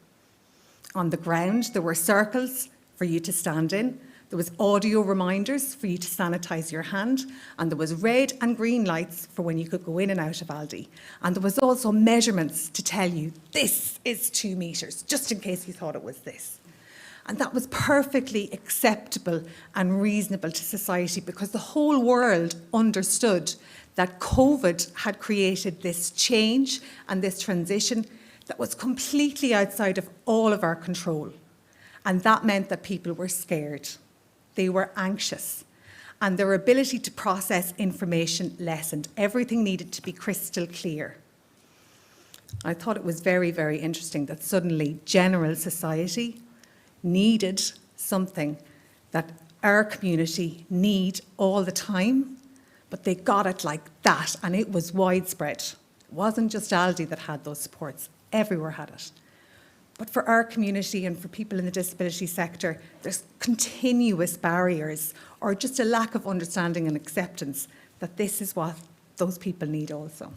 Speaker 11: On the ground, there were circles for you to stand in. There was audio reminders for you to sanitise your hand. And there was red and green lights for when you could go in and out of Aldi. And there was also measurements to tell you, this is 2 metres, just in case you thought it was this. And that was perfectly acceptable and reasonable to society, because the whole world understood that COVID had created this change and this transition that was completely outside of all of our control. And that meant that people were scared. They were anxious. And their ability to process information lessened. Everything needed to be crystal clear. I thought it was very, very interesting that suddenly general society needed something that our community need all the time, but they got it like that, and it was widespread. It wasn't just Aldi that had those supports. Everywhere had it. But for our community and for people in the disability sector, there's continuous barriers or just a lack of understanding and acceptance that this is what those people need also.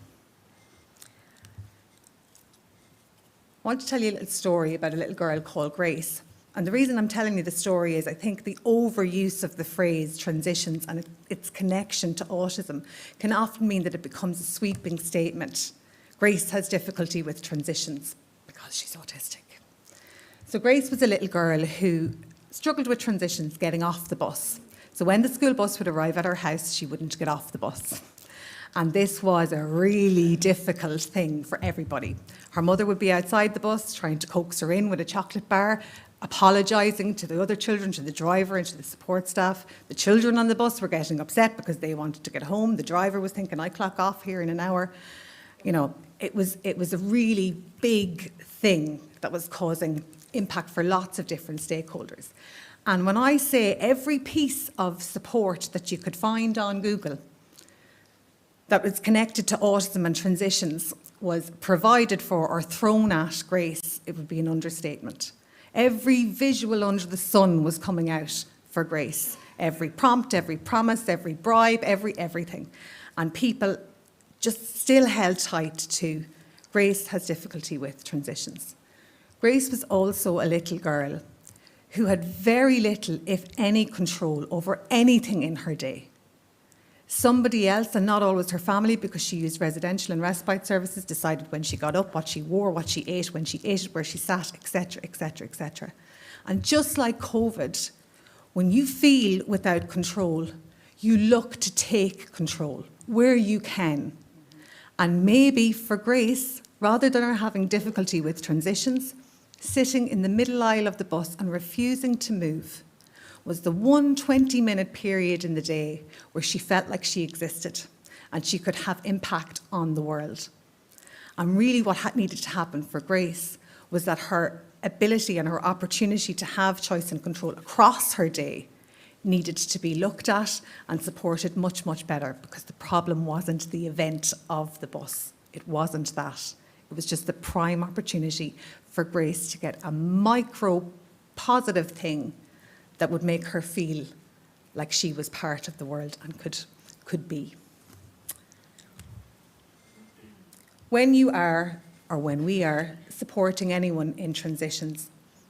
Speaker 11: I want to tell you a little story about a little girl called Grace. And the reason I'm telling you the story is I think the overuse of the phrase transitions and its connection to autism can often mean that it becomes a sweeping statement. Grace has difficulty with transitions because she's autistic. So Grace was a little girl who struggled with transitions getting off the bus. So when the school bus would arrive at her house, she wouldn't get off the bus. And this was a really difficult thing for everybody. Her mother would be outside the bus trying to coax her in with a chocolate bar, apologising to the other children, to the driver and to the support staff. The children on the bus were getting upset because they wanted to get home. The driver was thinking, I clock off here in an hour. It was a really big thing that was causing impact for lots of different stakeholders. And when I say every piece of support that you could find on Google that was connected to autism and transitions was provided for or thrown at Grace, it would be an understatement. Every visual under the sun was coming out for Grace. Every prompt, every promise, every bribe, everything. And people just still held tight to Grace has difficulty with transitions. Grace was also a little girl who had very little, if any, control over anything in her day. Somebody else, and not always her family, because she used residential and respite services, decided when she got up, what she wore, what she ate, when she ate it, where she sat, etc., etc., etc. And just like COVID, when you feel without control, you look to take control where you can. And maybe for Grace, rather than her having difficulty with transitions, sitting in the middle aisle of the bus and refusing to move was the one 20-minute period in the day where she felt like she existed and she could have impact on the world. And really what needed to happen for Grace was that her ability and her opportunity to have choice and control across her day needed to be looked at and supported much, much better, because the problem wasn't the event of the bus. It wasn't that. It was just the prime opportunity for Grace to get a micro positive thing that would make her feel like she was part of the world and could be. When you are, or when we are, supporting anyone in transitions,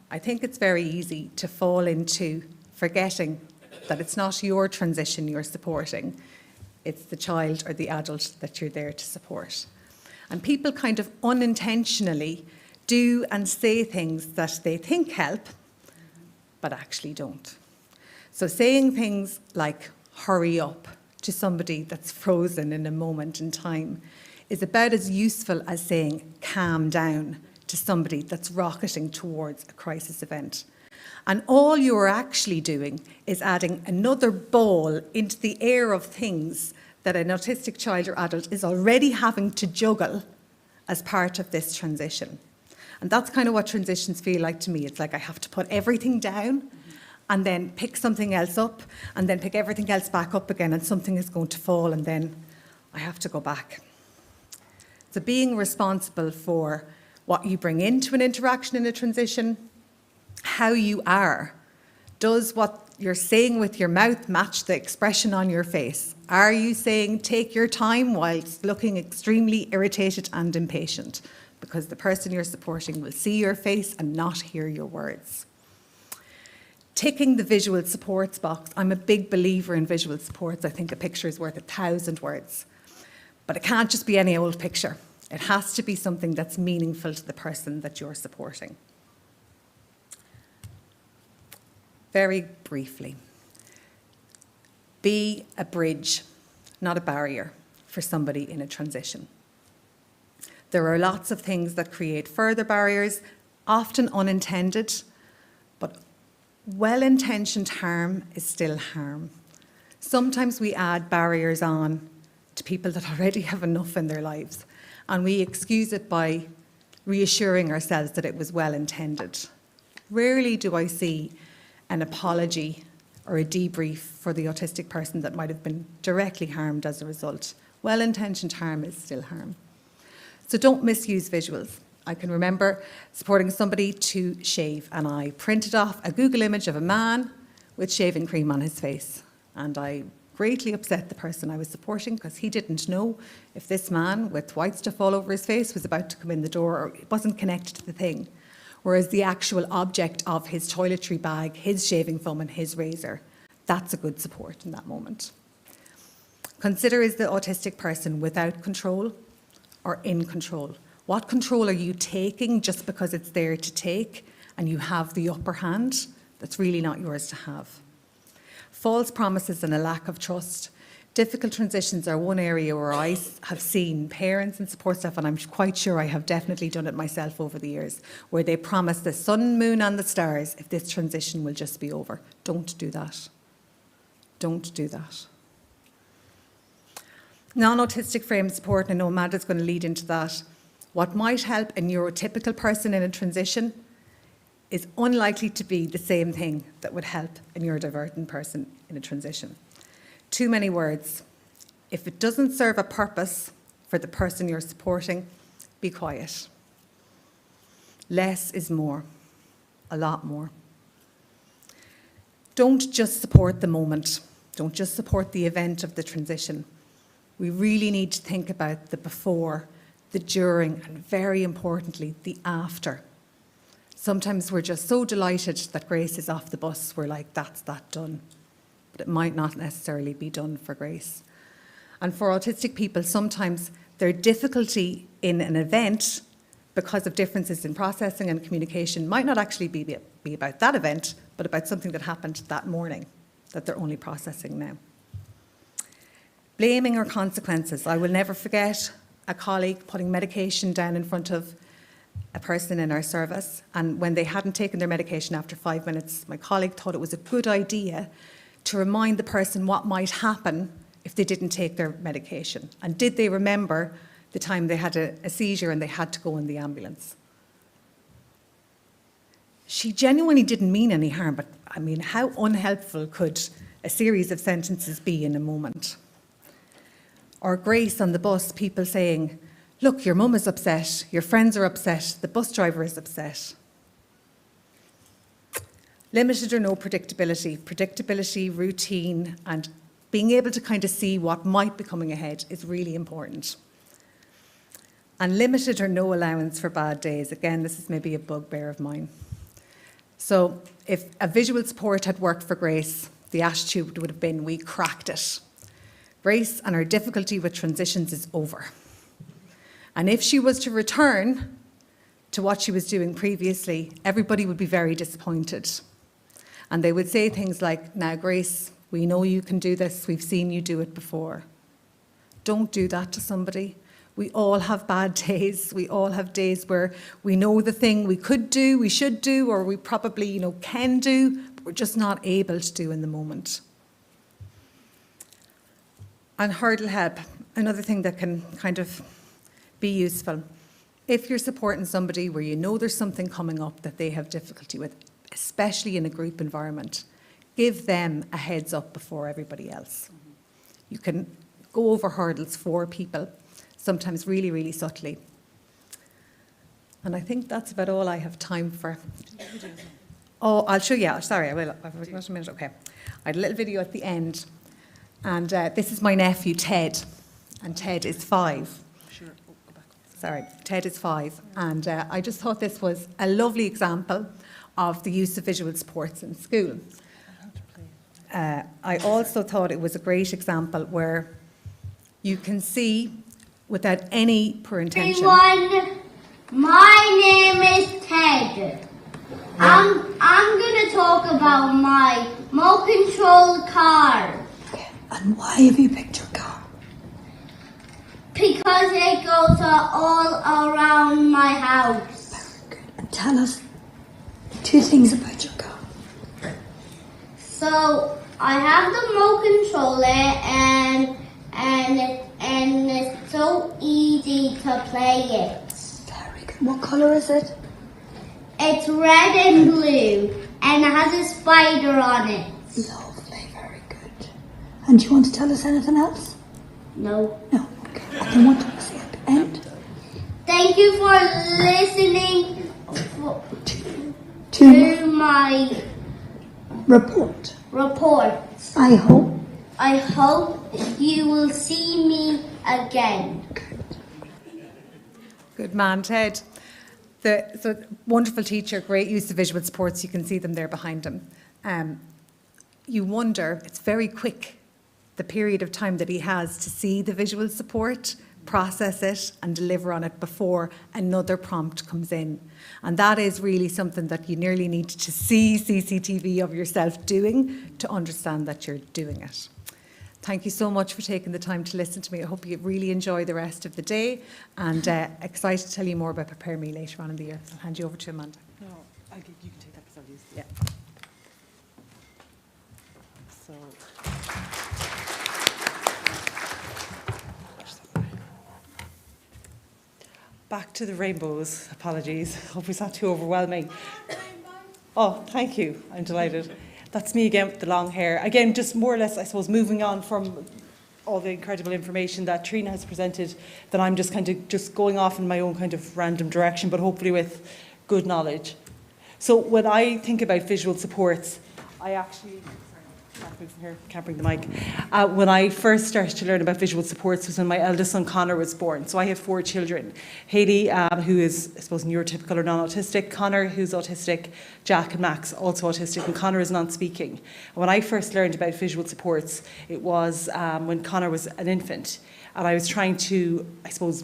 Speaker 11: I think it's very easy to fall into forgetting that it's not your transition you're supporting, it's the child or the adult that you're there to support. And people kind of unintentionally do and say things that they think help, but actually don't. So saying things like, hurry up, to somebody that's frozen in a moment in time is about as useful as saying, calm down, to somebody that's rocketing towards a crisis event. And all you're actually doing is adding another ball into the air of things that an autistic child or adult is already having to juggle as part of this transition. And that's kind of what transitions feel like to me. It's like I have to put everything down and then pick something else up and then pick everything else back up again, and something is going to fall and then I have to go back. So being responsible for what you bring into an interaction in a transition, how you are. Does what you're saying with your mouth match the expression on your face? Are you saying take your time whilst looking extremely irritated and impatient? Because the person you're supporting will see your face and not hear your words. Ticking the visual supports box. I'm a big believer in visual supports. I think a picture is worth 1,000 words. But it can't just be any old picture. It has to be something that's meaningful to the person that you're supporting. Very briefly, be a bridge, not a barrier, for somebody in a transition. There are lots of things that create further barriers, often unintended, but well-intentioned harm is still harm. Sometimes we add barriers on to people that already have enough in their lives, and we excuse it by reassuring ourselves that it was well-intended. Rarely do I see an apology or a debrief for the autistic person that might have been directly harmed as a result. Well-intentioned harm is still harm. So don't misuse visuals. I can remember supporting somebody to shave, and I printed off a Google image of a man with shaving cream on his face, and I greatly upset the person I was supporting because he didn't know if this man with white stuff all over his face was about to come in the door, or it wasn't connected to the thing. Whereas the actual object of his toiletry bag, his shaving foam and his razor, that's a good support in that moment. Consider, is the autistic person without control or in control? What control are you taking just because it's there to take and you have the upper hand? That's really not yours to have. False promises and a lack of trust. Difficult transitions are one area where I have seen parents and support staff, and I'm quite sure I have definitely done it myself over the years, where they promise the sun, moon and the stars if this transition will just be over. Don't do that. Don't do that. Non-autistic frame support, and I know Amanda's going to lead into that. What might help a neurotypical person in a transition is unlikely to be the same thing that would help a neurodivergent person in a transition. Too many words. If it doesn't serve a purpose for the person you're supporting, be quiet. Less is more, a lot more. Don't just support the moment. Don't just support the event of the transition. We really need to think about the before, the during, and very importantly, the after. Sometimes we're just so delighted that Grace is off the bus, we're like, that's that done. But it might not necessarily be done for Grace. And for autistic people, sometimes their difficulty in an event, because of differences in processing and communication, might not actually be about that event, but about something that happened that morning that they're only processing now. Blaming or consequences. I will never forget a colleague putting medication down in front of a person in our service, and when they hadn't taken their medication after 5 minutes, my colleague thought it was a good idea to remind the person what might happen if they didn't take their medication. And did they remember the time they had a seizure and they had to go in the ambulance? She genuinely didn't mean any harm, but I mean, how unhelpful could a series of sentences be in a moment? Or Grace on the bus, people saying, look, your mum is upset, your friends are upset, the bus driver is upset. Limited or no predictability, routine, and being able to kind of see what might be coming ahead is really important. And limited or no allowance for bad days. Again, this is maybe a bugbear of mine. So if a visual support had worked for Grace, the attitude would have been, we cracked it. Grace and her difficulty with transitions is over. And if she was to return to what she was doing previously, everybody would be very disappointed. And they would say things like, now Grace, we know you can do this, we've seen you do it before. Don't do that to somebody. We all have bad days. We all have days where we know the thing we could do, we should do, or we probably, can do, but we're just not able to do in the moment. And hurdle help, another thing that can kind of be useful. If you're supporting somebody where you know there's something coming up that they have difficulty with, especially in a group environment, give them a heads up before everybody else. You can go over hurdles for people, sometimes really, really subtly. And I think that's about all I have time for. Oh, I'll show you. Sorry, I will. I've got a minute. Okay. I had a little video at the end. And this is my nephew, Ted. And Ted is 5.
Speaker 5: Sure. Oh, go back.
Speaker 11: Sorry, Ted is 5. And I just thought this was a lovely example of the use of visual supports in school. I also thought it was a great example where you can see, without any poor intention.
Speaker 12: Everyone, my name is Ted. I'm going to talk about my remote control car.
Speaker 8: And why have you picked your car?
Speaker 12: Because it goes all around my house.
Speaker 8: Very good. And tell us 2 things about your car.
Speaker 12: So I have the remote controller and it's so easy to play it.
Speaker 8: Very good. What colour is it?
Speaker 12: It's red and blue and it has a spider on it.
Speaker 8: Lovely, very good. And do you want to tell us anything else?
Speaker 12: No.
Speaker 8: No. Okay. And then what do you say at the end?
Speaker 12: Thank you for listening
Speaker 8: To
Speaker 12: to my
Speaker 8: report.
Speaker 12: reports.
Speaker 8: I hope.
Speaker 12: I hope you will see me again.
Speaker 11: Good man, Ted. So wonderful teacher, great use of visual supports. You can see them there behind him. You wonder, it's very quick, the period of time that he has to see the visual support, process it and deliver on it before another prompt comes in. And that is really something that you nearly need to see CCTV of yourself doing to understand that you're doing it. Thank you so much for taking the time to listen to me. I hope you really enjoy the rest of the day and excited to tell you more about Prepare Me later on in the year. I'll hand you over to Amanda.
Speaker 5: No, you can take that because I'll use it.
Speaker 11: Yeah.
Speaker 5: So. Back to the rainbows. Apologies. Hope it's not too overwhelming. Oh, thank you. I'm delighted. That's me again with the long hair. Again, just more or less, I suppose, moving on from all the incredible information that Trina has presented, that I'm just kind of just going off in my own kind of random direction, but hopefully with good knowledge. So when I think about visual supports, I actually... Can't move from here, can't bring the mic. When I first started to learn about visual supports was when my eldest son Connor was born. So I have 4 children. Haley, who is, I suppose, neurotypical or non-autistic. Connor, who's autistic. Jack and Max, also autistic. And Connor is non-speaking. And when I first learned about visual supports, it was when Connor was an infant. And I was trying to, I suppose,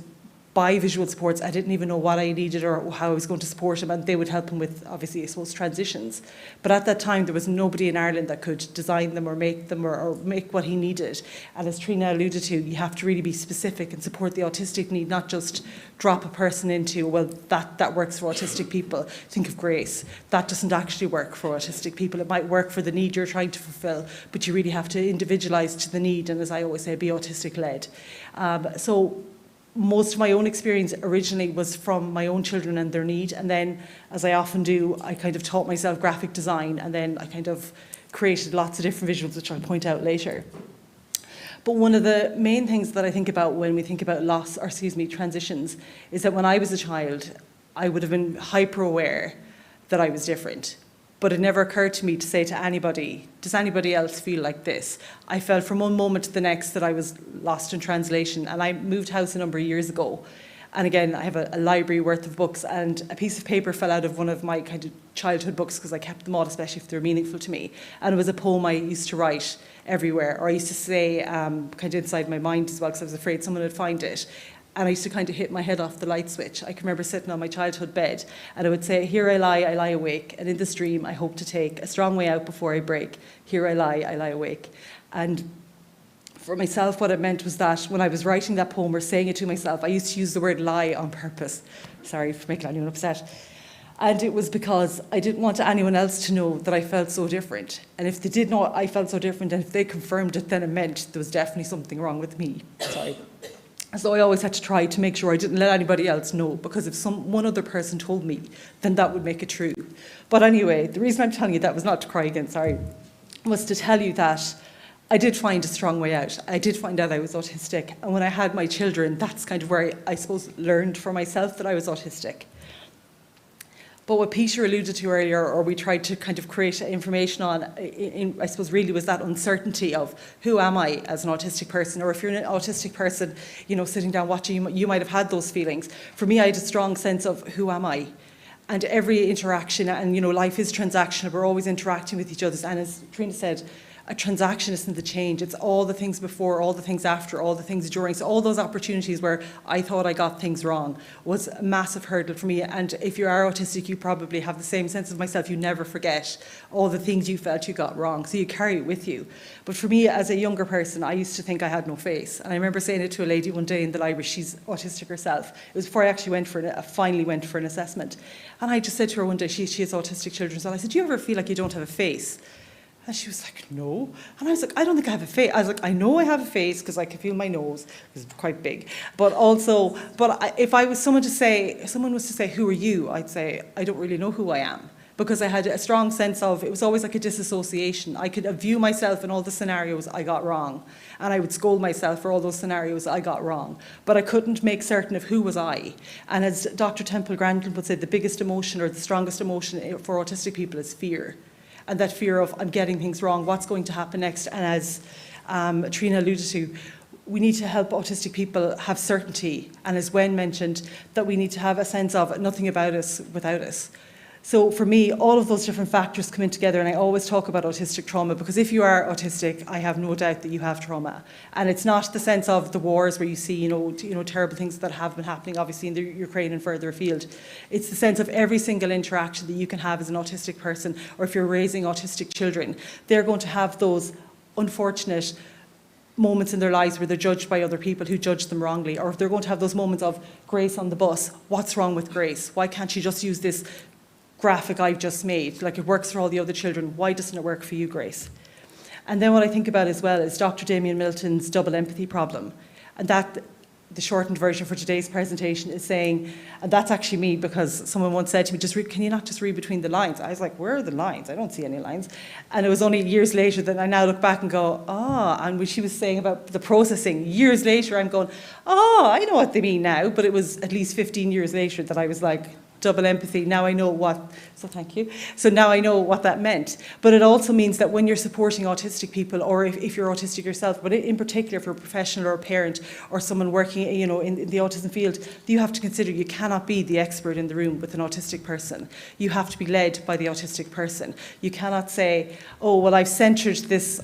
Speaker 5: buy visual supports. I didn't even know what I needed or how I was going to support him, and they would help him with, obviously, I suppose, transitions. But at that time, there was nobody in Ireland that could design them or make them or make what he needed. And as Trina alluded to, you have to really be specific and support the autistic need, not just drop a person into, well, that works for autistic people. Think of Grace. That doesn't actually work for autistic people. It might work for the need you're trying to fulfill, but you really have to individualise to the need, and as I always say, be autistic-led. So most of my own experience originally was from my own children and their need, and then, as I often do, I kind of taught myself graphic design, and then I kind of created lots of different visuals, which I'll point out later. But one of the main things that I think about when we think about transitions, is that when I was a child, I would have been hyper aware that I was different.
Speaker 7: But it never occurred to me to say to anybody, does anybody else feel like this? I felt from one moment to the next that I was lost in translation. And I moved house a number of years ago. And again, I have a library worth of books, and a piece of paper fell out of one of my kind of childhood books, because I kept them all, especially if they were meaningful to me. And it was a poem I used to write everywhere, or I used to say kind of inside my mind as well, because I was afraid someone would find it. And I used to kind of hit my head off the light switch. I can remember sitting on my childhood bed, and I would say, here I lie awake, and in this dream I hope to take a strong way out before I break. Here I lie awake. And for myself, what it meant was that when I was writing that poem or saying it to myself, I used to use the word lie on purpose. Sorry for making anyone upset. And it was because I didn't want anyone else to know that I felt so different. And if they did know I felt so different, and if they confirmed it, then it meant there was definitely something wrong with me. Sorry. So I always had to try to make sure I didn't let anybody else know, because if one other person told me, then that would make it true. But anyway, the reason I'm telling you that was not to cry again, sorry, was to tell you that I did find a strong way out. I did find out I was autistic. And when I had my children, that's kind of where I suppose, learned for myself that I was autistic. But what Peter alluded to earlier, or we tried to kind of create information on, I suppose really was that uncertainty of who am I as an autistic person, or if you're an autistic person, you know, sitting down watching, you might have had those feelings. For me, I had a strong sense of who am I? And every interaction, and you know, life is transactional, we're always interacting with each other. And as Trina said, a transaction isn't the change. It's all the things before, all the things after, all the things during. So all those opportunities where I thought I got things wrong was a massive hurdle for me. And if you are autistic, you probably have the same sense of myself. You never forget all the things you felt you got wrong. So you carry it with you. But for me, as a younger person, I used to think I had no face. And I remember saying it to a lady one day in the library. She's autistic herself. It was before I actually finally went for an assessment. And I just said to her one day, she has autistic children. So I said, do you ever feel like you don't have a face? And she was like, no. And I was like, I don't think I have a face. I was like, I know I have a face because I can feel my nose, because it's quite big. But also, if I was someone was to say, who are you? I'd say, I don't really know who I am. Because I had a strong sense of, it was always like a disassociation. I could view myself in all the scenarios I got wrong. And I would scold myself for all those scenarios I got wrong. But I couldn't make certain of who was I. And as Dr. Temple Grandin would say, the biggest emotion or the strongest emotion for autistic people is fear. And that fear of, I'm getting things wrong, what's going to happen next? And as Trina alluded to, we need to help autistic people have certainty. And as Wen mentioned, that we need to have a sense of nothing about us without us. So for me, all of those different factors come in together, and I always talk about autistic trauma, because if you are autistic, I have no doubt that you have trauma. And it's not the sense of the wars where you see, you know, terrible things that have been happening, obviously, in the Ukraine and further afield. It's the sense of every single interaction that you can have as an autistic person, or if you're raising autistic children, they're going to have those unfortunate moments in their lives where they're judged by other people who judge them wrongly, or if they're going to have those moments of Grace on the bus. What's wrong with Grace? Why can't she just use this graphic I've just made? Like, it works for all the other children. Why doesn't it work for you, Grace? And then what I think about as well is Dr. Damien Milton's double empathy problem. And that, the shortened version for today's presentation is saying, and that's actually me, because someone once said to me, can you not just read between the lines? I was like, where are the lines? I don't see any lines. And it was only years later that I now look back and go, and when she was saying about the processing, years later I'm going, I know what they mean now. But it was at least 15 years later that I was like, double empathy, now I know what, so thank you. So now I know what that meant. But it also means that when you're supporting autistic people, or if you're autistic yourself, but in particular if you're a professional or a parent or someone working, you know, in the autism field, you have to consider you cannot be the expert in the room with an autistic person. You have to be led by the autistic person. You cannot say, oh, well, I've centered this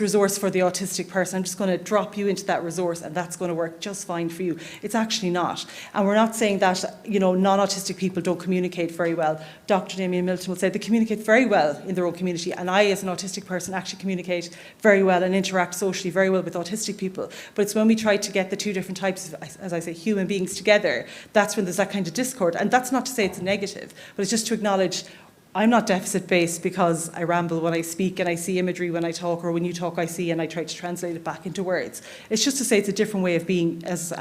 Speaker 7: resource for the autistic person. I'm just going to drop you into that resource and that's going to work just fine for you. It's actually not. And we're not saying that, you know, non-autistic people don't communicate very well. Dr. Damien Milton will say they communicate very well in their own community, and I, as an autistic person, actually communicate very well and interact socially very well with autistic people. But it's when we try to get the two different types of, as I say, human beings together, that's when there's that kind of discord. And that's not to say it's a negative, but it's just to acknowledge I'm not deficit-based because I ramble when I speak and I see imagery when I talk, or when you talk I see and I try to translate it back into words. It's just to say it's a different way of being, as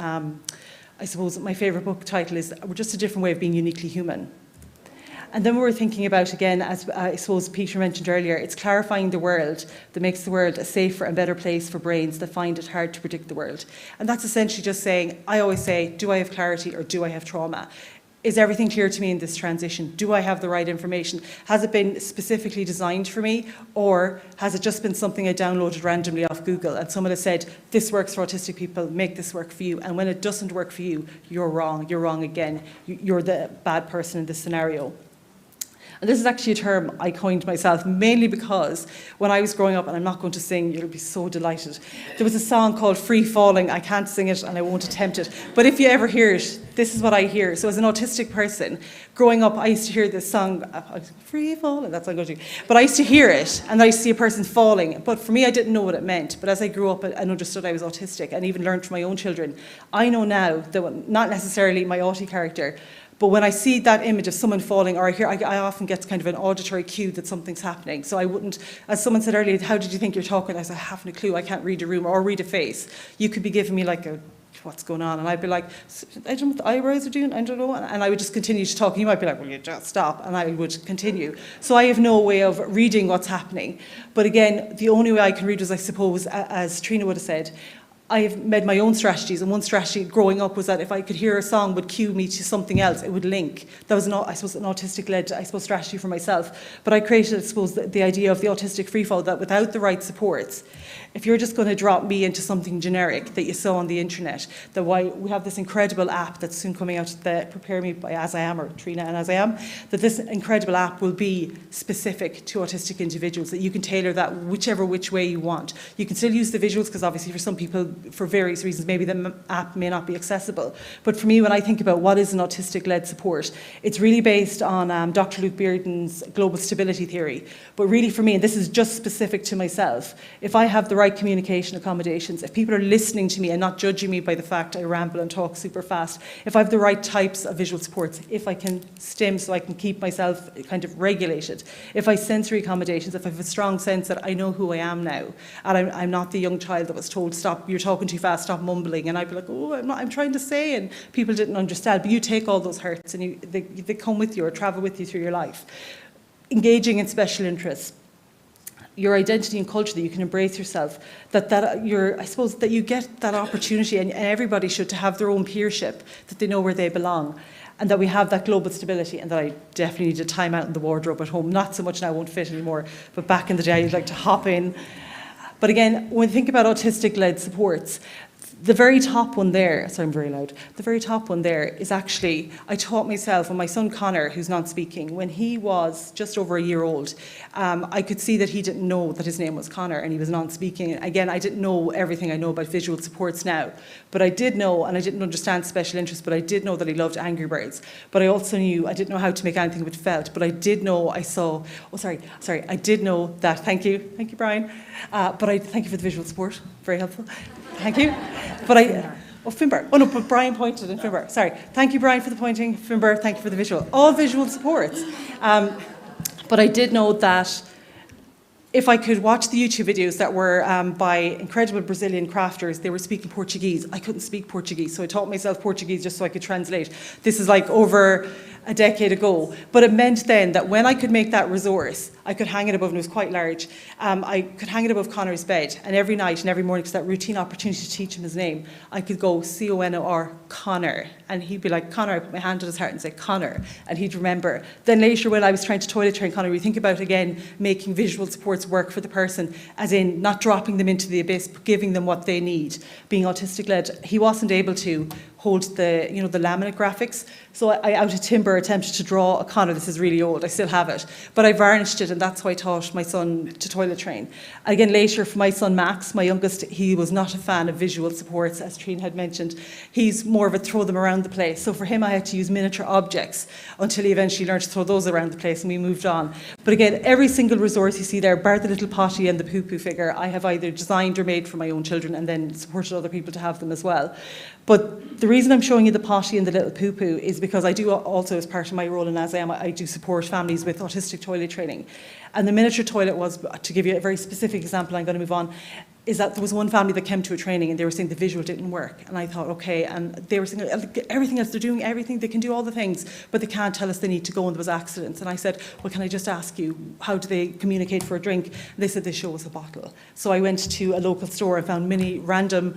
Speaker 7: I suppose my favourite book title is, we're just a different way of being uniquely human. And then we were thinking about, again, as I suppose Peter mentioned earlier, it's clarifying the world that makes the world a safer and better place for brains that find it hard to predict the world. And that's essentially just saying, I always say, do I have clarity or do I have trauma? is everything clear to me in this transition? Do I have the right information? Has it been specifically designed for me, or has it just been something I downloaded randomly off Google and someone has said, this works for autistic people, make this work for you, and when it doesn't work for you, you're wrong again. You're the bad person in this scenario. And this is actually a term I coined myself, mainly because when I was growing up, and I'm not going to sing, you'll be so delighted, there was a song called Free Falling. I can't sing it and I won't attempt it, but if you ever hear it, this is what I hear. So as an autistic person, growing up, I used to hear this song, Free Falling, that's what I'm going to do. But I used to hear it, and I used to see a person falling. But for me, I didn't know what it meant. But as I grew up and understood I was autistic, and even learned from my own children, I know now that not necessarily my Autie character, but when I see that image of someone falling, or I often get kind of an auditory cue that something's happening. So I wouldn't, as someone said earlier, how did you think you're talking? I said, I haven't a clue, I can't read a room or read a face. You could be giving me like a, what's going on? And I'd be like, I don't know what the eyebrows are doing, I don't know. And I would just continue to talk. And you might be like, well, you just stop. And I would continue. So I have no way of reading what's happening. But again, the only way I can read is, I suppose, as Trina would have said, I have made my own strategies, and one strategy growing up was that if I could hear a song would cue me to something else, it would link. That was, I suppose, an autistic-led, strategy for myself. But I created, I suppose, the idea of the autistic freefall, that without the right supports, if you're just going to drop me into something generic that you saw on the internet, that why we have this incredible app that's soon coming out, the Prepare Me by As I Am, or Trina and As I Am, that this incredible app will be specific to autistic individuals, that you can tailor that which way you want. You can still use the visuals, because obviously for some people, for various reasons, maybe the app may not be accessible. But for me, when I think about what is an autistic-led support, it's really based on Dr. Luke Bearden's global stability theory. But really for me, and this is just specific to myself, if I have the right communication accommodations, if people are listening to me and not judging me by the fact I ramble and talk super fast, if I have the right types of visual supports, if I can stim so I can keep myself kind of regulated, if I sensory accommodations, if I have a strong sense that I know who I am now, and I'm not the young child that was told, stop, you're talking too fast, stop mumbling, and I'd be like, oh, I'm trying to say, and people didn't understand. But you take all those hurts and they come with you or travel with you through your life. Engaging in special interests, your identity and culture, that you can embrace yourself, I suppose that you get that opportunity, and everybody should, to have their own peership, that they know where they belong, and that we have that global stability, and that I definitely need a time out in the wardrobe at home. Not so much now, I won't fit anymore, but back in the day, I'd like to hop in. But again, when we think about autistic-led supports, the very top one there, sorry, I'm very loud. The very top one there is actually, I taught myself, when my son Connor, who's non-speaking, when he was just over a year old, I could see that he didn't know that his name was Connor and he was non-speaking. Again, I didn't know everything I know about visual supports now, but I did know, and I didn't understand special interests, but I did know that he loved Angry Birds. But I also knew, I didn't know how to make anything with felt, but I did know, I did know that, thank you Brian, thank you for the visual support, very helpful. Thank you. Finbar. Oh no, but Brian pointed in Finbar. Sorry. Thank you, Brian, for the pointing. Finbar, thank you for the visual. All visual supports. But I did know that if I could watch the YouTube videos that were by incredible Brazilian crafters, they were speaking Portuguese. I couldn't speak Portuguese, so I taught myself Portuguese just so I could translate. This is like over a decade ago. But it meant then that when I could make that resource, I could hang it above, and it was quite large, I could hang it above Connor's bed, and every night and every morning, because that routine opportunity to teach him his name, I could go C-O-N-O-R, Connor, and he'd be like, Connor, I put my hand on his heart and say, Connor, and he'd remember. Then later, when I was trying to toilet train Connor, we think about, again, making visual supports work for the person, as in not dropping them into the abyss, but giving them what they need. Being autistic-led, he wasn't able to hold the laminate graphics. So I, out of timber, attempted to draw a Connor. This is really old, I still have it. But I varnished it, and that's how I taught my son to toilet train. Again, later, for my son Max, my youngest, he was not a fan of visual supports, as Trine had mentioned. He's more of a throw them around the place. So for him, I had to use miniature objects until he eventually learned to throw those around the place, and we moved on. But again, every single resource you see there, bar the little potty and the poo-poo figure, I have either designed or made for my own children, and then supported other people to have them as well. But the reason I'm showing you the potty and the little poo-poo is because I do also, as part of my role in As I Am, I do support families with autistic toilet training. And the miniature toilet was, to give you a very specific example, I'm going to move on, is that there was one family that came to a training and they were saying the visual didn't work. And I thought, okay, and they were saying everything else, they're doing everything, they can do all the things, but they can't tell us they need to go and there was accidents. And I said, well, can I just ask you, how do they communicate for a drink? And they said they show us a bottle. So I went to a local store and found many random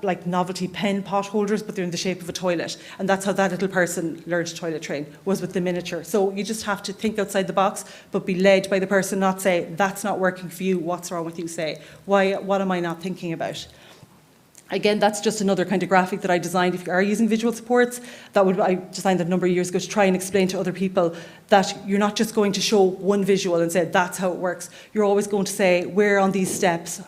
Speaker 7: like novelty pen pot holders, but they're in the shape of a toilet. And that's how that little person learned to toilet train, was with the miniature. So you just have to think outside the box, but be led by the person, not say, that's not working for you, what's wrong with you? Say, what am I not thinking about? Again, that's just another kind of graphic that I designed. If you are using visual supports, I designed that a number of years ago to try and explain to other people that you're not just going to show one visual and say, that's how it works. You're always going to say, where on these steps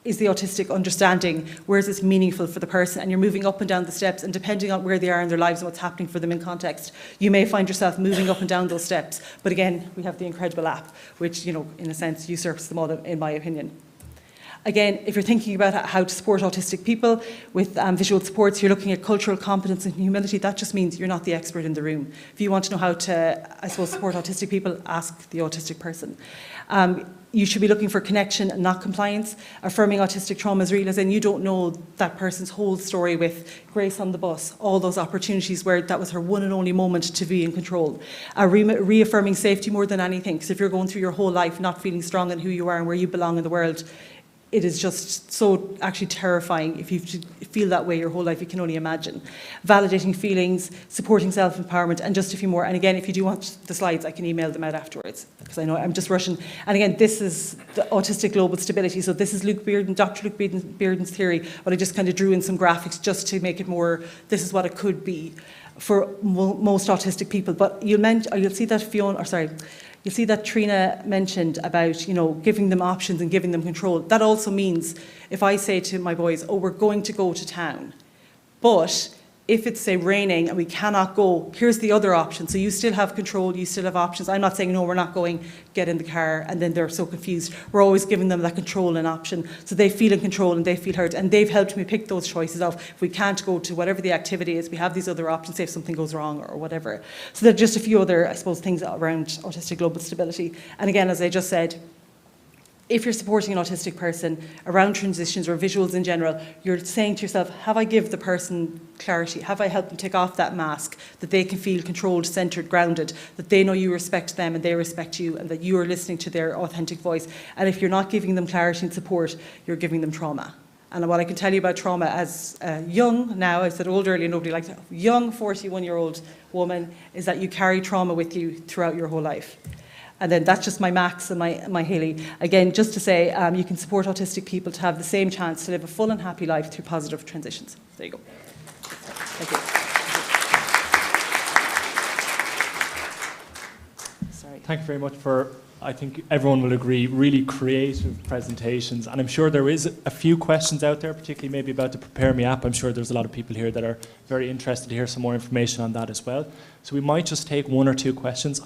Speaker 7: is the autistic understanding, where is this meaningful for the person? And you're moving up and down the steps, and depending on where they are in their lives and what's happening for them in context, you may find yourself moving up and down those steps. But again, we have the incredible app, which, you know, in a sense, usurps them all, in my opinion. Again, if you're thinking about how to support autistic people with visual supports, you're looking at cultural competence and humility. That just means you're not the expert in the room. If you want to know how to, I suppose, support autistic people, ask the autistic person. You should be looking for connection and not compliance. Affirming autistic trauma is real, as in you don't know that person's whole story with Grace on the bus, all those opportunities where that was her one and only moment to be in control. Reaffirming safety more than anything, because if you're going through your whole life not feeling strong in who you are and where you belong in the world, it is just so actually terrifying. If you feel that way your whole life, you can only imagine. Validating feelings, supporting self-empowerment, and just a few more. And again, if you do want the slides, I can email them out afterwards, because I know I'm just rushing. And again, this is the autistic global stability. So this is Dr. Luke Bearden's theory, but I just kind of drew in some graphics just to make it more, this is what it could be for most autistic people. But you'll see that you'll see that Trina mentioned about, you know, giving them options and giving them control. That also means if I say to my boys, oh, we're going to go to town, but if it's, say, raining and we cannot go, here's the other option. So you still have control, you still have options. I'm not saying, no, we're not going, get in the car, and then they're so confused. We're always giving them that control and option, so they feel in control and they feel heard. And they've helped me pick those choices of, if we can't go to whatever the activity is, we have these other options, say if something goes wrong or whatever. So there are just a few other, I suppose, things around autistic global stability. And again, as I just said, if you're supporting an autistic person around transitions or visuals in general, you're saying to yourself, have I given the person clarity? Have I helped them take off that mask, that they can feel controlled, centered, grounded, that they know you respect them and they respect you, and that you are listening to their authentic voice? And if you're not giving them clarity and support, you're giving them trauma. And what I can tell you about trauma as young now, I said old earlier, nobody likes it, young 41-year-old woman, is that you carry trauma with you throughout your whole life. And then that's just my Max and my Haley. Again, just to say, you can support autistic people to have the same chance to live a full and happy life through positive transitions. There you go. Thank you. Sorry.
Speaker 10: Thank you very much for, I think everyone will agree, really creative presentations. And I'm sure there is a few questions out there, particularly maybe about the Prepare Me app. I'm sure there's a lot of people here that are very interested to hear some more information on that as well. So we might just take one or two questions.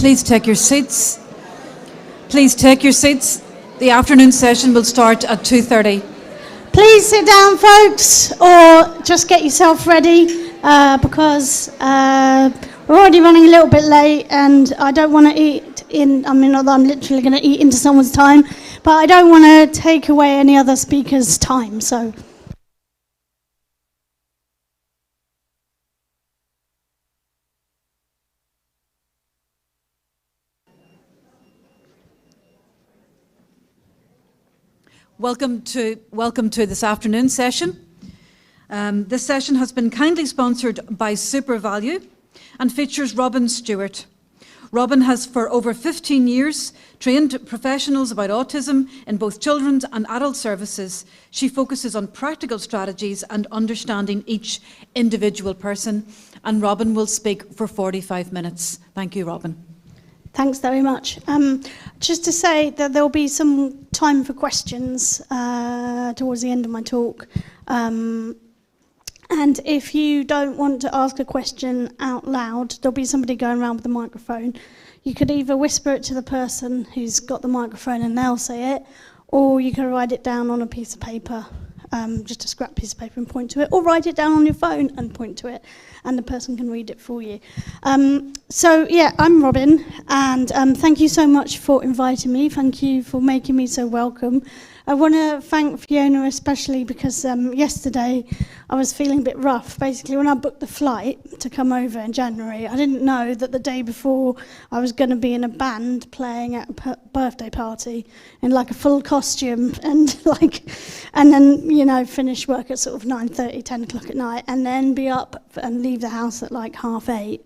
Speaker 1: please take your seats. Please take your seats. The afternoon session will start at 2:30.
Speaker 3: Please sit down, folks, or just get yourself ready because we're already running a little bit late and I don't want to eat in, not that I'm literally going to eat into someone's time, but I don't want to take away any other speaker's time, so.
Speaker 1: Welcome to this afternoon session. This session has been kindly sponsored by SuperValue and features Robin Stewart. Robin has for over 15 years trained professionals about autism in both children's and adult services. She focuses on practical strategies and understanding each individual person, and Robin will speak for 45 minutes. Thank you, Robin.
Speaker 3: Thanks very much. Just to say that there'll be some time for questions towards the end of my talk. And if you don't want to ask a question out loud, there'll be somebody going around with a microphone. You could either whisper it to the person who's got the microphone and they'll say it, or you can write it down on a piece of paper, just a scrap piece of paper and point to it, or write it down on your phone and point to it, and the person can read it for you. So yeah, I'm Robin, and thank you so much for inviting me. Thank you for making me so welcome. I want to thank Fiona especially because yesterday I was feeling a bit rough. Basically, when I booked the flight to come over in January, I didn't know that the day before I was going to be in a band playing at a birthday party in like a full costume and then finish work at sort of 9:30, 10 o'clock at night, and then be up and leave the house at like 8:30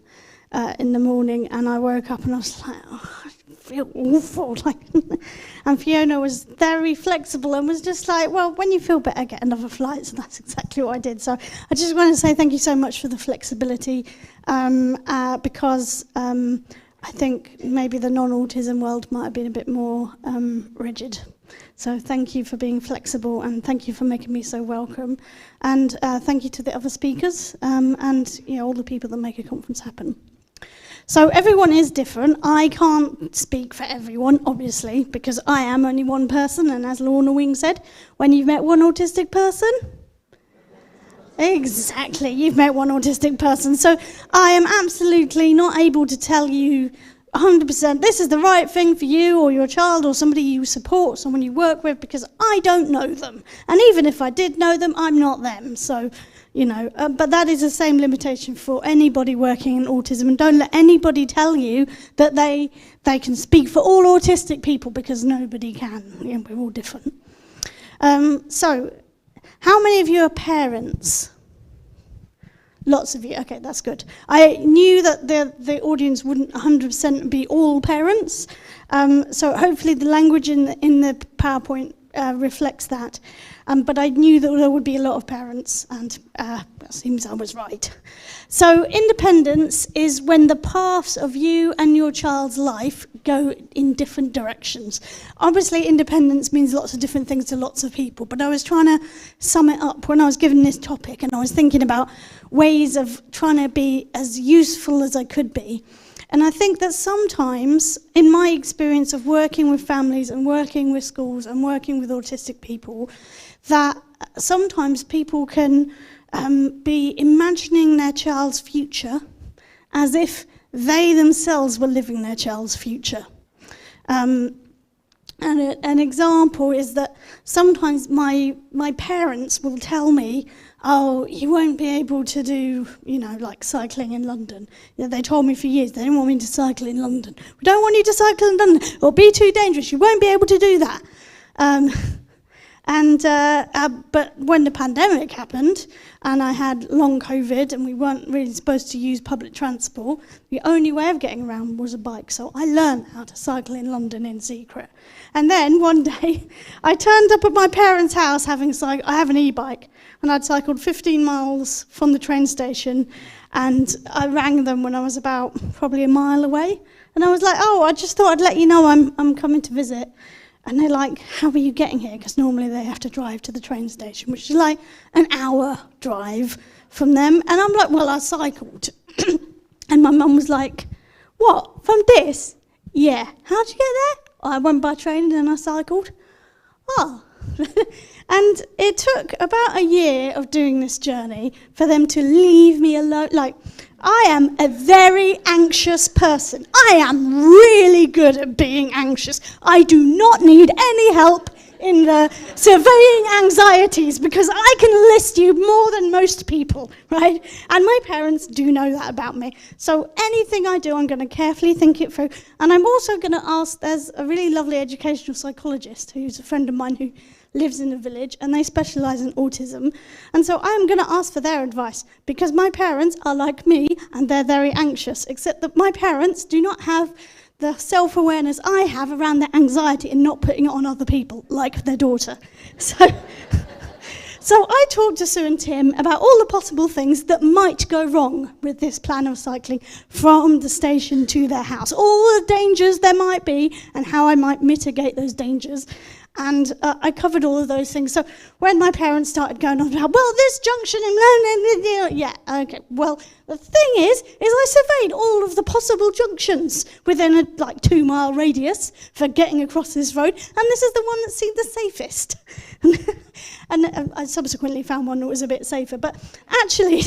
Speaker 3: in the morning. And I woke up and I was like, oh, I feel awful. And Fiona was very flexible and was just like, well, when you feel better, get another flight. So that's exactly what I did. So I just want to say thank you so much for the flexibility because I think maybe the non-autism world might have been a bit more rigid. So thank you for being flexible and thank you for making me so welcome. And thank you to the other speakers and all the people that make a conference happen. So everyone is different. I can't speak for everyone, obviously, because I am only one person, and as Lorna Wing said, when you've met one autistic person, exactly, you've met one autistic person. So I am absolutely not able to tell you 100% this is the right thing for you or your child or somebody you support, someone you work with, because I don't know them. And even if I did know them, I'm not them. So but that is the same limitation for anybody working in autism, and don't let anybody tell you that they can speak for all autistic people, because nobody can. We're all different. So, how many of you are parents? Lots of you. Okay, that's good. I knew that the audience wouldn't 100% be all parents, so hopefully the language in the PowerPoint reflects that. But I knew that there would be a lot of parents, and it seems I was right. So independence is when the paths of you and your child's life go in different directions. Obviously, independence means lots of different things to lots of people, but I was trying to sum it up when I was given this topic, and I was thinking about ways of trying to be as useful as I could be. And I think that sometimes, in my experience of working with families and working with schools and working with autistic people, that sometimes people can be imagining their child's future as if they themselves were living their child's future. And an example is that sometimes my parents will tell me, oh, you won't be able to do, like cycling in London. They told me for years they didn't want me to cycle in London. We don't want you to cycle in London. It'll be too dangerous. You won't be able to do that. But when the pandemic happened and I had long COVID and we weren't really supposed to use public transport, the only way of getting around was a bike. So I learned how to cycle in London in secret. And then one day I turned up at my parents' house I have an e-bike, and I'd cycled 15 miles from the train station, and I rang them when I was about probably a mile away. And I was like, oh, I just thought I'd let you know I'm coming to visit. And they're like, how are you getting here? Because normally they have to drive to the train station, which is like an hour drive from them. And I'm like, well, I cycled. And my mum was like, What, from this? Yeah. How'd you get there? I went by train and then I cycled. Oh. And it took about a year of doing this journey for them to leave me alone. Like, I am a very anxious person. I am really good at being anxious. I do not need any help in the surveying anxieties because I can list you more than most people, right? And my parents do know that about me. So anything I do, I'm going to carefully think it through. And I'm also going to ask, there's a really lovely educational psychologist who's a friend of mine who lives in a village, and they specialise in autism. And so I'm going to ask for their advice, because my parents are like me, and they're very anxious, except that my parents do not have the self-awareness I have around their anxiety and not putting it on other people, like their daughter. So I talked to Sue and Tim about all the possible things that might go wrong with this plan of cycling from the station to their house, all the dangers there might be and how I might mitigate those dangers. And I covered all of those things. So when my parents started going on about, well, this junction in yeah, okay. Well, the thing is I surveyed all of the possible junctions within a 2-mile radius for getting across this road, and this is the one that seemed the safest. And I subsequently found one that was a bit safer. But actually,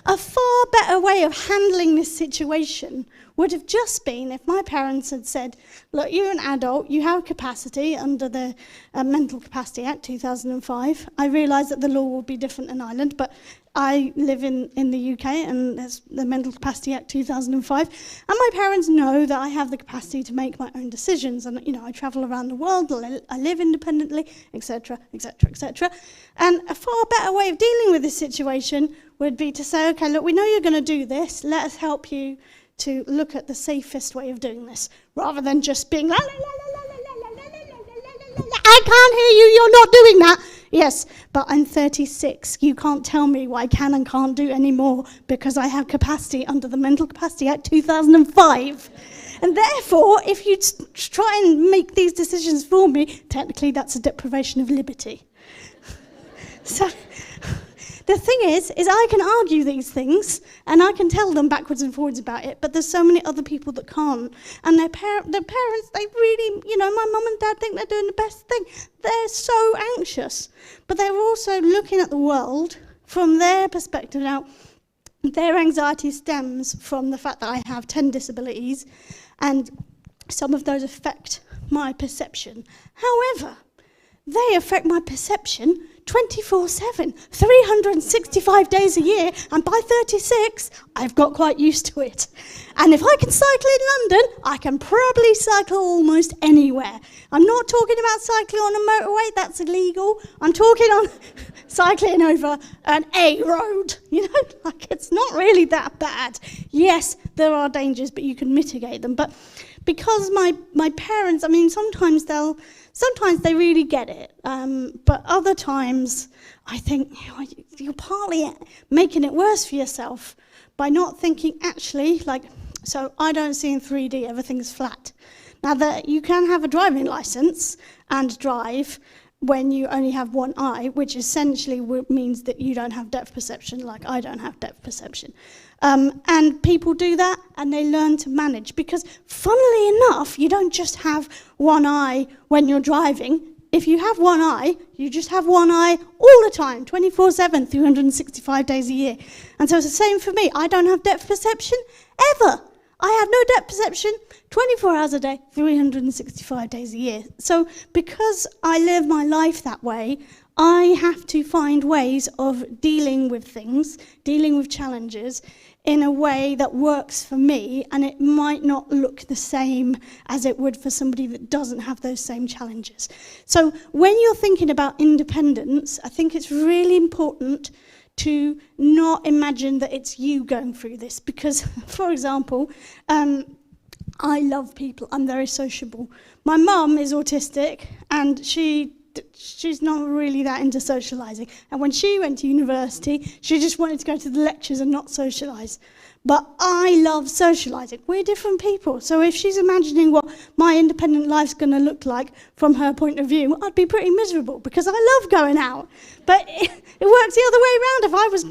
Speaker 3: a far better way of handling this situation would have just been if my parents had said, look, you're an adult, you have capacity under the Mental Capacity Act 2005. I realise that the law will be different in Ireland, but I live in the UK and there's the Mental Capacity Act 2005. And my parents know that I have the capacity to make my own decisions. And, I travel around the world, I live independently, etc., etc., etc. And a far better way of dealing with this situation would be to say, okay, look, we know you're going to do this. Let us help you to look at the safest way of doing this, rather than just being la la la la la la la la la. I can't hear you, you're not doing that. Yes, but I'm 36. You can't tell me what I can and can't do anymore because I have capacity under the Mental Capacity Act 2005. And therefore, if you try and make these decisions for me, technically that's a deprivation of liberty. So the thing is I can argue these things and I can tell them backwards and forwards about it, but there's so many other people that can't. And their parents, they really, my mum and dad think they're doing the best thing. They're so anxious, but they're also looking at the world from their perspective. Now, their anxiety stems from the fact that I have 10 disabilities, and some of those affect my perception. However, they affect my perception 24/7, 365 days a year, and by 36, I've got quite used to it. And if I can cycle in London, I can probably cycle almost anywhere. I'm not talking about cycling on a motorway, that's illegal. I'm talking on cycling over an A road, it's not really that bad. Yes, there are dangers, but you can mitigate them. But because my parents, sometimes they really get it, but other times I think you're partly making it worse for yourself by not thinking actually, so I don't see in 3D, everything's flat. Now that you can have a driving license and drive when you only have one eye, which essentially means that you don't have depth perception, like I don't have depth perception. And people do that and they learn to manage, because funnily enough, you don't just have one eye when you're driving. If you have one eye, you just have one eye all the time, 24/7, 365 days a year. And so it's the same for me. I don't have depth perception ever. I have no depth perception 24 hours a day, 365 days a year. So because I live my life that way, I have to find ways of dealing with things, dealing with challenges in a way that works for me, and it might not look the same as it would for somebody that doesn't have those same challenges. So when you're thinking about independence, I think it's really important to not imagine that it's you going through this, because, for example, I love people. I'm very sociable. My mum is autistic, and she's not really that into socialising. And when she went to university, she just wanted to go to the lectures and not socialise. But I love socialising. We're different people. So if she's imagining what my independent life's going to look like from her point of view, I'd be pretty miserable, because I love going out. But it works the other way around. If I was,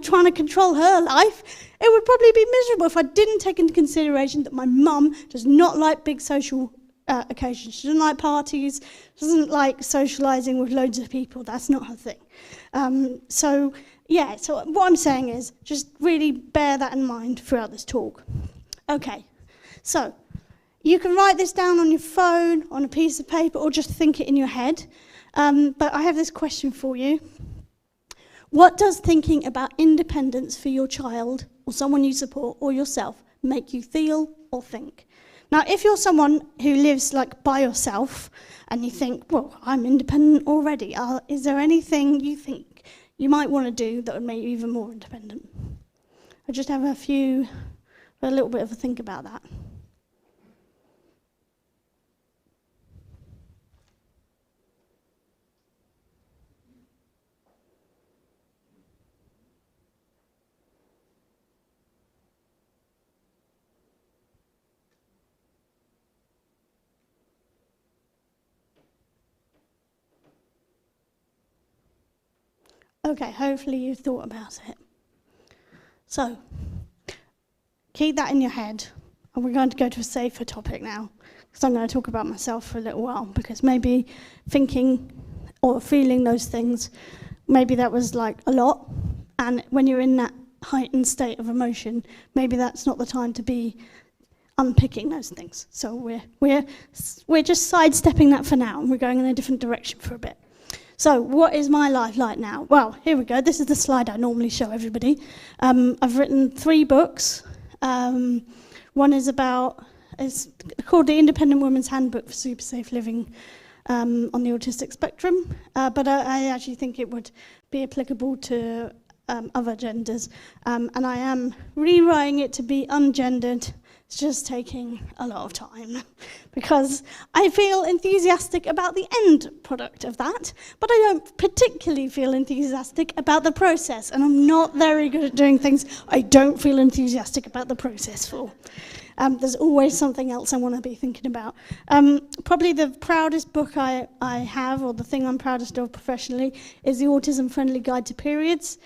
Speaker 3: trying to control her life, it would probably be miserable if I didn't take into consideration that my mum does not like big social occasions. She doesn't like parties, doesn't like socialising with loads of people. That's not her thing. So what I'm saying is just really bear that in mind throughout this talk. Okay, so you can write this down on your phone, on a piece of paper, or just think it in your head. But I have this question for you. What does thinking about independence for your child, or someone you support, or yourself, make you feel or think? Now, if you're someone who lives like by yourself, and you think, well, I'm independent already, is there anything you think you might want to do that would make you even more independent? I just have a little bit of a think about that. Okay, hopefully you've thought about it. So, keep that in your head, and we're going to go to a safer topic now, because I'm going to talk about myself for a little while, because maybe thinking or feeling those things, maybe that was like a lot, and when you're in that heightened state of emotion, maybe that's not the time to be unpicking those things. So we're just sidestepping that for now, and we're going in a different direction for a bit. So what is my life like now? Well, here we go. This is the slide I normally show everybody. I've written 3 books. One is it's called The Independent Woman's Handbook for Super Safe Living on the Autistic Spectrum, but I actually think it would be applicable to other genders, and I am rewriting it to be ungendered. It's just taking a lot of time because I feel enthusiastic about the end product of that, but I don't particularly feel enthusiastic about the process, and I'm not very good at doing things I don't feel enthusiastic about the process for. There's always something else I want to be thinking about. Probably the proudest book I have, or the thing I'm proudest of professionally, is the Autism Friendly Guide to Periods.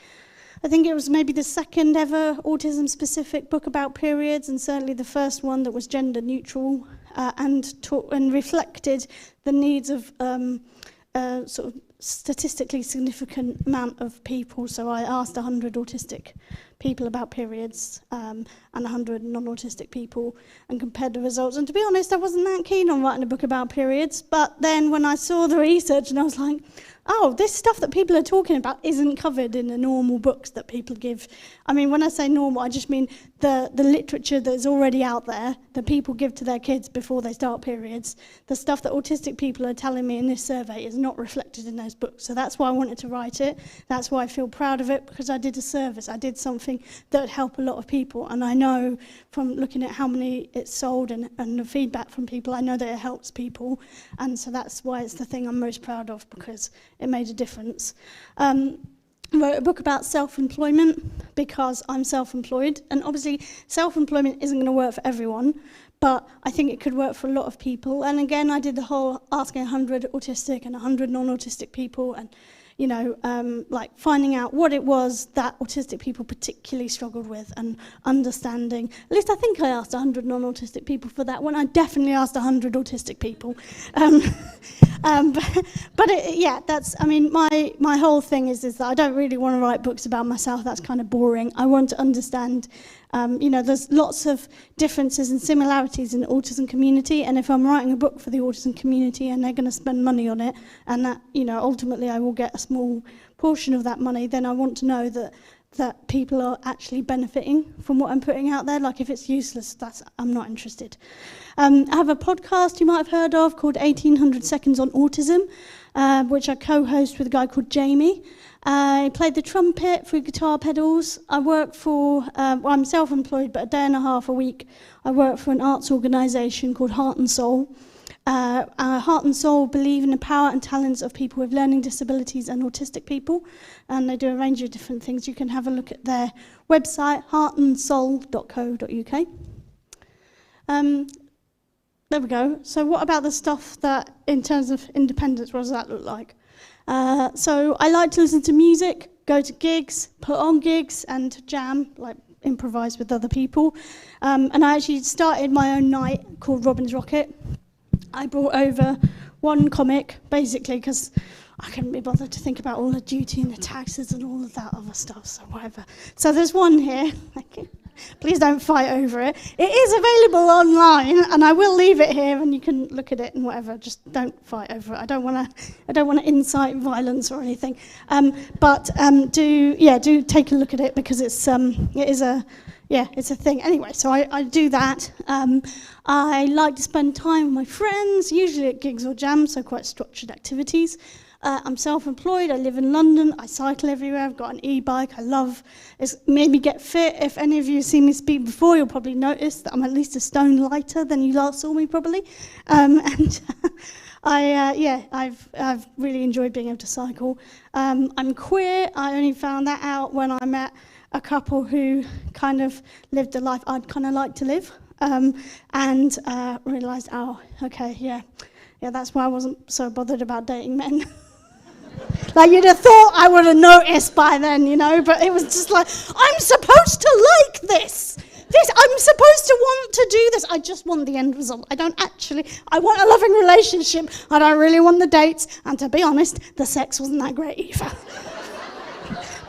Speaker 3: I think it was maybe the second ever autism-specific book about periods, and certainly the first one that was gender-neutral and reflected the needs of sort of statistically significant amount of people. So I asked 100 autistic people about periods and 100 non-autistic people and compared the results. And to be honest, I wasn't that keen on writing a book about periods. But then when I saw the research, and I was like, oh, this stuff that people are talking about isn't covered in the normal books that people give. I mean, when I say normal, I just mean the literature that's already out there that people give to their kids before they start periods. The stuff that autistic people are telling me in this survey is not reflected in those books. So that's why I wanted to write it. That's why I feel proud of it, because I did a service. I did something that would help a lot of people. And I know from looking at how many it's sold and the feedback from people, I know that it helps people. And so that's why it's the thing I'm most proud of, because it made a difference. I wrote a book about self-employment because I'm self-employed, and obviously self-employment isn't going to work for everyone, but I think it could work for a lot of people. And again, I did the whole asking 100 autistic and 100 non-autistic people, and like finding out what it was that autistic people particularly struggled with and understanding. At least I think I asked 100 non-autistic people for that one. I definitely asked 100 autistic people. That's, I mean, my whole thing is that I don't really want to write books about myself. That's kind of boring. I want to understand, there's lots of differences and similarities in the autism community, and if I'm writing a book for the autism community and they're going to spend money on it, and that, ultimately I will get a small portion of that money, then I want to know that people are actually benefiting from what I'm putting out there. Like, if it's useless, I'm not interested. I have a podcast you might have heard of called 1800 Seconds on Autism, which I co-host with a guy called Jamie. I played the trumpet through guitar pedals. I work for, I'm self-employed, but a day and a half a week, I work for an arts organisation called Heart and Soul. Heart and Soul believe in the power and talents of people with learning disabilities and autistic people, and they do a range of different things. You can have a look at their website, heartandsoul.co.uk. There we go. So what about the stuff that, in terms of independence, what does that look like? So I like to listen to music, go to gigs, put on gigs and jam, like improvise with other people. And I actually started my own night called Robin's Rocket. I brought over one comic, basically, because I couldn't be bothered to think about all the duty and the taxes and all of that other stuff, so whatever. So there's one here. Please don't fight over it. It is available online, and I will leave it here, and you can look at it and whatever. Just don't fight over it. I don't want to incite violence or anything. But do take a look at it, because it's a thing. Anyway, so I do that. I like to spend time with my friends, usually at gigs or jams, so quite structured activities. I'm self-employed, I live in London, I cycle everywhere, I've got an e-bike, it's made me get fit. If any of you have seen me speak before, you'll probably notice that I'm at least a stone lighter than you last saw me, probably. And I've really enjoyed being able to cycle. I'm queer. I only found that out when I met a couple who kind of lived a life I'd kind of like to live, and realised, that's why I wasn't so bothered about dating men. Like, you'd have thought I would have noticed by then, but it was just like, I'm supposed to like this. I'm supposed to want to do this. I just want the end result. I want a loving relationship. I don't really want the dates. And to be honest, the sex wasn't that great either.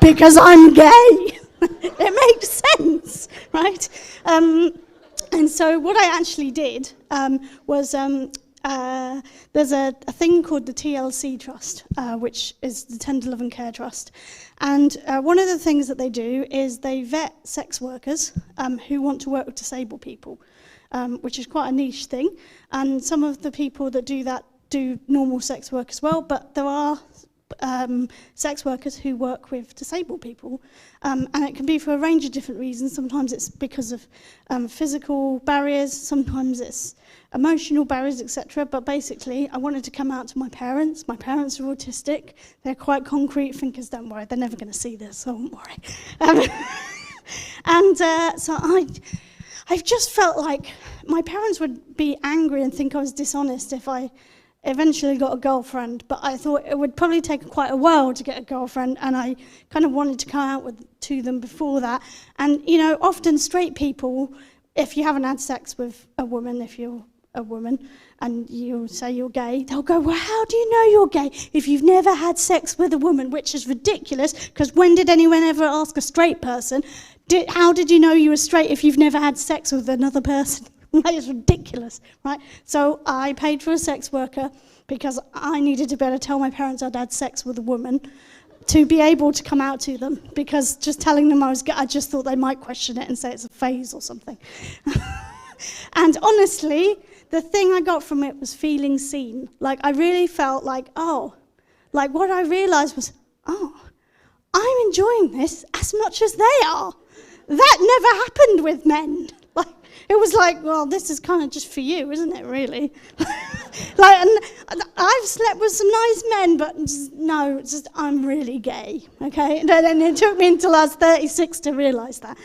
Speaker 3: Because I'm gay. It makes sense, right? And so what I actually did was... there's a thing called the TLC Trust, which is the Tender Love and Care Trust. And one of the things that they do is they vet sex workers who want to work with disabled people, which is quite a niche thing. And some of the people that do that do normal sex work as well, but there are sex workers who work with disabled people, and it can be for a range of different reasons. Sometimes it's because of physical barriers, sometimes it's emotional barriers, etc. But basically, I wanted to come out to my parents. My parents are autistic. They're quite concrete thinkers. Don't worry, they're never going to see this, so don't worry. So I've just felt like my parents would be angry and think I was dishonest if I eventually got a girlfriend, but I thought it would probably take quite a while to get a girlfriend, and I kind of wanted to come out to them before that. And, often straight people, if you haven't had sex with a woman, if you're a woman and you say you're gay, they'll go, well, how do you know you're gay if you've never had sex with a woman? Which is ridiculous, because when did anyone ever ask a straight person, how did you know you were straight if you've never had sex with another person? That is ridiculous, right? So I paid for a sex worker because I needed to be able to tell my parents I'd had sex with a woman to be able to come out to them, because just telling them I was gay, I just thought they might question it and say it's a phase or something. And honestly, the thing I got from it was feeling seen. Like, I really felt like, what I realised was, I'm enjoying this as much as they are. That never happened with men. It was like, well, this is kind of just for you, isn't it, really? And I've slept with some nice men, but I'm really gay, okay? And it took me until I was 36 to realise that.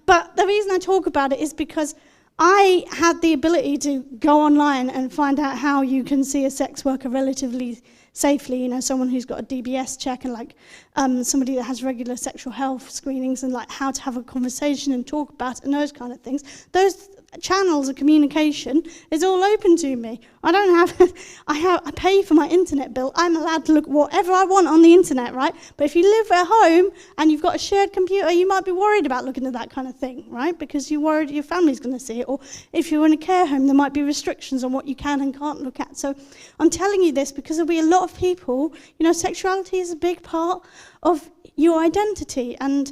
Speaker 3: But the reason I talk about it is because I had the ability to go online and find out how you can see a sex worker relatively safely, someone who's got a DBS check, and somebody that has regular sexual health screenings, and how to have a conversation and talk about it and those kind of things. Those channels of communication is all open to me. I pay for my internet bill. I'm allowed to look whatever I want on the internet, right? But if you live at home and you've got a shared computer, you might be worried about looking at that kind of thing, right? Because you're worried your family's going to see it. Or if you're in a care home, there might be restrictions on what you can and can't look at. So I'm telling you this because there'll be a lot of people, sexuality is a big part of your identity. And,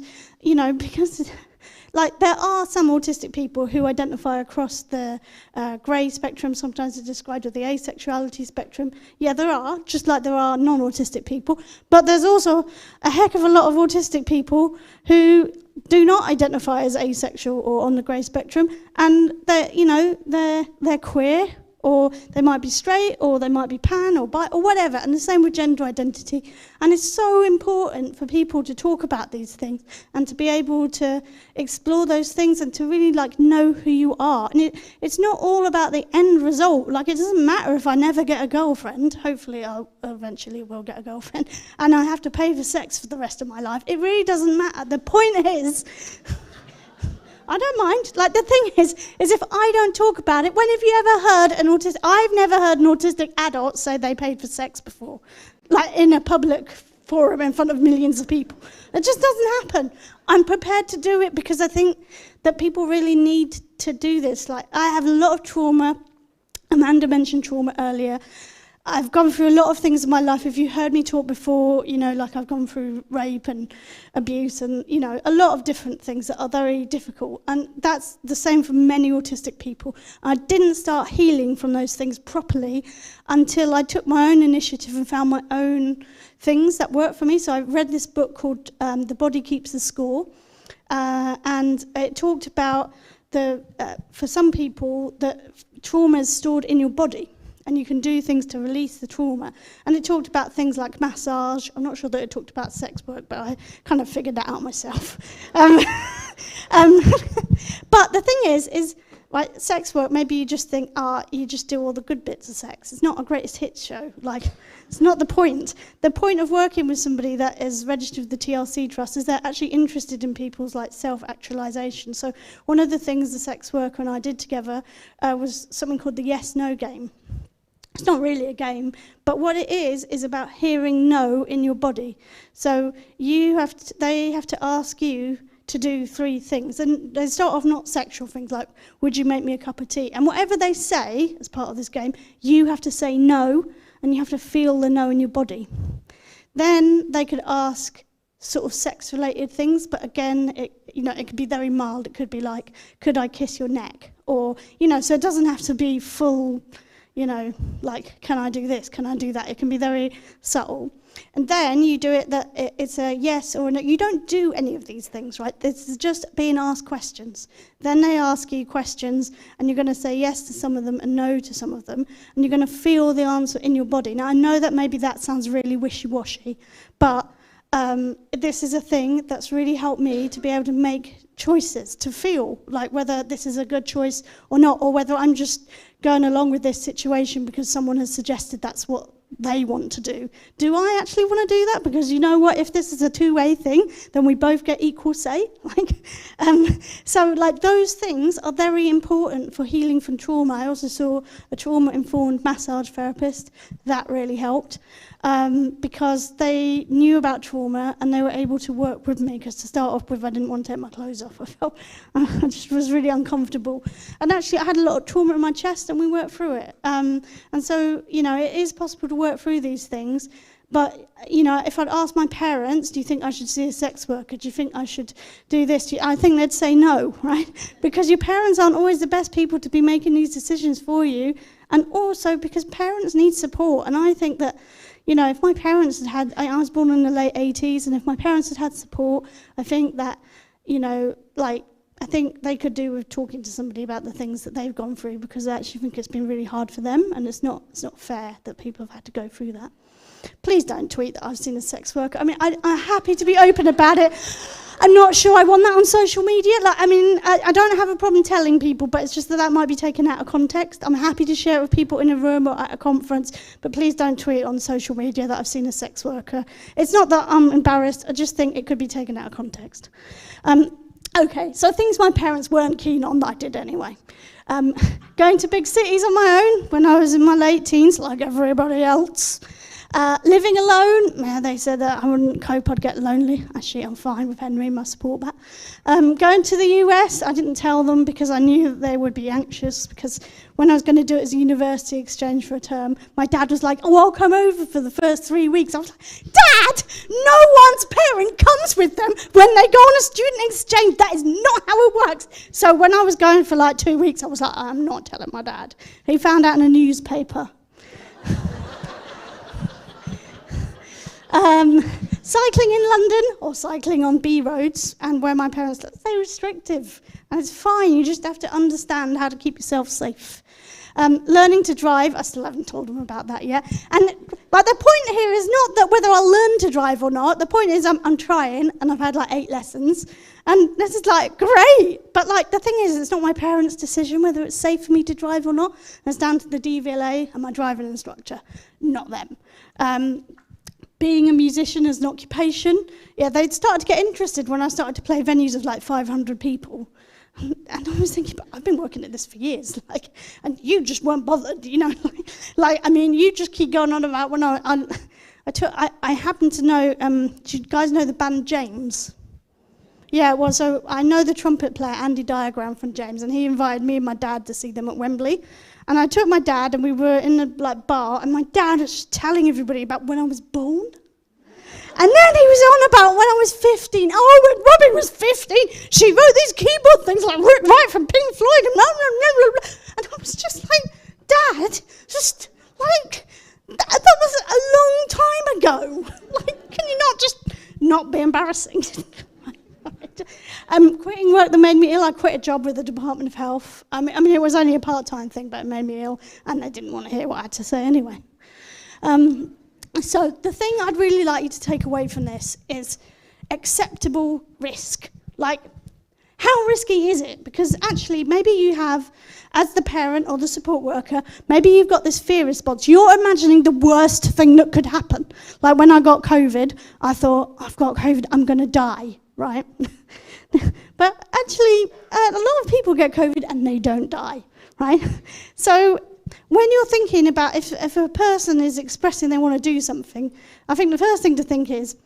Speaker 3: because... there are some autistic people who identify across the grey spectrum. Sometimes they're described as the asexuality spectrum. Yeah, there are, just like there are non-autistic people. But there's also a heck of a lot of autistic people who do not identify as asexual or on the grey spectrum, and they're queer, or they might be straight, or they might be pan or bi, or whatever, and the same with gender identity. And it's so important for people to talk about these things and to be able to explore those things and to really know who you are. And it's not all about the end result. It doesn't matter if I never get a girlfriend. Hopefully I'll eventually will get a girlfriend, and I have to pay for sex for the rest of my life. It really doesn't matter. The point is I don't mind. Like, the thing is if I don't talk about it, when have you ever heard an autistic... I've never heard an autistic adult say they paid for sex before, like in a public forum in front of millions of people. It just doesn't happen. I'm prepared to do it because I think that people really need to do this. Like, I have a lot of trauma. Amanda mentioned trauma earlier. I've gone through a lot of things in my life. If you heard me talk before, you know, like I've gone through rape and abuse and, you know, a lot of different things that are very difficult. And that's the same for many autistic people. I didn't start healing from those things properly until I took my own initiative and found my own things that worked for me. So I read this book called The Body Keeps the Score. And it talked about for some people, that trauma is stored in your body. And you can do things to release the trauma. And it talked about things like massage. I'm not sure that it talked about sex work, but I kind of figured that out myself. But the thing is like, sex work, maybe you just think, you just do all the good bits of sex. It's not a greatest hits show. Like, it's not the point. The point of working with somebody that is registered with the TLC Trust is they're actually interested in people's like self-actualization. So one of the things the sex worker and I did together was something called the yes-no game. It's not really a game, but what it is about hearing no in your body. So they have to ask you to do 3 things. And they start off not sexual things like, would you make me a cup of tea? And whatever they say as part of this game, you have to say no, and you have to feel the no in your body. Then they could ask sort of sex-related things, but again, it could be very mild. It could be like, could I kiss your neck? Or, so it doesn't have to be full... like, can I do this? Can I do that? It can be very subtle. And then you do it that it's a yes or a no. You don't do any of these things, right? This is just being asked questions. Then they ask you questions, and you're going to say yes to some of them and no to some of them, and you're going to feel the answer in your body. Now, I know that maybe that sounds really wishy-washy, but this is a thing that's really helped me to be able to make choices, to feel like whether this is a good choice or not, or whether I'm just going along with this situation because someone has suggested that's what they want to do. Do I actually want to do that? Because you know what, if this is a two-way thing, then we both get equal say. So those things are very important for healing from trauma. I also saw a trauma-informed massage therapist. That really helped. Because they knew about trauma and they were able to work with me, because to start off with, I didn't want to take my clothes off. I just was really uncomfortable. And actually, I had a lot of trauma in my chest, and we worked through it. And so, it is possible to work through these things. But, if I'd asked my parents, do you think I should see a sex worker? Do you think I should do this? I think they'd say no, right? Because your parents aren't always the best people to be making these decisions for you. And also because parents need support. And I think that, if my parents had I was born in the late 80s, and if my parents had support, I think that, I think they could do with talking to somebody about the things that they've gone through, because I actually think it's been really hard for them, and it's not fair that people have had to go through that. Please don't tweet that I've seen a sex worker. I mean, I'm happy to be open about it. I'm not sure I want that on social media. I don't have a problem telling people, but it's just that might be taken out of context. I'm happy to share it with people in a room or at a conference, but please don't tweet on social media that I've seen a sex worker. It's not that I'm embarrassed. I just think it could be taken out of context. Okay, so things my parents weren't keen on that I did anyway. Going to big cities on my own when I was in my late teens, like everybody else. Living alone, they said that I wouldn't cope, I'd get lonely. Actually, I'm fine with Henry, my support back. Going to the US, I didn't tell them because I knew that they would be anxious, because when I was going to do it as a university exchange for a term, my dad was like, I'll come over for the first 3 weeks. I was like, Dad, no one's parent comes with them when they go on a student exchange. That is not how it works. So when I was going for 2 weeks, I was like, I'm not telling my dad. He found out in a newspaper. Cycling in London or cycling on B roads, and where my parents are very restrictive, and it's fine, you just have to understand how to keep yourself safe. Learning to drive, I still haven't told them about that yet. But the point here is not that whether I'll learn to drive or not. The point is I'm trying, and I've had 8 lessons, and this is great. But the thing is, it's not my parents' decision whether it's safe for me to drive or not. It's down to the DVLA and my driving instructor, not them. Being a musician as an occupation, they'd started to get interested when I started to play venues of 500 people. And I was thinking, but I've been working at this for years, like, and you just weren't bothered, you know, I mean, you just keep going on about when I happen to know, do you guys know the band James? Yeah, well, so I know the trumpet player Andy Diagram from James, and he invited me and my dad to see them at Wembley. And I took my dad, and we were in a bar, and my dad was telling everybody about when I was born. And then he was on about when I was 15. Oh, when Robbie was 15, she wrote these keyboard things like right from Pink Floyd and blah, blah, blah, blah, blah. And I was just like, Dad, just like, that was a long time ago. Like, can you not just not be embarrassing? Quitting work that made me ill, I quit a job with the Department of Health. I mean, it was only a part-time thing, but it made me ill, and they didn't want to hear what I had to say anyway. So the thing I'd really like you to take away from this is acceptable risk. Like, how risky is it? Because actually, maybe you have, as the parent or the support worker, maybe you've got this fear response. You're imagining the worst thing that could happen. Like when I got COVID, I thought, I've got COVID, I'm going to die, right? But actually, a lot of people get COVID and they don't die, right? So when you're thinking about if a person is expressing they want to do something, I think the first thing to think is,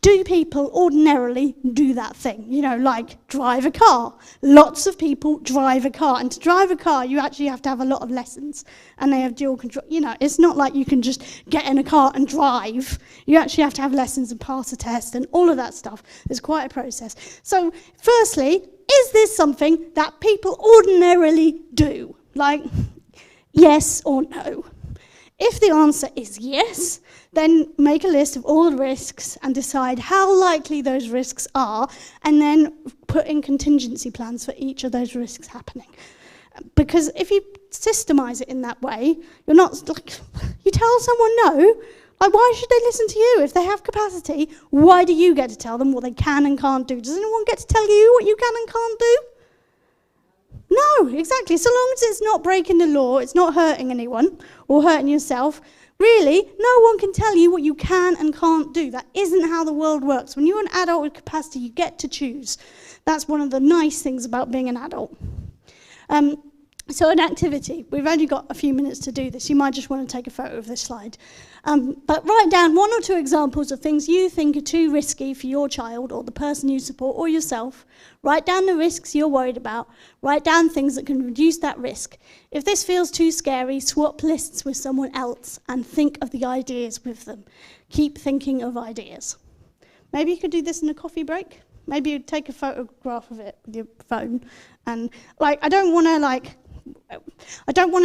Speaker 3: do people ordinarily do that thing? You know, like drive a car. Lots of people drive a car. And to drive a car, you actually have to have a lot of lessons. And they have dual control. You know, it's not like you can just get in a car and drive. You actually have to have lessons and pass a test and all of that stuff. It's quite a process. So, firstly, is this something that people ordinarily do? Like, yes or no? If the answer is yes, then make a list of all the risks and decide how likely those risks are, and then put in contingency plans for each of those risks happening. Because if you systemize it in that way, you're not like, you tell someone no, like why should they listen to you? If they have capacity, why do you get to tell them what they can and can't do? Does anyone get to tell you what you can and can't do? No, exactly. So long as it's not breaking the law, it's not hurting anyone or hurting yourself, really, no one can tell you what you can and can't do. That isn't how the world works. When you're an adult with capacity, you get to choose. That's one of the nice things about being an adult. So an activity. We've only got a few minutes to do this. You might just want to take a photo of this slide. But write down 1 or 2 examples of things you think are too risky for your child or the person you support or yourself. Write down the risks you're worried about. Write down things that can reduce that risk. If this feels too scary, swap lists with someone else and think of the ideas with them. Keep thinking of ideas. Maybe you could do this in a coffee break. Maybe you'd take a photograph of it with your phone. And I don't want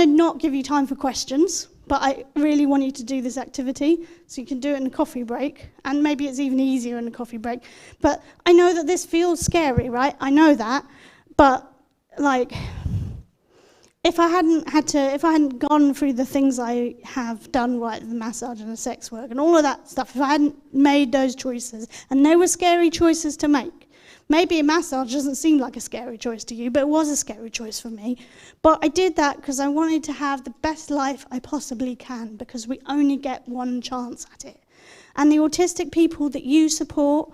Speaker 3: to not give you time for questions, but I really want you to do this activity so you can do it in a coffee break, and maybe it's even easier in a coffee break. But I know that this feels scary, right? I know that, but if I hadn't gone through the things I have done, right, the massage and the sex work and all of that stuff, if I hadn't made those choices, and they were scary choices to make, maybe a massage doesn't seem like a scary choice to you, but it was a scary choice for me. But I did that because I wanted to have the best life I possibly can, because we only get one chance at it. And the autistic people that you support,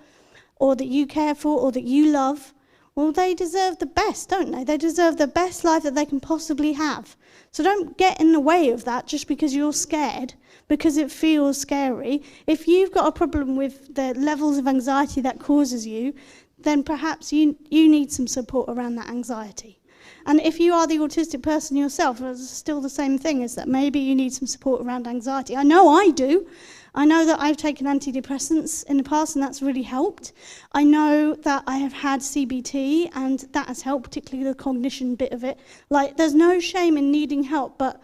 Speaker 3: or that you care for, or that you love, well, they deserve the best, don't they? They deserve the best life that they can possibly have. So don't get in the way of that just because you're scared, because it feels scary. If you've got a problem with the levels of anxiety that causes you, then perhaps you need some support around that anxiety. And if you are the autistic person yourself, it's still the same thing, is that maybe you need some support around anxiety. I know I do. I know that I've taken antidepressants in the past and that's really helped. I know that I have had CBT and that has helped, particularly the cognition bit of it. There's no shame in needing help, but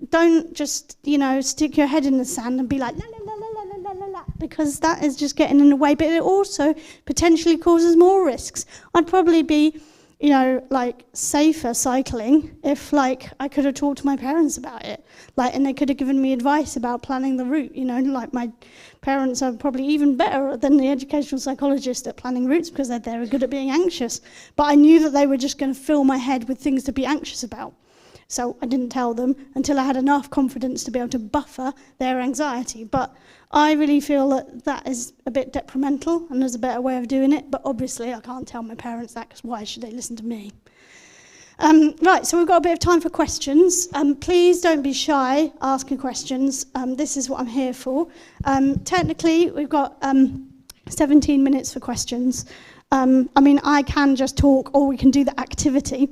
Speaker 3: don't just, stick your head in the sand and be like, la, la, la, la, la, la, la, la, because that is just getting in the way, but it also potentially causes more risks. I'd probably be, safer cycling if, I could have talked to my parents about it, and they could have given me advice about planning the route, my parents are probably even better than the educational psychologist at planning routes because they're very good at being anxious, but I knew that they were just going to fill my head with things to be anxious about. So I didn't tell them until I had enough confidence to be able to buffer their anxiety. But I really feel that is a bit detrimental and there's a better way of doing it. But obviously I can't tell my parents that because why should they listen to me? Right, so we've got a bit of time for questions. Please don't be shy asking questions. This is what I'm here for. Technically, we've got 17 minutes for questions. I mean, I can just talk, or we can do the activity.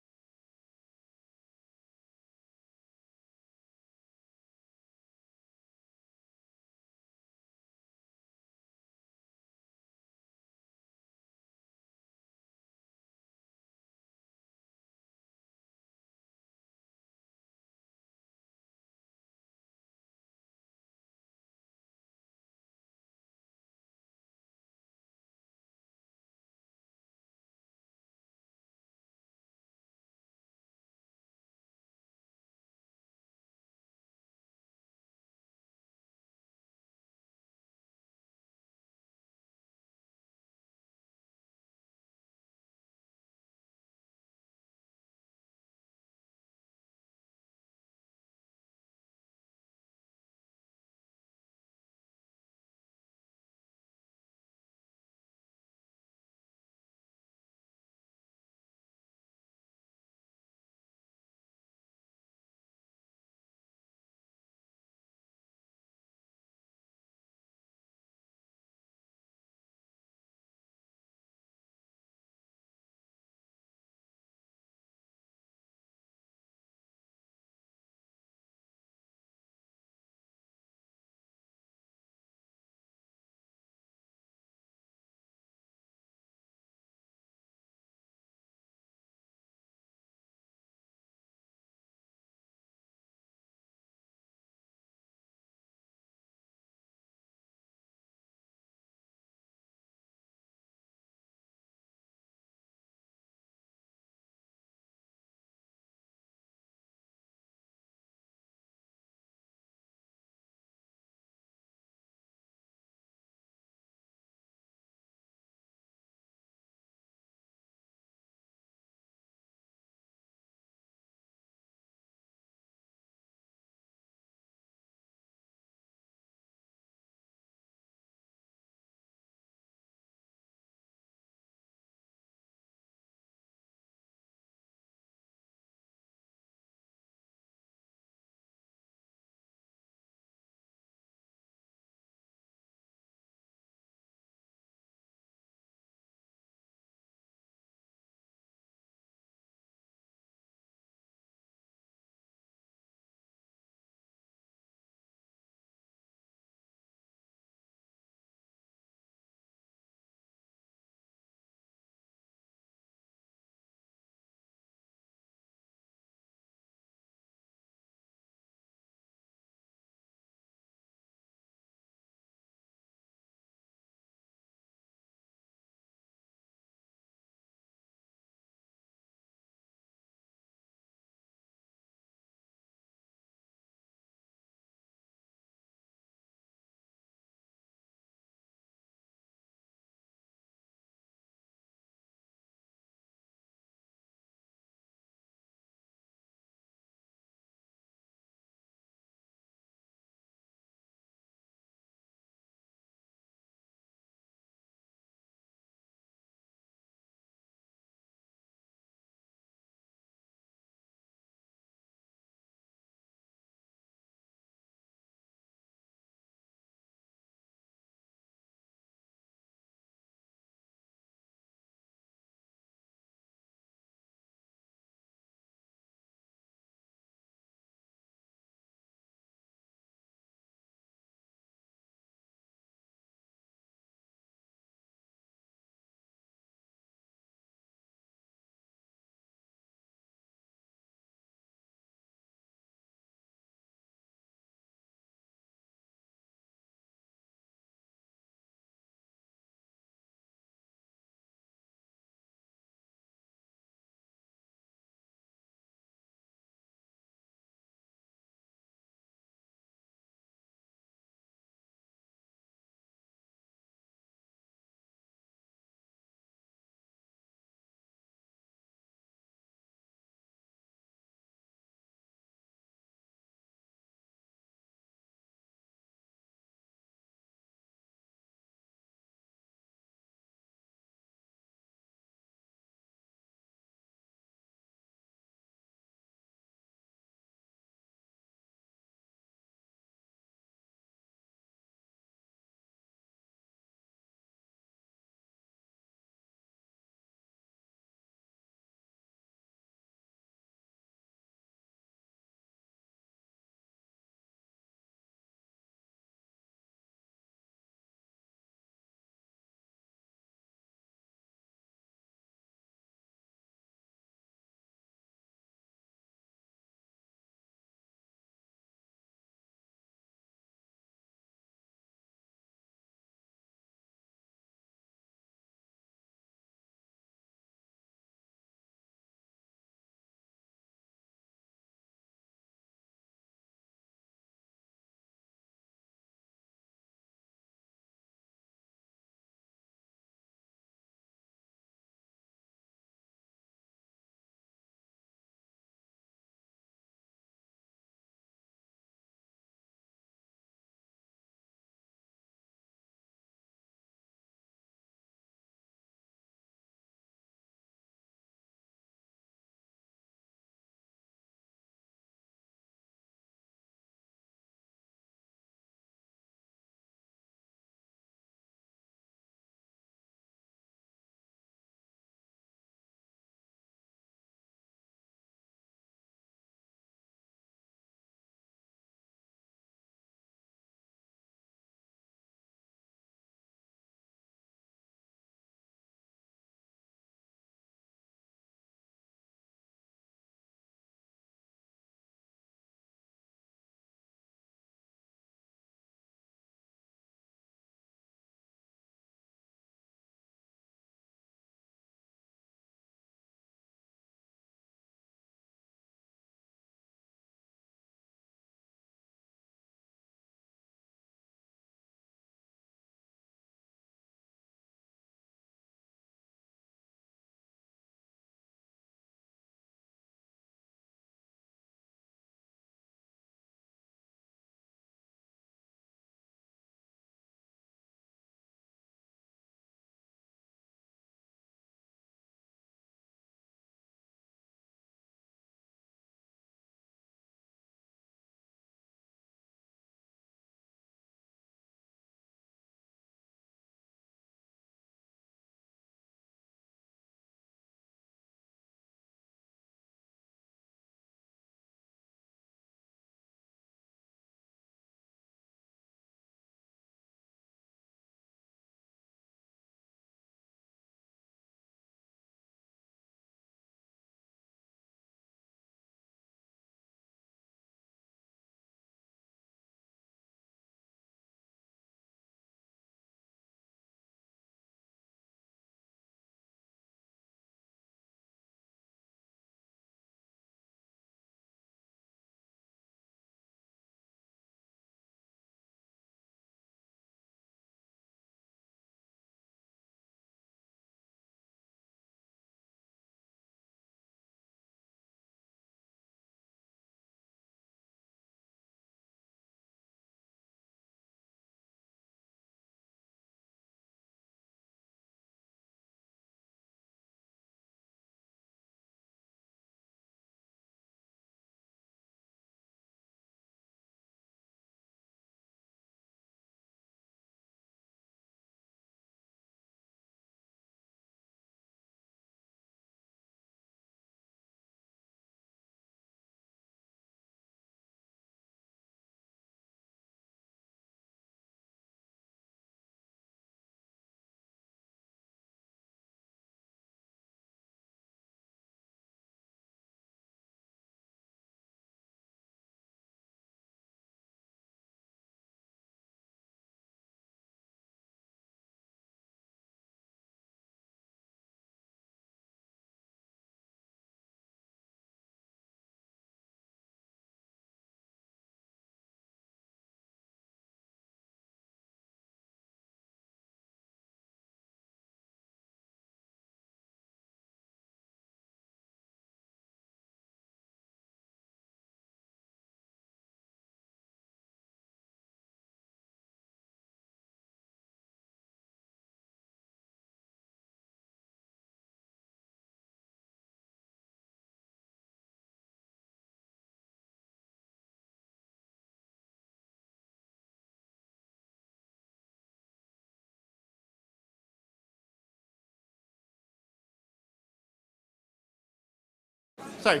Speaker 13: Sorry.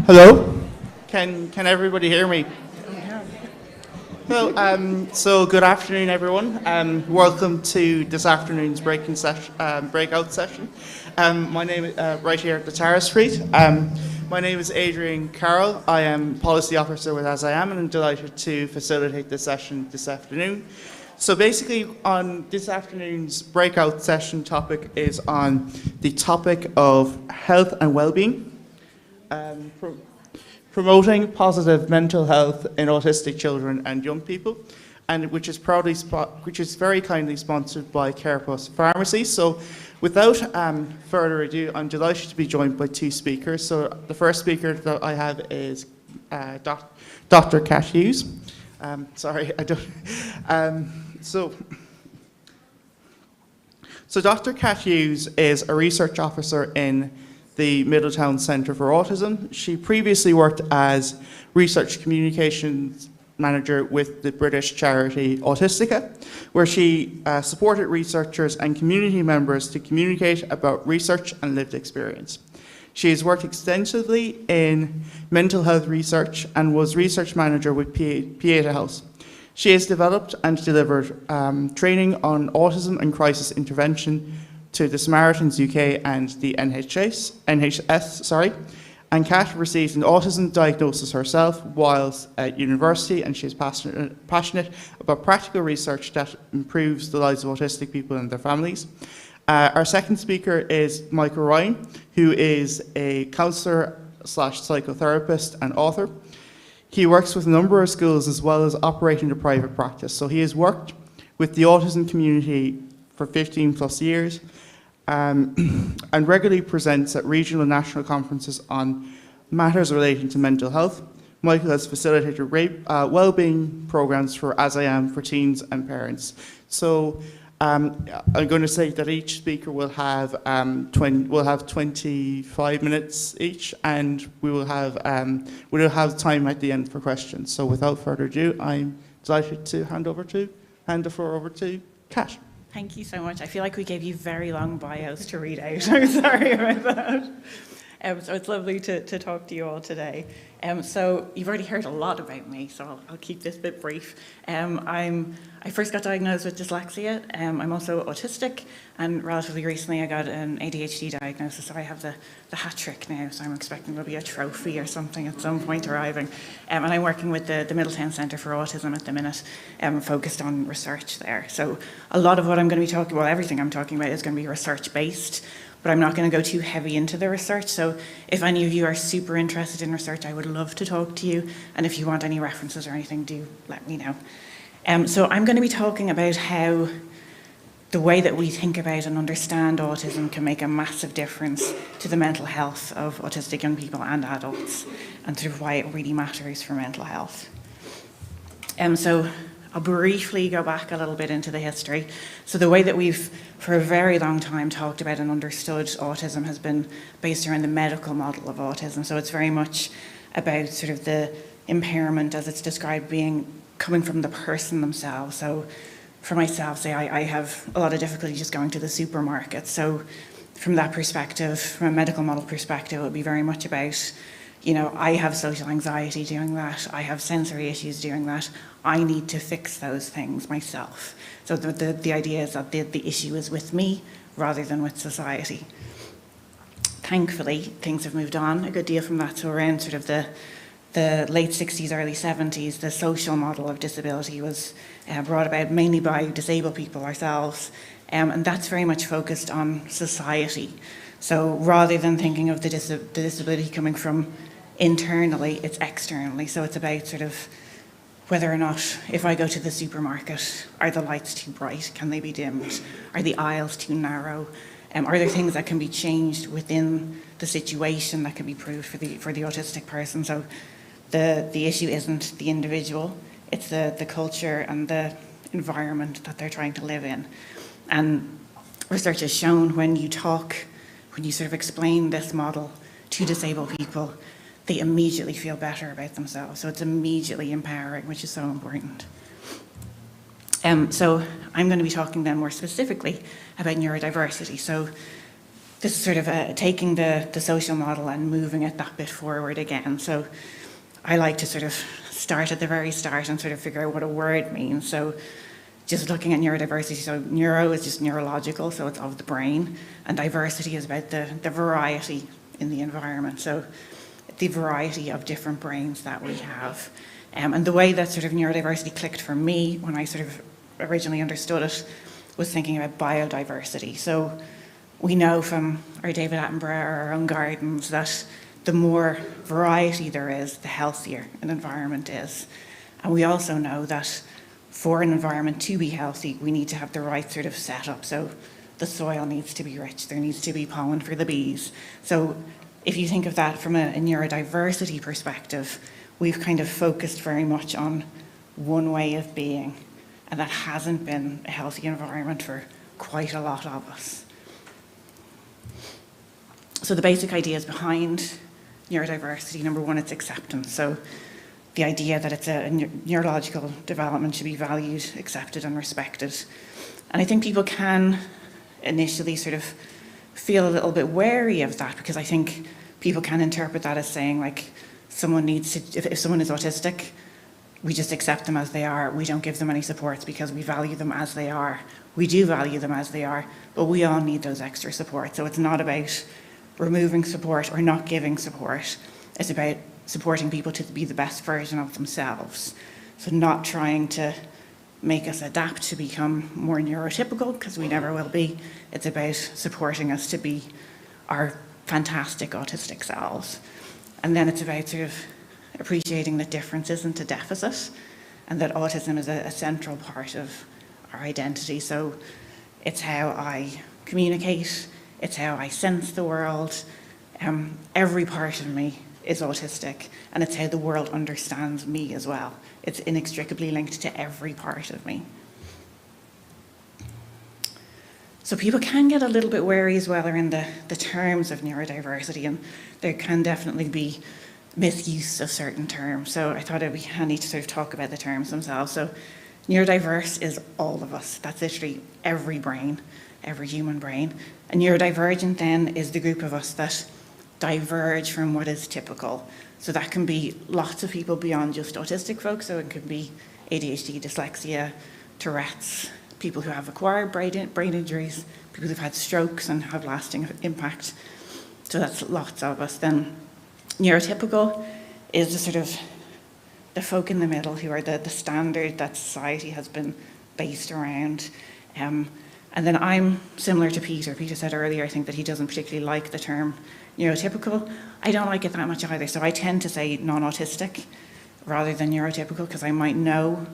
Speaker 13: Hello? Can everybody hear me? Hello. So good afternoon, everyone. Welcome to this afternoon's breakout session. My name is right here at the Tara Street. My name is Adrian Carroll. I am Policy Officer with As I Am, and I'm delighted to facilitate this session this afternoon. So basically, on this afternoon's breakout session topic is on the topic of health and well-being, promoting positive mental health in autistic children and young people, and which is very kindly sponsored by Care Plus Pharmacy. So, without further ado, I'm delighted to be joined by two speakers. So, the first speaker that I have is Dr. Kat Hughes. Sorry, I don't. So Dr. Kat Hughes is a research officer in the Middletown Centre for Autism. She previously worked as research communications manager with the British charity Autistica, where she supported researchers and community members to communicate about research and lived experience. She has worked extensively in mental health research and was research manager with Pieta House. She has developed and delivered training on autism and crisis intervention to the Samaritans UK and the NHS. And Kat received an autism diagnosis herself whilst at university, and she is passionate about practical research that improves the lives of autistic people and their families. Our second speaker is Michael Ryan, who is a counsellor / psychotherapist and author. He works with a number of schools as well as operating a private practice. So he has worked with the autism community for 15 plus years and regularly presents at regional and national conferences on matters relating to mental health. Michael has facilitated well-being programs for As I Am for teens and parents. So I'm going to say that each speaker will have 25 minutes each, and we'll have time at the end for questions. So without further ado, I'm delighted to hand the floor over to Kat.
Speaker 14: Thank you so much. I feel like we gave you very long bios to read out. I'm sorry about that. So it's lovely to talk to you all today. So you've already heard a lot about me, so I'll keep this bit brief. I first got diagnosed with dyslexia. I'm also autistic, and relatively recently I got an ADHD diagnosis, so I have the hat trick now, so I'm expecting there'll be a trophy or something at some point arriving. And I'm working with the Middletown Centre for Autism at the minute, focused on research there. So a lot of what I'm going to be talking about, everything I'm talking about is going to be research-based, but I'm not going to go too heavy into the research. So if any of you are super interested in research, I would love to talk to you. And if you want any references or anything, do let me know. So I'm going to be talking about how the way that we think about and understand autism can make a massive difference to the mental health of autistic young people and adults, and sort of why it really matters for mental health. So I'll briefly go back a little bit into the history. So the way that we've, for a very long time, talked about and understood autism has been based around the medical model of autism. So it's very much about sort of the impairment, as it's described, coming from the person themselves. So for myself, say I have a lot of difficulty just going to the supermarket. So from that perspective, from a medical model perspective, it would be very much about, I have social anxiety doing that. I have sensory issues doing that. I need to fix those things myself. So the idea is that the issue is with me rather than with society. Thankfully, things have moved on a good deal from that. So around sort of the late 60s, early 70s, the social model of disability was brought about mainly by disabled people ourselves. And that's very much focused on society. So rather than thinking of the disability coming from internally, it's externally. So it's about sort of whether or not, if I go to the supermarket, are the lights too bright? Can they be dimmed? Are the aisles too narrow? Are there things that can be changed within the situation that can be improved for the autistic person? So the issue isn't the individual, it's the culture and the environment that they're trying to live in. And research has shown when you sort of explain this model to disabled people, they immediately feel better about themselves. So it's immediately empowering, which is so important. So I'm going to be talking then more specifically about neurodiversity. So this is sort of taking the social model and moving it that bit forward again. So I like to sort of start at the very start and sort of figure out what a word means. So just looking at neurodiversity, so neuro is just neurological, so it's of the brain, and diversity is about the variety in the environment, so the variety of different brains that we have. And the way that sort of neurodiversity clicked for me when I sort of originally understood it was thinking about biodiversity. So we know from our David Attenborough or our own gardens that the more variety there is, the healthier an environment is. And we also know that for an environment to be healthy, we need to have the right sort of setup. So the soil needs to be rich, there needs to be pollen for the bees. So if you think of that from a neurodiversity perspective, we've kind of focused very much on one way of being, and that hasn't been a healthy environment for quite a lot of us. So the basic ideas behind neurodiversity, number one, it's acceptance. So the idea that it's a neurological development should be valued, accepted and respected. And I think people can initially sort of feel a little bit wary of that, because I think people can interpret that as saying, like, someone needs to, if someone is autistic, we just accept them as they are. We don't give them any supports because we value them as they are. We do value them as they are, but we all need those extra supports. So it's not about removing support or not giving support. It's about supporting people to be the best version of themselves. So not trying to make us adapt to become more neurotypical, because we never will be. It's about supporting us to be our fantastic autistic selves. And then it's about sort of appreciating that difference isn't a deficit, and that autism is a central part of our identity. So it's how I communicate, it's how I sense the world. Every part of me is autistic, and it's how the world understands me as well. It's inextricably linked to every part of me. So people can get a little bit wary as well around the terms of neurodiversity, and there can definitely be misuse of certain terms. So I thought it'd be handy to sort of talk about the terms themselves. So neurodiverse is all of us. That's literally every brain, every human brain. And neurodivergent then is the group of us that diverge from what is typical. So that can be lots of people beyond just autistic folks. So it could be ADHD, dyslexia, Tourette's, people who have acquired brain injuries, people who've had strokes and have lasting impact. So that's lots of us. Then neurotypical is the sort of the folk in the middle who are the standard that society has been based around. And then I'm similar to Peter. Peter said earlier, I think that he doesn't particularly like the term neurotypical. I don't like it that much either. So I tend to say non-autistic rather than neurotypical, because I might know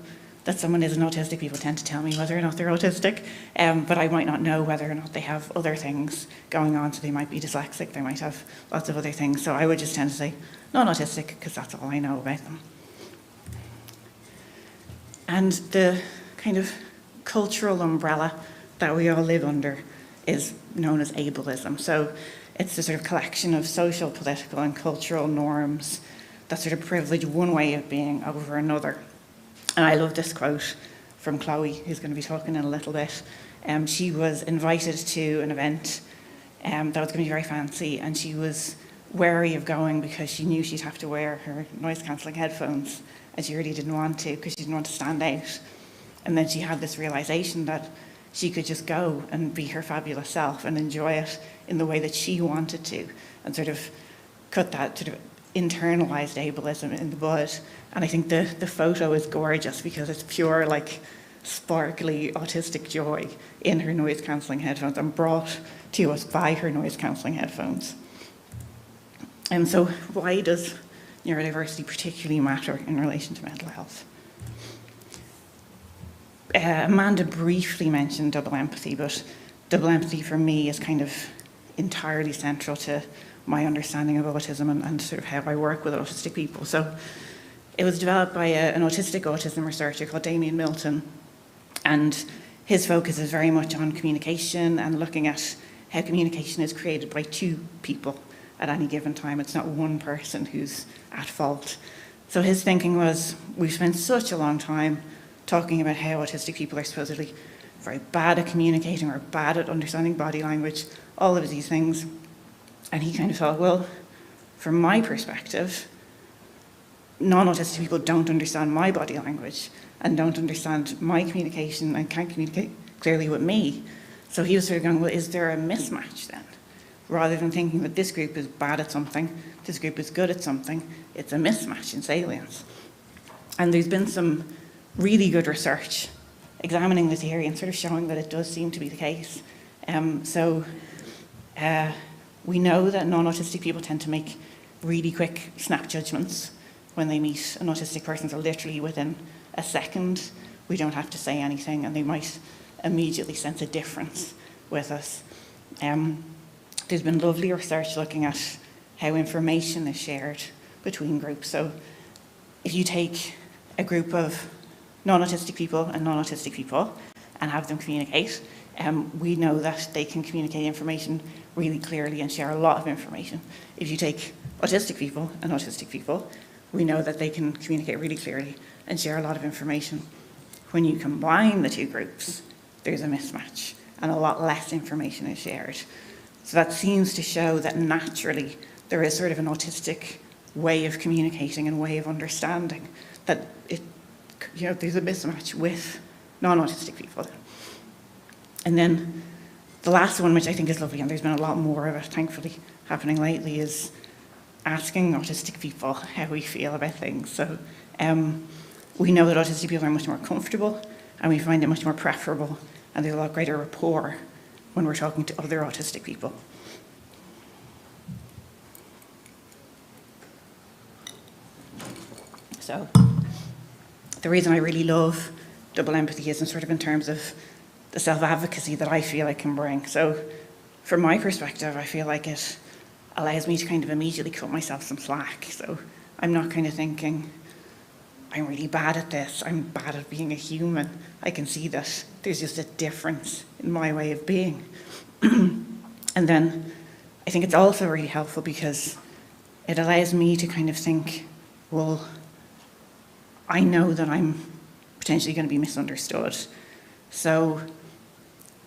Speaker 14: that someone isn't autistic. People tend to tell me whether or not they're autistic, but I might not know whether or not they have other things going on. So they might be dyslexic, they might have lots of other things. So I would just tend to say non-autistic, because that's all I know about them. And the kind of cultural umbrella that we all live under is known as ableism. So it's the sort of collection of social, political and cultural norms that sort of privilege one way of being over another. And I love this quote from Chloe, who's going to be talking in a little bit. She was invited to an event that was going to be very fancy, and she was wary of going because she knew she'd have to wear her noise-cancelling headphones, and she really didn't want to, because she didn't want to stand out. And then she had this realization that she could just go and be her fabulous self and enjoy it in the way that she wanted to, and sort of cut that sort of internalized ableism in the bud. And I think the photo is gorgeous because it's pure, like, sparkly autistic joy in her noise-cancelling headphones, and brought to us by her noise-cancelling headphones. And so why does neurodiversity particularly matter in relation to mental health? Amanda briefly mentioned double empathy, but double empathy for me is kind of entirely central to my understanding of autism and sort of how I work with autistic people. So it was developed by an autistic autism researcher called Damien Milton, and his focus is very much on communication and looking at how communication is created by two people at any given time. It's not one person who's at fault. So his thinking was, we've spent such a long time talking about how autistic people are supposedly very bad at communicating or bad at understanding body language, all of these things. And he kind of thought, well, from my perspective, non-autistic people don't understand my body language and don't understand my communication and can't communicate clearly with me. So he was sort of going, well, is there a mismatch then? Rather than thinking that this group is bad at something, this group is good at something, it's a mismatch in salience. And there's been some really good research examining the theory and sort of showing that it does seem to be the case. We know that non-autistic people tend to make really quick snap judgments when they meet an autistic person, so literally within a second, we don't have to say anything and they might immediately sense a difference with us. There's been lovely research looking at how information is shared between groups. So if you take a group of non-autistic people and non-autistic people and have them communicate, we know that they can communicate information really clearly and share a lot of information. If you take autistic people and autistic people, we know that they can communicate really clearly and share a lot of information. When you combine the two groups, there's a mismatch and a lot less information is shared. So that seems to show that naturally there is sort of an autistic way of communicating and way of understanding, that there's a mismatch with non-autistic people. And then the last one, which I think is lovely, and there's been a lot more of it, thankfully, happening lately, is asking autistic people how we feel about things. So we know that autistic people are much more comfortable, and we find it much more preferable, and there's a lot greater rapport when we're talking to other autistic people. So the reason I really love double empathy is sort of in terms of the self-advocacy that I feel I can bring. So from my perspective, I feel like it allows me to kind of immediately cut myself some slack. So I'm not kind of thinking, I'm really bad at this, I'm bad at being a human. I can see that there's just a difference in my way of being. And then I think it's also really helpful because it allows me to kind of think, well, I know that I'm potentially going to be misunderstood. So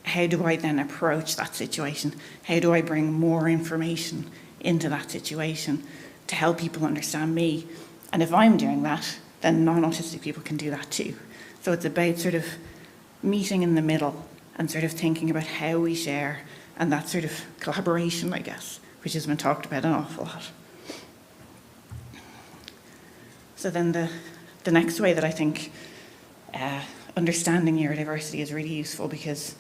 Speaker 14: how do I then approach that situation? How do I bring more information into that situation to help people understand me? And if I'm doing that, then non-autistic people can do that too. So it's about sort of meeting in the middle and sort of thinking about how we share and that sort of collaboration, I guess, which has been talked about an awful lot. So then the next way that I think understanding neurodiversity is really useful, because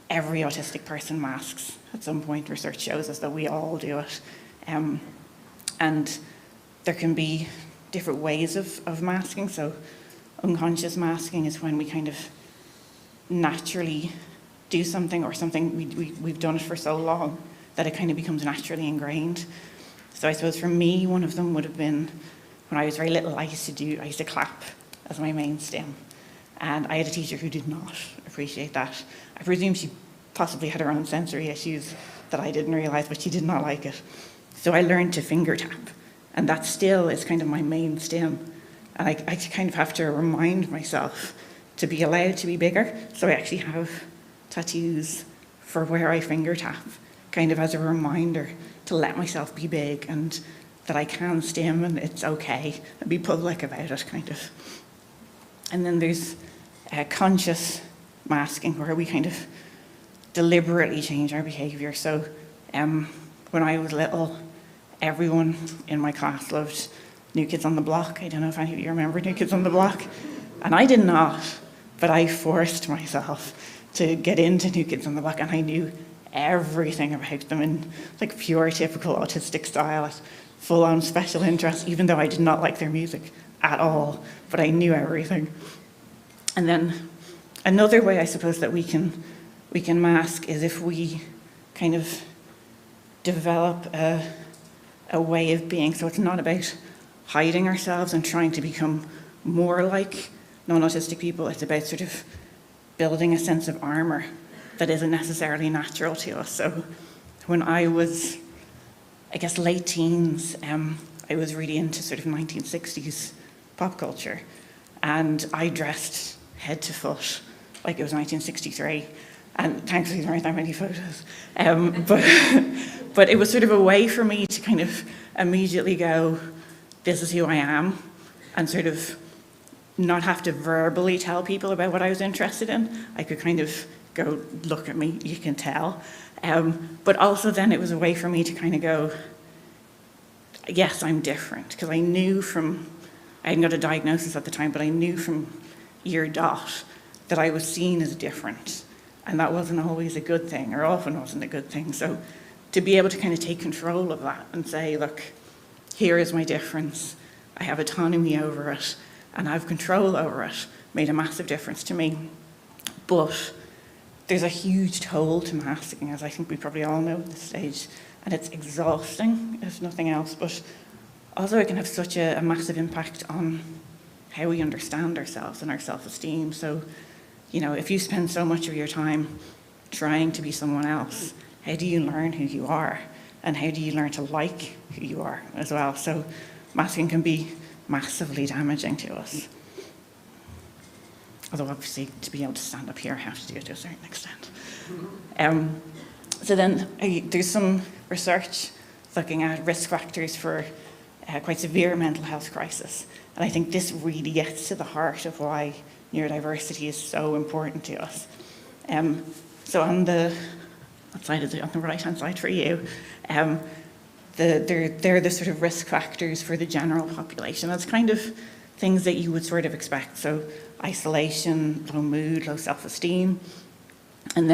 Speaker 14: every autistic person masks at some point. Research shows us that we all do it. And there can be different ways of masking. So unconscious masking is when we kind of naturally do something, or something we've done it for so long that it kind of becomes naturally ingrained. So I suppose for me, one of them would have been when I was very little, I used to clap as my main stim. And I had a teacher who did not appreciate that. I presume she possibly had her own sensory issues that I didn't realise, but she did not like it. So I learned to finger tap, and that still is kind of my main stim. And I kind of have to remind myself to be allowed to be bigger. So I actually have tattoos for where I finger tap, kind of as a reminder to let myself be big and that I can stim and it's okay, and be public about it, kind of. And then there's conscious masking, where we kind of deliberately change our behaviour. So when I was little, everyone in my class loved New Kids on the Block. I don't know if any of you remember New Kids on the Block. And I did not, but I forced myself to get into New Kids on the Block, and I knew everything about them in like pure typical autistic style, full-on special interest, even though I did not like their music at all, but I knew everything. And then another way I suppose that we can mask is if we kind of develop a way of being. So it's not about hiding ourselves and trying to become more like non-autistic people. It's about sort of building a sense of armour that isn't necessarily natural to us. So when I was, I guess, late teens, I was really into sort of 1960s pop culture, and I dressed head to foot like it was 1963. And thankfully there aren't that many photos. But it was sort of a way for me to kind of immediately go, this is who I am, and sort of not have to verbally tell people about what I was interested in. I could kind of go, look at me, you can tell. But also then it was a way for me to kind of go, yes, I'm different. Because I knew I hadn't got a diagnosis at the time, but I knew from year dot that I was seen as different. And that wasn't always a good thing, or often wasn't a good thing. So to be able to kind of take control of that and say, look, here is my difference. I have autonomy over it, and I have control over it, made a massive difference to me. But there's a huge toll to masking, as I think we probably all know at this stage, and it's exhausting, if nothing else, but also it can have such a massive impact on how we understand ourselves and our self-esteem. So, you know, if you spend so much of your time trying to be someone else, how do you learn who you are? And how do you learn to like who you are as well? So masking can be massively damaging to us. Although obviously to be able to stand up here, I have to do it to a certain extent. So then there's some research looking at risk factors for quite severe mental health crisis. And I think this really gets to the heart of why neurodiversity is so important to us. So on the right-hand side for you, they're the sort of risk factors for the general population. That's kind of things that you would sort of expect. So isolation, low mood, low self-esteem, and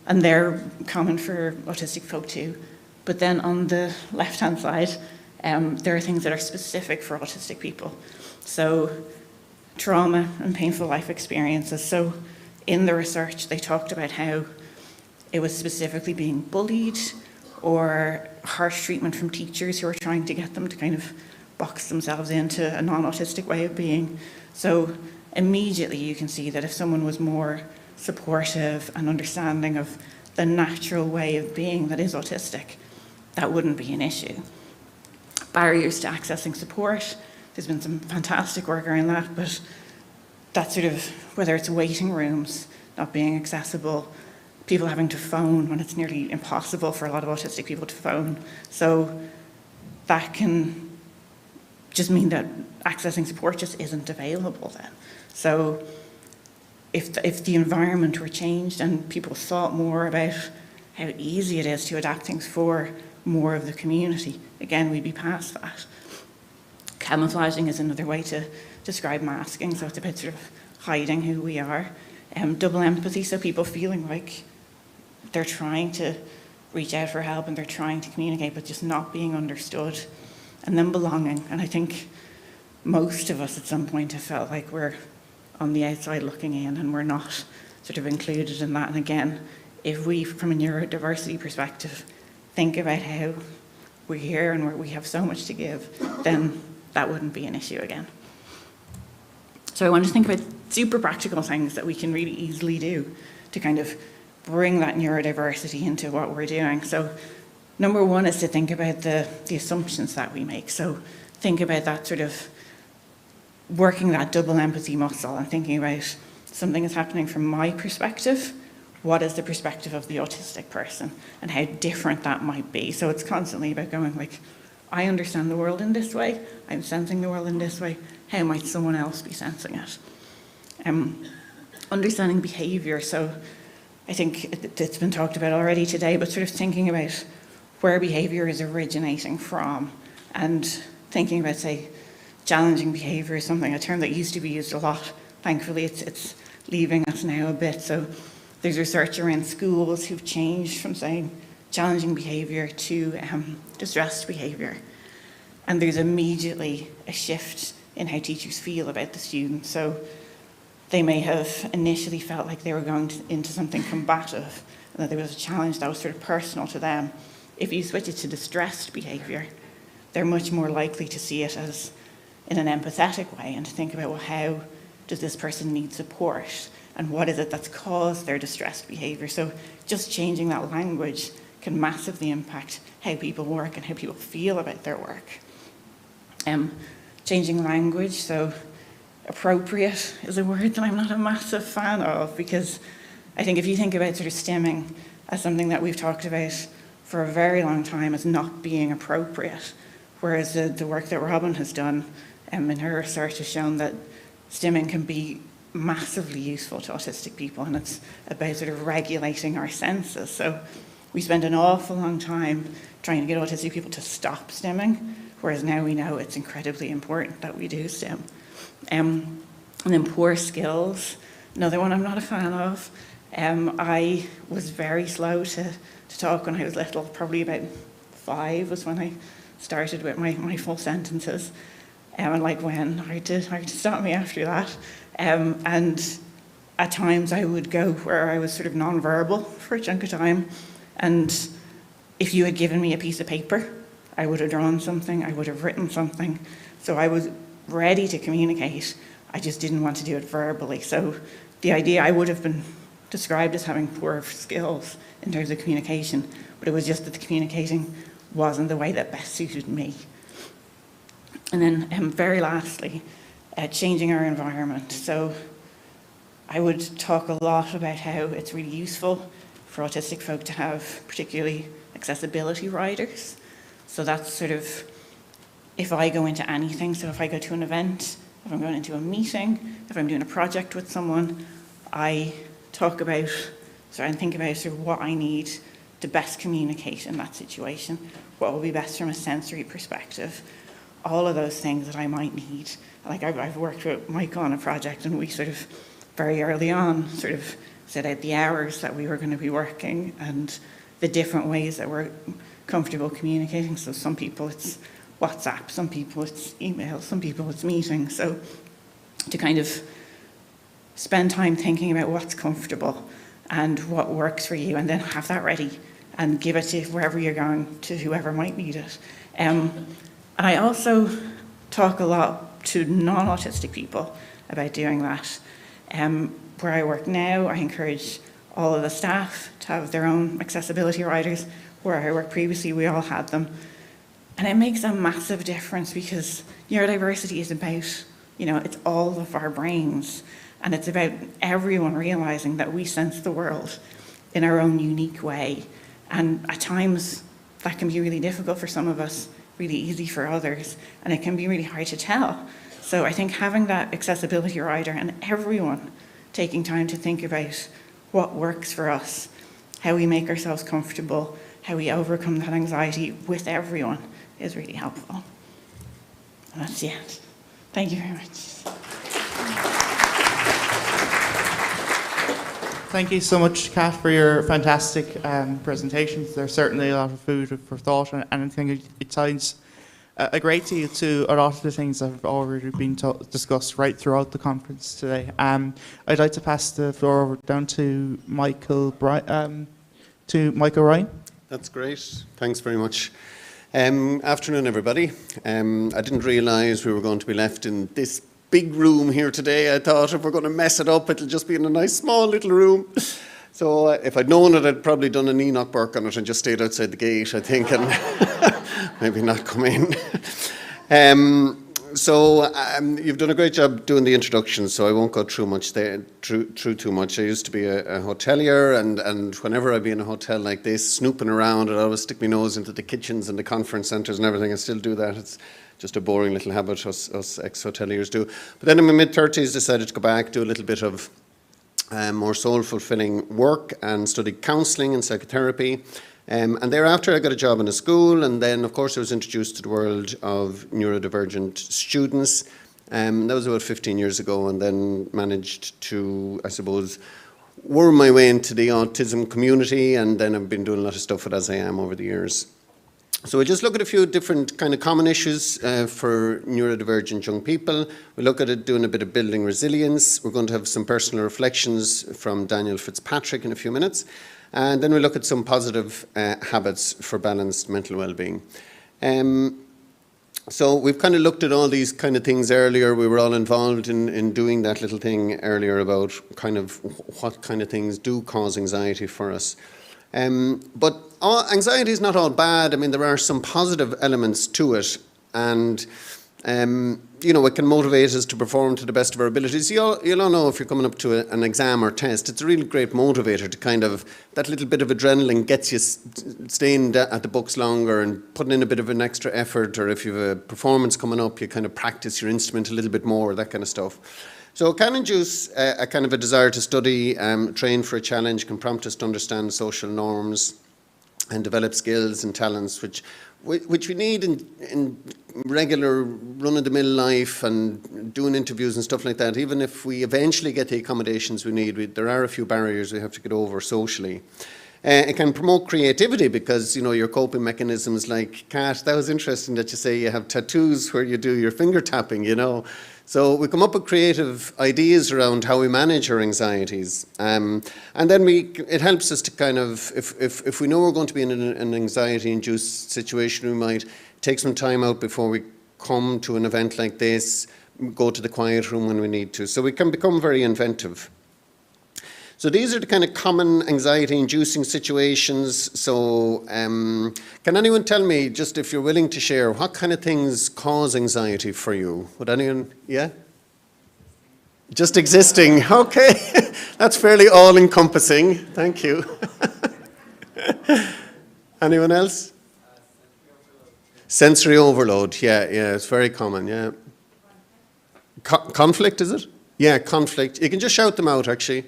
Speaker 14: they're common for autistic folk too. But then on the left-hand side, there are things that are specific for autistic people. So trauma and painful life experiences. So in the research, they talked about how it was specifically being bullied or harsh treatment from teachers who were trying to get them to kind of box themselves into a non-autistic way of being. So immediately you can see that if someone was more supportive and understanding of the natural way of being that is autistic, that wouldn't be an issue. Barriers to accessing support, there's been some fantastic work around that, but that sort of, whether it's waiting rooms not being accessible, people having to phone when it's nearly impossible for a lot of autistic people to phone. So that can just mean that accessing support just isn't available then. So if the environment were changed and people thought more about how easy it is to adapt things for more of the community, again, we'd be past that. Camouflaging is another way to describe masking, so it's about sort of hiding who we are. Double empathy, so people feeling like they're trying to reach out for help and they're trying to communicate but just not being understood. And then belonging, and I think most of us at some point have felt like we're on the outside looking in and we're not sort of included in that. And again, if we, from a neurodiversity perspective, think about how we're here and we have so much to give, then that wouldn't be an issue again. So I want to think about super practical things that we can really easily do to kind of bring that neurodiversity into what we're doing. So number one is to think about the assumptions that we make. So think about that sort of working that double empathy muscle and thinking about something is happening from my perspective. What is the perspective of the autistic person and how different that might be? So it's constantly about going like, I understand the world in this way, I'm sensing the world in this way, how might someone else be sensing it? Understanding behaviour, so I think it's been talked about already today, but sort of thinking about where behaviour is originating from and thinking about, say, challenging behaviour is something, a term that used to be used a lot. Thankfully, it's leaving us now a bit. So there's research around schools who've changed from saying challenging behaviour to distressed behaviour. And there's immediately a shift in how teachers feel about the students. So they may have initially felt like they were going into something combative and that there was a challenge that was sort of personal to them. If you switch it to distressed behaviour, they're much more likely to see it as in an empathetic way and to think about, well, how does this person need support and what is it that's caused their distressed behaviour? So just changing that language can massively impact how people work and how people feel about their work. Changing language, so appropriate is a word that I'm not a massive fan of, because I think if you think about sort of stimming as something that we've talked about for a very long time as not being appropriate, whereas the work that Robin has done in her research has shown that stimming can be massively useful to autistic people, and it's about sort of regulating our senses. So we spend an awful long time trying to get autistic people to stop stimming, whereas now we know it's incredibly important that we do stim. And then poor skills, another one I'm not a fan of. I was very slow to talk when I was little. Probably about 5 was when I started with my full sentences. And like when, hard to stop me after that. And at times I would go where I was sort of non-verbal for a chunk of time. And if you had given me a piece of paper, I would have drawn something, I would have written something. So I was ready to communicate. I just didn't want to do it verbally. So the idea, I would have been described as having poor skills in terms of communication, but it was just that the communicating wasn't the way that best suited me. And then very lastly, changing our environment. So I would talk a lot about how it's really useful for autistic folk to have particularly accessibility riders. So that's sort of, if I go into anything, so if I go to an event, if I'm going into a meeting, if I'm doing a project with someone, I talk about, and think about sort of what I need to best communicate in that situation, what will be best from a sensory perspective, all of those things that I might need. Like I've worked with Michael on a project, and we sort of very early on sort of set out the hours that we were going to be working and the different ways that we're comfortable communicating. So some people it's WhatsApp, some people it's email, some people it's meetings. So to kind of spend time thinking about what's comfortable and what works for you, and then have that ready and give it to wherever you're going, to whoever might need it. And I also talk a lot to non-autistic people about doing that. Where I work now, I encourage all of the staff to have their own accessibility riders. Where I worked previously, we all had them. And it makes a massive difference, because neurodiversity is about, it's all of our brains. And it's about everyone realizing that we sense the world in our own unique way. And at times, that can be really difficult for some of us, really easy for others, and it can be really hard to tell. So I think having that accessibility rider and everyone taking time to think about what works for us, how we make ourselves comfortable, how we overcome that anxiety with everyone is really helpful. And that's the end. Thank you very much.
Speaker 13: Thank you so much, Kat, for your fantastic presentations. There's certainly a lot of food for thought, and I think it ties a great deal to a lot of the things that have already been discussed right throughout the conference today. I'd like to pass the floor over down to Michael Ryan.
Speaker 15: That's great. Thanks very much. Afternoon, everybody. I didn't realise we were going to be left in this big room here today. I thought if we're going to mess it up, it'll just be in a nice small little room. So if I'd known it, I'd probably done an Enoch Burke on it and just stayed outside the gate, I think, and maybe not come in. You've done a great job doing the introduction, so I won't go through too much. I used to be a hotelier, and whenever I'd be in a hotel like this, snooping around, I'd always stick my nose into the kitchens and the conference centres and everything. I still do that. It's just a boring little habit us ex-hoteliers do. But then in my mid-30s, decided to go back, do a little bit of more soul-fulfilling work, and studied counselling and psychotherapy. And thereafter, I got a job in a school, and then, of course, I was introduced to the world of neurodivergent students. That was about 15 years ago, and then managed to, I suppose, worm my way into the autism community, and then I've been doing a lot of stuff with As I Am over the years. So we just look at a few different kind of common issues for neurodivergent young people. We look at it doing a bit of building resilience. We're going to have some personal reflections from Daniel Fitzpatrick in a few minutes. And then we look at some positive habits for balanced mental well-being. So we've kind of looked at all these kind of things earlier. We were all involved in doing that little thing earlier about kind of what kind of things do cause anxiety for us. But anxiety is not all bad. I mean, there are some positive elements to it. And You know, it can motivate us to perform to the best of our abilities. You'll all know if you're coming up to an exam or test, it's a really great motivator to kind of, that little bit of adrenaline gets you staying at the books longer and putting in a bit of an extra effort, or if you have a performance coming up, you kind of practice your instrument a little bit more, that kind of stuff. So it can induce a kind of a desire to study, train for a challenge, can prompt us to understand social norms and develop skills and talents which we need in regular run-of-the-mill life and doing interviews and stuff like that. Even if we eventually get the accommodations we need, there are a few barriers we have to get over socially. It can promote creativity because, you know, your coping mechanisms, like, Kat, that was interesting that you say you have tattoos where you do your finger tapping, you know. So we come up with creative ideas around how we manage our anxieties. And then it helps us to kind of, if we know we're going to be in an anxiety-induced situation, we might take some time out before we come to an event like this, go to the quiet room when we need to. So we can become very inventive. So these are the kind of common anxiety-inducing situations. So can anyone tell me, just if you're willing to share, what kind of things cause anxiety for you? Would anyone, yeah? Just existing, okay. That's fairly all-encompassing, thank you. Anyone else? Sensory overload, yeah, it's very common, yeah. Conflict, is it? Yeah, conflict. You can just shout them out, actually.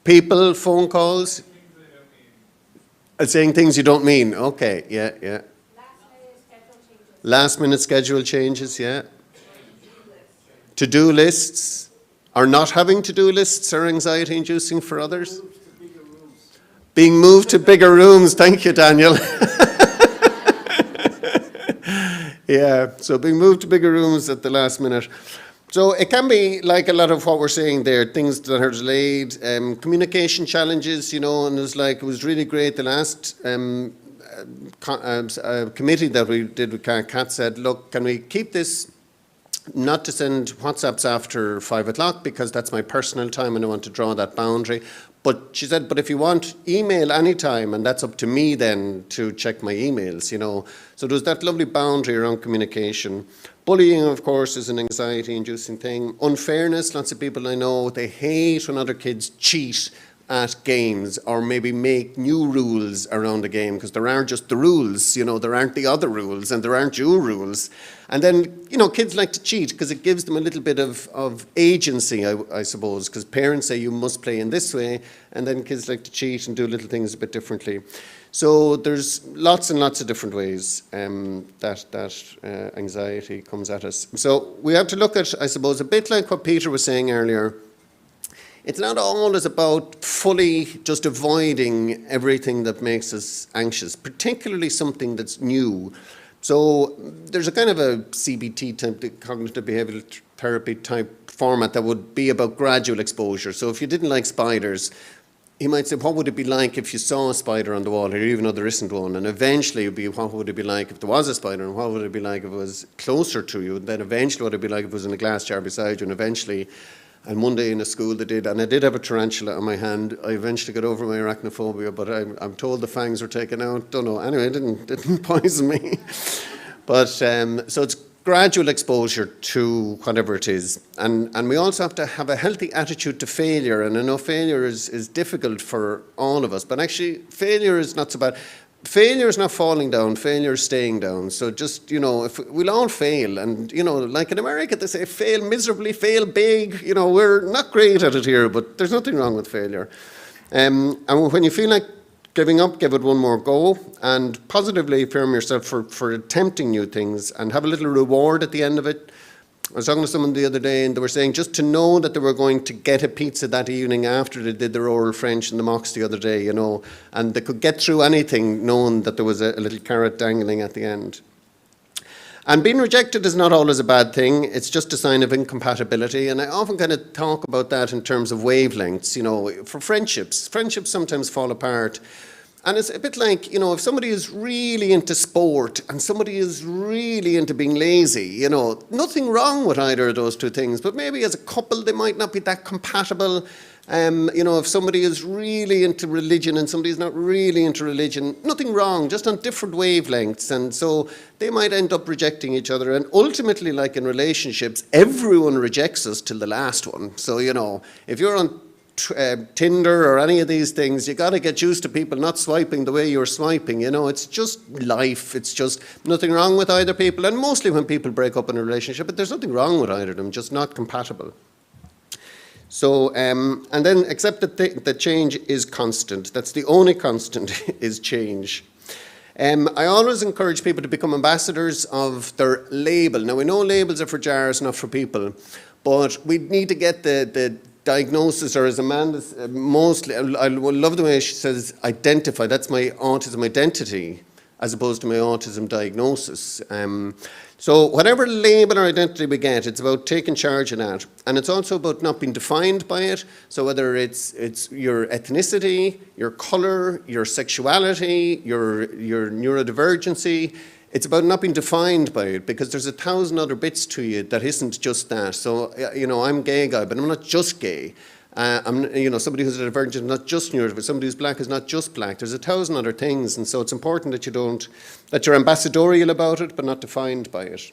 Speaker 15: People, phone calls. Saying things you don't mean. Okay, yeah. Last minute schedule changes, yeah. To-do lists. Or not having to-do lists are anxiety inducing for others. Being moved to bigger rooms. Thank you, Daniel. Yeah, so being moved to bigger rooms at the last minute. So it can be like a lot of what we're saying there, things that are delayed, communication challenges, you know, and it was really great. The last committee that we did with Kat said, look, can we keep this not to send WhatsApps after 5 o'clock because that's my personal time and I want to draw that boundary. But she said, but if you want, email anytime, and that's up to me then to check my emails, you know. So there's that lovely boundary around communication. Bullying, of course, is an anxiety-inducing thing. Unfairness, lots of people I know, they hate when other kids cheat at games or maybe make new rules around the game because there aren't just the rules, you know, there aren't the other rules and there aren't your rules. And then, you know, kids like to cheat because it gives them a little bit of agency, I suppose, because parents say you must play in this way, and then kids like to cheat and do little things a bit differently. So there's lots and lots of different ways that anxiety comes at us. So we have to look at, I suppose, a bit like what Peter was saying earlier. It's not always about fully just avoiding everything that makes us anxious, particularly something that's new. So there's a kind of a CBT type, cognitive behavioral therapy type format that would be about gradual exposure. So if you didn't like spiders, he might say, what would it be like if you saw a spider on the wall here, even though there isn't one? And eventually it would be, what would it be like if there was a spider? And what would it be like if it was closer to you? And then eventually what would it be like if it was in a glass jar beside you? And eventually, and one day in a school they did, and I did have a tarantula on my hand. I eventually got over my arachnophobia, but I'm told the fangs were taken out. Don't know. Anyway, it didn't poison me. But so it's gradual exposure to whatever it is. And we also have to have a healthy attitude to failure. And I know failure is difficult for all of us, but actually failure is not so bad. Failure is not falling down, failure is staying down. So just, you know, if we'll all fail, and, you know, like in America they say fail miserably, fail big. You know, we're not great at it here, but there's nothing wrong with failure. And when you feel like giving up, give it one more go, and positively affirm yourself for attempting new things, and have a little reward at the end of it. I was talking to someone the other day, and they were saying just to know that they were going to get a pizza that evening after they did their oral French in the mocks the other day, you know, and they could get through anything knowing that there was a little carrot dangling at the end. And being rejected is not always a bad thing. It's just a sign of incompatibility. And I often kind of talk about that in terms of wavelengths, you know, for friendships. Friendships sometimes fall apart. And it's a bit like, you know, if somebody is really into sport and somebody is really into being lazy, you know, nothing wrong with either of those two things, but maybe as a couple they might not be that compatible. If somebody is really into religion and somebody is not really into religion, nothing wrong, just on different wavelengths. And so they might end up rejecting each other. And ultimately, like in relationships, everyone rejects us till the last one. So, if you're on Tinder or any of these things, you got to get used to people not swiping the way you're swiping. It's just life. It's just nothing wrong with either people. And mostly when people break up in a relationship, but there's nothing wrong with either of them, just not compatible. So, and then accept that change is constant. That's the only constant is change. I always encourage people to become ambassadors of their label. Now, we know labels are for jars, not for people, but we need to get the diagnosis, or as Amanda's mostly, I love the way she says identify, that's my autism identity, as opposed to my autism diagnosis. So whatever label or identity we get, it's about taking charge of that. And it's also about not being defined by it. So whether it's your ethnicity, your colour, your sexuality, your neurodivergency, it's about not being defined by it, because there's 1,000 other bits to you that isn't just that. So, I'm a gay guy, but I'm not just gay. Somebody who's a divergent is not just neurodivergent. Somebody who's black is not just black. There's 1,000 other things, and so it's important that you're ambassadorial about it, but not defined by it.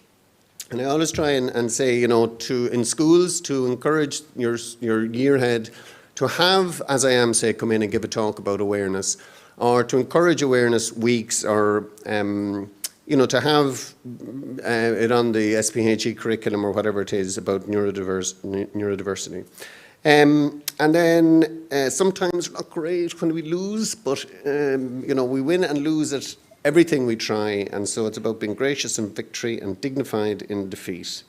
Speaker 15: And I always try and say, in schools, to encourage your year head to have, as I am, say, come in and give a talk about awareness, or to encourage awareness weeks, or to have it on the SPHE curriculum or whatever it is about neurodiversity. And then sometimes not great when we lose, but we win and lose at everything we try, and so it's about being gracious in victory and dignified in defeat.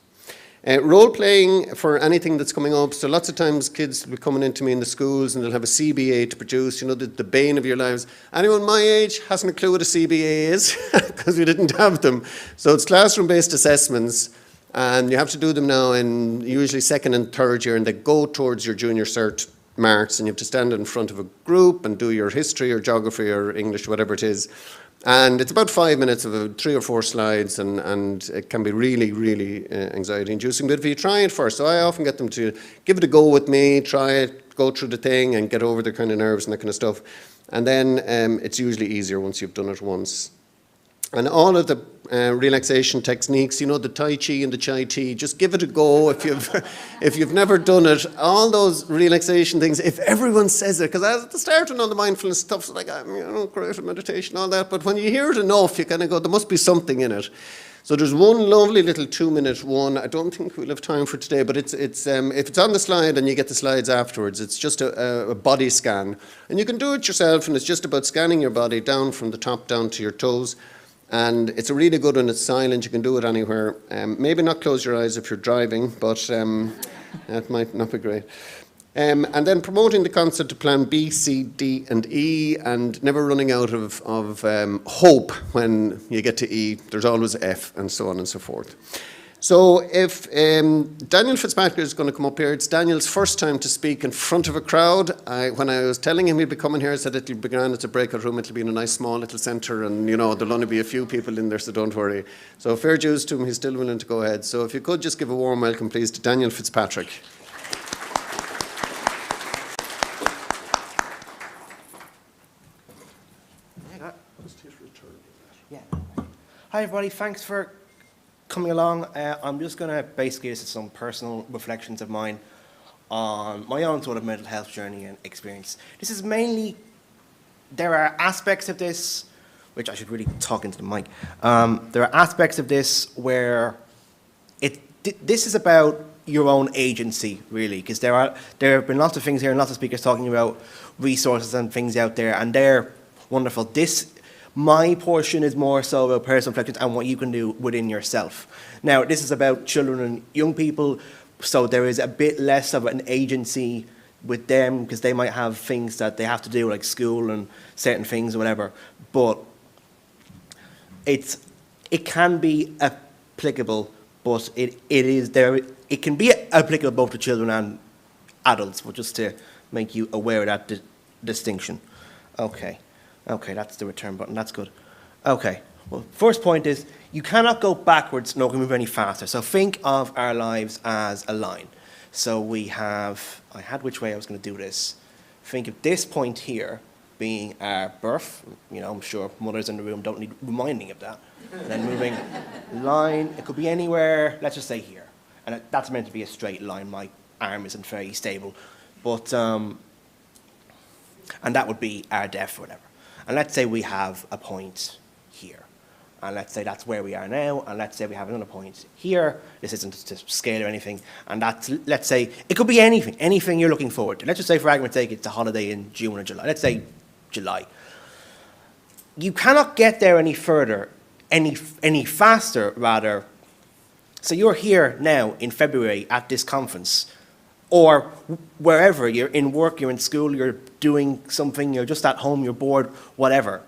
Speaker 15: Role playing for anything that's coming up. So lots of times kids will be coming into me in the schools and they'll have a CBA to produce, the bane of your lives. Anyone my age hasn't a clue what a CBA is because we didn't have them. So it's classroom-based assessments, and you have to do them now in usually second and third year, and they go towards your junior cert marks, and you have to stand in front of a group and do your history or geography or English, whatever it is. And it's about 5 minutes of 3 or 4 slides, and it can be really, really anxiety-inducing. But if you try it first, so I often get them to give it a go with me, try it, go through the thing, and get over their kind of nerves and that kind of stuff. And then it's usually easier once you've done it once. And all of the relaxation techniques, the Tai Chi and the Chai Tea, just give it a go if you've never done it. All those relaxation things, if everyone says it, because at the start of all the mindfulness stuff, like, creative meditation, all that, but when you hear it enough, you kind of go, there must be something in it. So there's one lovely little 2-minute one. I don't think we'll have time for today, but if it's on the slide and you get the slides afterwards, it's just a body scan. And you can do it yourself, and it's just about scanning your body down from the top down to your toes. And it's a really good one. It's silent. You can do it anywhere. Maybe not close your eyes if you're driving, but that might not be great. And then promoting the concept of plan B, C, D, and E, and never running out of hope when you get to E. There's always F, and so on and so forth. So if Daniel Fitzpatrick is going to come up here, it's Daniel's first time to speak in front of a crowd. When I was telling him he'd be coming here, I said it'll be grand, it's a breakout room, it'll be in a nice small little centre, and there'll only be a few people in there, so don't worry. So fair dues to him, he's still willing to go ahead. So if you could just give a warm welcome, please, to Daniel Fitzpatrick.
Speaker 16: Hi everybody, thanks for coming along. I'm just going to basically, this is some personal reflections of mine on my own sort of mental health journey and experience. This is mainly, there are aspects of this, which I should really talk into the mic. There are aspects of this where this is about your own agency, really, because there have been lots of things here and lots of speakers talking about resources and things out there, and they're wonderful. My portion is more so about personal reflections and what you can do within yourself. Now, this is about children and young people, so there is a bit less of an agency with them because they might have things that they have to do, like school and certain things or whatever. But it can be applicable, but it can be applicable both to children and adults, but just to make you aware of that distinction. Okay, that's the return button. That's good. Okay. Well, first point is you cannot go backwards nor can move any faster. So think of our lives as a line. So we have, I had which way I was going to do this. Think of this point here being our birth. You know, I'm sure mothers in the room don't need reminding of that. And then moving line, it could be anywhere, let's just say here. And that's meant to be a straight line. My arm isn't very stable. But, and that would be our death or whatever. And let's say we have a point here. And let's say that's where we are now, and let's say we have another point here. This isn't to scale or anything. And that's, let's say, it could be anything you're looking forward to. Let's just say, for argument's sake, it's a holiday in June or July. Let's say July. You cannot get there any further, any faster, rather. So you're here now in February at this conference, or wherever. You're in work, you're in school, you're doing something, you're just at home, you're bored, whatever.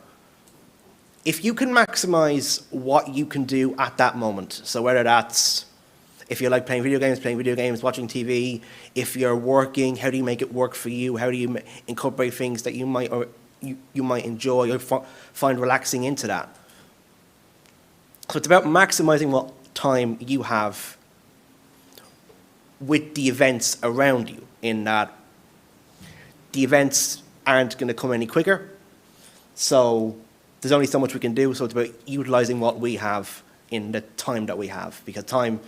Speaker 16: If you can maximize what you can do at that moment, so whether that's, if you like playing video games, watching TV, if you're working, how do you make it work for you? How do you incorporate things that you might enjoy or find relaxing into that? So it's about maximizing what time you have with the events around you, in that the events aren't going to come any quicker. So there's only so much we can do, so it's about utilizing what we have in the time that we have. Because time,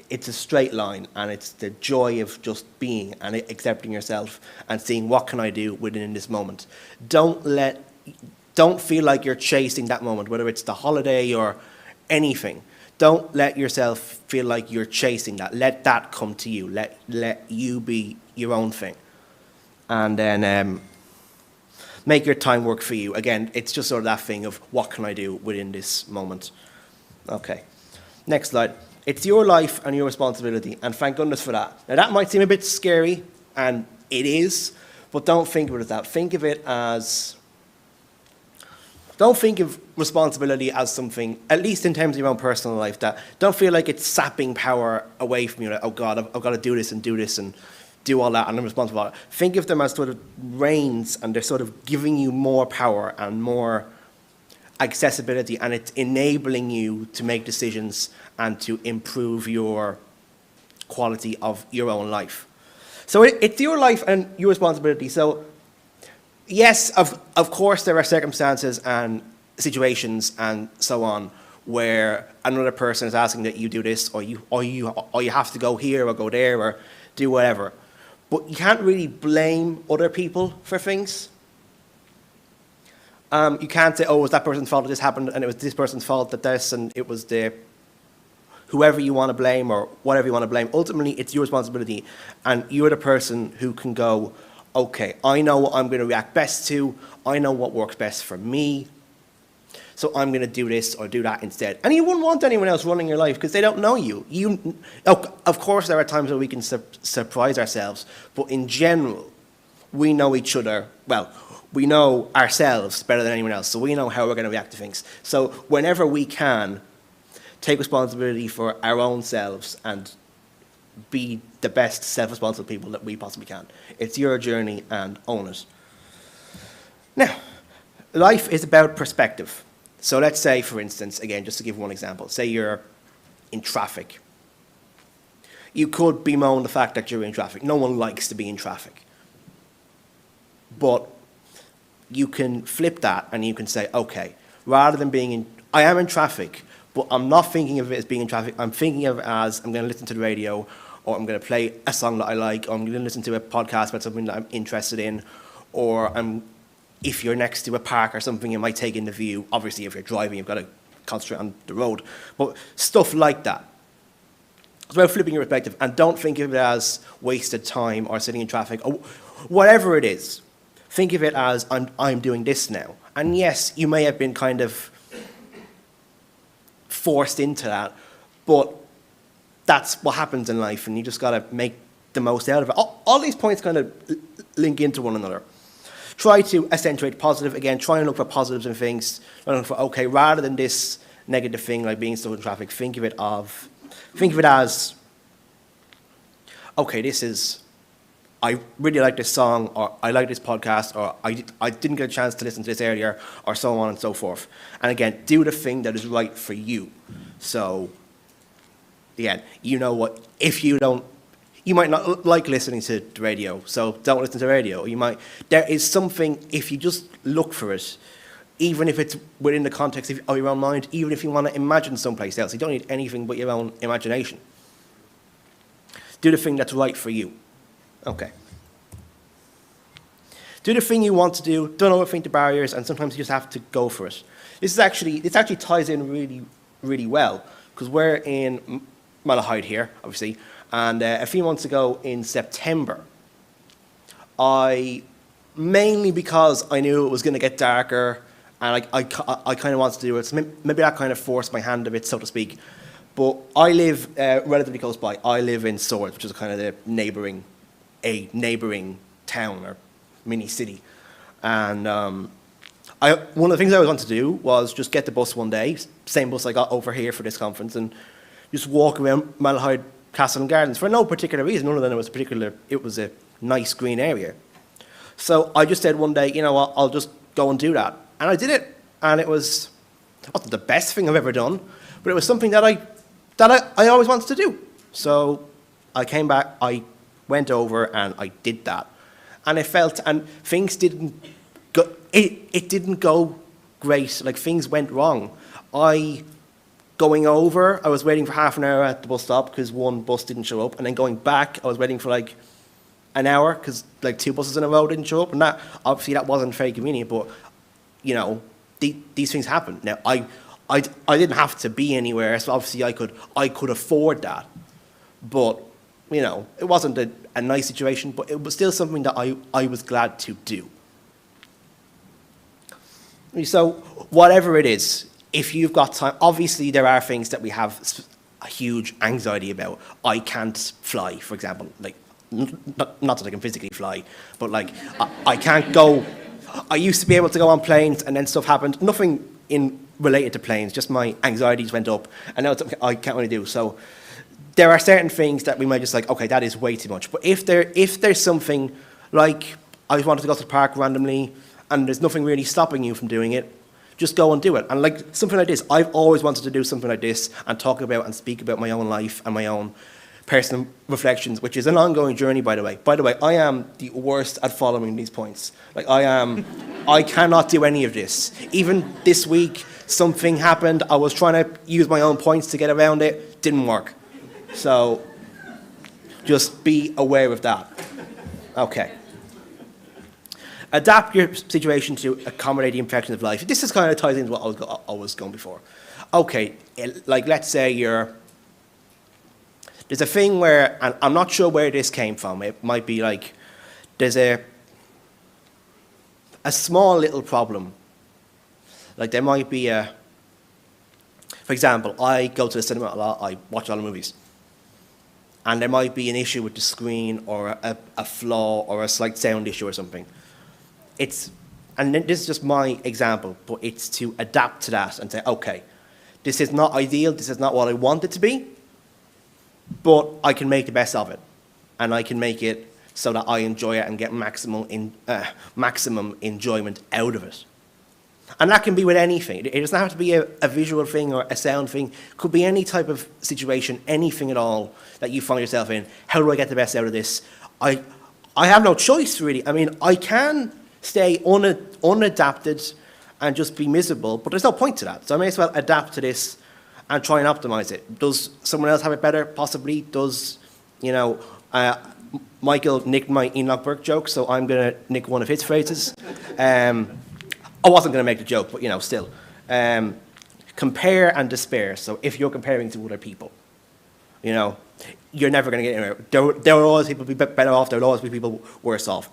Speaker 16: it's a straight line, and it's the joy of just being and accepting yourself and seeing what can I do within this moment. Don't feel like you're chasing that moment, whether it's the holiday or anything. Don't let yourself feel like you're chasing that. Let that come to you. Let you be your own thing. And then make your time work for you. Again, it's just sort of that thing of what can I do within this moment. Okay, next slide. It's your life and your responsibility, and thank goodness for that. Now that might seem a bit scary, and it is, but don't think of it as that. Think of it as, don't think of responsibility as something, at least in terms of your own personal life, that don't feel like it's sapping power away from you, like, oh God, I've got to do this and do all that, and I'm responsible for it. Think of them as sort of reins, and they're sort of giving you more power and more accessibility, and it's enabling you to make decisions and to improve your quality of your own life. So it's your life and your responsibility. So yes, of course there are circumstances and situations and so on where another person is asking that you do this, or you have to go here or go there or do whatever. But you can't really blame other people for things. You can't say, oh, it was that person's fault that this happened, and it was this person's fault that this, and it was whoever you want to blame or whatever you want to blame. Ultimately, it's your responsibility, and you're the person who can go, okay, I know what I'm going to react best to, I know what works best for me, so I'm going to do this or do that instead. And you wouldn't want anyone else running your life because they don't know you. Of course, there are times where we can surprise ourselves, but in general, we know each other, well, we know ourselves better than anyone else, so we know how we're going to react to things. So whenever we can, take responsibility for our own selves and be the best self-responsible people that we possibly can. It's your journey, and own it. Now, life is about perspective. So let's say, for instance, again, just to give one example, say you're in traffic. You could bemoan the fact that you're in traffic. No one likes to be in traffic. But you can flip that and you can say, okay, rather than being in, I am in traffic, but I'm not thinking of it as being in traffic. I'm thinking of it as I'm going to listen to the radio, or I'm going to play a song that I like, or I'm going to listen to a podcast about something that I'm interested in, or if you're next to a park or something, you might take in the view. Obviously, if you're driving, you've got to concentrate on the road. But stuff like that. It's about flipping your perspective, and don't think of it as wasted time or sitting in traffic, or whatever it is. Think of it as, I'm doing this now. And yes, you may have been kind of forced into that, but that's what happens in life, and you just got to make the most out of it. All these points kind of link into one another. Try to accentuate positive. Again, try and look for positives in things. Okay, rather than this negative thing like being stuck in traffic, think of it as, okay, this is, I really like this song, or I like this podcast, or I didn't get a chance to listen to this earlier, or so on and so forth. And again, do the thing that is right for you. So, again, you know what, if you don't, You might not like listening to the radio, so don't listen to the radio. There is something, if you just look for it, even if it's within the context of your own mind, even if you want to imagine someplace else, you don't need anything but your own imagination. Do the thing that's right for you. Okay. Do the thing you want to do, don't overthink the barriers, and sometimes you just have to go for it. This actually ties in really, really well, because we're in Malahide here, obviously, and a few months ago in September, mainly because I knew it was going to get darker, and I kind of wanted to do it, so maybe that kind of forced my hand a bit, so to speak. But I live relatively close by. I live in Swords, which is kind of the neighbouring town or mini city. And one of the things I wanted to do was just get the bus one day, same bus I got over here for this conference, and just walk around Malahide Castle and Gardens for no particular reason, other than it was a nice green area. So I just said one day, you know what, I'll just go and do that. And I did it, and it wasn't the best thing I've ever done, but it was something that I always wanted to do. So I came back, I went over, and I did that. And things didn't go, it didn't go great, like things went wrong. Going over, I was waiting for half an hour at the bus stop because one bus didn't show up, and then going back, I was waiting for like an hour because like 2 buses in a row didn't show up, and that wasn't very convenient, but you know, these things happen. Now, I didn't have to be anywhere, so obviously I could afford that. But, you know, it wasn't a nice situation, but it was still something that I was glad to do. So, whatever it is, if you've got time, obviously there are things that we have a huge anxiety about. I can't fly, for example. Like, not that I can physically fly, but like, I can't go. I used to be able to go on planes, and then stuff happened. Nothing related to planes, just my anxieties went up, and now it's something I can't really do. So there are certain things that we might just like, okay, that is way too much. But if there's something like I wanted to go to the park randomly, and there's nothing really stopping you from doing it, just go and do it. And like something like this, I've always wanted to do something like this and talk about and speak about my own life and my own personal reflections, which is an ongoing journey, by the way. By the way, I am the worst at following these points. Like I cannot do any of this. Even this week, something happened. I was trying to use my own points to get around it. Didn't work. So just be aware of that. Okay. Adapt your situation to accommodate the imperfections of life. This is kind of ties into what I was going before. Okay, like let's say there's a thing where, and I'm not sure where this came from. It might be like there's a small little problem. Like there might be for example, I go to the cinema a lot, I watch a lot of movies. And there might be an issue with the screen or a flaw or a slight sound issue or something. And this is just my example, but it's to adapt to that and say, okay, this is not ideal, this is not what I want it to be, but I can make the best of it. And I can make it so that I enjoy it and get maximum enjoyment out of it. And that can be with anything. It doesn't have to be a visual thing or a sound thing. It could be any type of situation, anything at all that you find yourself in. How do I get the best out of this? I have no choice, really. I mean, I can stay unadapted and just be miserable, but there's no point to that. So I may as well adapt to this and try and optimize it. Does someone else have it better? Possibly. Does, Michael nicked my Enoch Burke joke, so I'm going to nick one of his phrases. I wasn't going to make the joke, but, still. Compare and despair. So if you're comparing to other people, you're never going to get anywhere. There will always people be better off. There will always be people worse off.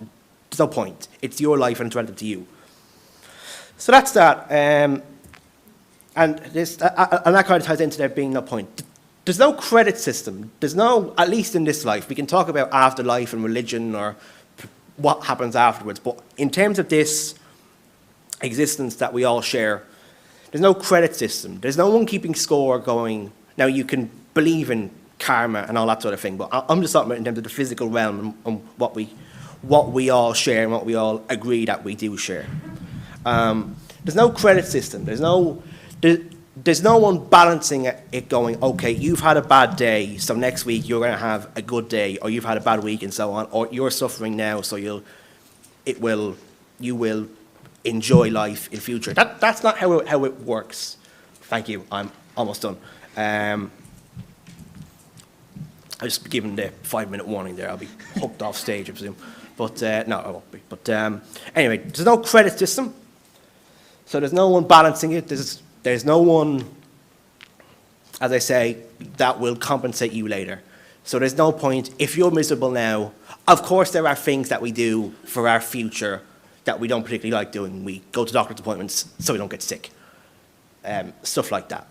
Speaker 16: There's no point. It's your life and it's relative to you. So that's that. And that kind of ties into there being no point. There's no credit system. There's no, at least in this life, we can talk about afterlife and religion or what happens afterwards. But in terms of this existence that we all share, there's no credit system. There's no one keeping score going. Now, you can believe in karma and all that sort of thing, but I'm just talking about in terms of the physical realm and what we all share and what we all agree that we do share. There's no credit system. there's no one balancing it going, okay, you've had a bad day, so next week you're going to have a good day, or you've had a bad week and so on, or you're suffering now, so you will enjoy life in future. That's not how it works. Thank you, I'm almost done. I'll just be given the 5-minute warning there. I'll be hooked off stage, I presume. But no, I won't be. But anyway, there's no credit system, so there's no one balancing it. There's no one, as I say, that will compensate you later. So there's no point, if you're miserable now, of course there are things that we do for our future that we don't particularly like doing. We go to doctor's appointments so we don't get sick. Stuff like that.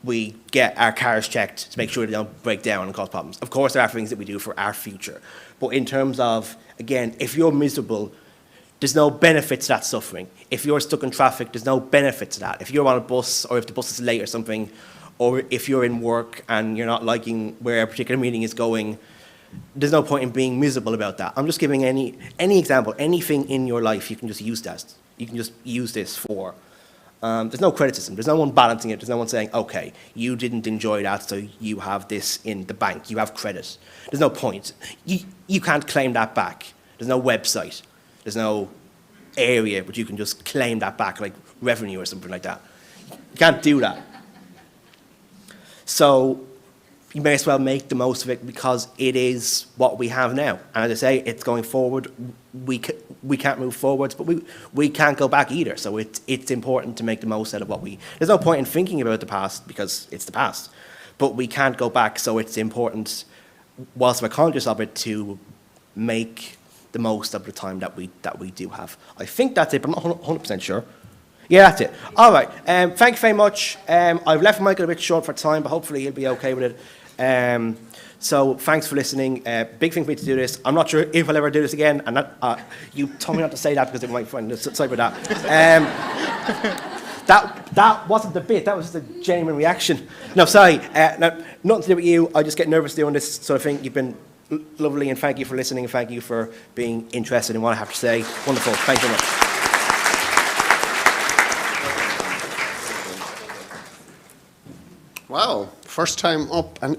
Speaker 16: We get our cars checked to make sure they don't break down and cause problems. Of course there are things that we do for our future. But in terms of, again, if you're miserable, there's no benefit to that suffering. If you're stuck in traffic, there's no benefit to that. If you're on a bus, or if the bus is late or something, or if you're in work and you're not liking where a particular meeting is going, there's no point in being miserable about that. I'm just giving any example, anything in your life you can just use that. You can just use this for. There's no credit system. There's no one balancing it. There's no one saying, okay, you didn't enjoy that, so you have this in the bank. You have credit. There's no point. You can't claim that back. There's no website. There's no area but you can just claim that back, like revenue or something like that. You can't do that. So you may as well make the most of it because it is what we have now. And as I say, it's going forward. We can't move forwards, but we can't go back either. So it's important to make the most out of what we... There's no point in thinking about the past because it's the past. But we can't go back, so it's important, whilst we're conscious of it, to make the most of the time that we do have. I think that's it, but I'm not 100% sure. Yeah, that's it. All right. Thank you very much. I've left Michael a bit short for time, but hopefully he'll be okay with it. So thanks for listening. Big thing for me to do this. I'm not sure if I'll ever do this again, and you told me not to say that because it might find sorry about that. That wasn't the bit. That was the genuine reaction. No, sorry. No, nothing to do with you. I just get nervous doing this sort of thing. You've been lovely, and thank you for listening, and thank you for being interested in what I have to say. Wonderful. Thank you very much.
Speaker 15: Wow, first time up, and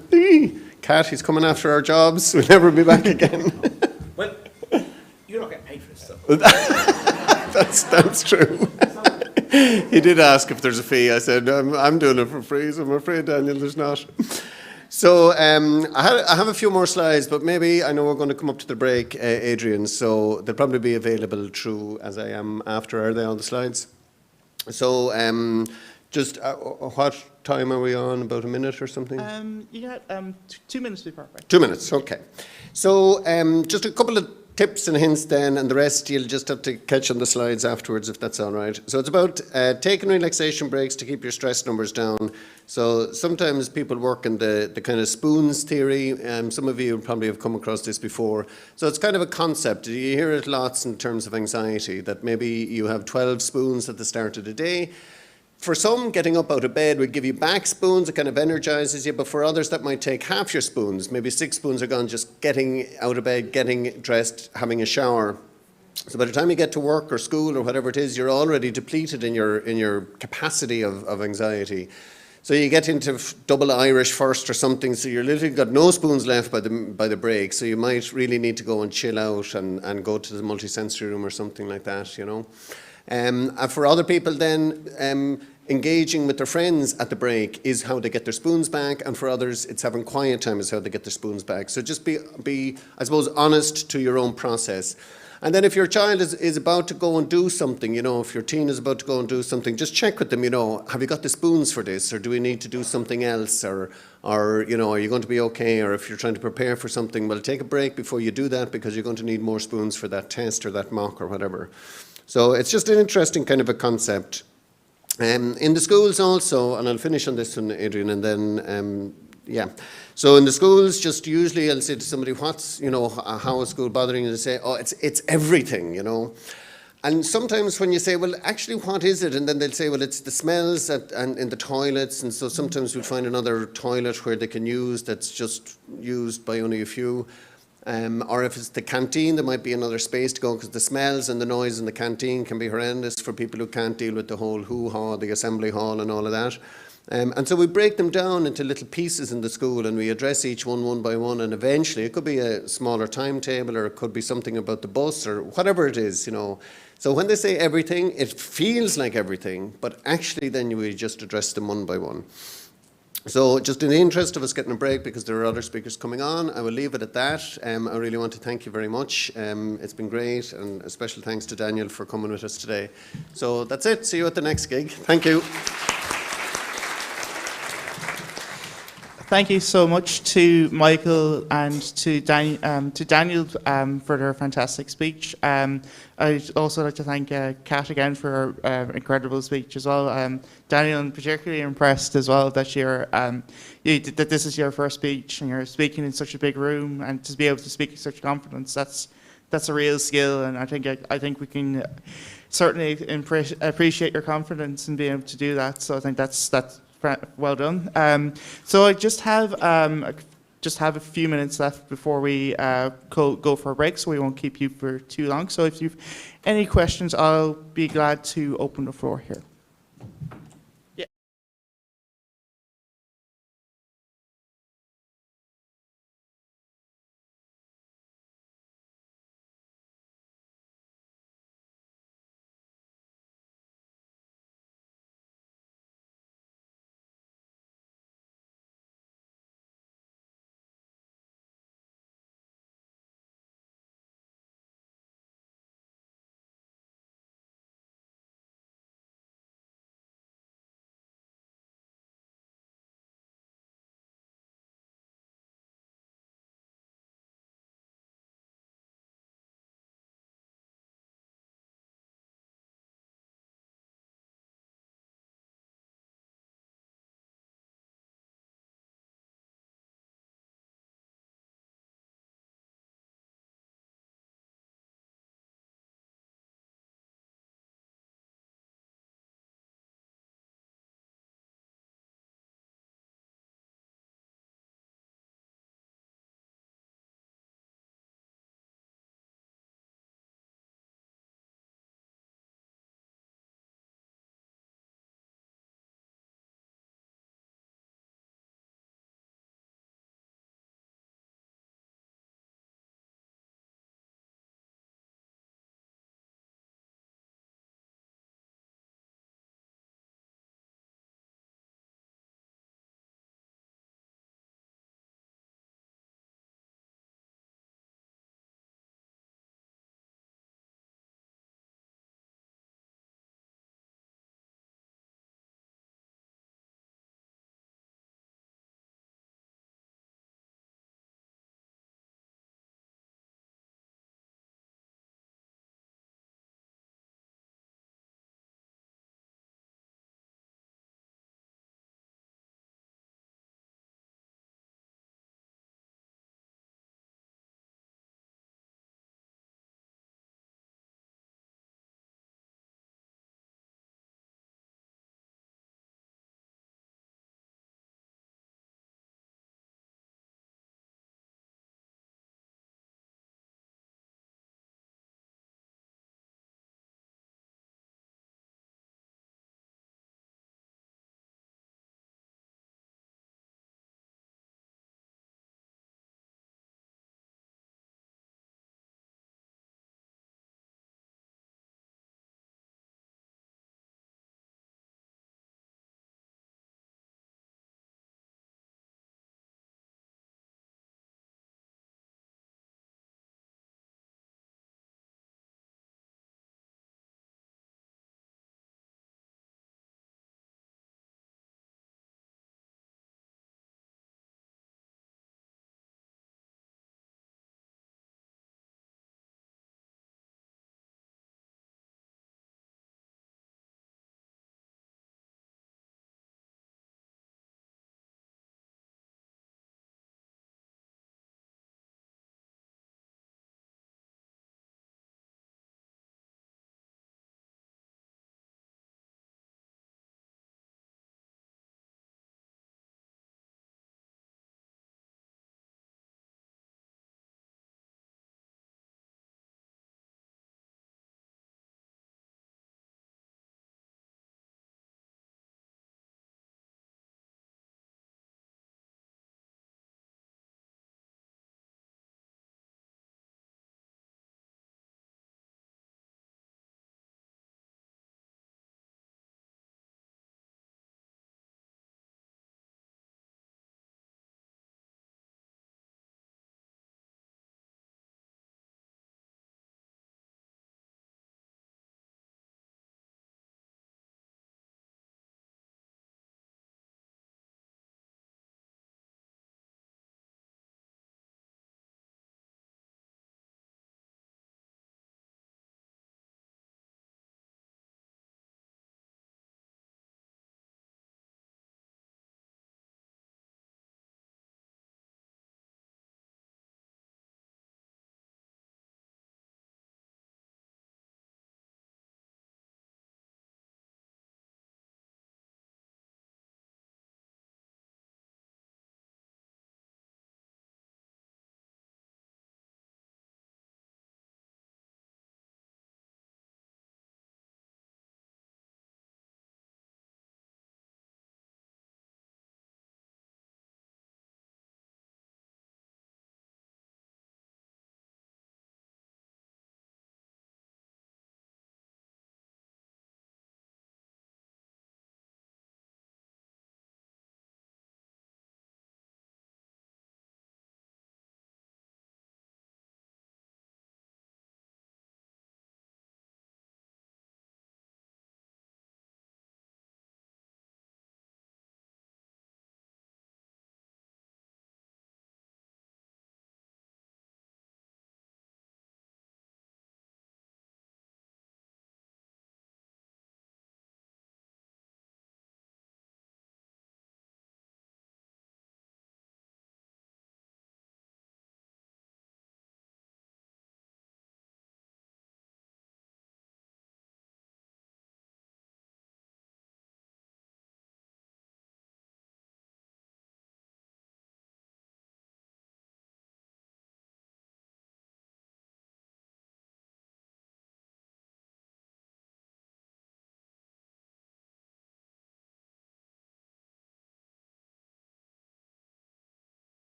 Speaker 15: Kat, he's coming after our jobs. We'll never be back again.
Speaker 16: Well, you're not getting paid for this stuff.
Speaker 15: That's true. He did ask if there's a fee. I said, I'm doing it for free, so I'm afraid, Daniel, there's not. So I have a few more slides, but maybe I know we're going to come up to the break, Adrian, so they'll probably be available through as I am after. Are they on the slides? So just what time are we on? About a minute or something?
Speaker 13: You got 2 minutes to be perfect.
Speaker 15: 2 minutes, okay. So just a couple of tips and hints then, and the rest you'll just have to catch on the slides afterwards if that's all right. So it's about taking relaxation breaks to keep your stress numbers down. So sometimes people work in the kind of spoons theory. Some of you probably have come across this before. So it's kind of a concept. You hear it lots in terms of anxiety, that maybe you have 12 spoons at the start of the day. For some, getting up out of bed would give you back spoons, it kind of energizes you, but for others that might take half your spoons. Maybe 6 spoons are gone just getting out of bed, getting dressed, having a shower. So by the time you get to work or school or whatever it is, you're already depleted in your capacity of anxiety. So you get into double Irish first or something, so you're literally got no spoons left by the break, so you might really need to go and chill out and go to the multisensory room or something like that, you know. And for other people then, engaging with their friends at the break is how they get their spoons back, and for others it's having quiet time is how they get their spoons back. So just be I suppose, honest to your own process. And then if your child is about to go and do something, you know, if your teen is about to go and do something, just check with them, you know, have you got the spoons for this, or do we need to do something else, or you know, are you going to be okay, or if you're trying to prepare for something, well, take a break before you do that because you're going to need more spoons for that test or that mock or whatever. So it's just an interesting kind of a concept. In the schools also, and I'll finish on this one, Adrian, and then, yeah. So in the schools, just usually I'll say to somebody, what's, you know, how is school bothering you? They say, oh, it's everything, you know. And sometimes when you say, well, actually, what is it? And then they'll say, well, it's the smells and in the toilets. And so sometimes we'll find another toilet where they can use that's just used by only a few. Or if it's the canteen, there might be another space to go because the smells and the noise in the canteen can be horrendous for people who can't deal with the whole hoo-ha, the assembly hall and all of that. And so we break them down into little pieces in the school and we address each one by one, and eventually it could be a smaller timetable or it could be something about the bus or whatever it is, you know. So when they say everything, it feels like everything, but actually then we just address them one by one. So just in the interest of us getting a break, because there are other speakers coming on, I will leave it at that. I really want to thank you very much. It's been great, and a special thanks to Daniel for coming with us today. So that's it. See you at the next gig. Thank you.
Speaker 13: Thank you so much to Michael and to Daniel for their fantastic speech. I'd also like to thank Kat again for her incredible speech as well. Daniel, I'm particularly impressed as well that that this is your first speech and you're speaking in such a big room, and to be able to speak with such confidence, that's a real skill, and I think we can certainly appreciate your confidence in being able to do that. So I think that's well done. So I just have a few minutes left before we go for a break, so we won't keep you for too long. So if you've any questions, I'll be glad to open the floor here.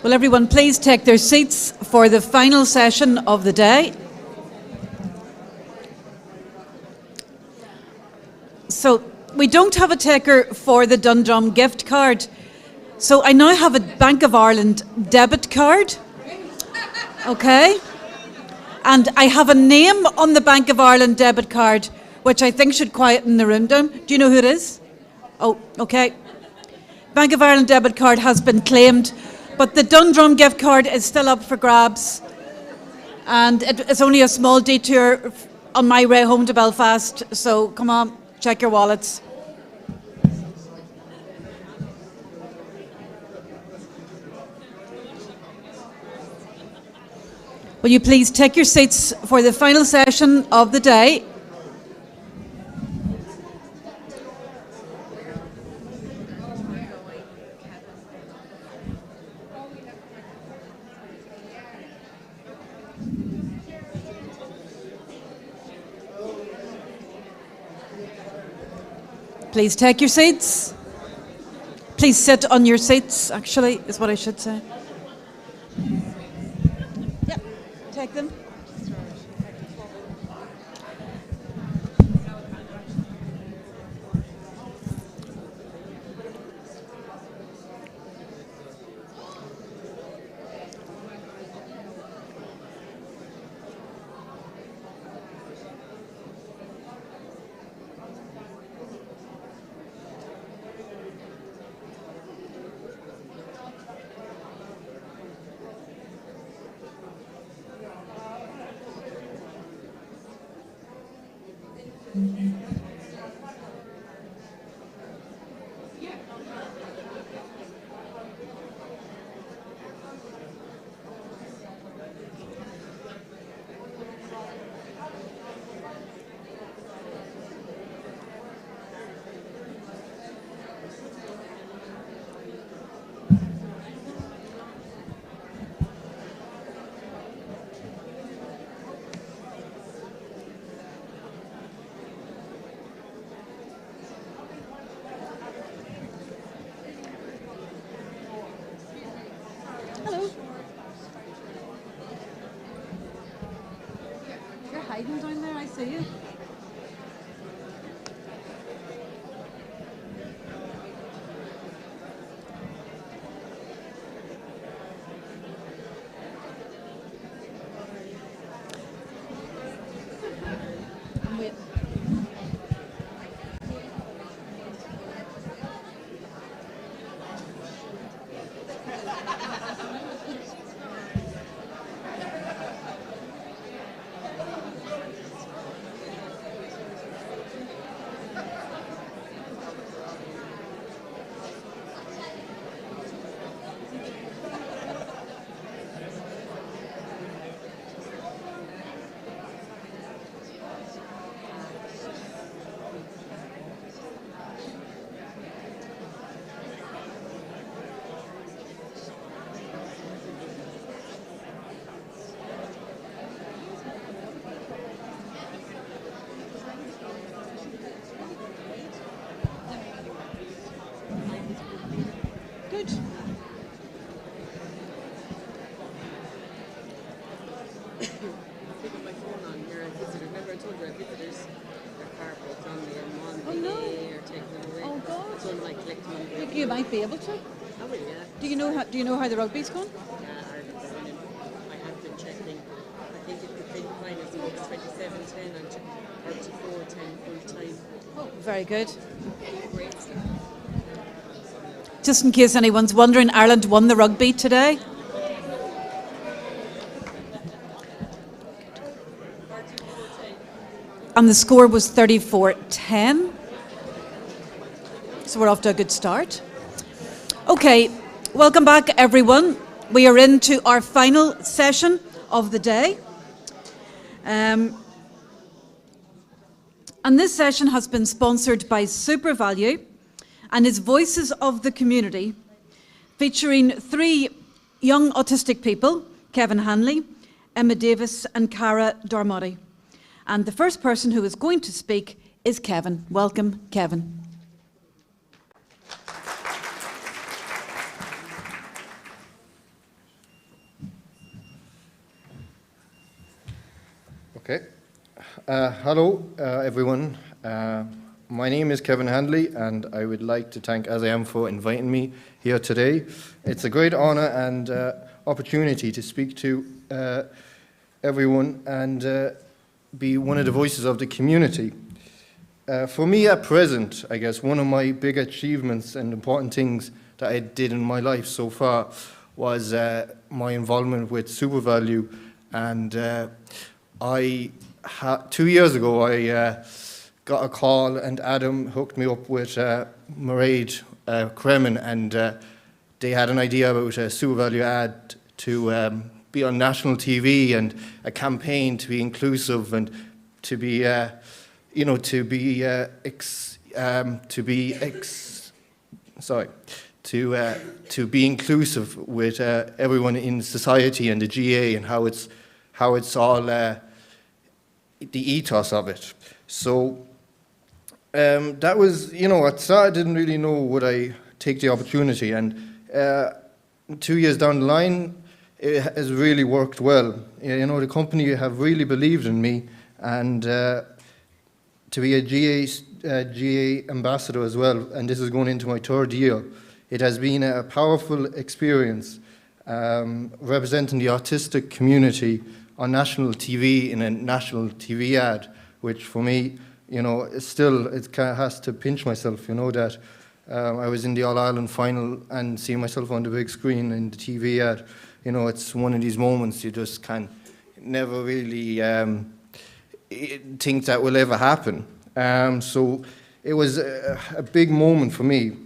Speaker 1: Will everyone please take their seats for the final session of the day? So we don't have a taker for the Dundrum gift card. So I now have a Bank of Ireland debit card. Okay. And I have a name on the Bank of Ireland debit card, which I think should quieten the room down. Do you know who it is? Oh, okay. Bank of Ireland debit card has been claimed, but the Dundrum gift card is still up for grabs. And it's only a small detour on my way home to Belfast, so come on, check your wallets. Will you please take your seats for the final session of the day? Please take your seats. Please sit on your seats, actually, is what I should say. Yep, take them. Hello. You're hiding down there, I see you. I'm waiting. Good. Oh no. Oh God. You might be able to. Do you know how the rugby's gone?
Speaker 17: I have been checking. I think the final score is 27-10 and 34-10 full time.
Speaker 1: Oh, very good. Just in case anyone's wondering, Ireland won the rugby today. And the score was 34-10. So we're off to a good start. Okay, welcome back everyone. We are into our final session of the day. And this session has been sponsored by SuperValue and is Voices of the Community, featuring 3 young autistic people, Kevin Hanley, Emma Davis and Cara Darmotti. And the first person who is going to speak is Kevin. Welcome, Kevin.
Speaker 18: Okay. Hello, everyone. My name is Kevin Handley, and I would like to thank ASIAM for inviting me here today. It's a great honour and opportunity to speak to everyone and be one of the voices of the community. For me at present, I guess one of my big achievements and important things that I did in my life so far was my involvement with SuperValue, and 2 years ago I got a call and Adam hooked me up with Mairead Kremen, and they had an idea about a SuperValue ad to be on national TV and a campaign to be inclusive and to be to be inclusive with everyone in society and the GA, and how it's all the ethos of it. So that was, at start I didn't really know would I take the opportunity, and 2 years down the line it has really worked well. The company have really believed in me, and to be a GA ambassador as well, and this is going into my third year. It has been a powerful experience representing the autistic community on national TV in a national TV ad, which for me, it kind of has to pinch myself, that I was in the All-Ireland final and seeing myself on the big screen in the TV ad. It's one of these moments you just can never really think that will ever happen. So it was a big moment for me.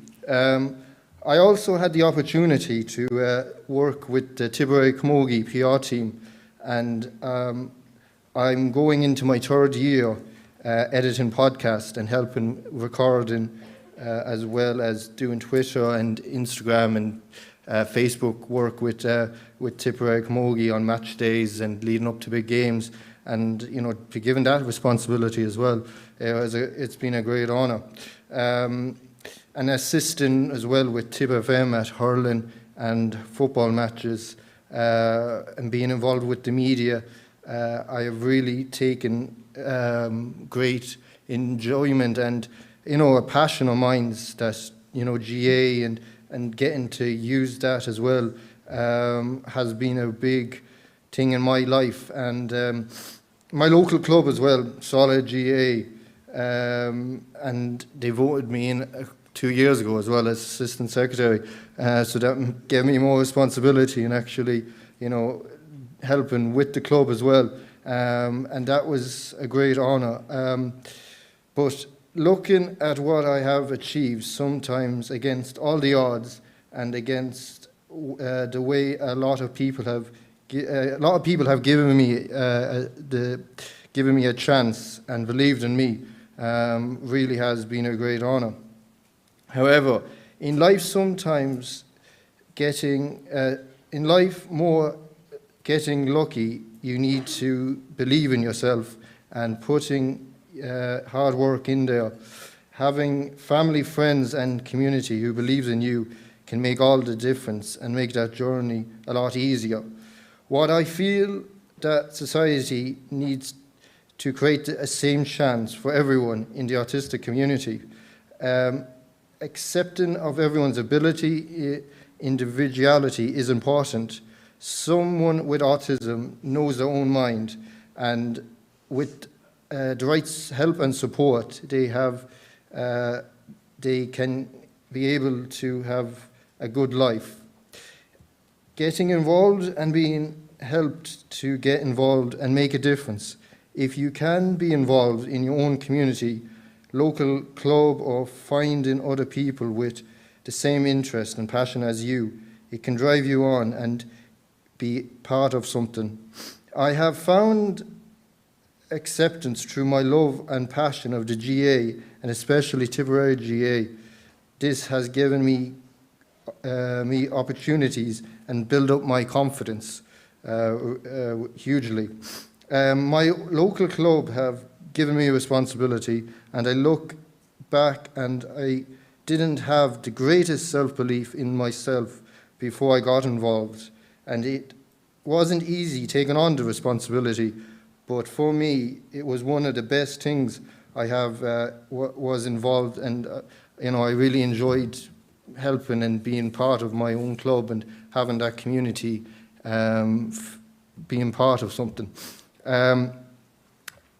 Speaker 18: I also had the opportunity to work with the Tipperary Camogie PR team, and I'm going into my third year editing podcasts and helping recording, as well as doing Twitter and Instagram and Facebook work with Tipperary Camogie on match days and leading up to big games, and to be given that responsibility as well. It's been a great honour. And assisting as well with Tip FM at hurling and football matches, and being involved with the media, I have really taken great enjoyment and a passion of mine that GA and getting to use that as well has been a big thing in my life. And my local club as well, Solid GA, and they voted me in 2 years ago as well as assistant secretary, so that gave me more responsibility and actually helping with the club as well, and that was a great honour. But looking at what I have achieved, sometimes against all the odds and against the way a lot of people have given me a chance and believed in me, really has been a great honour. However, in life sometimes getting lucky, you need to believe in yourself and putting hard work in there. Having family, friends and community who believes in you can make all the difference and make that journey a lot easier. What I feel that society needs to create a same chance for everyone in the autistic community. Accepting of everyone's ability, individuality is important. Someone with autism knows their own mind, and with the right help and support, they can be able to have a good life. Getting involved and being helped to get involved and make a difference. If you can be involved in your own community, local club, or finding other people with the same interest and passion as you, it can drive you on and be part of something. I have found acceptance through my love and passion of the GA, and especially Tipperary GA. This has given me opportunities and build up my confidence hugely. My local club have given me a responsibility, and I look back and I didn't have the greatest self-belief in myself before I got involved, and it wasn't easy taking on the responsibility, but for me, it was one of the best things I have was involved, and I really enjoyed helping and being part of my own club and having that community, being part of something.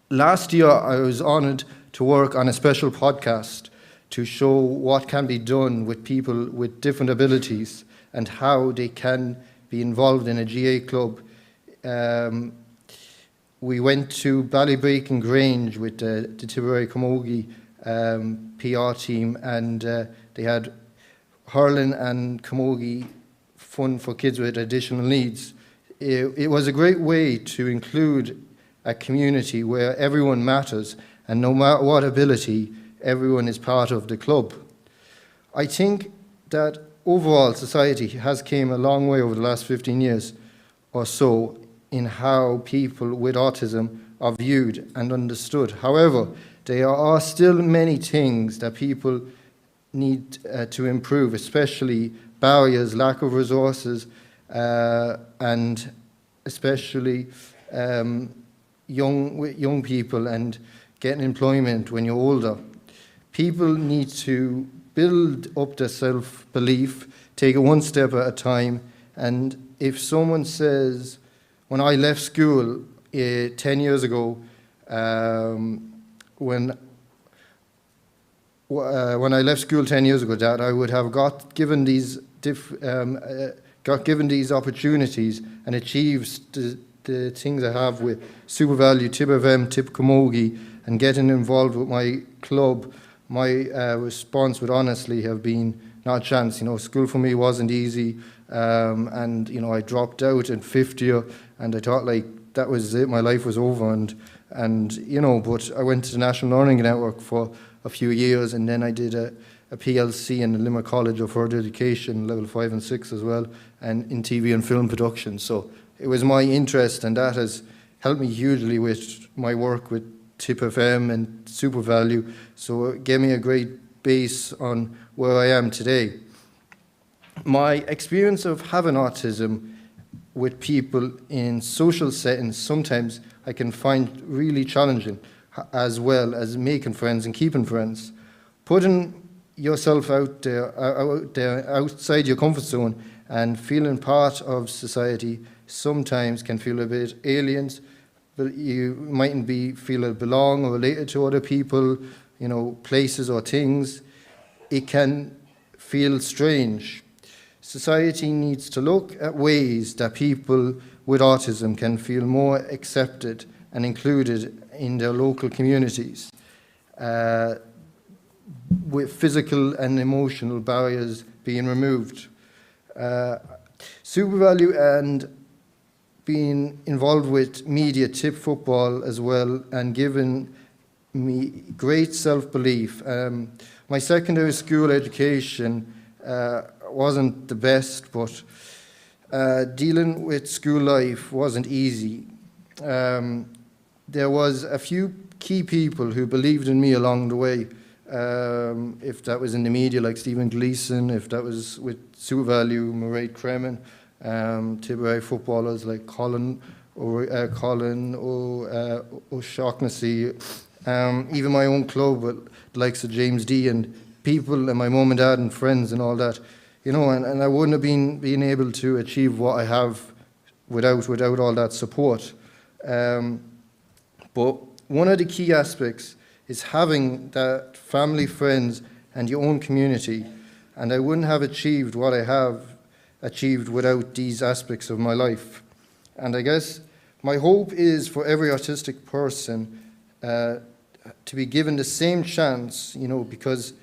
Speaker 18: Last year, I was honoured to work on a special podcast to show what can be done with people with different abilities and how they can be involved in a GA club. We went to Ballybreak and Grange with the Tipperary Camogie PR team, and they had hurling and camogie fun for kids with additional needs. It was a great way to include a community where everyone matters, and no matter what ability, everyone is part of the club. I think that overall society has came a long way over the last 15 years or so in how people with autism are viewed and understood. However, there are still many things that people need to improve, especially barriers, lack of resources, and especially young people and getting employment when you're older. People need to build up their self-belief, take it one step at a time, and if someone says, when I left school 10 years ago, when I left school 10 years ago, that I would have got given these opportunities and achieved the things I have with Super Value, Tip FM, Tip Camogie, and getting involved with my club, my response would honestly have been not a chance. School for me wasn't easy, and I dropped out in fifth year, and I thought that was it, my life was over, and but I went to the National Learning Network for a few years, and then I did a PLC in the Limerick College of Further Education, level 5 and 6 as well, and in TV and film production. So it was my interest, and that has helped me hugely with my work with Tip FM and Super Value. So it gave me a great base on where I am today. My experience of having autism with people in social settings, sometimes I can find really challenging, as well as making friends and keeping friends. Putting yourself out there, outside your comfort zone, and feeling part of society sometimes can feel a bit alien, but you mightn't feel belong or related to other people, places or things. It can feel strange. Society needs to look at ways that people with autism can feel more accepted and included in their local communities, with physical and emotional barriers being removed. Super Value and being involved with media, Tip Football as well, and giving me great self-belief. My secondary school education wasn't the best, but dealing with school life wasn't easy. There was a few key people who believed in me along the way. If that was in the media, like Stephen Gleeson, if that was with Super Value, Mairead Cremin, Tipperary footballers like Colin O'Shaughnessy, even my own club with the likes of James D and people and my mum and dad and friends and all that, and I wouldn't have been able to achieve what I have without all that support. But one of the key aspects is having that family, friends, and your own community. And I wouldn't have achieved what I have achieved without these aspects of my life. And I guess my hope is for every autistic person to be given the same chance, because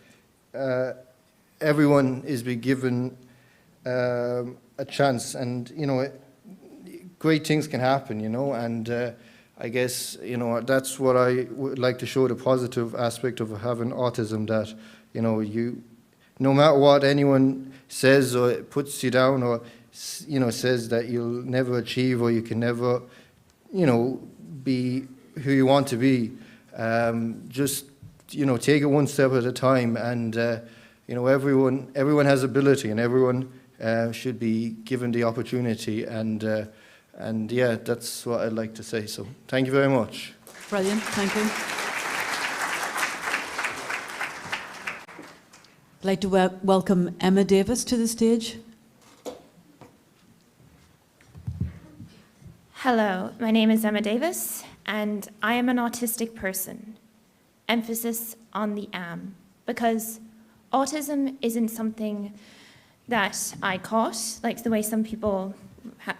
Speaker 18: everyone is being given a chance, and, great things can happen, and I guess, that's what I would like to show, the positive aspect of having autism, that, no matter what anyone says or puts you down or, says that you'll never achieve or you can never, be who you want to be, just, take it one step at a time, and, everyone has ability, and everyone should be given the opportunity, and And yeah, that's what I'd like to say. So thank you very much.
Speaker 1: Brilliant, thank you. I'd like to welcome Emma Davis to the stage.
Speaker 19: Hello, my name is Emma Davis, and I am an autistic person. Emphasis on the am, because autism isn't something that I caught, like the way some people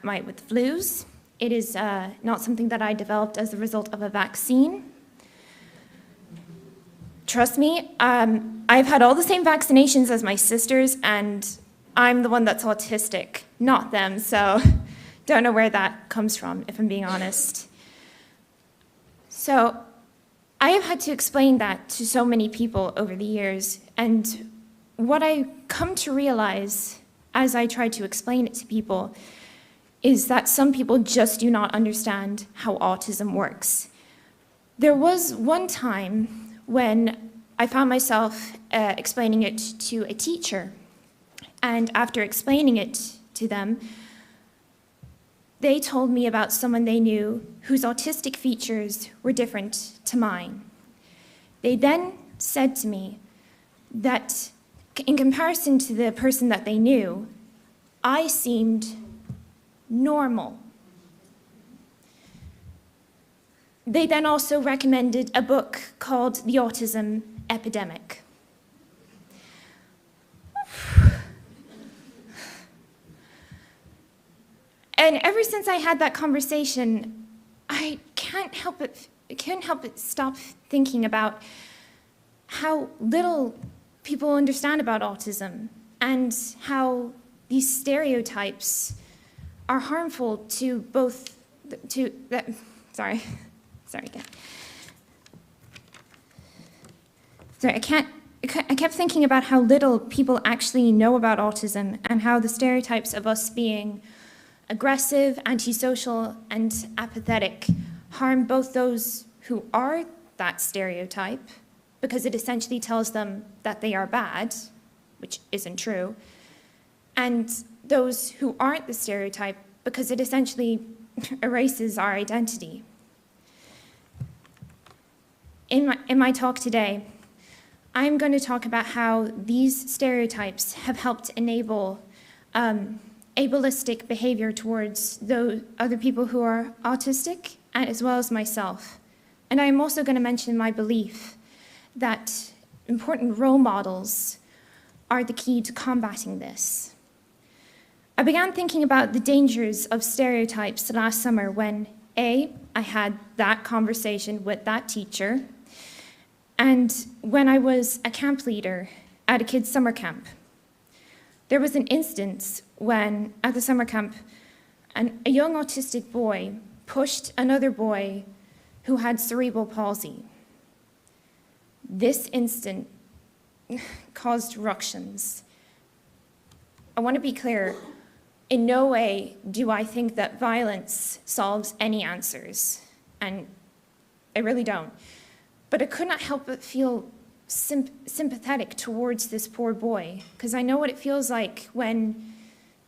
Speaker 19: might with flus. It is not something that I developed as a result of a vaccine. Trust me, I've had all the same vaccinations as my sisters, and I'm the one that's autistic, not them, so don't know where that comes from, if I'm being honest. So I have had to explain that to so many people over the years, and what I come to realize as I try to explain it to people is that some people just do not understand how autism works. There was one time when I found myself explaining it to a teacher, and after explaining it to them, they told me about someone they knew whose autistic features were different to mine. They then said to me that in comparison to the person that they knew, I seemed normal. They then also recommended a book called The Autism Epidemic. And ever since I had that conversation, I couldn't help but stop thinking about how little people understand about autism and how these stereotypes are harmful to both, sorry again. Sorry, I kept thinking about how little people actually know about autism and how the stereotypes of us being aggressive, antisocial, and apathetic harm both those who are that stereotype, because it essentially tells them that they are bad, which isn't true, and those who aren't the stereotype, because it essentially erases our identity. In my talk today, I'm going to talk about how these stereotypes have helped enable ableistic behavior towards those other people who are autistic, as well as myself. And I'm also going to mention my belief that important role models are the key to combating this. I began thinking about the dangers of stereotypes last summer when, I had that conversation with that teacher, and when I was a camp leader at a kids' summer camp. There was an instance when, at the summer camp, a young autistic boy pushed another boy who had cerebral palsy. This incident caused ructions. I want to be clear, in no way do I think that violence solves any answers, and I really don't. But I could not help but feel sympathetic towards this poor boy, because I know what it feels like when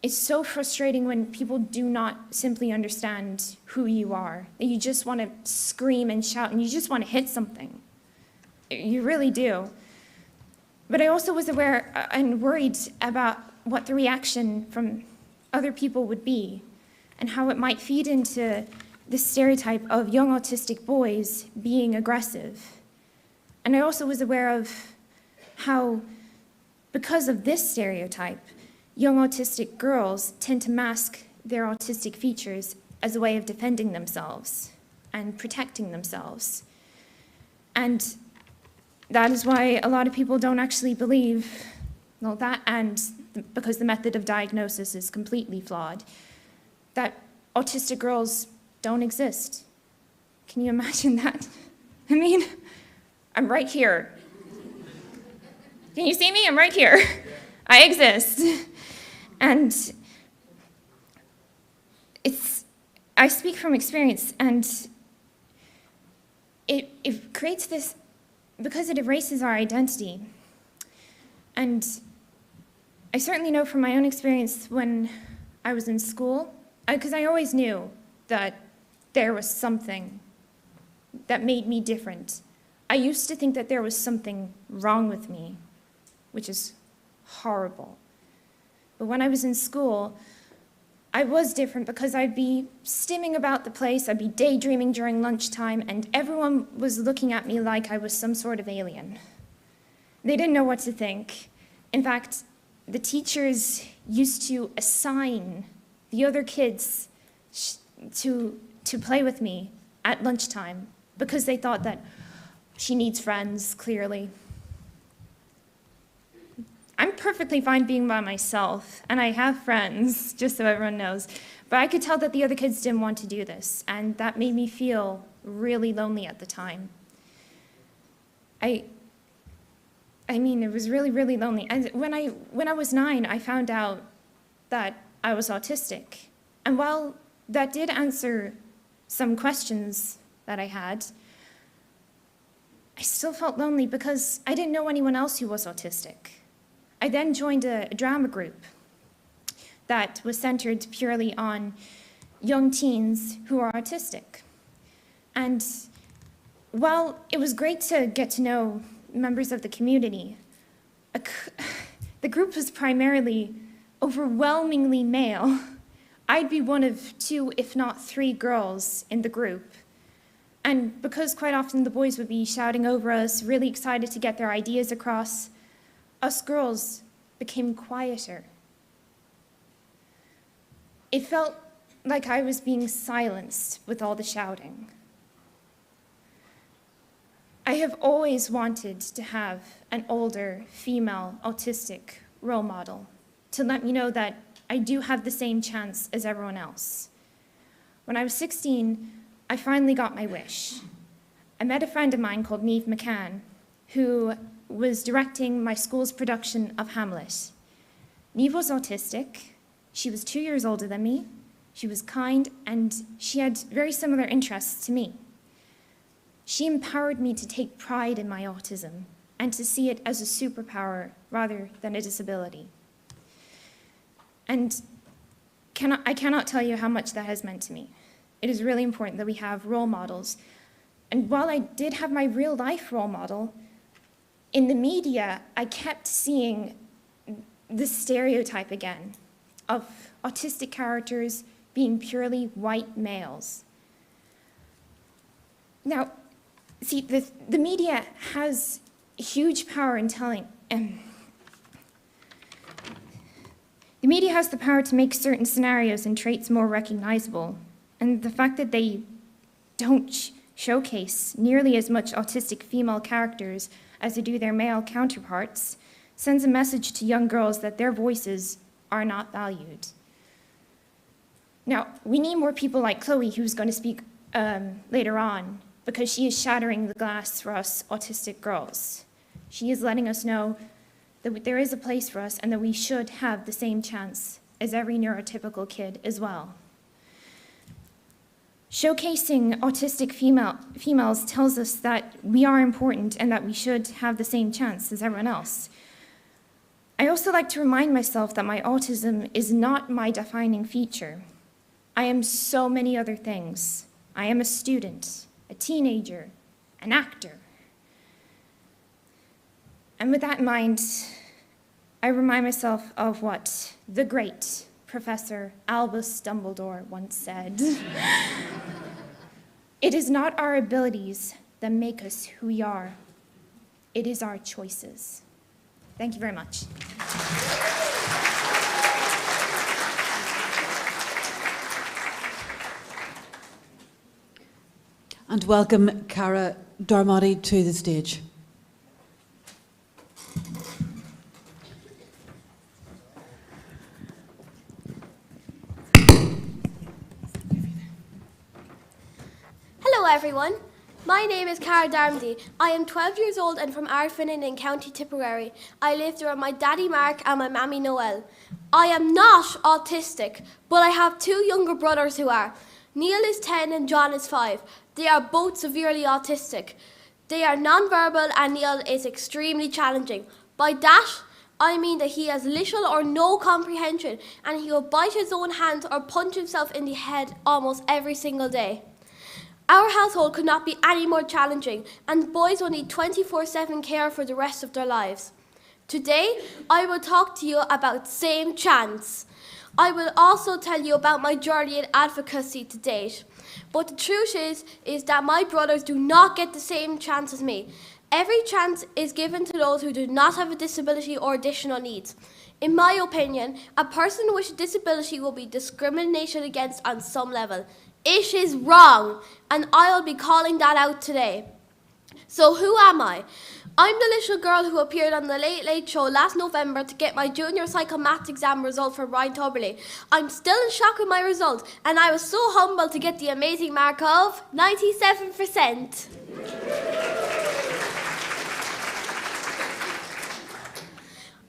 Speaker 19: it's so frustrating when people do not simply understand who you are, that you just want to scream and shout and you just want to hit something. You really do. But I also was aware and worried about what the reaction from other people would be and how it might feed into this stereotype of young autistic boys being aggressive. And I also was aware of how, because of this stereotype, young autistic girls tend to mask their autistic features as a way of defending themselves and protecting themselves. And that is why a lot of people don't actually believe, well, that, and because the method of diagnosis is completely flawed, that autistic girls don't exist. Can you imagine that? I mean, I'm right here. Can you see me? I'm right here. I exist. And I speak from experience, and it creates this, because it erases our identity. And I certainly know from my own experience when I was in school Because I always knew that there was something that made me different. I used to think that there was something wrong with me, which is horrible. But when I was in school, I was different because I'd be stimming about the place, I'd be daydreaming during lunchtime, and everyone was looking at me like I was some sort of alien. They didn't know what to think. In fact, the teachers used to assign the other kids to play with me at lunchtime because they thought that she needs friends, clearly. I'm perfectly fine being by myself, and I have friends, just so everyone knows. But I could tell that the other kids didn't want to do this, and that made me feel really lonely at the time. I mean, it was really, really lonely. And when I was 9, I found out that I was autistic. And while that did answer some questions that I had, I still felt lonely because I didn't know anyone else who was autistic. I then joined a drama group that was centered purely on young teens who are autistic. And while it was great to get to know members of the community, the group was primarily overwhelmingly male. I'd be one of 2, if not 3 girls in the group. And because quite often the boys would be shouting over us, really excited to get their ideas across, us girls became quieter. It felt like I was being silenced with all the shouting. I have always wanted to have an older female autistic role model to let me know that I do have the same chance as everyone else. When I was 16, I finally got my wish. I met a friend of mine called Niamh McCann, who was directing my school's production of Hamlet. Niamh was autistic. She was 2 years older than me. She was kind, and she had very similar interests to me. She empowered me to take pride in my autism and to see it as a superpower rather than a disability. And I cannot tell you how much that has meant to me. It is really important that we have role models. And while I did have my real life role model, in the media, I kept seeing the stereotype again of autistic characters being purely white males. Now, see, the media has huge power in telling, the media has the power to make certain scenarios and traits more recognizable. And the fact that they don't showcase nearly as much autistic female characters as they do their male counterparts sends a message to young girls that their voices are not valued. Now, we need more people like Chloe, who's going to speak later on, because she is shattering the glass for us autistic girls. She is letting us know that there is a place for us and that we should have the same chance as every neurotypical kid as well. Showcasing autistic females tells us that we are important and that we should have the same chance as everyone else. I also like to remind myself that my autism is not my defining feature. I am so many other things. I am a student, a teenager, an actor. And with that in mind, I remind myself of what the great Professor Albus Dumbledore once said. It is not our abilities that make us who we are. It is our choices. Thank you very much.
Speaker 1: And welcome Cara Darmody to the stage.
Speaker 20: Hello everyone, my name is Cara Darmody. I am 12 years old and from Arfinnan in County Tipperary. I live there with my daddy Mark and my mammy Noel. I am not autistic, but I have 2 younger brothers who are. Neil is 10 and John is 5. They are both severely autistic. They are non-verbal and Neil is extremely challenging. By that, I mean that he has little or no comprehension, and he will bite his own hand or punch himself in the head almost every single day. Our household could not be any more challenging, and boys will need 24/7 care for the rest of their lives. Today, I will talk to you about same chance. I will also tell you about my journey in advocacy to date. But the truth is that my brothers do not get the same chance as me. Every chance is given to those who do not have a disability or additional needs. In my opinion, a person with a disability will be discriminated against on some level. It is wrong, and I'll be calling that out today. So who am I? I'm the little girl who appeared on the Late Late Show last November to get my junior psychomath exam result from Ryan Tuberley. I'm still in shock with my result, and I was so humbled to get the amazing mark of 97%.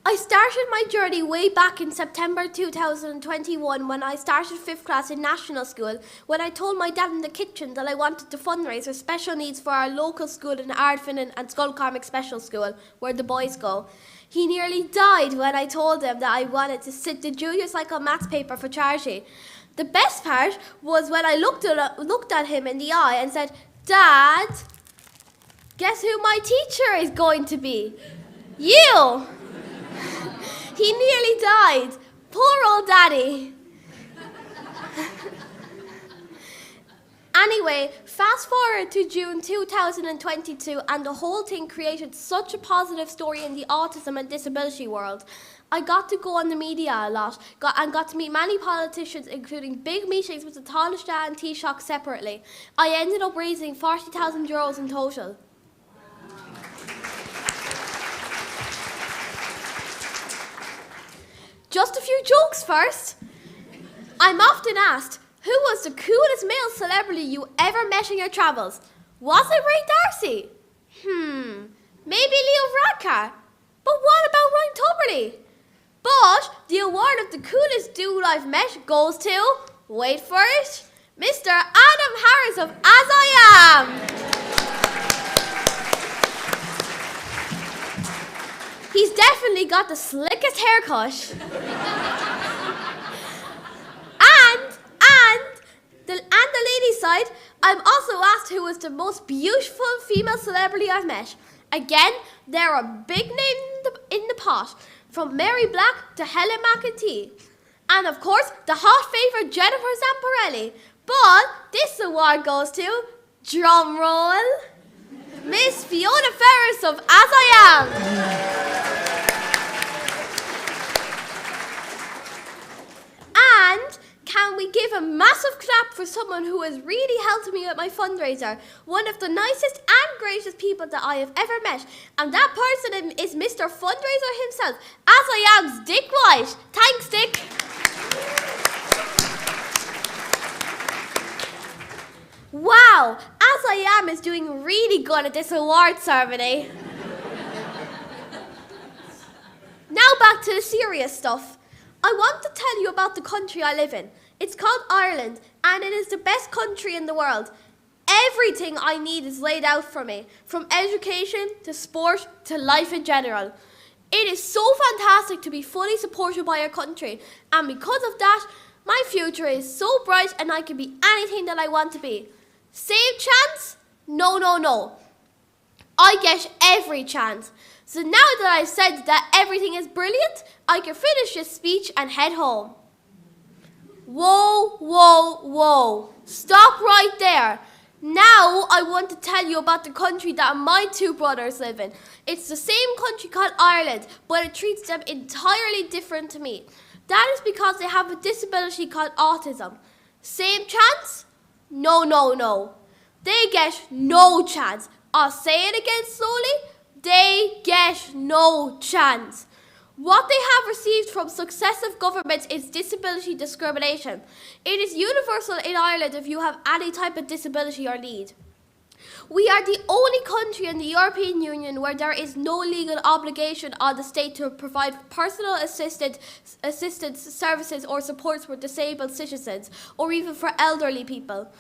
Speaker 20: I started my journey way back in September 2021 when I started 5th class in national school, when I told my dad in the kitchen that I wanted to fundraise for special needs for our local school in Ardfinnan and Skullcarmick Special School, where the boys go. He nearly died when I told him that I wanted to sit the junior cycle maths paper for charity. The best part was when I looked at him in the eye and said, "Dad, guess who my teacher is going to be? You!" He nearly died. Poor old daddy. Anyway, fast forward to June 2022 and the whole thing created such a positive story in the autism and disability world. I got to go on the media a lot and got to meet many politicians, including big meetings with the Taoiseach and Taoiseach separately. I ended up raising €40,000 in total. Just a few jokes first. I'm often asked, who was the coolest male celebrity you ever met in your travels? Was it Ray Darcy? Maybe Leo Varadkar. But what about Ryan Tuberley? But the award of the coolest dude I've met goes to, wait for it, Mr. Adam Harris of As I Am. He's definitely got the slickest haircut. And the ladies' side, I'm also asked who was the most beautiful female celebrity I've met. Again, there are big names in the pot, from Mary Black to Helen McEntee. And of course, the hot favourite Jennifer Zamparelli. But this award goes to, drum roll, Miss Fiona Ferris of As I Am. And can we give a massive clap for someone who has really helped me with my fundraiser? One of the nicest and greatest people that I have ever met. And that person is Mr. Fundraiser himself, As I Am's Dick White. Thanks, Dick. Wow, As I Am is doing really good at this award ceremony. Now back to the serious stuff. I want to tell you about the country I live in. It's called Ireland, and it is the best country in the world. Everything I need is laid out for me, from education to sport to life in general. It is so fantastic to be fully supported by our country, and because of that, my future is so bright and I can be anything that I want to be. Same chance? No, no, no. I get every chance. So now that I've said that everything is brilliant, I can finish this speech and head home. Whoa, whoa, whoa. Stop right there. Now I want to tell you about the country that my two brothers live in. It's the same country called Ireland, but it treats them entirely different to me. That is because they have a disability called autism. Same chance? No, no, no. They get no chance. I'll say it again slowly. They get no chance. What they have received from successive governments is disability discrimination. It is universal in Ireland if you have any type of disability or need. We are the only country in the European Union where there is no legal obligation on the state to provide personal assistance services or supports for disabled citizens, or even for elderly people.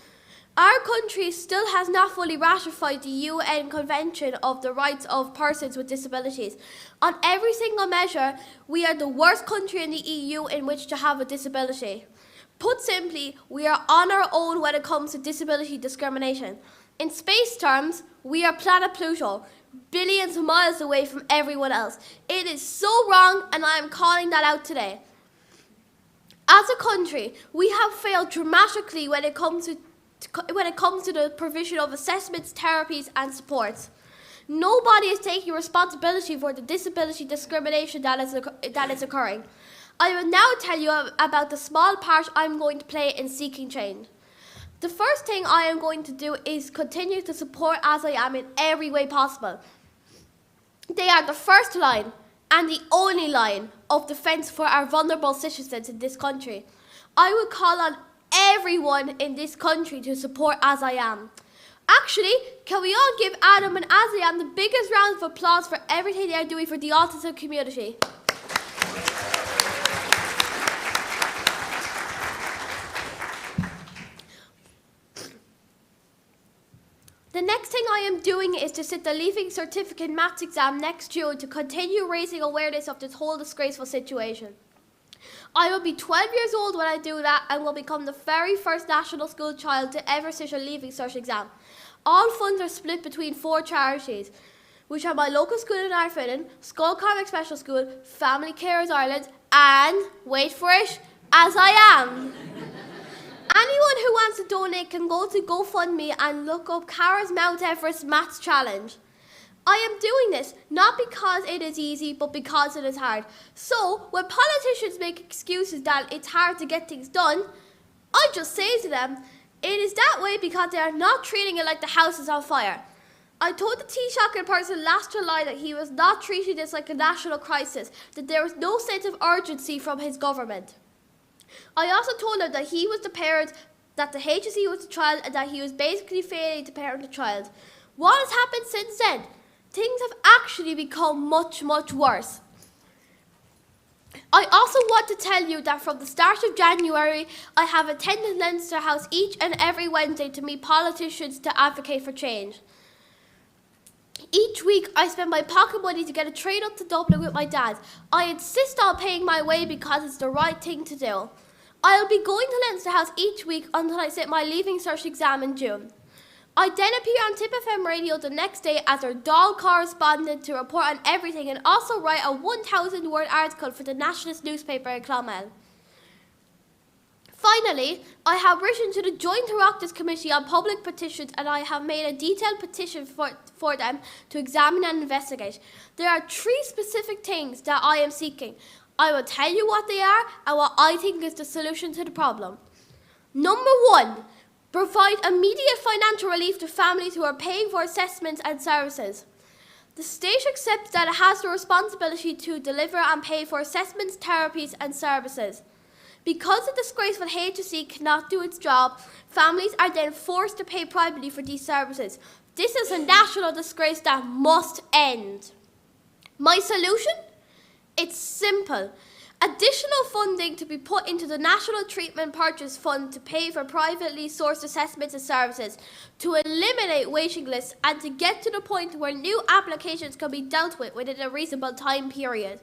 Speaker 20: Our country still has not fully ratified the UN Convention of the Rights of Persons with Disabilities. On every single measure, we are the worst country in the EU in which to have a disability. Put simply, we are on our own when it comes to disability discrimination. In space terms, we are planet Pluto, billions of miles away from everyone else. It is so wrong, and I am calling that out today. As a country, we have failed dramatically when it comes to the provision of assessments, therapies and supports. Nobody is taking responsibility for the disability discrimination that is occurring. I will now tell you about the small part I'm going to play in seeking change. The first thing I am going to do is continue to support As I Am in every way possible. They are the first line and the only line of defence for our vulnerable citizens in this country. I would call on everyone in this country to support As I Am. Actually, can we all give Adam and As I Am the biggest round of applause for everything they are doing for the autism community? The next thing I am doing is to sit the Leaving Certificate Maths exam next June to continue raising awareness of this whole disgraceful situation. I will be 12 years old when I do that and will become the very first national school child to ever sit a Leaving Cert exam. All funds are split between 4 charities, which are my local school in Arfinnan, Skull Carmick Special School, Family Carers Ireland, and, wait for it, As I Am. Anyone who wants to donate can go to GoFundMe and look up Cara's Mount Everest Maths Challenge. I am doing this not because it is easy, but because it is hard. So, when politicians make excuses that it's hard to get things done, I just say to them, it is that way because they are not treating it like the house is on fire. I told the Taoiseach in person last July that he was not treating this like a national crisis, that there was no sense of urgency from his government. I also told him that he was the parent, that the HSE was the child, and that he was basically failing to parent the child. What has happened since then? Things have actually become much, much worse. I also want to tell you that from the start of January, I have attended Leinster House each and every Wednesday to meet politicians to advocate for change. Each week, I spend my pocket money to get a train up to Dublin with my dad. I insist on paying my way because it's the right thing to do. I'll be going to Leinster House each week until I sit my Leaving Cert exam in June. I then appear on Tip FM radio the next day as their Dáil correspondent to report on everything and also write a 1,000-word article for the Nationalist newspaper in Clonmel. Finally, I have written to the Joint Oireachtas Committee on Public Petitions and I have made a detailed petition for them to examine and investigate. There are 3 specific things that I am seeking. I will tell you what they are and what I think is the solution to the problem. Number 1, provide immediate financial relief to families who are paying for assessments and services. The state accepts that it has the responsibility to deliver and pay for assessments, therapies and services. Because the disgraceful HSE cannot do its job, families are then forced to pay privately for these services. This is a national disgrace that must end. My solution? It's simple. Additional funding to be put into the National Treatment Purchase Fund to pay for privately sourced assessments and services, to eliminate waiting lists and to get to the point where new applications can be dealt with within a reasonable time period.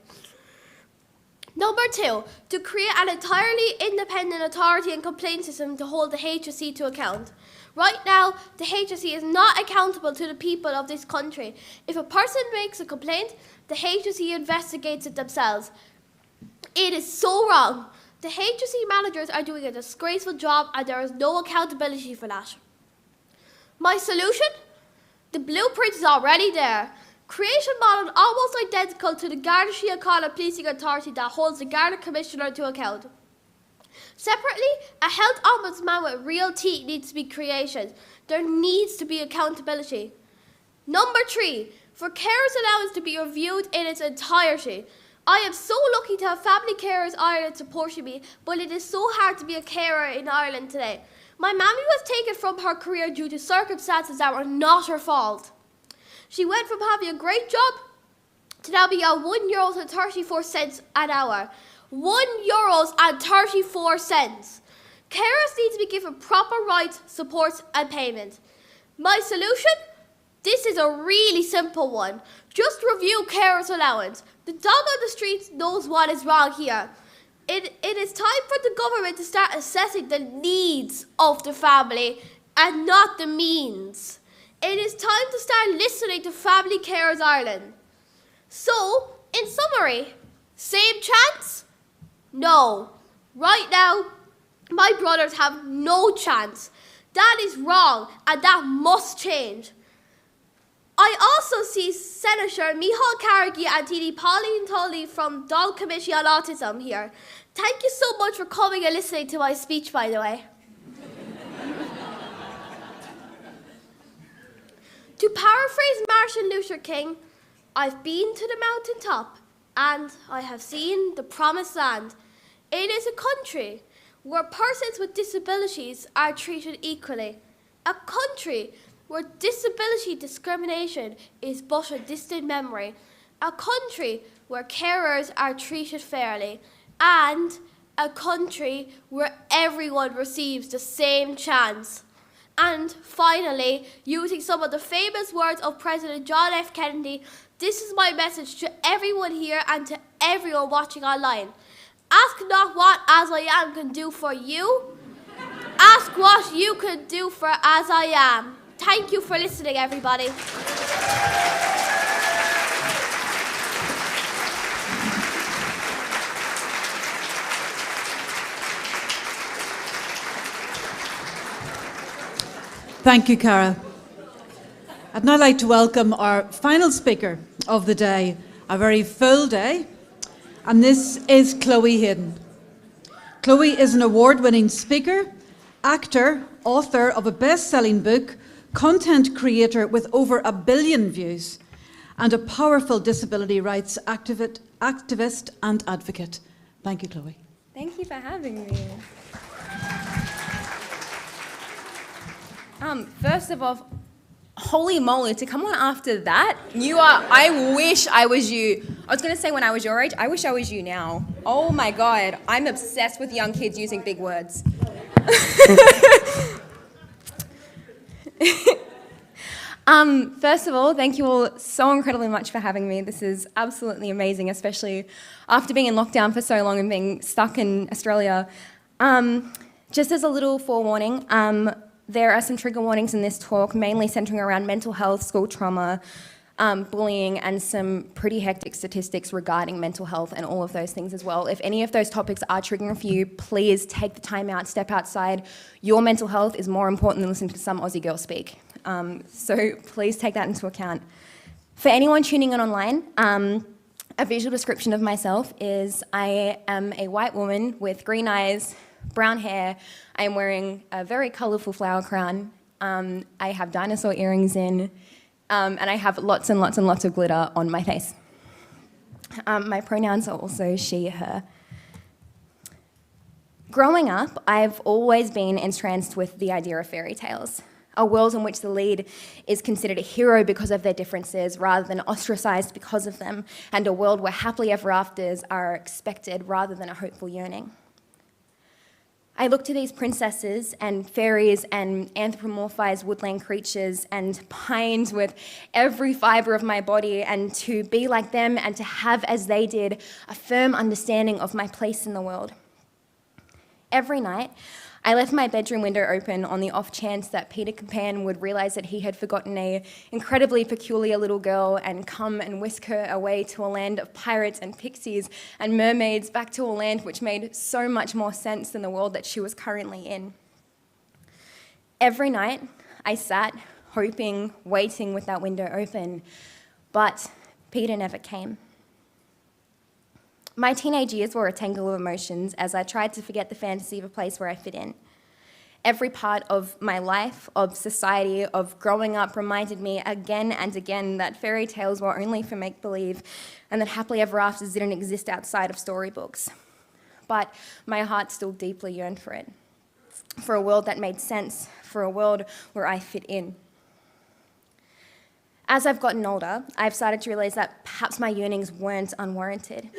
Speaker 20: Number 2, to create an entirely independent authority and complaint system to hold the HSE to account. Right now, the HSE is not accountable to the people of this country. If a person makes a complaint, the HSE investigates it themselves. It is so wrong. The HSE managers are doing a disgraceful job and there is no accountability for that. My solution? The blueprint is already there. Create a model almost identical to the Garda Síochána Policing Authority that holds the Garda Commissioner to account. Separately, a health ombudsman with real teeth needs to be created. There needs to be accountability. Number 3, for carers allowance to be reviewed in its entirety. I am so lucky to have Family Carers Ireland supporting me, but it is so hard to be a carer in Ireland today. My mammy was taken from her career due to circumstances that were not her fault. She went from having a great job to now being on €1.34 an hour. €1.34. Carers need to be given proper rights, support and payment. My solution? This is a really simple one. Just review carers' allowance. The dog on the street knows what is wrong here. It is time for the government to start assessing the needs of the family and not the means. It is time to start listening to Family Carers Ireland. So, in summary, same chance? No. Right now, my brothers have no chance. That is wrong, and that must change. I also see Senator Micheál Carrigy and TD Pauline Tully from Dáil Committee on Autism here. Thank you so much for coming and listening to my speech, by the way. To paraphrase Martin Luther King, I've been to the mountaintop and I have seen the promised land. It is a country where persons with disabilities are treated equally. A country where disability discrimination is but a distant memory, a country where carers are treated fairly, and a country where everyone receives the same chance. And finally, using some of the famous words of President John F. Kennedy, this is my message to everyone here and to everyone watching online. Ask not what As I Am can do for you, ask what you can do for As I Am. Thank you for listening, everybody.
Speaker 1: Thank you, Cara. I'd now like to welcome our final speaker of the day, a very full day, and this is Chloe Hayden. Chloe is an award-winning speaker, actor, author of a best-selling book, content creator with over 1 billion views, and a powerful disability rights activist and advocate. Thank you, Chloe.
Speaker 21: Thank you for having me. First of all, holy moly, to come on after that, I wish I was you. I was going to say when I was your age, I wish I was you now. Oh my God, I'm obsessed with young kids using big words. First of all, thank you all so incredibly much for having me. This is absolutely amazing, especially after being in lockdown for so long and being stuck in Australia. Just as a little forewarning, there are some trigger warnings in this talk, mainly centering around mental health, school trauma, bullying, and some pretty hectic statistics regarding mental health and all of those things as well. If any of those topics are triggering for you, please take the time out, step outside. Your mental health is more important than listening to some Aussie girl speak. So please take that into account. For anyone tuning in online, a visual description of myself is I am a white woman with green eyes, brown hair. I am wearing a very colourful flower crown. I have dinosaur earrings in, and I have lots and lots and lots of glitter on my face. My pronouns are also she, her. Growing up, I've always been entranced with the idea of fairy tales, a world in which the lead is considered a hero because of their differences rather than ostracised because of them, and a world where happily ever afters are expected rather than a hopeful yearning. I look to these princesses and fairies and anthropomorphized woodland creatures and pined with every fibre of my body, and to be like them and to have, as they did, a firm understanding of my place in the world. Every night, I left my bedroom window open on the off chance that Peter Pan would realise that he had forgotten an incredibly peculiar little girl and come and whisk her away to a land of pirates and pixies and mermaids, back to a land which made so much more sense than the world that she was currently in. Every night, I sat, hoping, waiting with that window open, but Peter never came. My teenage years were a tangle of emotions as I tried to forget the fantasy of a place where I fit in. Every part of my life, of society, of growing up reminded me again and again that fairy tales were only for make-believe and that happily ever afters didn't exist outside of storybooks. But my heart still deeply yearned for it, for a world that made sense, for a world where I fit in. As I've gotten older, I've started to realise that perhaps my yearnings weren't unwarranted.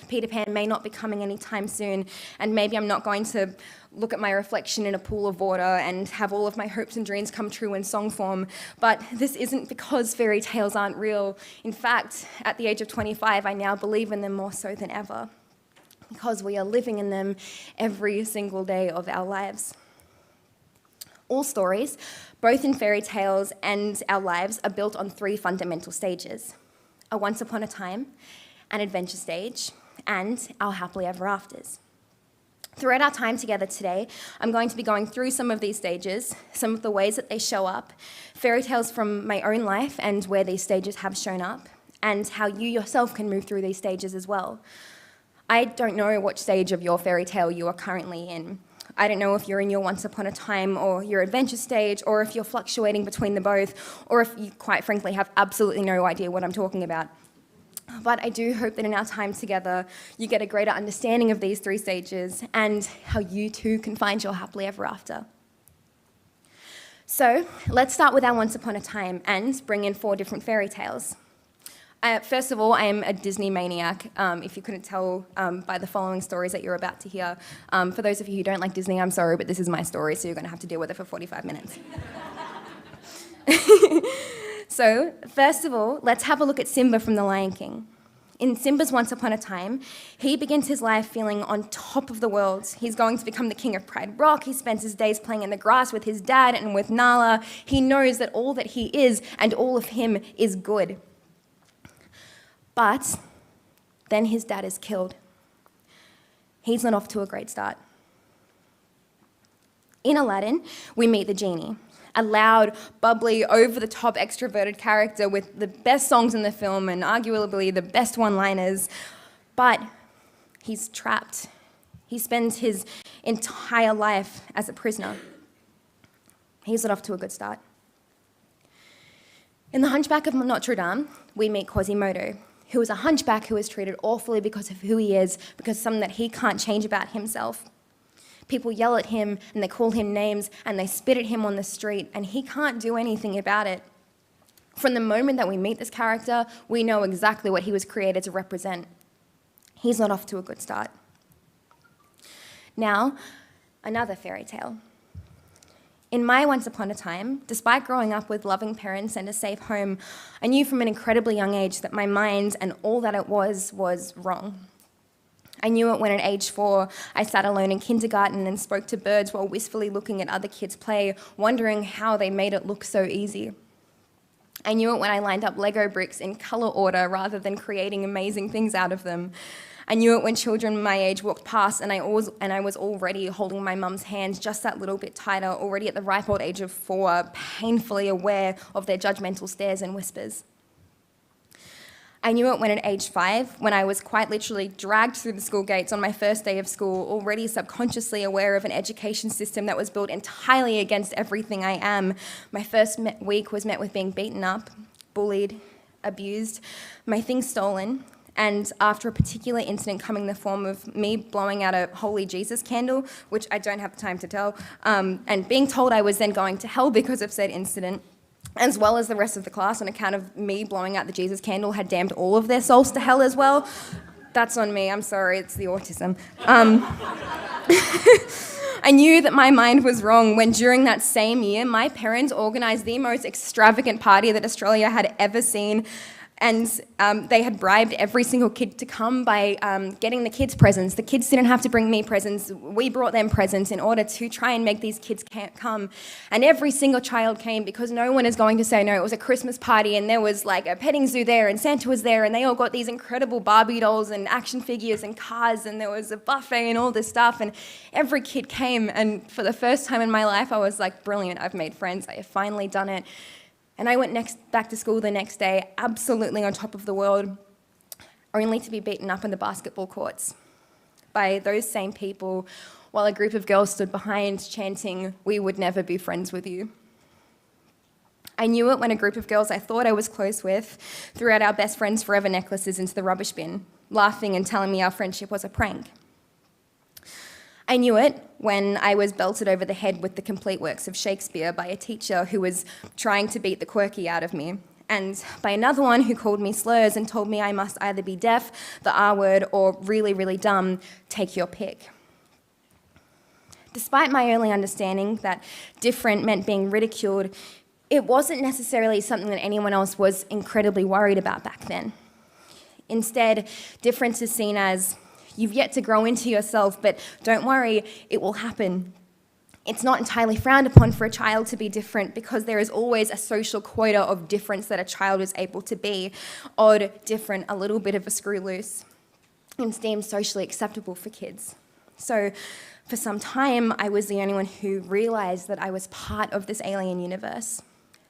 Speaker 21: Peter Pan may not be coming anytime soon, and maybe I'm not going to look at my reflection in a pool of water and have all of my hopes and dreams come true in song form. But this isn't because fairy tales aren't real. In fact, at the age of 25, I now believe in them more so than ever, because we are living in them every single day of our lives. All stories, both in fairy tales and our lives, are built on 3 fundamental stages: a once upon a time, an adventure stage, and our happily ever afters. Throughout our time together today, I'm going to be going through some of these stages, some of the ways that they show up, fairy tales from my own life and where these stages have shown up, and how you yourself can move through these stages as well. I don't know what stage of your fairy tale you are currently in. I don't know if you're in your once upon a time or your adventure stage, or if you're fluctuating between the both, or if you quite frankly have absolutely no idea what I'm talking about. But I do hope that in our time together, you get a greater understanding of these 3 stages and how you too can find your happily ever after. So let's start with our once upon a time and bring in 4 different fairy tales. First of all, I am a Disney maniac, if you couldn't tell by the following stories that you're about to hear. For those of you who don't like Disney, I'm sorry, but this is my story, so you're going to have to deal with it for 45 minutes. So, first of all, let's have a look at Simba from The Lion King. In Simba's Once Upon a Time, he begins his life feeling on top of the world. He's going to become the king of Pride Rock. He spends his days playing in the grass with his dad and with Nala. He knows that all that he is and all of him is good. But then his dad is killed. He's not off to a great start. In Aladdin, we meet the genie, a loud, bubbly, over-the-top, extroverted character with the best songs in the film and arguably the best one-liners, but he's trapped. He spends his entire life as a prisoner. He's not off to a good start. In The Hunchback of Notre Dame, we meet Quasimodo, who is a hunchback who is treated awfully because of who he is, because of something that he can't change about himself. People yell at him and they call him names and they spit at him on the street, and he can't do anything about it. From the moment that we meet this character, we know exactly what he was created to represent. He's not off to a good start. Now, another fairy tale. In my Once Upon a Time, despite growing up with loving parents and a safe home, I knew from an incredibly young age that my mind and all that it was wrong. I knew it when at age 4, I sat alone in kindergarten and spoke to birds while wistfully looking at other kids play, wondering how they made it look so easy. I knew it when I lined up Lego bricks in colour order rather than creating amazing things out of them. I knew it when children my age walked past and I was already holding my mum's hands just that little bit tighter, already at the ripe old age of 4, painfully aware of their judgmental stares and whispers. I knew it when at age 5, when I was quite literally dragged through the school gates on my first day of school, already subconsciously aware of an education system that was built entirely against everything I am. My first week was met with being beaten up, bullied, abused, my things stolen, and after a particular incident coming in the form of me blowing out a Holy Jesus candle, which I don't have the time to tell, and being told I was then going to hell because of said incident, as well as the rest of the class, on account of me blowing out the Jesus candle, had damned all of their souls to hell as well. That's on me, I'm sorry, it's the autism. I knew that my mind was wrong when during that same year, my parents organised the most extravagant party that Australia had ever seen. And they had bribed every single kid to come by getting the kids presents. The kids didn't have to bring me presents. We brought them presents in order to try and make these kids come. And every single child came because no one is going to say no. It was a Christmas party and there was like a petting zoo there and Santa was there and they all got these incredible Barbie dolls and action figures and cars and there was a buffet and all this stuff. And every kid came, and for the first time in my life I was like, brilliant, I've made friends. I have finally done it. And I went back to school the next day, absolutely on top of the world, only to be beaten up in the basketball courts by those same people, while a group of girls stood behind chanting, "We would never be friends with you." I knew it when a group of girls I thought I was close with threw out our best friends forever necklaces into the rubbish bin, laughing and telling me our friendship was a prank. I knew it when I was belted over the head with the complete works of Shakespeare by a teacher who was trying to beat the quirky out of me. and by another one who called me slurs and told me I must either be deaf, the R word, or really, really dumb, take your pick. Despite my early understanding that different meant being ridiculed, it wasn't necessarily something that anyone else was incredibly worried about back then. Instead, difference is seen as, you've yet to grow into yourself, but don't worry, it will happen. It's not entirely frowned upon for a child to be different because there is always a social quota of difference that a child is able to be. Odd, different, a little bit of a screw loose. It's deemed socially acceptable for kids. So for some time, I was the only one who realised that I was part of this alien universe.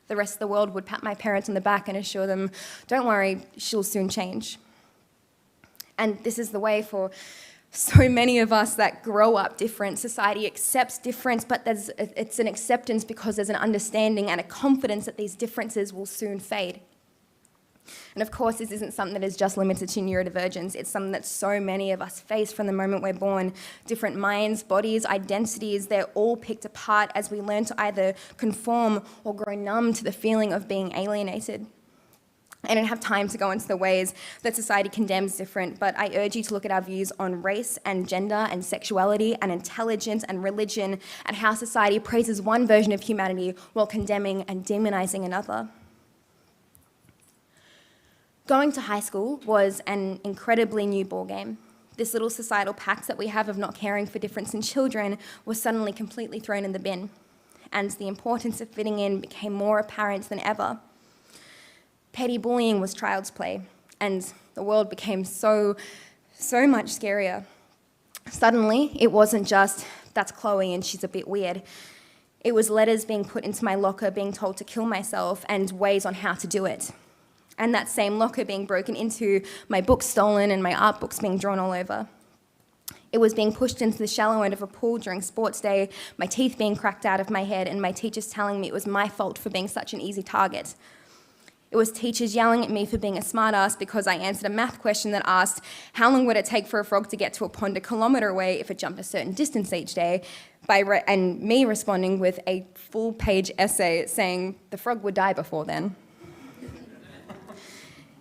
Speaker 21: The rest of the world would pat my parents on the back and assure them, don't worry, she'll soon change. And this is the way for so many of us that grow up different. Society accepts difference, but it's an acceptance because there's an understanding and a confidence that these differences will soon fade. And of course, this isn't something that is just limited to neurodivergence. It's something that so many of us face from the moment we're born. Different minds, bodies, identities, they're all picked apart as we learn to either conform or grow numb to the feeling of being alienated. I don't have time to go into the ways that society condemns different, but I urge you to look at our views on race and gender and sexuality and intelligence and religion and how society praises one version of humanity while condemning and demonizing another. Going to high school was an incredibly new ballgame. This little societal pact that we have of not caring for difference in children was suddenly completely thrown in the bin, and the importance of fitting in became more apparent than ever. Petty bullying was child's play, and the world became so much scarier. Suddenly, it wasn't just, that's Chloe and she's a bit weird. It was letters being put into my locker, being told to kill myself, and ways on how to do it. And that same locker being broken into, my books stolen, and my art books being drawn all over. It was being pushed into the shallow end of a pool during sports day, my teeth being cracked out of my head, and my teachers telling me it was my fault for being such an easy target. It was teachers yelling at me for being a smartass because I answered a math question that asked, how long would it take for a frog to get to a pond a kilometre away if it jumped a certain distance each day? And me responding with a full-page essay saying, the frog would die before then.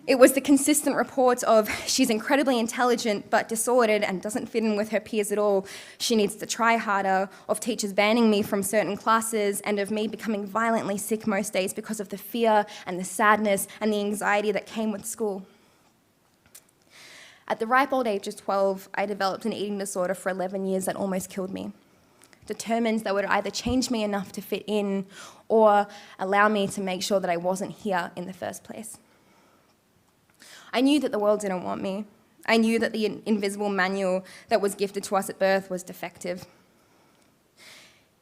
Speaker 21: It was the consistent reports of, she's incredibly intelligent but disordered and doesn't fit in with her peers at all. She needs to try harder, of teachers banning me from certain classes, and of me becoming violently sick most days because of the fear and the sadness and the anxiety that came with school. At the ripe old age of 12, I developed an eating disorder for 11 years that almost killed me. Determined that would either change me enough to fit in or allow me to make sure that I wasn't here in the first place. I knew that the world didn't want me. I knew that the invisible manual that was gifted to us at birth was defective.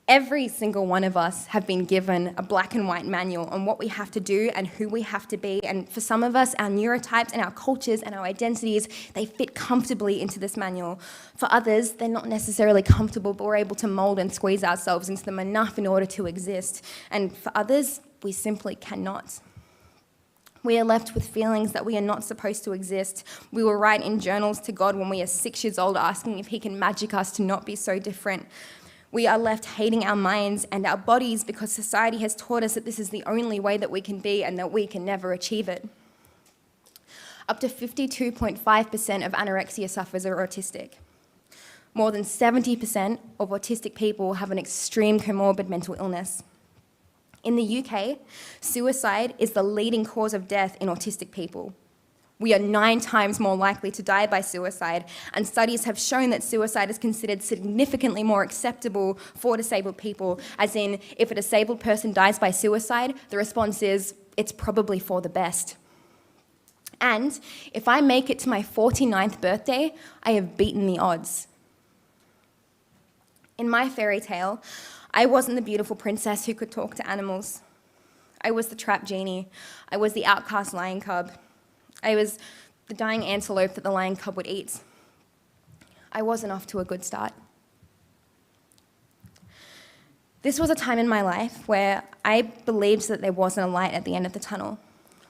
Speaker 21: Every single one of us have been given a black and white manual on what we have to do and who we have to be. And for some of us, our neurotypes and our cultures and our identities, they fit comfortably into this manual. For others, they're not necessarily comfortable, but we're able to mold and squeeze ourselves into them enough in order to exist. And for others, we simply cannot. We are left with feelings that we are not supposed to exist. We will write in journals to God when we are 6 years old asking if he can magic us to not be so different. We are left hating our minds and our bodies because society has taught us that this is the only way that we can be and that we can never achieve it. Up to 52.5% of anorexia sufferers are autistic. More than 70% of autistic people have an extreme comorbid mental illness. In the UK, suicide is the leading cause of death in autistic people. We are 9 times more likely to die by suicide, and studies have shown that suicide is considered significantly more acceptable for disabled people, as in, if a disabled person dies by suicide, the response is, it's probably for the best. And if I make it to my 49th birthday, I have beaten the odds. In my fairy tale, I wasn't the beautiful princess who could talk to animals. I was the trapped genie. I was the outcast lion cub. I was the dying antelope that the lion cub would eat. I wasn't off to a good start. This was a time in my life where I believed that there wasn't a light at the end of the tunnel,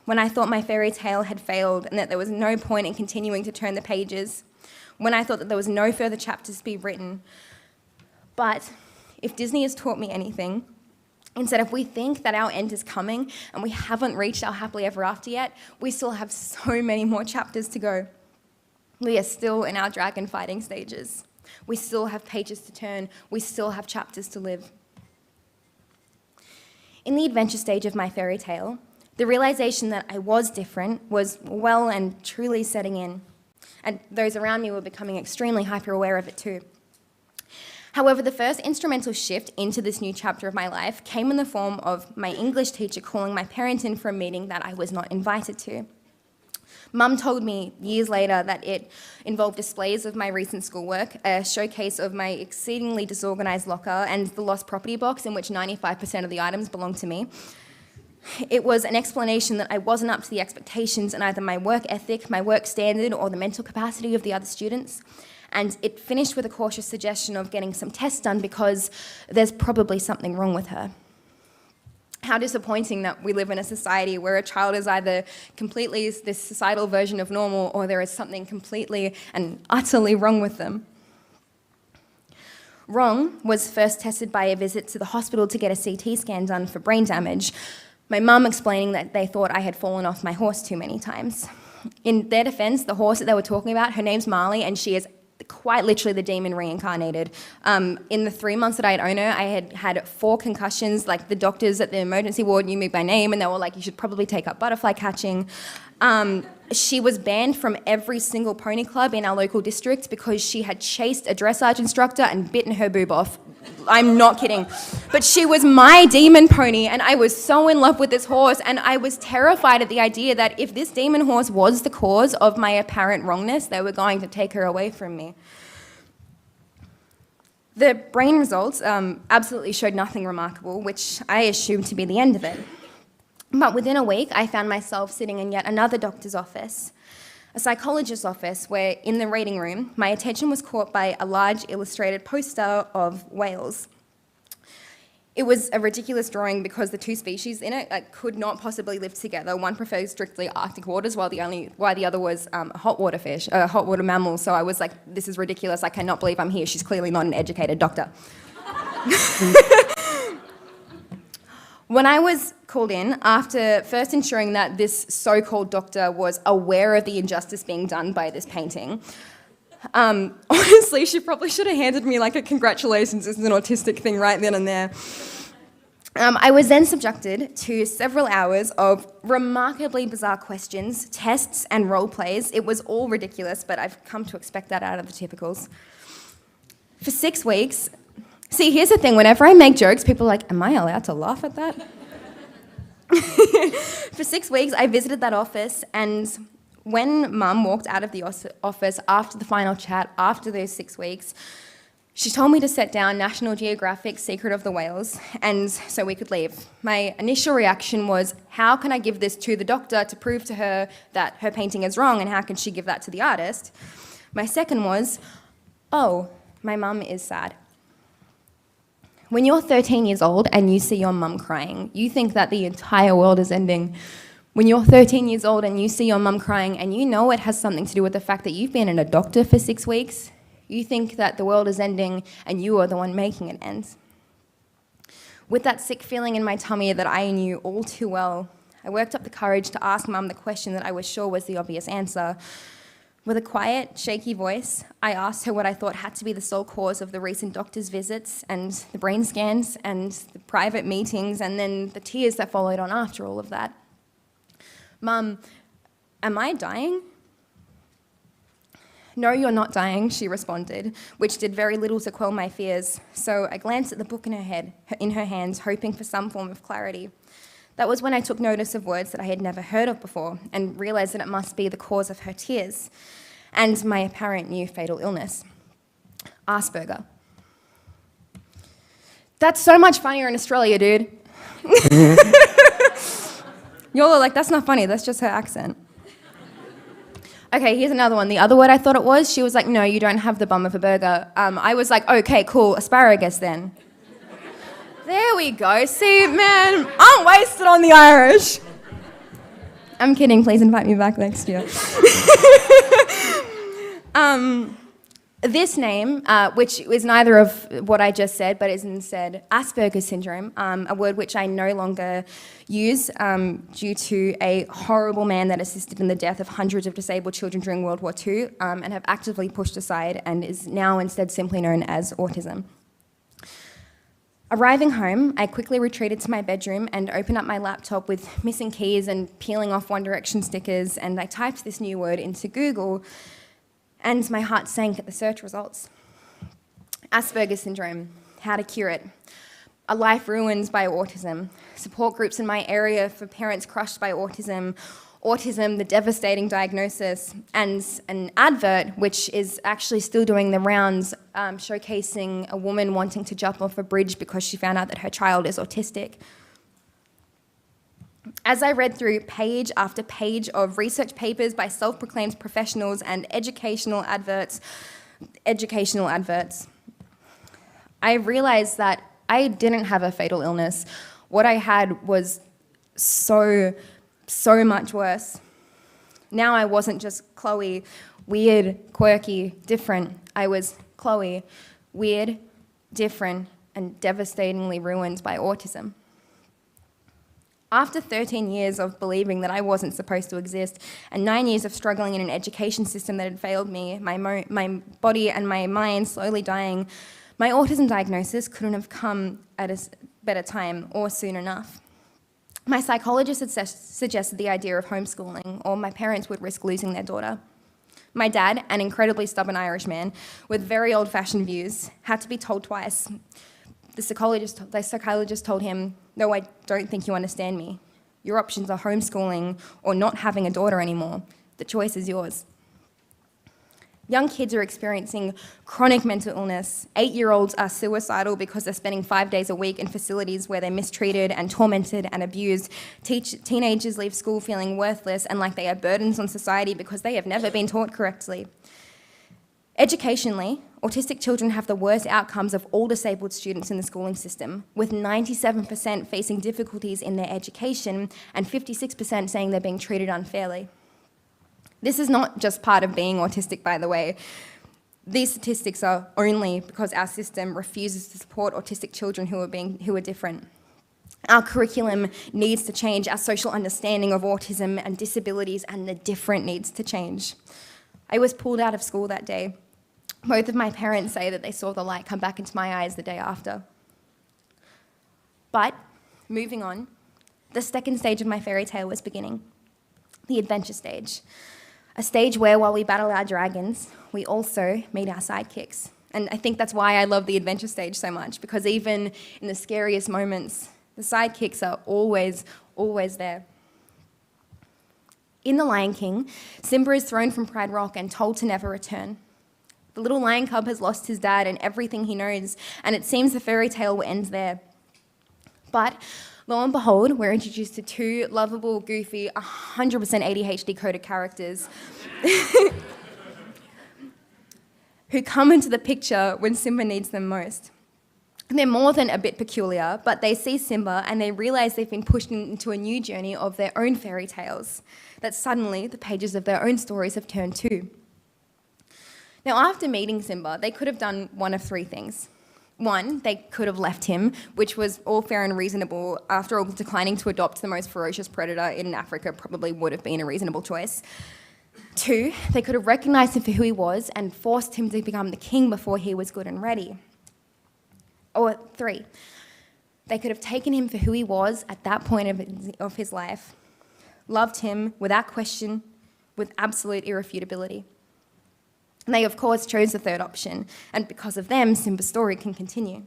Speaker 21: when I thought my fairy tale had failed and that there was no point in continuing to turn the pages, when I thought that there was no further chapters to be written. But if Disney has taught me anything, Instead, if we think that our end is coming and we haven't reached our happily ever after yet, we still have so many more chapters to go. We are still in our dragon fighting stages. We still have pages to turn. We still have chapters to live. In the adventure stage of my fairy tale, the realization that I was different was well and truly setting in, and those around me were becoming extremely hyper-aware of it too. However, the first instrumental shift into this new chapter of my life came in the form of my English teacher calling my parents in for a meeting that I was not invited to. Mum told me years later that it involved displays of my recent schoolwork, a showcase of my exceedingly disorganised locker, and the lost property box in which 95% of the items belonged to me. It was an explanation that I wasn't up to the expectations in either my work ethic, my work standard, or the mental capacity of the other students. And it finished with a cautious suggestion of getting some tests done because there's probably something wrong with her. How disappointing that we live in a society where a child is either completely this societal version of normal or there is something completely and utterly wrong with them. Wrong was first tested by a visit to the hospital to get a CT scan done for brain damage. My mum explaining that they thought I had fallen off my horse too many times. In their defence, the horse that they were talking about, her name's Marley, and she is quite literally the demon reincarnated. In the 3 months that I had owned her, I had had 4 concussions. Like, the doctors at the emergency ward knew me by name, and they were like, you should probably take up butterfly catching. She was banned from every single pony club in our local district because she had chased a dressage instructor and bitten her boob off. I'm not kidding. But she was my demon pony, and I was so in love with this horse, and I was terrified at the idea that if this demon horse was the cause of my apparent wrongness, they were going to take her away from me. The brain results absolutely showed nothing remarkable, which I assumed to be the end of it. But within a week, I found myself sitting in yet another doctor's office, a psychologist's office, where in the reading room, my attention was caught by a large illustrated poster of whales. It was a ridiculous drawing because the 2 species in it could not possibly live together. One preferred strictly Arctic waters, while the other was a hot water fish, a hot water mammal. So I was like, this is ridiculous. I cannot believe I'm here. She's clearly not an educated doctor. When I was called in, after first ensuring that this so-called doctor was aware of the injustice being done by this painting, honestly, she probably should have handed me like a congratulations, this is an autistic thing right then and there. I was then subjected to several hours of remarkably bizarre questions, tests, and role plays. It was all ridiculous, but I've come to expect that out of the typicals. For 6 weeks, see, here's the thing, whenever I make jokes, people are like, am I allowed to laugh at that? For 6 weeks, I visited that office, and when Mum walked out of the office after the final chat, after those 6 weeks, she told me to set down National Geographic's Secret of the Whales, and so we could leave. My initial reaction was, how can I give this to the doctor to prove to her that her painting is wrong, and how can she give that to the artist? My second was, oh, my mum is sad. When you're 13 years old and you see your mum crying, you think that the entire world is ending. When you're 13 years old and you see your mum crying and you know it has something to do with the fact that you've been in a doctor for 6 weeks, you think that the world is ending and you are the one making it end. With that sick feeling in my tummy that I knew all too well, I worked up the courage to ask Mum the question that I was sure was the obvious answer. With a quiet, shaky voice, I asked her what I thought had to be the sole cause of the recent doctor's visits and the brain scans and the private meetings and then the tears that followed on after all of that. Mum, am I dying? No, you're not dying, she responded, which did very little to quell my fears. So I glanced at the book in her hands, hoping for some form of clarity. That was when I took notice of words that I had never heard of before and realised that it must be the cause of her tears and my apparent new fatal illness. Asperger. That's so much funnier in Australia, dude. Y'all are like, that's not funny, that's just her accent. Okay, here's another one. The other word I thought it was, she was like, no, you don't have the bum of a burger. I was like, okay, cool, asparagus then. There we go. See, man, I'm wasted on the Irish. I'm kidding. Please invite me back next year. This name, which is neither of what I just said, but is instead Asperger's syndrome, a word which I no longer use due to a horrible man that assisted in the death of hundreds of disabled children during World War II, and have actively pushed aside and is now instead simply known as autism. Arriving home, I quickly retreated to my bedroom and opened up my laptop with missing keys and peeling off One Direction stickers, and I typed this new word into Google, and my heart sank at the search results. Asperger's syndrome, how to cure it. A life ruined by autism. Support groups in my area for parents crushed by autism. Autism, the devastating diagnosis, and an advert which is actually still doing the rounds, showcasing a woman wanting to jump off a bridge because she found out that her child is autistic. As I read through page after page of research papers by self-proclaimed professionals and educational adverts, I realized that I didn't have a fatal illness. What I had was so much worse. Now I wasn't just Chloe, weird, quirky, different. I was Chloe, weird, different, and devastatingly ruined by autism. After 13 years of believing that I wasn't supposed to exist, and 9 years of struggling in an education system that had failed me, my body and my mind slowly dying, my autism diagnosis couldn't have come at a better time or soon enough. My psychologist had suggested the idea of homeschooling, or my parents would risk losing their daughter. My dad, an incredibly stubborn Irish man with very old-fashioned views, had to be told twice. The psychologist told him, "No, I don't think you understand me. Your options are homeschooling or not having a daughter anymore. The choice is yours." Young kids are experiencing chronic mental illness. 8-year-olds are suicidal because they're spending 5 days a week in facilities where they're mistreated and tormented and abused. Teenagers leave school feeling worthless and like they are burdens on society because they have never been taught correctly. Educationally, autistic children have the worst outcomes of all disabled students in the schooling system, with 97% facing difficulties in their education and 56% saying they're being treated unfairly. This is not just part of being autistic, by the way. These statistics are only because our system refuses to support autistic children who are different. Our curriculum needs to change. Our social understanding of autism and disabilities and the different needs to change. I was pulled out of school that day. Both of my parents say that they saw the light come back into my eyes the day after. But, moving on, the second stage of my fairy tale was beginning. The adventure stage. A stage where, while we battle our dragons, we also meet our sidekicks. And I think that's why I love the adventure stage so much, because even in the scariest moments, the sidekicks are always there. In The Lion King, Simba is thrown from Pride Rock and told to never return. The little lion cub has lost his dad and everything he knows, and it seems the fairy tale will end there. But lo and behold, we're introduced to two lovable, goofy, 100% ADHD coded characters who come into the picture when Simba needs them most. They're more than a bit peculiar, but they see Simba and they realise they've been pushed into a new journey of their own fairy tales, that suddenly the pages of their own stories have turned too. Now, after meeting Simba, they could have done one of three things. One, they could have left him, which was all fair and reasonable. After all, declining to adopt the most ferocious predator in Africa probably would have been a reasonable choice. Two, they could have recognised him for who he was and forced him to become the king before he was good and ready. Or three, they could have taken him for who he was at that point of his life, loved him without question, with absolute irrefutability. And they, of course, chose the third option, and because of them, Simba's story can continue.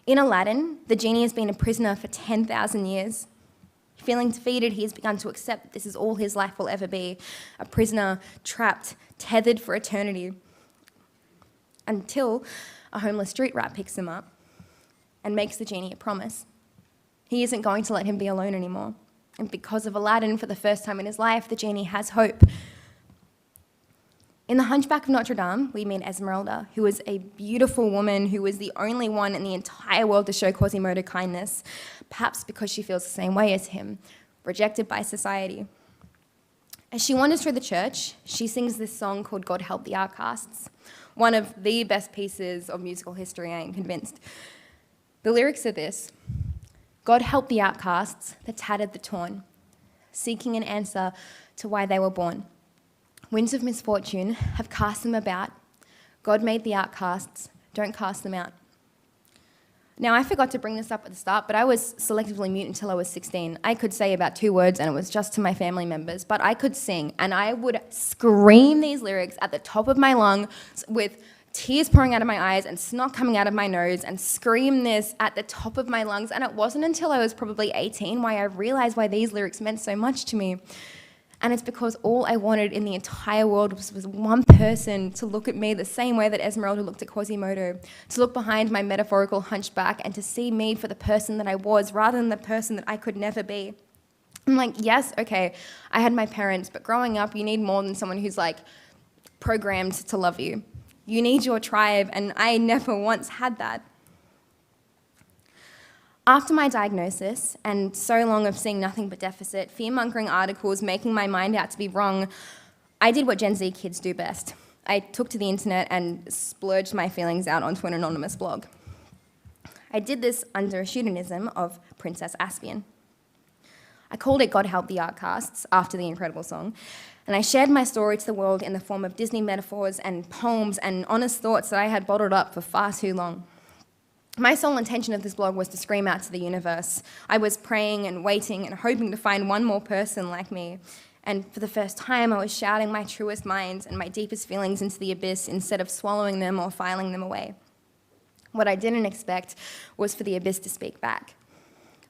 Speaker 21: In Aladdin, the genie has been a prisoner for 10,000 years. Feeling defeated, he has begun to accept that this is all his life will ever be, a prisoner, trapped, tethered for eternity, until a homeless street rat picks him up and makes the genie a promise. He isn't going to let him be alone anymore. And because of Aladdin, for the first time in his life, the genie has hope. In The Hunchback of Notre Dame, we meet Esmeralda, who is a beautiful woman who is the only one in the entire world to show Quasimodo kindness, perhaps because she feels the same way as him, rejected by society. As she wanders through the church, she sings this song called God Help the Outcasts, one of the best pieces of musical history, I am convinced. The lyrics are this: God help the outcasts, the tattered, the torn, seeking an answer to why they were born. Winds of misfortune have cast them about. God made the outcasts, don't cast them out. Now, I forgot to bring this up at the start, but I was selectively mute until I was 16. I could say about 2 words, and it was just to my family members, but I could sing, and I would scream these lyrics at the top of my lungs with tears pouring out of my eyes and snot coming out of my nose, and scream this at the top of my lungs. And it wasn't until I was probably 18 why I realized why these lyrics meant so much to me. And it's because all I wanted in the entire world was one person to look at me the same way that Esmeralda looked at Quasimodo, to look behind my metaphorical hunchback and to see me for the person that I was rather than the person that I could never be. I'm like, yes, okay, I had my parents, but growing up, you need more than someone who's like programmed to love you. You need your tribe, and I never once had that. After my diagnosis, and so long of seeing nothing but deficit, fear-mongering articles, making my mind out to be wrong, I did what Gen Z kids do best. I took to the internet and splurged my feelings out onto an anonymous blog. I did this under a pseudonym of Princess Aspian. I called it God Help the Outcasts, after the incredible song, and I shared my story to the world in the form of Disney metaphors and poems and honest thoughts that I had bottled up for far too long. My sole intention of this blog was to scream out to the universe. I was praying and waiting and hoping to find one more person like me. And for the first time, I was shouting my truest minds and my deepest feelings into the abyss instead of swallowing them or filing them away. What I didn't expect was for the abyss to speak back.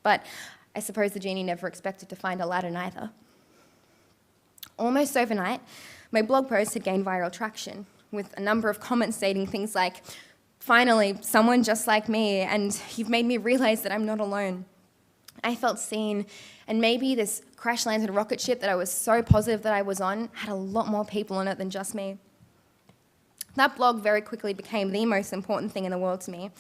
Speaker 21: But I suppose the genie never expected to find Aladdin either. Almost overnight, my blog post had gained viral traction, with a number of comments stating things like, "Finally, someone just like me, and you've made me realize that I'm not alone." I felt seen, and maybe this crash-landed rocket ship that I was so positive that I was on had a lot more people on it than just me. That blog very quickly became the most important thing in the world to me.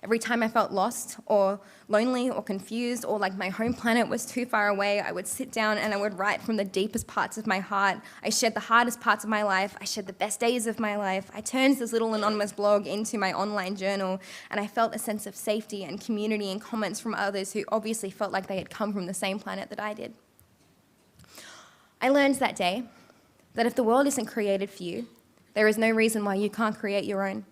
Speaker 21: Every time I felt lost or lonely or confused or like my home planet was too far away, I would sit down and I would write from the deepest parts of my heart. I shared the hardest parts of my life. I shared the best days of my life. I turned this little anonymous blog into my online journal, and I felt a sense of safety and community and comments from others who obviously felt like they had come from the same planet that I did. I learned that day that if the world isn't created for you, there is no reason why you can't create your own.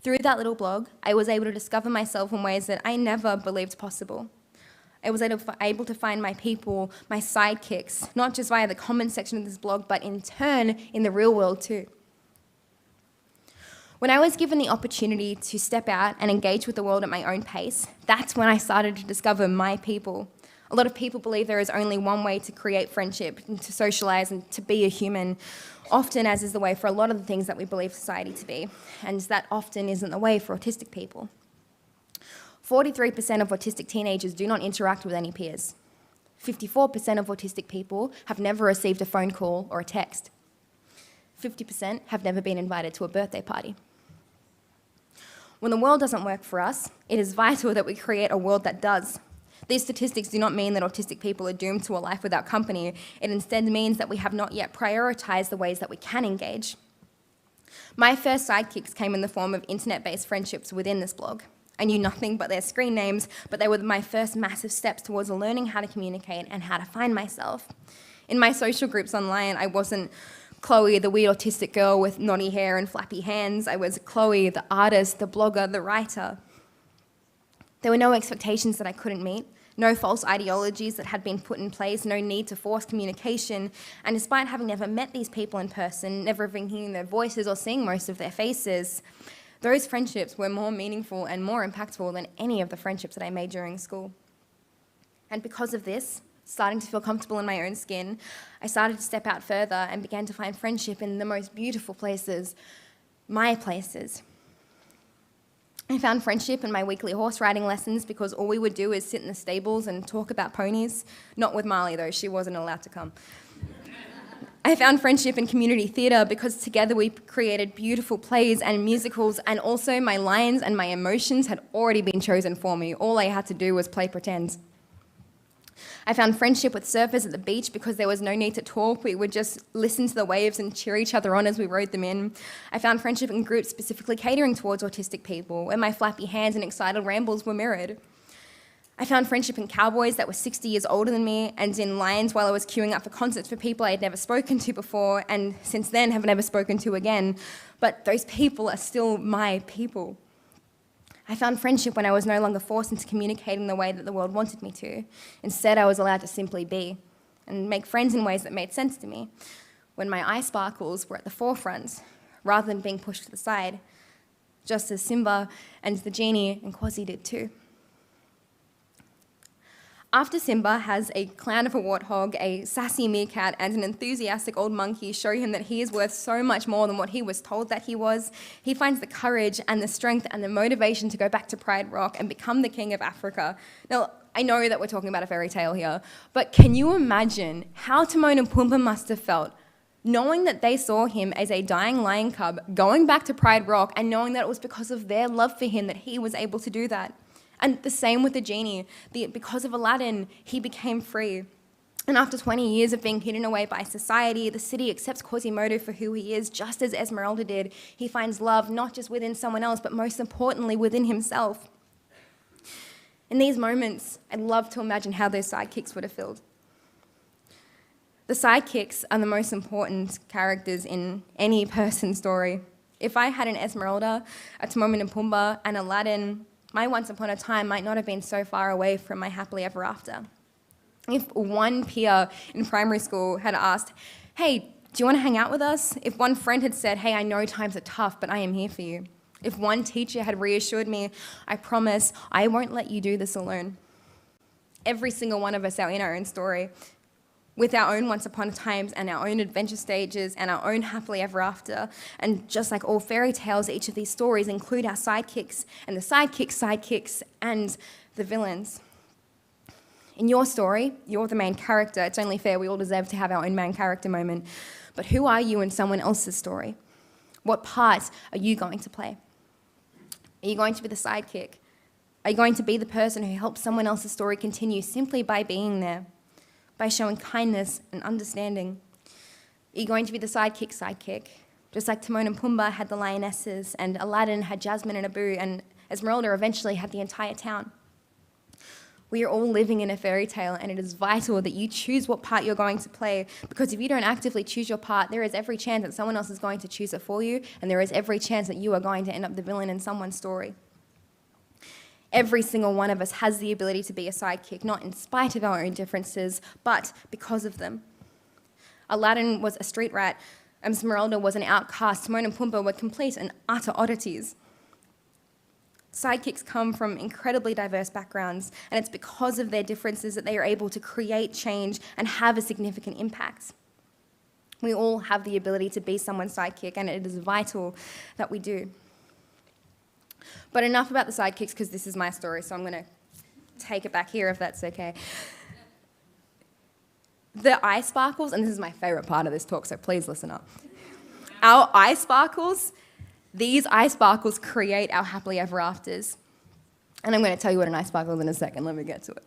Speaker 21: Through that little blog, I was able to discover myself in ways that I never believed possible. I was able to find my people, my sidekicks, not just via the comment section of this blog, but in turn in the real world too. When I was given the opportunity to step out and engage with the world at my own pace, that's when I started to discover my people. A lot of people believe there is only one way to create friendship, and to socialise and to be a human, often as is the way for a lot of the things that we believe society to be, and that often isn't the way for autistic people. 43% of autistic teenagers do not interact with any peers. 54% of autistic people have never received a phone call or a text. 50% have never been invited to a birthday party. When the world doesn't work for us, it is vital that we create a world that does. These statistics do not mean that autistic people are doomed to a life without company. It instead means that we have not yet prioritised the ways that we can engage. My first sidekicks came in the form of internet-based friendships within this blog. I knew nothing but their screen names, but they were my first massive steps towards learning how to communicate and how to find myself. In my social groups online, I wasn't Chloe, the weird autistic girl with knotty hair and flappy hands. I was Chloe, the artist, the blogger, the writer. There were no expectations that I couldn't meet, no false ideologies that had been put in place, no need to force communication, and despite having never met these people in person, never even hearing their voices or seeing most of their faces, those friendships were more meaningful and more impactful than any of the friendships that I made during school. And because of this, starting to feel comfortable in my own skin, I started to step out further and began to find friendship in the most beautiful places, my places. I found friendship in my weekly horse riding lessons because all we would do is sit in the stables and talk about ponies. Not with Marley though, she wasn't allowed to come. I found friendship in community theatre because together we created beautiful plays and musicals, and also my lines and my emotions had already been chosen for me. All I had to do was play pretend. I found friendship with surfers at the beach because there was no need to talk. We would just listen to the waves and cheer each other on as we rode them in. I found friendship in groups specifically catering towards autistic people, where my flappy hands and excited rambles were mirrored. I found friendship in cowboys that were 60 years older than me, and in lines while I was queuing up for concerts for people I had never spoken to before, and since then have never spoken to again. But those people are still my people. I found friendship when I was no longer forced into communicating the way that the world wanted me to. Instead, I was allowed to simply be and make friends in ways that made sense to me, when my eye sparkles were at the forefront, rather than being pushed to the side, just as Simba and the genie and Quasi did too. After Simba has a clown of a warthog, a sassy meerkat, and an enthusiastic old monkey show him that he is worth so much more than what he was told that he was, he finds the courage and the strength and the motivation to go back to Pride Rock and become the king of Africa. Now, I know that we're talking about a fairy tale here, but can you imagine how Timon and Pumbaa must have felt knowing that they saw him as a dying lion cub going back to Pride Rock, and knowing that it was because of their love for him that he was able to do that? And the same with the genie. Because of Aladdin, he became free. And after 20 years of being hidden away by society, the city accepts Quasimodo for who he is, just as Esmeralda did. He finds love not just within someone else, but most importantly, within himself. In these moments, I'd love to imagine how those sidekicks would have felt. The sidekicks are the most important characters in any person's story. If I had an Esmeralda, a Timon and Pumbaa, and Aladdin, my once upon a time might not have been so far away from my happily ever after. If one peer in primary school had asked, hey, do you want to hang out with us? If one friend had said, hey, I know times are tough, but I am here for you. If one teacher had reassured me, I promise I won't let you do this alone. Every single one of us are in our own story, with our own once upon a times and our own adventure stages and our own happily ever after. And just like all fairy tales, each of these stories include our sidekicks and the sidekicks and the villains. In your story, you're the main character. It's only fair we all deserve to have our own main character moment. But who are you in someone else's story? What part are you going to play? Are you going to be the sidekick? Are you going to be the person who helps someone else's story continue simply by being there? By showing kindness and understanding? Are you going to be the sidekick? Just like Timon and Pumbaa had the lionesses, and Aladdin had Jasmine and Abu, and Esmeralda eventually had the entire town. We are all living in a fairy tale, and it is vital that you choose what part you're going to play, because if you don't actively choose your part, there is every chance that someone else is going to choose it for you, and there is every chance that you are going to end up the villain in someone's story. Every single one of us has the ability to be a sidekick, not in spite of our own differences, but because of them. Aladdin was a street rat, Esmeralda was an outcast, Timon and Pumbaa were complete and utter oddities. Sidekicks come from incredibly diverse backgrounds, and it's because of their differences that they are able to create change and have a significant impact. We all have the ability to be someone's sidekick, and it is vital that we do. But enough about the sidekicks, because this is my story, so I'm going to take it back here if that's okay. The eye sparkles, and this is my favourite part of this talk, so please listen up. Our eye sparkles, these eye sparkles create our happily ever afters. And I'm going to tell you what an eye sparkle is in a second. Let me get to it.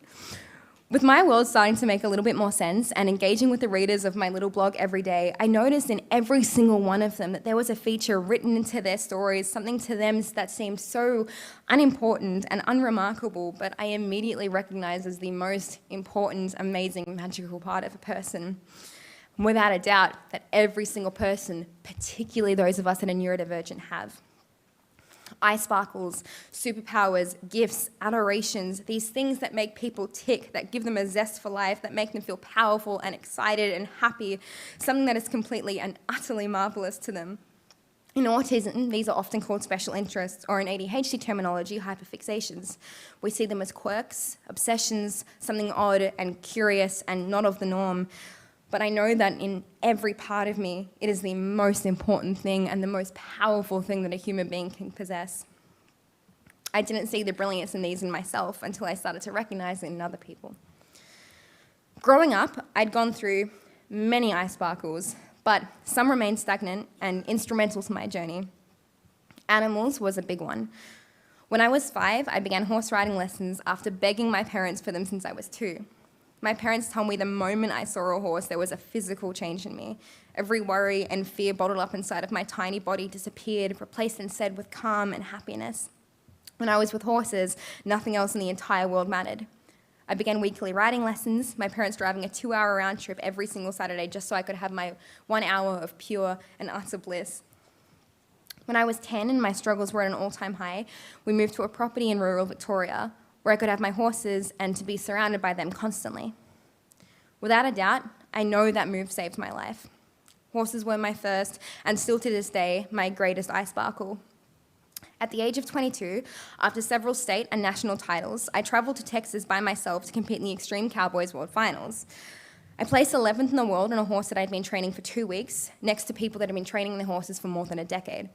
Speaker 21: With my world starting to make a little bit more sense and engaging with the readers of my little blog every day, I noticed in every single one of them that there was a feature written into their stories, something to them that seemed so unimportant and unremarkable, but I immediately recognized as the most important, amazing, magical part of a person. Without a doubt, that every single person, particularly those of us that are neurodivergent, have. Eye sparkles, superpowers, gifts, adorations, these things that make people tick, that give them a zest for life, that make them feel powerful and excited and happy, something that is completely and utterly marvelous to them. In autism, these are often called special interests, or in ADHD terminology, hyperfixations. We see them as quirks, obsessions, something odd and curious and not of the norm. But I know that in every part of me, it is the most important thing and the most powerful thing that a human being can possess. I didn't see the brilliance in these in myself until I started to recognize it in other people. Growing up, I'd gone through many eye sparkles, but some remained stagnant and instrumental to my journey. Animals was a big one. When I was 5, I began horse riding lessons after begging my parents for them since I was 2. My parents told me the moment I saw a horse, there was a physical change in me. Every worry and fear bottled up inside of my tiny body disappeared, replaced instead with calm and happiness. When I was with horses, nothing else in the entire world mattered. I began weekly riding lessons, my parents driving a 2-hour round trip every single Saturday just so I could have my 1 hour of pure and utter bliss. When I was 10 and my struggles were at an all-time high, we moved to a property in rural Victoria where I could have my horses and to be surrounded by them constantly. Without a doubt, I know that move saved my life. Horses were my first, and still to this day, my greatest eye sparkle. At the age of 22, after several state and national titles, I travelled to Texas by myself to compete in the Extreme Cowboys World Finals. I placed 11th in the world on a horse that I'd been training for 2 weeks, next to people that had been training the horses for more than a decade.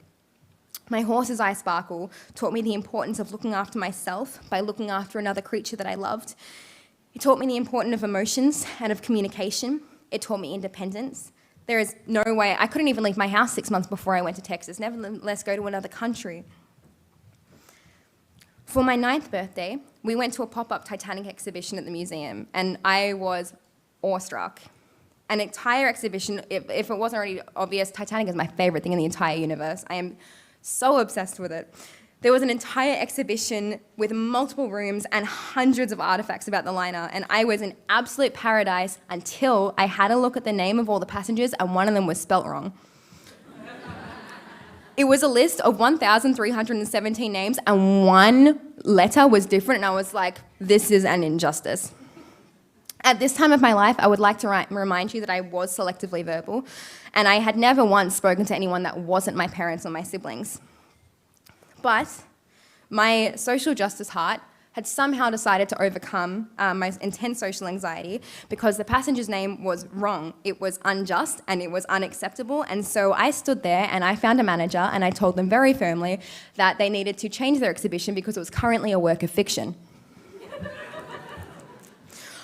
Speaker 21: My horse's eye sparkle taught me the importance of looking after myself by looking after another creature that I loved. It taught me the importance of emotions and of communication. It taught me independence. There is no way, I couldn't even leave my house 6 months before I went to Texas, nevertheless go to another country. For my 9th birthday, we went to a pop-up Titanic exhibition at the museum, and I was awestruck. An entire exhibition, if it wasn't already obvious, Titanic is my favourite thing in the entire universe. I am so obsessed with it. There was an entire exhibition with multiple rooms and hundreds of artifacts about the liner, and I was in absolute paradise until I had a look at the name of all the passengers, and one of them was spelt wrong. It was a list of 1,317 names, and one letter was different, and I was like, this is an injustice. At this time of my life, I would like to remind you that I was selectively verbal, and I had never once spoken to anyone that wasn't my parents or my siblings. But my social justice heart had somehow decided to overcome my intense social anxiety because the passenger's name was wrong. It was unjust and it was unacceptable, and so I stood there and I found a manager and I told them very firmly that they needed to change their exhibition because it was currently a work of fiction.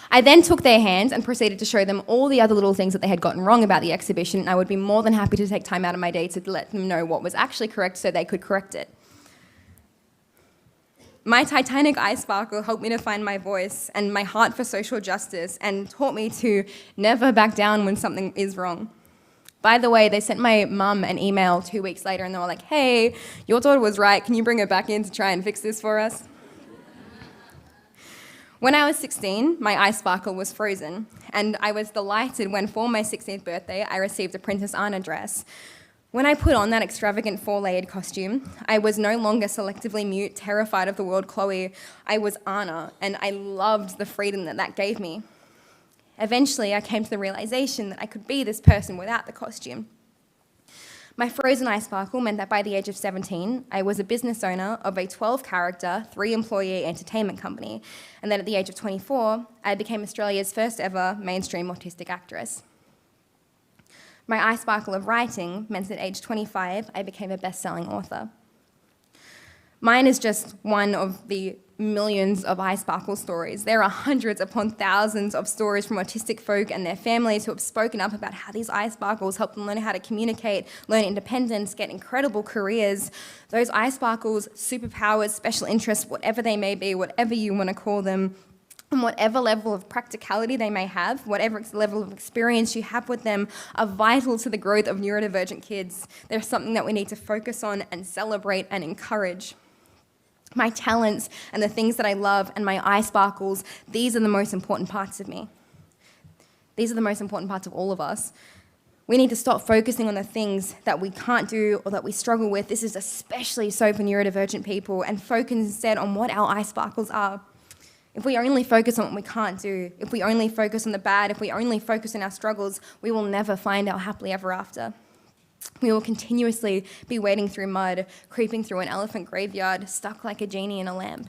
Speaker 21: I then took their hands and proceeded to show them all the other little things that they had gotten wrong about the exhibition, and I would be more than happy to take time out of my day to let them know what was actually correct so they could correct it. My Titanic eye sparkle helped me to find my voice and my heart for social justice and taught me to never back down when something is wrong. By the way, they sent my mum an email 2 weeks later and they were like, hey, your daughter was right, can you bring her back in to try and fix this for us? When I was 16, my eye sparkle was frozen, and I was delighted when for my 16th birthday I received a Princess Anna dress. When I put on that extravagant 4-layered costume, I was no longer selectively mute, terrified of the world Chloe. I was Anna, and I loved the freedom that that gave me. Eventually, I came to the realization that I could be this person without the costume. My frozen eye sparkle meant that by the age of 17, I was a business owner of a 12-character, 3-employee entertainment company, and then at the age of 24, I became Australia's first ever mainstream autistic actress. My eye sparkle of writing meant that at age 25, I became a best-selling author. Mine is just one of the millions of eye sparkle stories. There are hundreds upon thousands of stories from autistic folk and their families who have spoken up about how these eye sparkles help them learn how to communicate, learn independence, get incredible careers. Those eye sparkles, superpowers, special interests, whatever they may be, whatever you want to call them, and whatever level of practicality they may have, whatever level of experience you have with them, are vital to the growth of neurodivergent kids. They're something that we need to focus on and celebrate and encourage. My talents and the things that I love and my eye sparkles, these are the most important parts of me. These are the most important parts of all of us. We need to stop focusing on the things that we can't do or that we struggle with. This is especially so for neurodivergent people, and focus instead on what our eye sparkles are. If we only focus on what we can't do, if we only focus on the bad, if we only focus on our struggles, we will never find our happily ever after. We will continuously be wading through mud, creeping through an elephant graveyard, stuck like a genie in a lamp.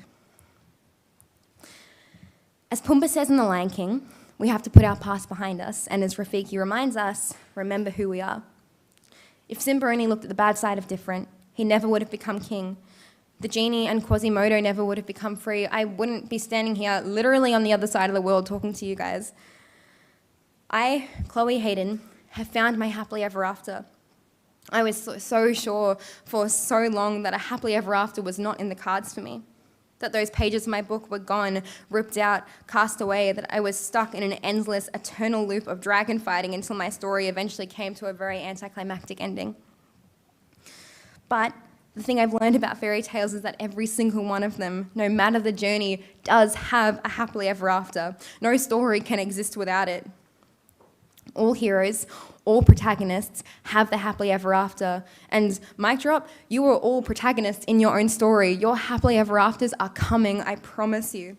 Speaker 21: As Pumbaa says in The Lion King, we have to put our past behind us, and as Rafiki reminds us, remember who we are. If Simba only looked at the bad side of different, he never would have become king. The genie and Quasimodo never would have become free. I wouldn't be standing here literally on the other side of the world talking to you guys. I, Chloe Hayden, have found my happily ever after. I was so sure for so long that a happily ever after was not in the cards for me. that those pages of my book were gone, ripped out, cast away, that I was stuck in an endless, eternal loop of dragon fighting until my story eventually came to a very anticlimactic ending. But the thing I've learned about fairy tales is that every single one of them, no matter the journey, does have a happily ever after. No story can exist without it. All heroes, all protagonists have the happily ever after. And mic drop, you are all protagonists in your own story. Your happily ever afters are coming, I promise you.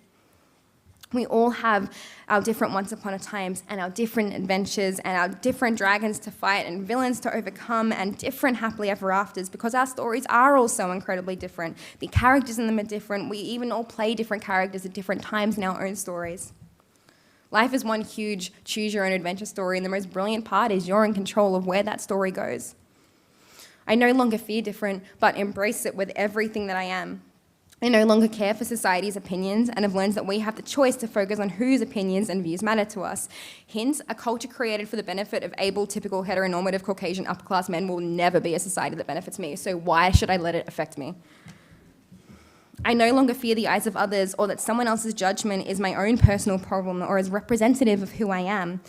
Speaker 21: We all have our different once upon a times and our different adventures and our different dragons to fight and villains to overcome and different happily ever afters, because our stories are all so incredibly different. The characters in them are different. We even all play different characters at different times in our own stories. Life is one huge choose your own adventure story, and the most brilliant part is you're in control of where that story goes. I no longer fear different, but embrace it with everything that I am. I no longer care for society's opinions and have learned that we have the choice to focus on whose opinions and views matter to us. Hence, a culture created for the benefit of able, typical, heteronormative, Caucasian, upper-class men will never be a society that benefits me, so why should I let it affect me? I no longer fear the eyes of others or that someone else's judgment is my own personal problem or is representative of who I am.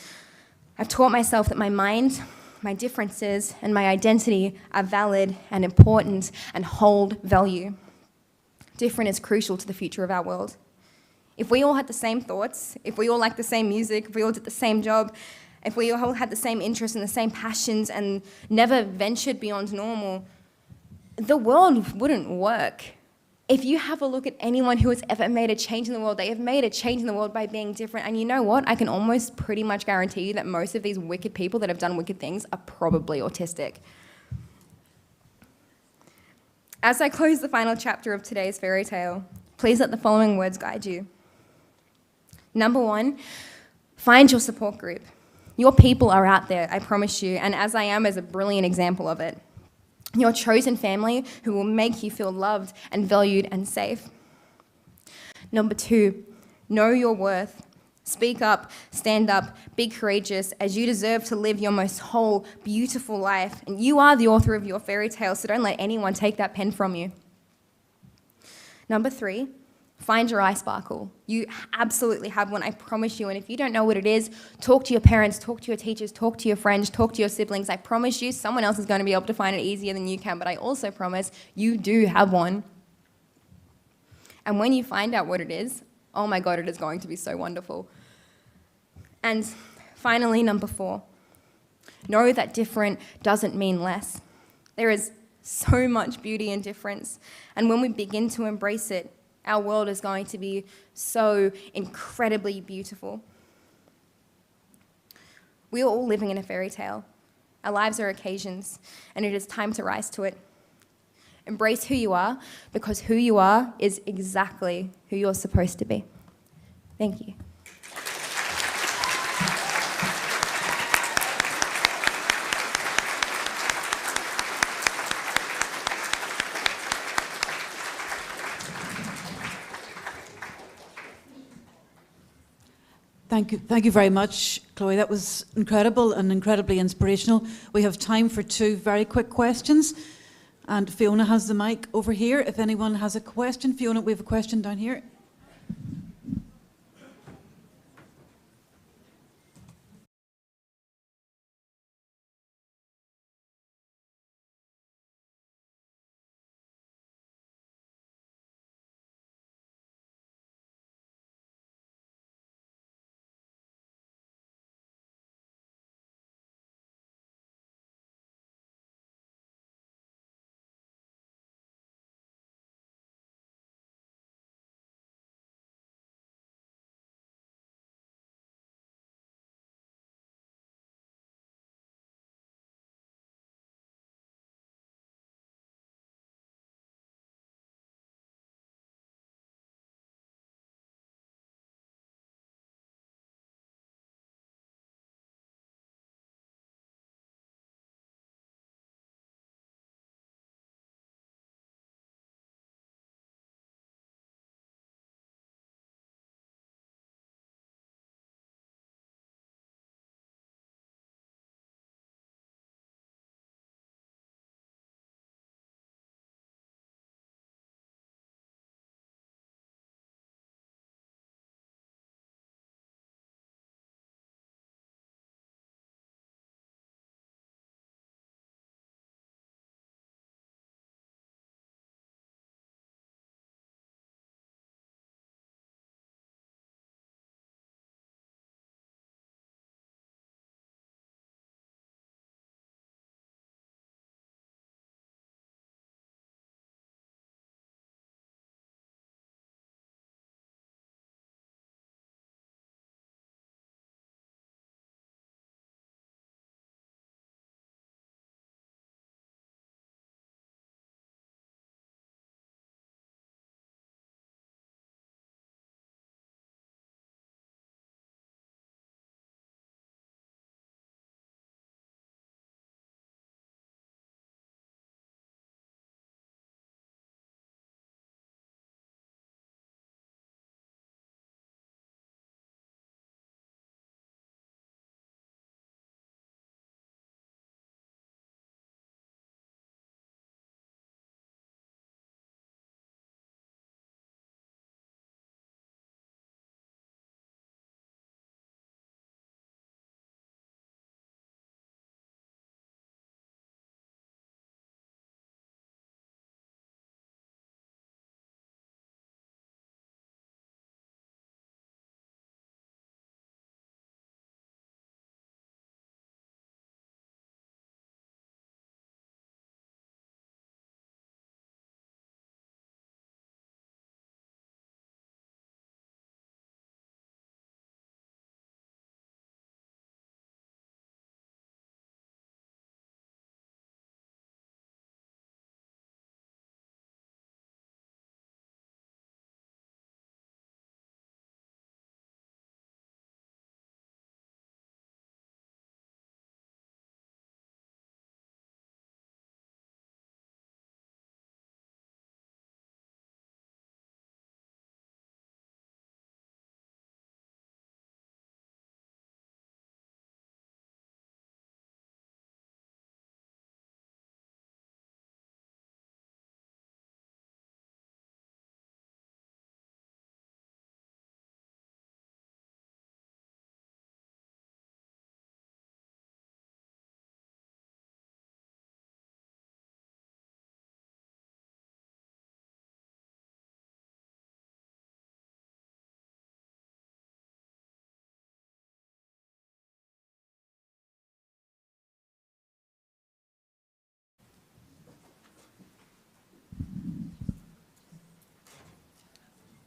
Speaker 21: I've taught myself that my mind, my differences, and my identity are valid and important and hold value. Different is crucial to the future of our world. If we all had the same thoughts, if we all liked the same music, if we all did the same job, if we all had the same interests and the same passions and never ventured beyond normal, the world wouldn't work. If you have a look at anyone who has ever made a change in the world, they have made a change in the world by being different. And you know what? I can almost pretty much guarantee you that most of these wicked people that have done wicked things are probably autistic. As I close the final chapter of today's fairy tale, please let the following words guide you. Number 1, find your support group. Your people are out there, I promise you, and as I am is a brilliant example of it. Your chosen family who will make you feel loved and valued and safe. Number 2, know your worth. Speak up, stand up, be courageous, as you deserve to live your most whole, beautiful life. And you are the author of your fairy tale, so don't let anyone take that pen from you. Number 3, find your eye sparkle. You absolutely have one, I promise you. And if you don't know what it is, talk to your parents, talk to your teachers, talk to your friends, talk to your siblings. I promise you someone else is going to be able to find it easier than you can, but I also promise you do have one. And when you find out what it is, oh my God, it is going to be so wonderful. And finally, number 4, know that different doesn't mean less. There is so much beauty in difference. And when we begin to embrace it, our world is going to be so incredibly beautiful. We are all living in a fairy tale. Our lives are occasions, and it is time to rise to it. Embrace who you are, because who you are is exactly who you're supposed to be. Thank you.
Speaker 1: Thank you very much, Chloe. That was incredible and incredibly inspirational. We have time for 2 very quick questions. And Fiona has the mic over here. If anyone has a question, Fiona, we have a question down here.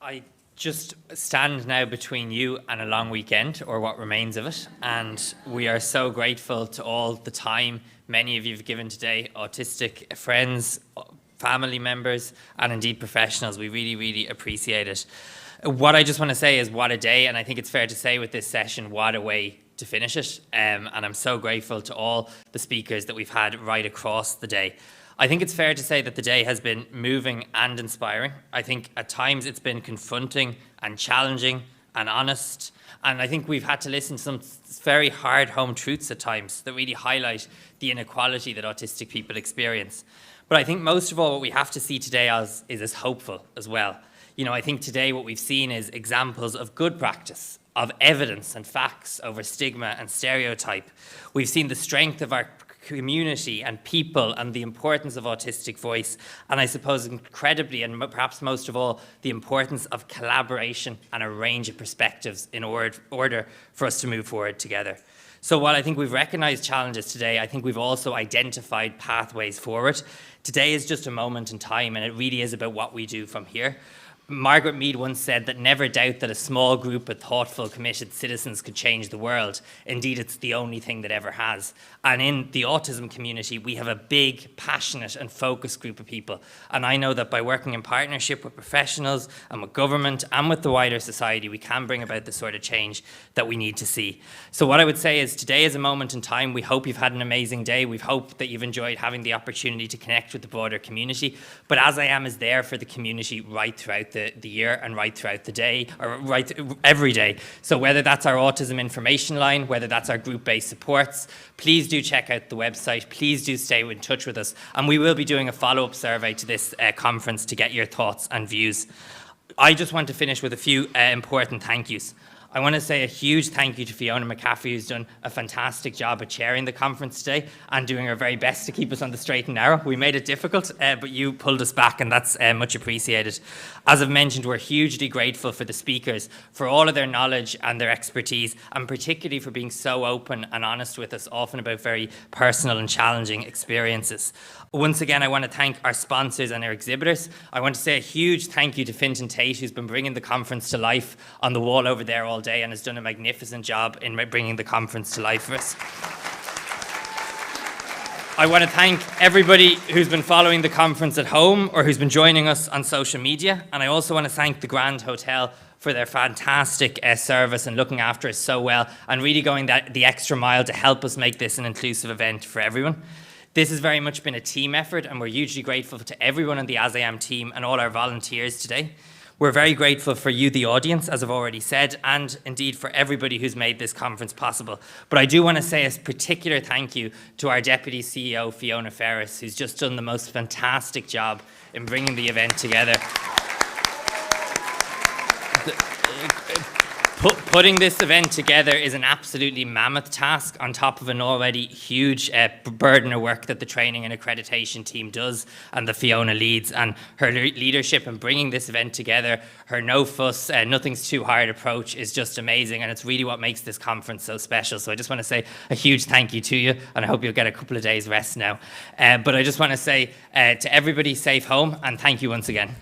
Speaker 2: I just stand now between you and a long weekend, or what remains of it, and we are so grateful to all the time many of you have given today, autistic friends, family members, and indeed professionals. We really, really appreciate it. What I just want to say is what a day, and I think it's fair to say with this session, what a way to finish it. And I'm so grateful to all the speakers that we've had right across the day. I think it's fair to say that the day has been moving and inspiring. I think at times it's been confronting and challenging and honest. And I think we've had to listen to some very hard home truths at times that really highlight the inequality that autistic people experience. But I think most of all what we have to see today is as hopeful as well. You know, I think today what we've seen is examples of good practice, of evidence and facts over stigma and stereotype. We've seen the strength of our community and people and the importance of autistic voice, and I suppose incredibly and perhaps most of all the importance of collaboration and a range of perspectives in order for us to move forward together. So while I think we've recognised challenges today, I think we've also identified pathways forward. Today is just a moment in time, and it really is about what we do from here. Margaret Mead once said that never doubt that a small group of thoughtful, committed citizens could change the world. Indeed, it's the only thing that ever has. And in the autism community, we have a big, passionate and focused group of people. And I know that by working in partnership with professionals and with government and with the wider society, we can bring about the sort of change that we need to see. So what I would say is today is a moment in time. We hope you've had an amazing day. We hope that you've enjoyed having the opportunity to connect with the broader community. But As I Am is there for the community right throughout the year and right throughout the day, or every day. So whether that's our autism information line, whether that's our group-based supports, please do check out the website. Please do stay in touch with us. And we will be doing a follow-up survey to this conference to get your thoughts and views. I just want to finish with a few important thank yous. I want to say a huge thank you to Fiona McCaffrey, who's done a fantastic job at chairing the conference today and doing her very best to keep us on the straight and narrow. We made it difficult, but you pulled us back, and that's much appreciated. As I've mentioned, we're hugely grateful for the speakers, for all of their knowledge and their expertise, and particularly for being so open and honest with us, often about very personal and challenging experiences. Once again, I want to thank our sponsors and our exhibitors. I want to say a huge thank you to Fintan Tate, who's been bringing the conference to life on the wall over there all day and has done a magnificent job in bringing the conference to life for us. I want to thank everybody who's been following the conference at home or who's been joining us on social media. And I also want to thank the Grand Hotel for their fantastic service and looking after us so well and really going the extra mile to help us make this an inclusive event for everyone. This has very much been a team effort, and we're hugely grateful to everyone on the As I Am team and all our volunteers today. We're very grateful for you, the audience, as I've already said, and indeed for everybody who's made this conference possible. But I do want to say a particular thank you to our Deputy CEO, Fiona Ferris, who's just done the most fantastic job in bringing the event together. Putting this event together is an absolutely mammoth task on top of an already huge burden of work that the training and accreditation team does and that Fiona leads. And her leadership in bringing this event together, her no-fuss, nothing's too hard approach is just amazing, and it's really what makes this conference so special. So I just want to say a huge thank you to you, and I hope you'll get a couple of days rest now. But I just want to say to everybody, safe home, and thank you once again.